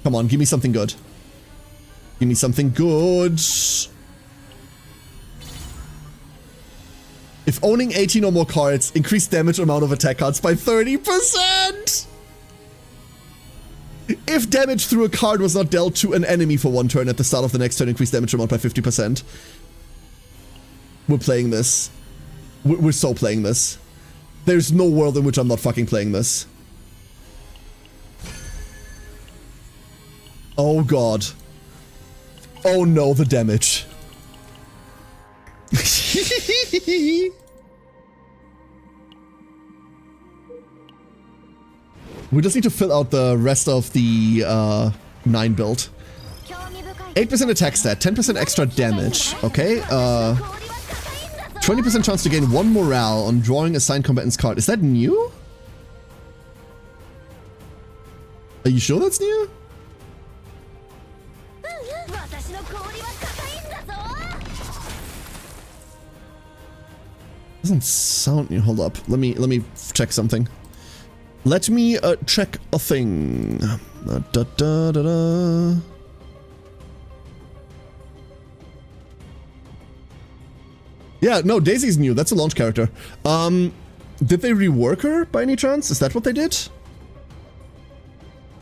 Come on, give me something good. Give me something good. If owning 18 or more cards, increase damage amount of attack cards by 30%! If damage through a card was not dealt to an enemy for 1 turn at the start of the next turn, increase damage amount by 50%. We're playing this. We're so playing this. There's no world in which I'm not fucking playing this. Oh god. Oh no, the damage. We just need to fill out the rest of the 9 build. 8% attack stat, 10% extra damage. Okay, 20% chance to gain 1 morale on drawing a signed combatant's card. Is that new? Are you sure that's new? Doesn't sound new. Hold up. Let me check something. Let me check a thing. Yeah, no, Daisy's new. That's a launch character. Did they rework her by any chance? Is that what they did?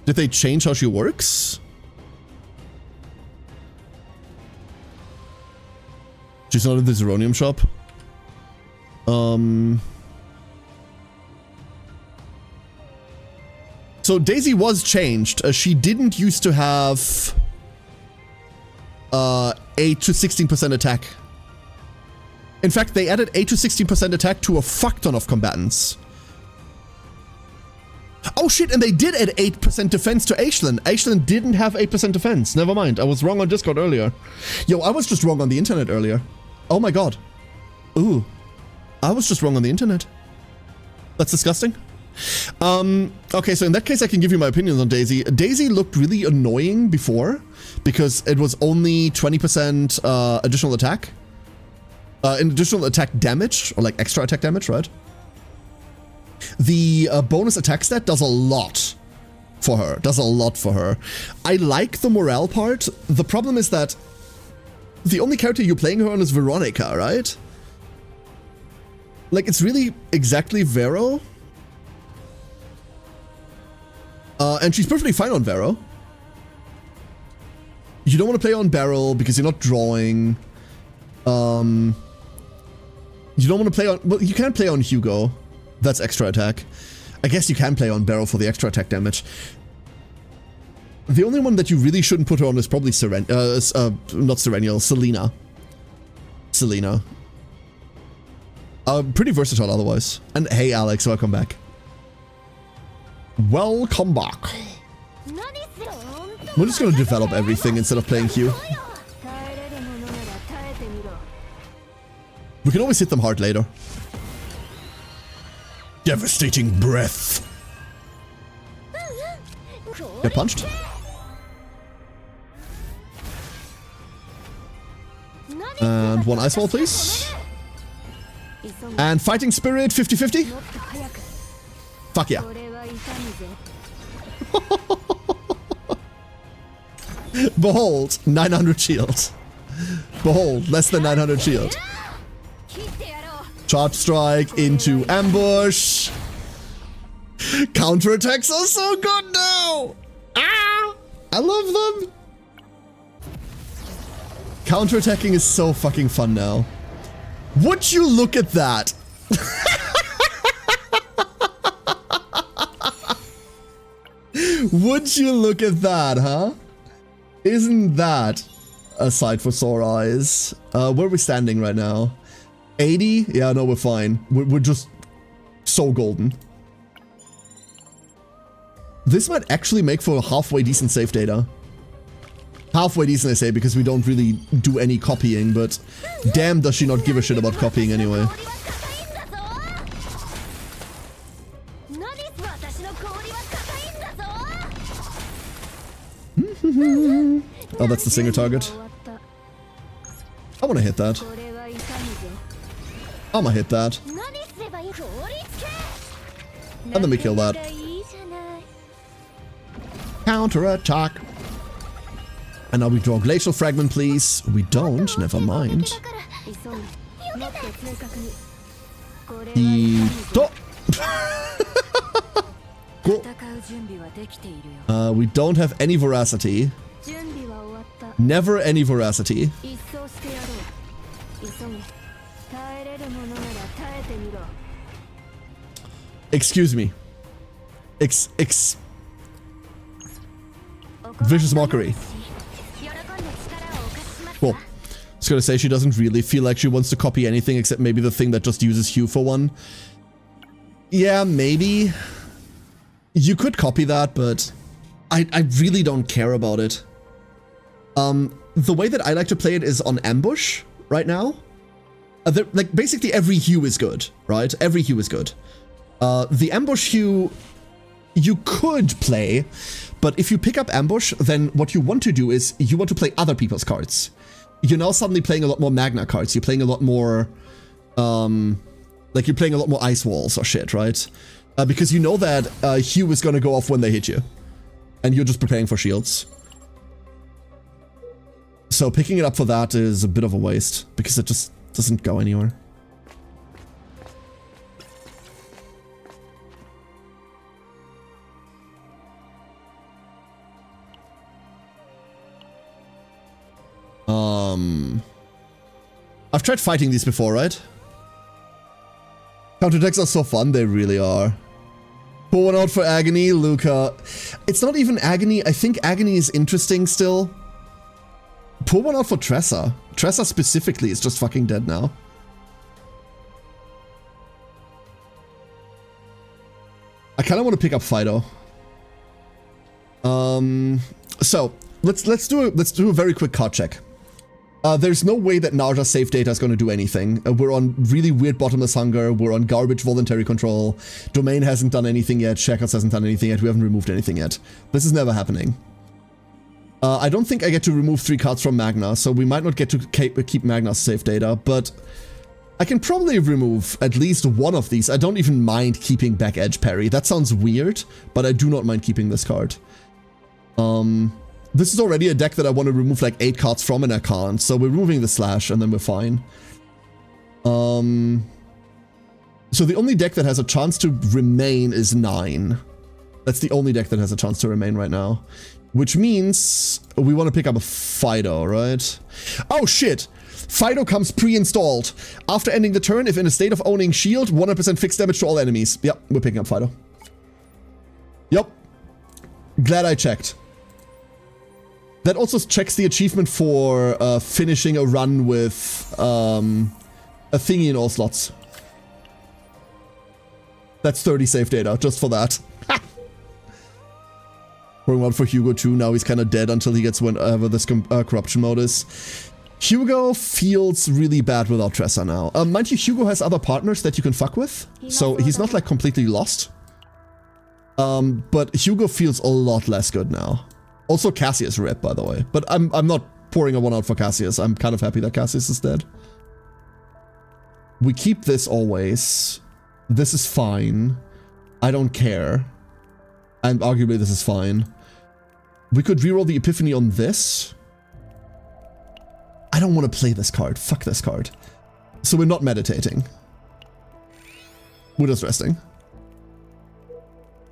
Did they change how she works? She's not in the Zeronium shop. So Daisy was changed. She didn't used to have 8 to 16% attack. In fact, they added 8 to 16% attack to a fuck ton of combatants. Oh shit, and they did add 8% defense to Aishlin. Aishlin didn't have 8% defense. Never mind, I was wrong on Discord earlier. Yo, I was just wrong on the internet earlier. Oh my god. Ooh. I was just wrong on the internet. That's disgusting. Okay, so in that case, I can give you my opinions on Daisy. Daisy looked really annoying before because it was only 20% additional attack. Additional attack damage, or like extra attack damage, right? The bonus attack stat does a lot for her. I like the morale part. The problem is that the only character you're playing her on is Veronica, right? Like, it's really exactly Vero. And she's perfectly fine on Vero. You don't want to play on Beryl because you're not drawing. You don't want to play on... Well, you can play on Hugo. That's extra attack. I guess you can play on Beryl for the extra attack damage. The only one that you really shouldn't put her on is probably not Serenial, Selena. Selena. Pretty versatile otherwise. And hey, Alex, welcome back. Welcome back. We're just gonna develop everything instead of playing Q. We can always hit them hard later. Devastating breath. Get punched. And one ice wall, please. And fighting spirit 50-50. Fuck yeah. Behold, 900 shield. Behold, less than 900 shield. Charge strike into ambush. Counterattacks are so good now. Ah, I love them. Counterattacking is so fucking fun now. Would you look at that? Would you look at that, huh? Isn't that a sight for sore eyes? Where are we standing right now? 80? Yeah, no, we're fine. We're just so golden. This might actually make for halfway decent save data. Halfway decent, I say, because we don't really do any copying, but damn does she not give a shit about copying anyway. Oh, that's the single target. I want to hit that. I'm gonna hit that. And then we kill that. Counter-attack. And now we draw Glacial Fragment, please. We don't, never mind. Cool. We don't have any veracity. Never any veracity. Excuse me. Vicious mockery. Cool. I was gonna say she doesn't really feel like she wants to copy anything except maybe the thing that just uses Hue for one. Yeah, maybe. You could copy that, but I really don't care about it. The way that I like to play it is on ambush right now. Like basically every Hue is good, right? Every Hue is good. The ambush Hue you could play, but if you pick up ambush, then what you want to do is you want to play other people's cards. You're now suddenly playing a lot more Magna cards. You're playing a lot more, like you're playing a lot more ice walls or shit, right? Because you know that Hue is going to go off when they hit you. And you're just preparing for shields. So picking it up for that is a bit of a waste, because it just doesn't go anywhere. I've tried fighting these before, right? Counterattacks are so fun, they really are. Pull one out for Agony, Luca. It's not even Agony, I think Agony is interesting still. Pull one out for Tressa. Tressa specifically is just fucking dead now. I kind of want to pick up Fido. So let's do a very quick card check. There's no way that Narja's save data is going to do anything. We're on really weird bottomless hunger. We're on garbage voluntary control. Domain hasn't done anything yet. Shackles hasn't done anything yet. We haven't removed anything yet. This is never happening. I don't think I get to remove 3 cards from Magna, so we might not get to keep Magna's save data, but I can probably remove at least one of these. I don't even mind keeping Back Edge Parry. That sounds weird, but I do not mind keeping this card. This is already a deck that I want to remove like 8 cards from, and I can't, so we're removing the Slash, and then we're fine. So the only deck that has a chance to remain is 9. That's the only deck that has a chance to remain right now. Which means we want to pick up a Fido, right? Oh shit! Fido comes pre-installed. After ending the turn, if in a state of owning shield, 100% fixed damage to all enemies. Yep, we're picking up Fido. Yep. Glad I checked. That also checks the achievement for finishing a run with a thingy in all slots. That's 30 save data, just for that. Pouring one for Hugo too, now he's kind of dead until he gets whenever this corruption mode is. Hugo feels really bad without Tressa now. Mind you, Hugo has other partners that you can fuck with, so he's not like completely lost. But Hugo feels a lot less good now. Also Cassius rip, by the way. But I'm not pouring a one out for Cassius. I'm kind of happy that Cassius is dead. We keep this always. This is fine. I don't care. And arguably this is fine. We could reroll the Epiphany on this. I don't want to play this card. Fuck this card. So we're not meditating. We're just resting.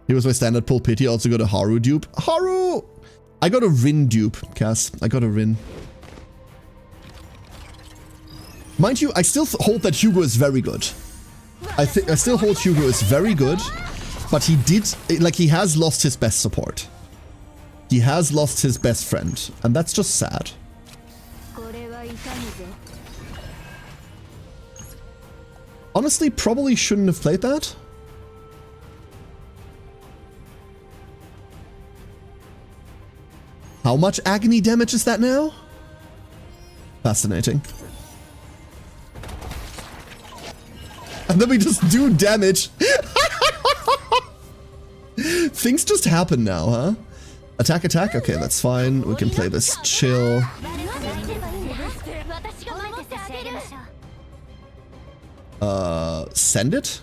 Here was my standard pull pity. I also got a Haru dupe. Haru! I got a Rin dupe, Cass. I got a Rin. Mind you, I still hold that Hugo is very good. I still hold Hugo is very good, but he has lost his best support. He has lost his best friend, and that's just sad. Honestly, probably shouldn't have played that. How much agony damage is that now? Fascinating. And then we just do damage. Things just happen now, huh? Attack, attack. Okay, that's fine. We can play this chill. Send it?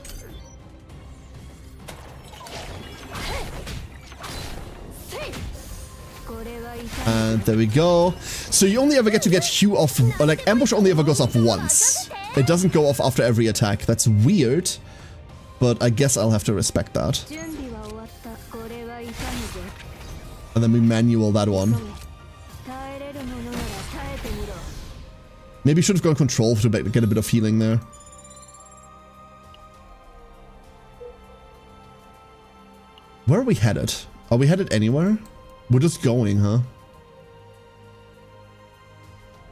And there we go. So you only ever get to get Hue off, or like Ambush only ever goes off once. It doesn't go off after every attack. That's weird, but I guess I'll have to respect that. And then we manual that one. Maybe should have gone control to get a bit of healing there. Where are we headed? Are we headed anywhere? We're just going, huh?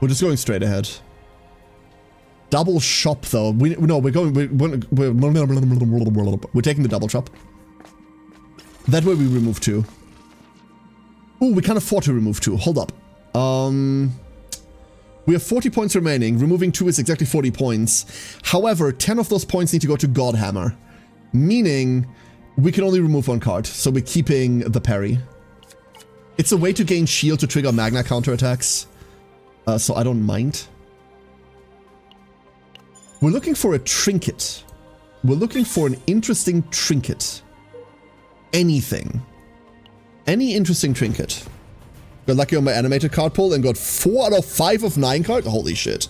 We're just going straight ahead. Double shop, though. We're taking the double shop. That way we remove 2. Ooh, we can't afford to remove 2. Hold up. We have 40 points remaining. Removing 2 is exactly 40 points. However, 10 of those points need to go to Godhammer. Meaning, we can only remove 1 card. So we're keeping the parry. It's a way to gain shield to trigger Magna counterattacks. So I don't mind. We're looking for a trinket. We're looking for an interesting trinket. Anything. Any interesting trinket. Got lucky on my animated card pull and got 4 out of 5 of 9 cards. Holy shit.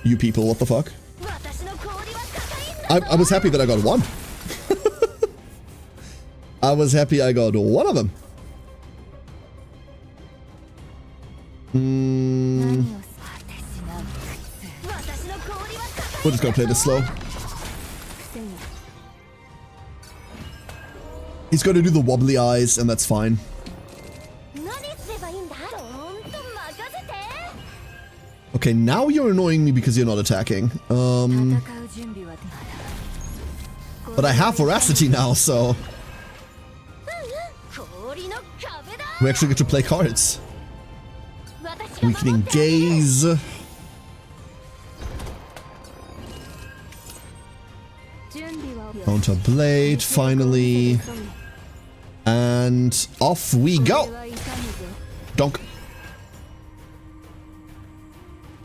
You people, what the fuck? I was happy that I got 1. I was happy I got 1 of them. We're just gonna play this slow. He's gonna do the wobbly eyes, and that's fine. Okay, now you're annoying me because you're not attacking. But I have Voracity now, so... we actually get to play cards. Weakening Gaze. Counter Blade, finally. And off we go. Donk.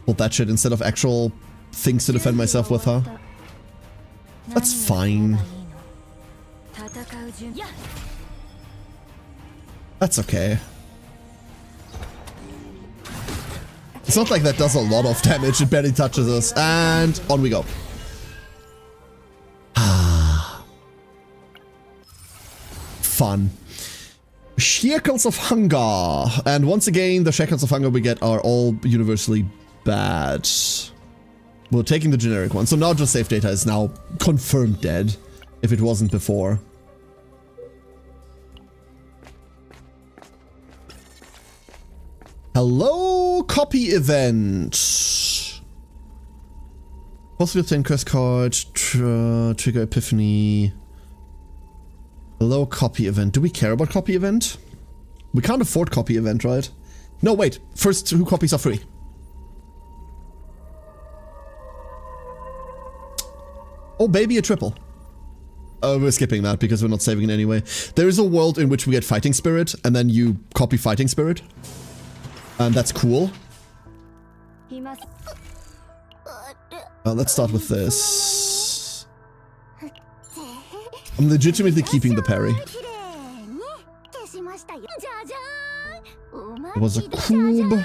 Hold that shit instead of actual things to defend myself with, huh? That's fine. That's okay. It's not like that does a lot of damage, it barely touches us. And on we go. fun. Shackles of Hunger. And once again, the Shackles of Hunger we get are all universally bad. We're taking the generic one. So now just save data is now confirmed dead, if it wasn't before. Hello, copy event. Possibly obtain quest card, trigger epiphany. Hello, copy event. Do we care about copy event? We can't afford copy event, right? No, wait. First 2 copies are free. Oh, baby, a triple. We're skipping that because we're not saving it anyway. There is a world in which we get Fighting Spirit, and then you copy Fighting Spirit. And that's cool. Let's start with this. I'm legitimately keeping the parry. It was a cube.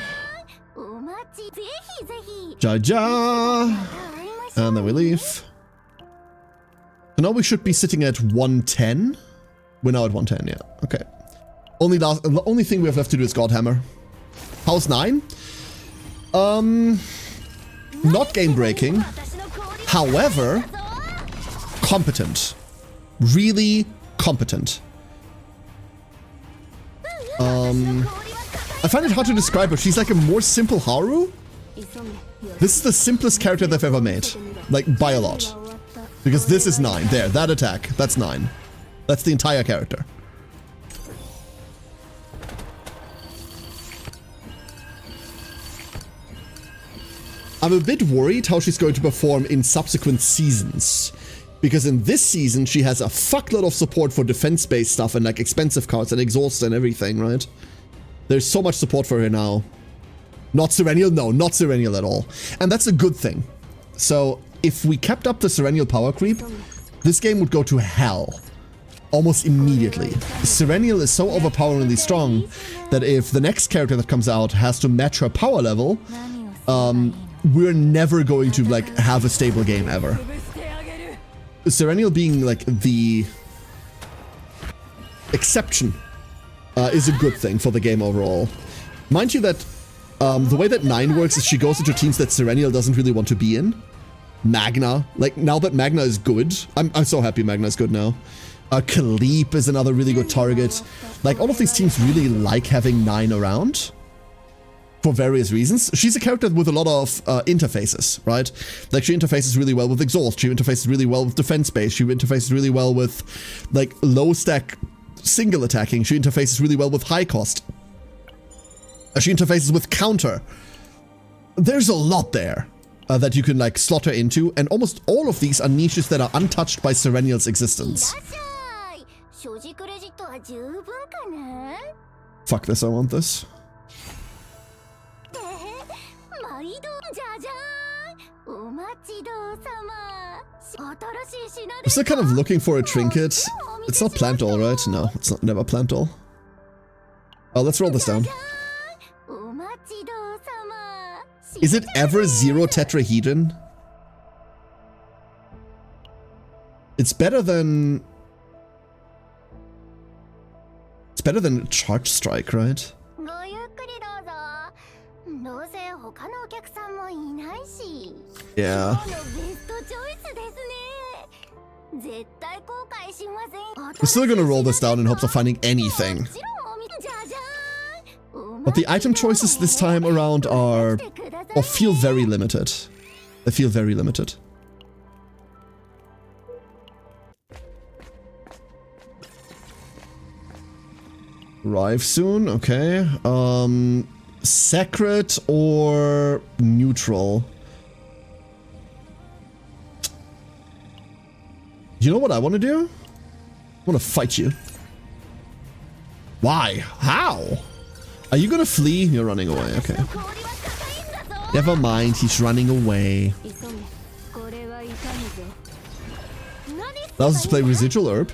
Ja. And then we leave. So now we should be sitting at 110. We're now at 110, yeah. Okay. The only thing we have left to do is Godhammer. How's 9? Not game-breaking. However, competent. Really competent. I find it hard to describe her. She's like a more simple Haru. This is the simplest character they've ever made. Like, by a lot. Because this is 9. There, that attack. That's 9. That's the entire character. I'm a bit worried how she's going to perform in subsequent seasons. Because in this season, she has a fuckload of support for defense-based stuff and like expensive cards and exhaust and everything, right? There's so much support for her now. Not Serenial? No, not Serenial at all. And that's a good thing. So if we kept up the Serenial power creep, this game would go to hell. Almost immediately. Serenial is so overpoweringly strong that if the next character that comes out has to match her power level, we're never going to like have a stable game ever. Serenial being like the exception is a good thing for the game overall. Mind you that the way that 9 works is she goes into teams that Serenial doesn't really want to be in. Magna, like now that Magna is good, I'm so happy Magna is good now. Kaleep is another really good target. Like all of these teams really like having 9 around. For various reasons. She's a character with a lot of interfaces, right? Like she interfaces really well with exhaust, she interfaces really well with defense base, she interfaces really well with like low stack single attacking, she interfaces really well with high cost. She interfaces with counter. There's a lot there that you can like slot her into, and almost all of these are niches that are untouched by Serenial's existence. Fuck this, I want this. I'm still kind of looking for a trinket. It's not plant all, right? No, it's not. Never plant all. Oh, let's roll this down. Is it ever 0 tetrahedron? It's better than... It's better than Charge Strike, right? Yeah. We're still gonna roll this down in hopes of finding anything. But the item choices this time around are... or feel very limited. They feel very limited. Arrive soon, okay. Sacred or neutral? You know what I want to do? I want to fight you. Why? How? Are you gonna flee? You're running away, okay. Never mind, he's running away. Allows us to play Residual Herb.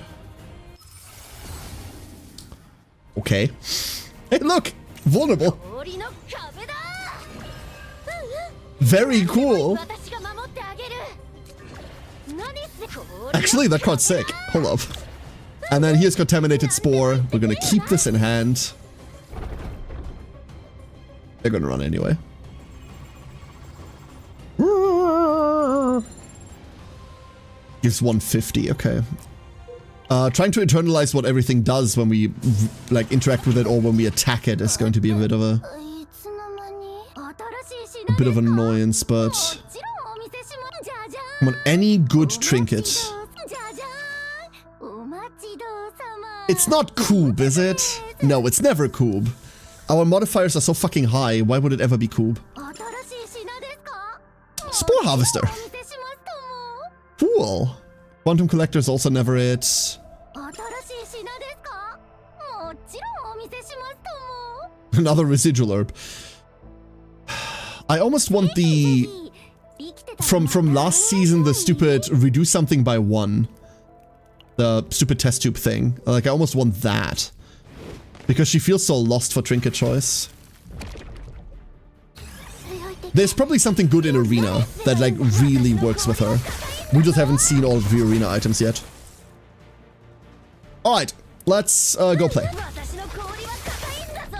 Okay. Hey, look! Vulnerable! Very cool! Actually, that card's sick. Hold up. And then here's Contaminated Spore. We're gonna keep this in hand. They're gonna run anyway. Gives 150, okay. Trying to internalize what everything does when we like interact with it or when we attack it is going to be a bit of an annoyance, but come on, any good trinket. It's not Coob, is it? No, it's never Coob. Our modifiers are so fucking high, why would it ever be Coob? Spore Harvester. Cool. Quantum Collector is also never it. Another residual herb. I almost want the... From last season, the stupid reduce something by 1. The stupid test tube thing. Like, I almost want that. Because she feels so lost for trinket choice. There's probably something good in Arena that, like, really works with her. We just haven't seen all of the Arena items yet. Alright, let's go play.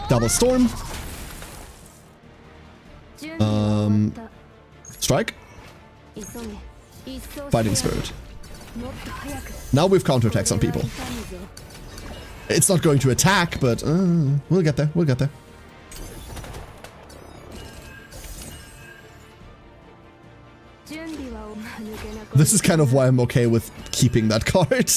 Double Storm. Strike. Fighting Spirit. Now we've counterattacks on people. It's not going to attack, but we'll get there, we'll get there. This is kind of why I'm okay with keeping that card.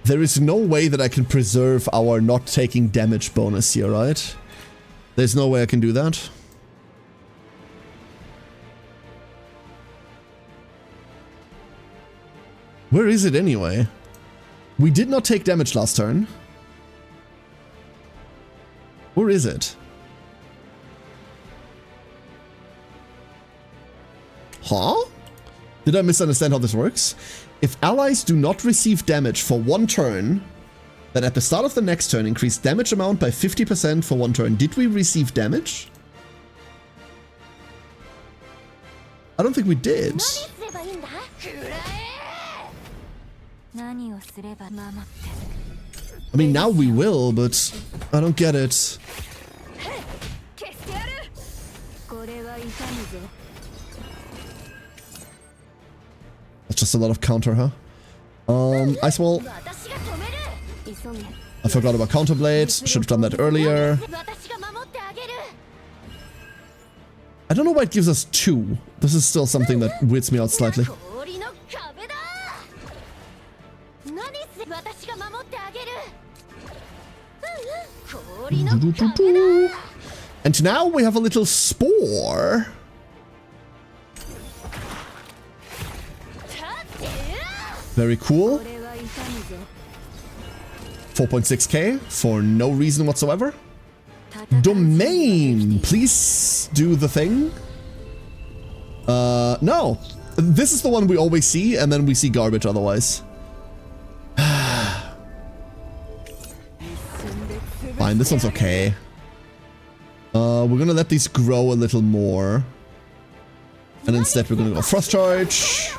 There is no way that I can preserve our not taking damage bonus here, right? There's no way I can do that. Where is it anyway? We did not take damage last turn. Where is it? Huh? Did I misunderstand how this works? If allies do not receive damage for 1 turn, then at the start of the next turn, increase damage amount by 50% for 1 turn. Did we receive damage? I don't think we did. I mean, now we will, but I don't get it. That's just a lot of counter, huh? Ice Wall. I forgot about Counterblade. Should have done that earlier. I don't know why it gives us 2. This is still something that weirds me out slightly. And now we have a little Spore. Very cool. 4.6k for no reason whatsoever. Domain, please do the thing. No. This is the one we always see, and then we see garbage otherwise. Fine, this one's okay. We're gonna let these grow a little more. And instead we're gonna go Frost Charge.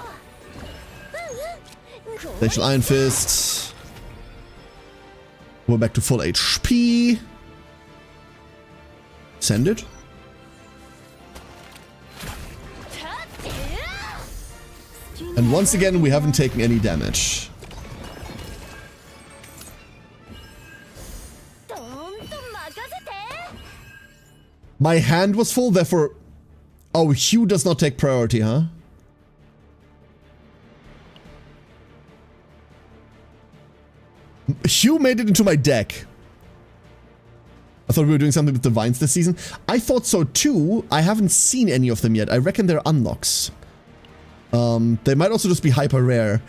Glacial Iron Fist. We're back to full HP. Send it. And once again, we haven't taken any damage. My hand was full, therefore... Oh, Hugh does not take priority, huh? Hugh made it into my deck. I thought we were doing something with Divines this season. I thought so too. I haven't seen any of them yet. I reckon they're unlocks. They might also just be hyper rare.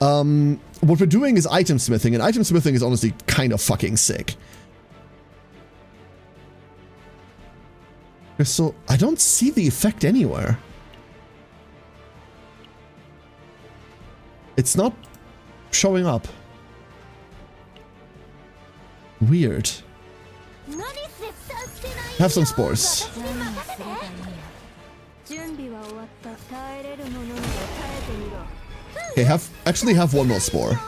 What we're doing is item smithing, and item smithing is honestly kind of fucking sick. So I don't see the effect anywhere. It's not showing up. Weird. Have some spores. Okay, actually have one more spore.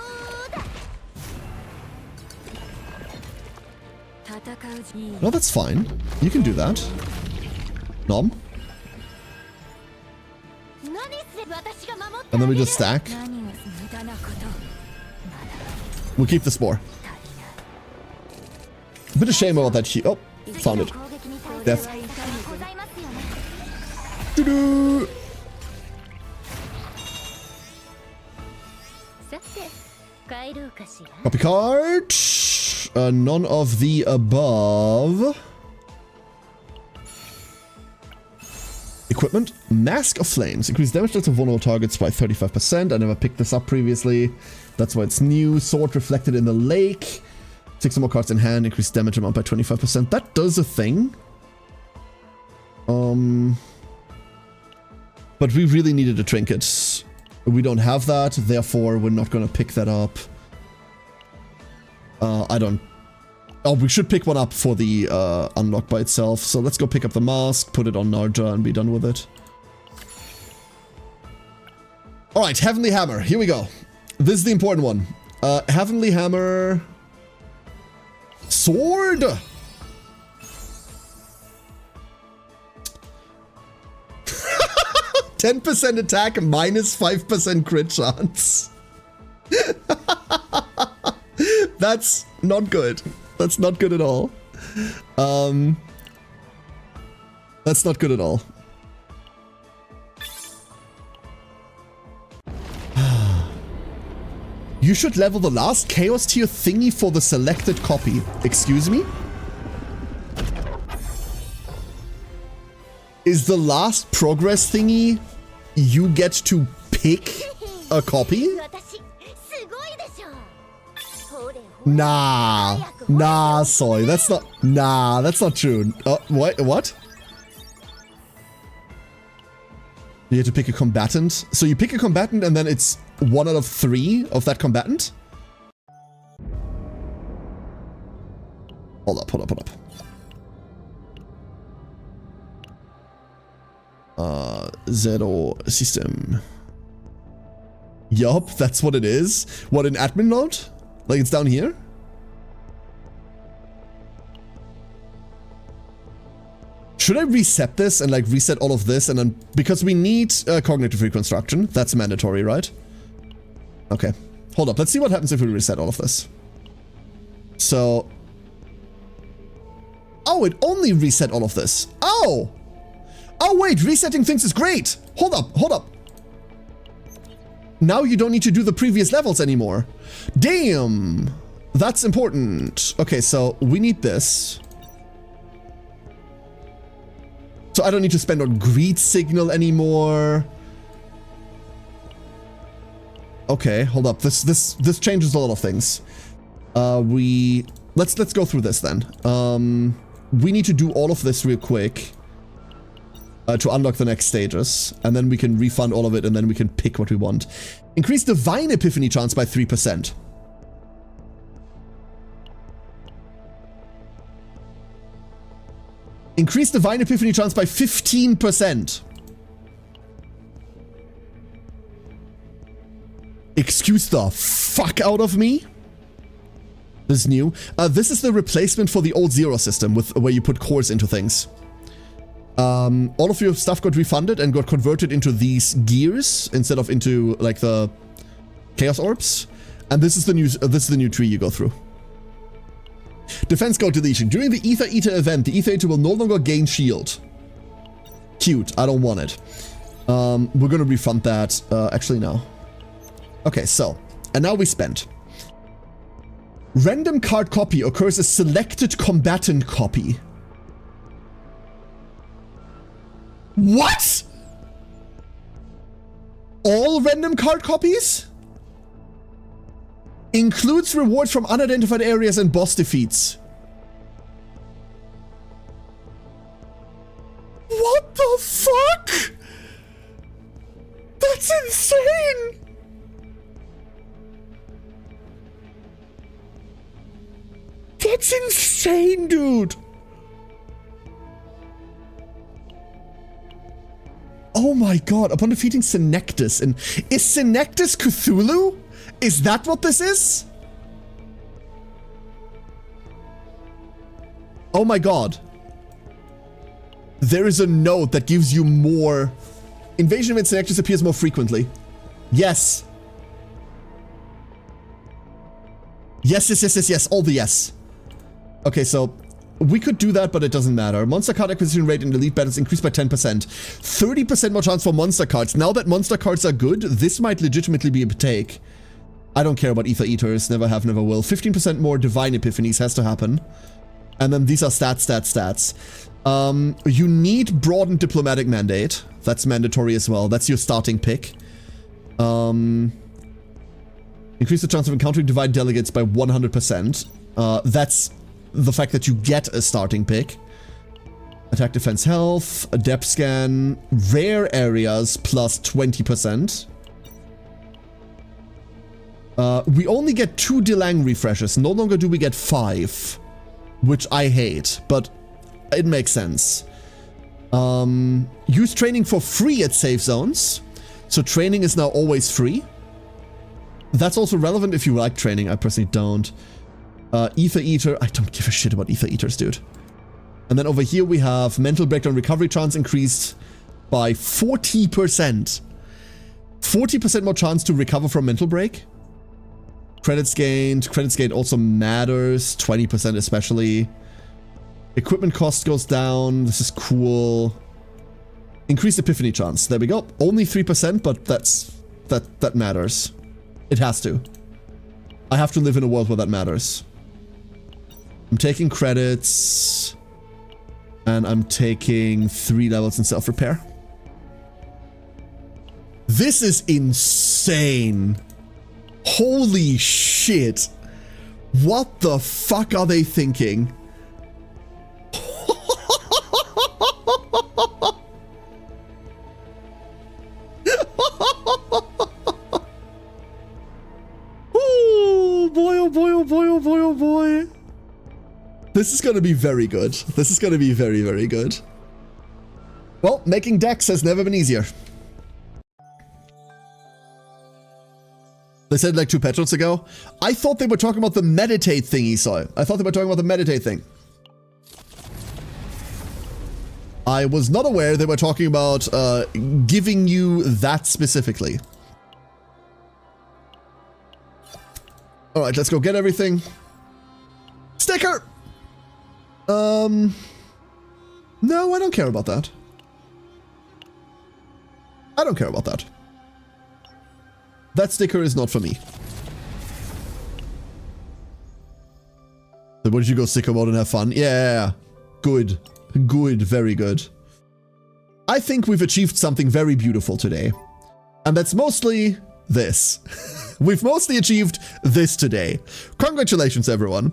No, that's fine. You can do that. Nom. And then we just stack. We'll keep the spore. A bit of shame about that Oh, found it. Death. Doo-doo. Copy card. None of the above. Equipment. Mask of Flames. Increase damage to vulnerable targets by 35%. I never picked this up previously. That's why it's new. Sword Reflected in the Lake. 6 more cards in hand. Increase damage amount by 25%. That does a thing. But we really needed a trinket. We don't have that. Therefore, we're not going to pick that up. I don't... Oh, we should pick one up for the unlock by itself. So let's go pick up the mask, put it on Narja, and be done with it. Alright, Heavenly Hammer. Here we go. This is the important one. Heavenly Hammer... Sword! 10% attack, minus 5% crit chance. That's not good. That's not good at all. That's not good at all. You should level the last Chaos tier thingy for the selected copy. Excuse me? Is the last progress thingy you get to pick a copy? Nah, Soy, that's not, that's not true. What? You have to pick a combatant. So you pick a combatant and then it's 1 out of 3 of that combatant? Hold up. Zero system. Yup, that's what it is. What, in admin mode? Like it's down here? Should I reset this and like reset all of this and then, because we need cognitive reconstruction. That's mandatory, right? Okay. Hold up. Let's see what happens if we reset all of this. So. Oh, it only reset all of this. Oh! Oh wait, resetting things is great! Hold up. Now you don't need to do the previous levels anymore. Damn! That's important. Okay, so we need this. So I don't need to spend on Greed Signal anymore. Okay, hold up. This changes a lot of things. Let's go through this then. We need to do all of this real quick. To unlock the next stages, and then we can refund all of it, and then we can pick what we want. Increase Divine Epiphany chance by 3%. Increase Divine Epiphany chance by 15%. Excuse the fuck out of me. This is new. This is the replacement for the old Zero system with where you put cores into things. All of your stuff got refunded and got converted into these gears instead of into like the chaos orbs. And this is the new tree you go through. Defense code deletion. During the Ether Eater event, the Ether Eater will no longer gain shield. Cute. I don't want it. We're gonna refund that actually now. Okay, so and now we spent. Random card copy occurs as selected combatant copy. What? All random card copies? Includes rewards from unidentified areas and boss defeats. What the fuck? That's insane! That's insane, dude! Oh my god, upon defeating Synectus. And is Synectus Cthulhu? Is that what this is? Oh my god. There is a note that gives you more. Invasion of Synectus appears more frequently. Yes. Yes. All the yes. Okay, so we could do that, but it doesn't matter. Monster card acquisition rate in elite battles increased by 10%. 30% more chance for monster cards. Now that monster cards are good, this might legitimately be a take. I don't care about Ether Eaters. Never have, never will. 15% more Divine Epiphanies has to happen. And then these are stats. You need Broadened Diplomatic Mandate. That's mandatory as well. That's your starting pick. Increase the chance of encountering Divine Delegates by 100%. That's the fact that you get a starting pick. Attack, defense, health, a depth scan, rare areas plus 20%. We only get 2 Delang refreshes. No longer do we get 5, which I hate, but it makes sense. Use training for free at safe zones. So training is now always free. That's also relevant if you like training. I personally don't. Ether Eater. I don't give a shit about Ether Eaters, dude. And then over here we have mental breakdown recovery chance increased by 40%. 40% more chance to recover from mental break. Credits gained. Credits gained also matters. 20% especially. Equipment cost goes down. This is cool. Increased epiphany chance. There we go. Only 3%, but that matters. It has to. I have to live in a world where that matters. I'm taking credits. And I'm taking 3 levels in self-repair. This is insane. Holy shit. What the fuck are they thinking? Oh boy, oh boy, oh boy, oh boy, oh boy. This is gonna be very good. This is gonna be very, very good. Well, making decks has never been easier. They said like 2 petrons ago. I thought they were talking about the meditate thing, Esau. I thought they were talking about the meditate thing. I was not aware they were talking about giving you that specifically. All right, let's go get everything. Sticker! No, I don't care about that. I don't care about that. That sticker is not for me. So what did you go sicko mode and have fun? Yeah. Good. Good. Very good. I think we've achieved something very beautiful today. And that's mostly this. We've mostly achieved this today. Congratulations, everyone.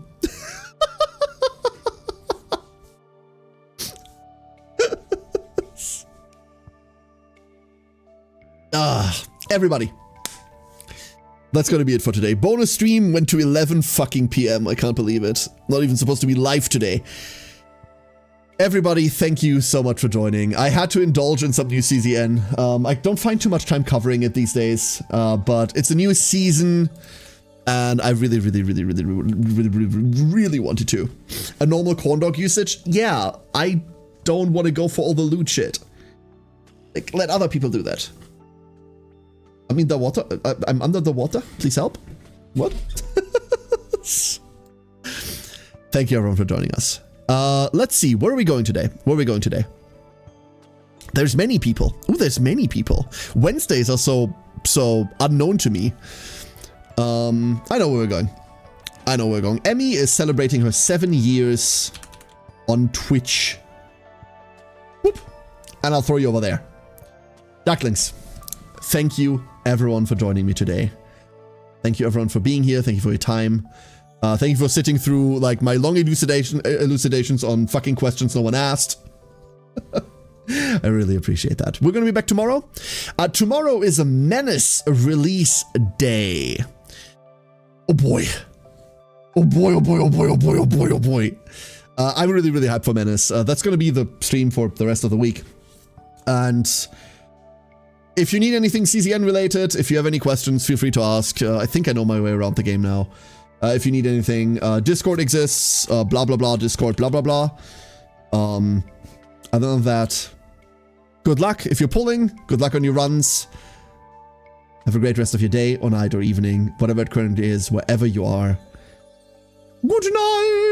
Everybody. That's gonna be it for today. Bonus stream went to 11 fucking PM. I can't believe it. Not even supposed to be live today. Everybody, thank you so much for joining. I had to indulge in some new CZN. I don't find too much time covering it these days, but it's a new season, and I really wanted to. A normal corn dog usage? Yeah, I don't want to go for all the loot shit. Like, let other people do that. I mean, the water. I'm under the water. Please help. What? Thank you, everyone, for joining us. Let's see. Where are we going today? Where are we going today? There's many people. Oh, there's many people. Wednesdays are so unknown to me. I know where we're going. I know where we're going. Emmy is celebrating her 7 years on Twitch. Whoop. And I'll throw you over there. Ducklings. Thank you, everyone, for joining me today. Thank you, everyone, for being here. Thank you for your time. Thank you for sitting through, like, my long elucidations on fucking questions no one asked. I really appreciate that. We're going to be back tomorrow. Tomorrow is a Menace release day. Oh, boy. Oh, boy, oh, boy, oh, boy, oh, boy, oh, boy, oh, boy. I'm really hyped for Menace. That's going to be the stream for the rest of the week. And If you need anything CZN related, if you have any questions, feel free to ask. I think I know my way around the game now. If you need anything, Discord exists, blah, blah, blah, Discord, blah, blah, blah. Other than that, good luck if you're pulling. Good luck on your runs. Have a great rest of your day or night or evening, whatever it currently is, wherever you are. Good night!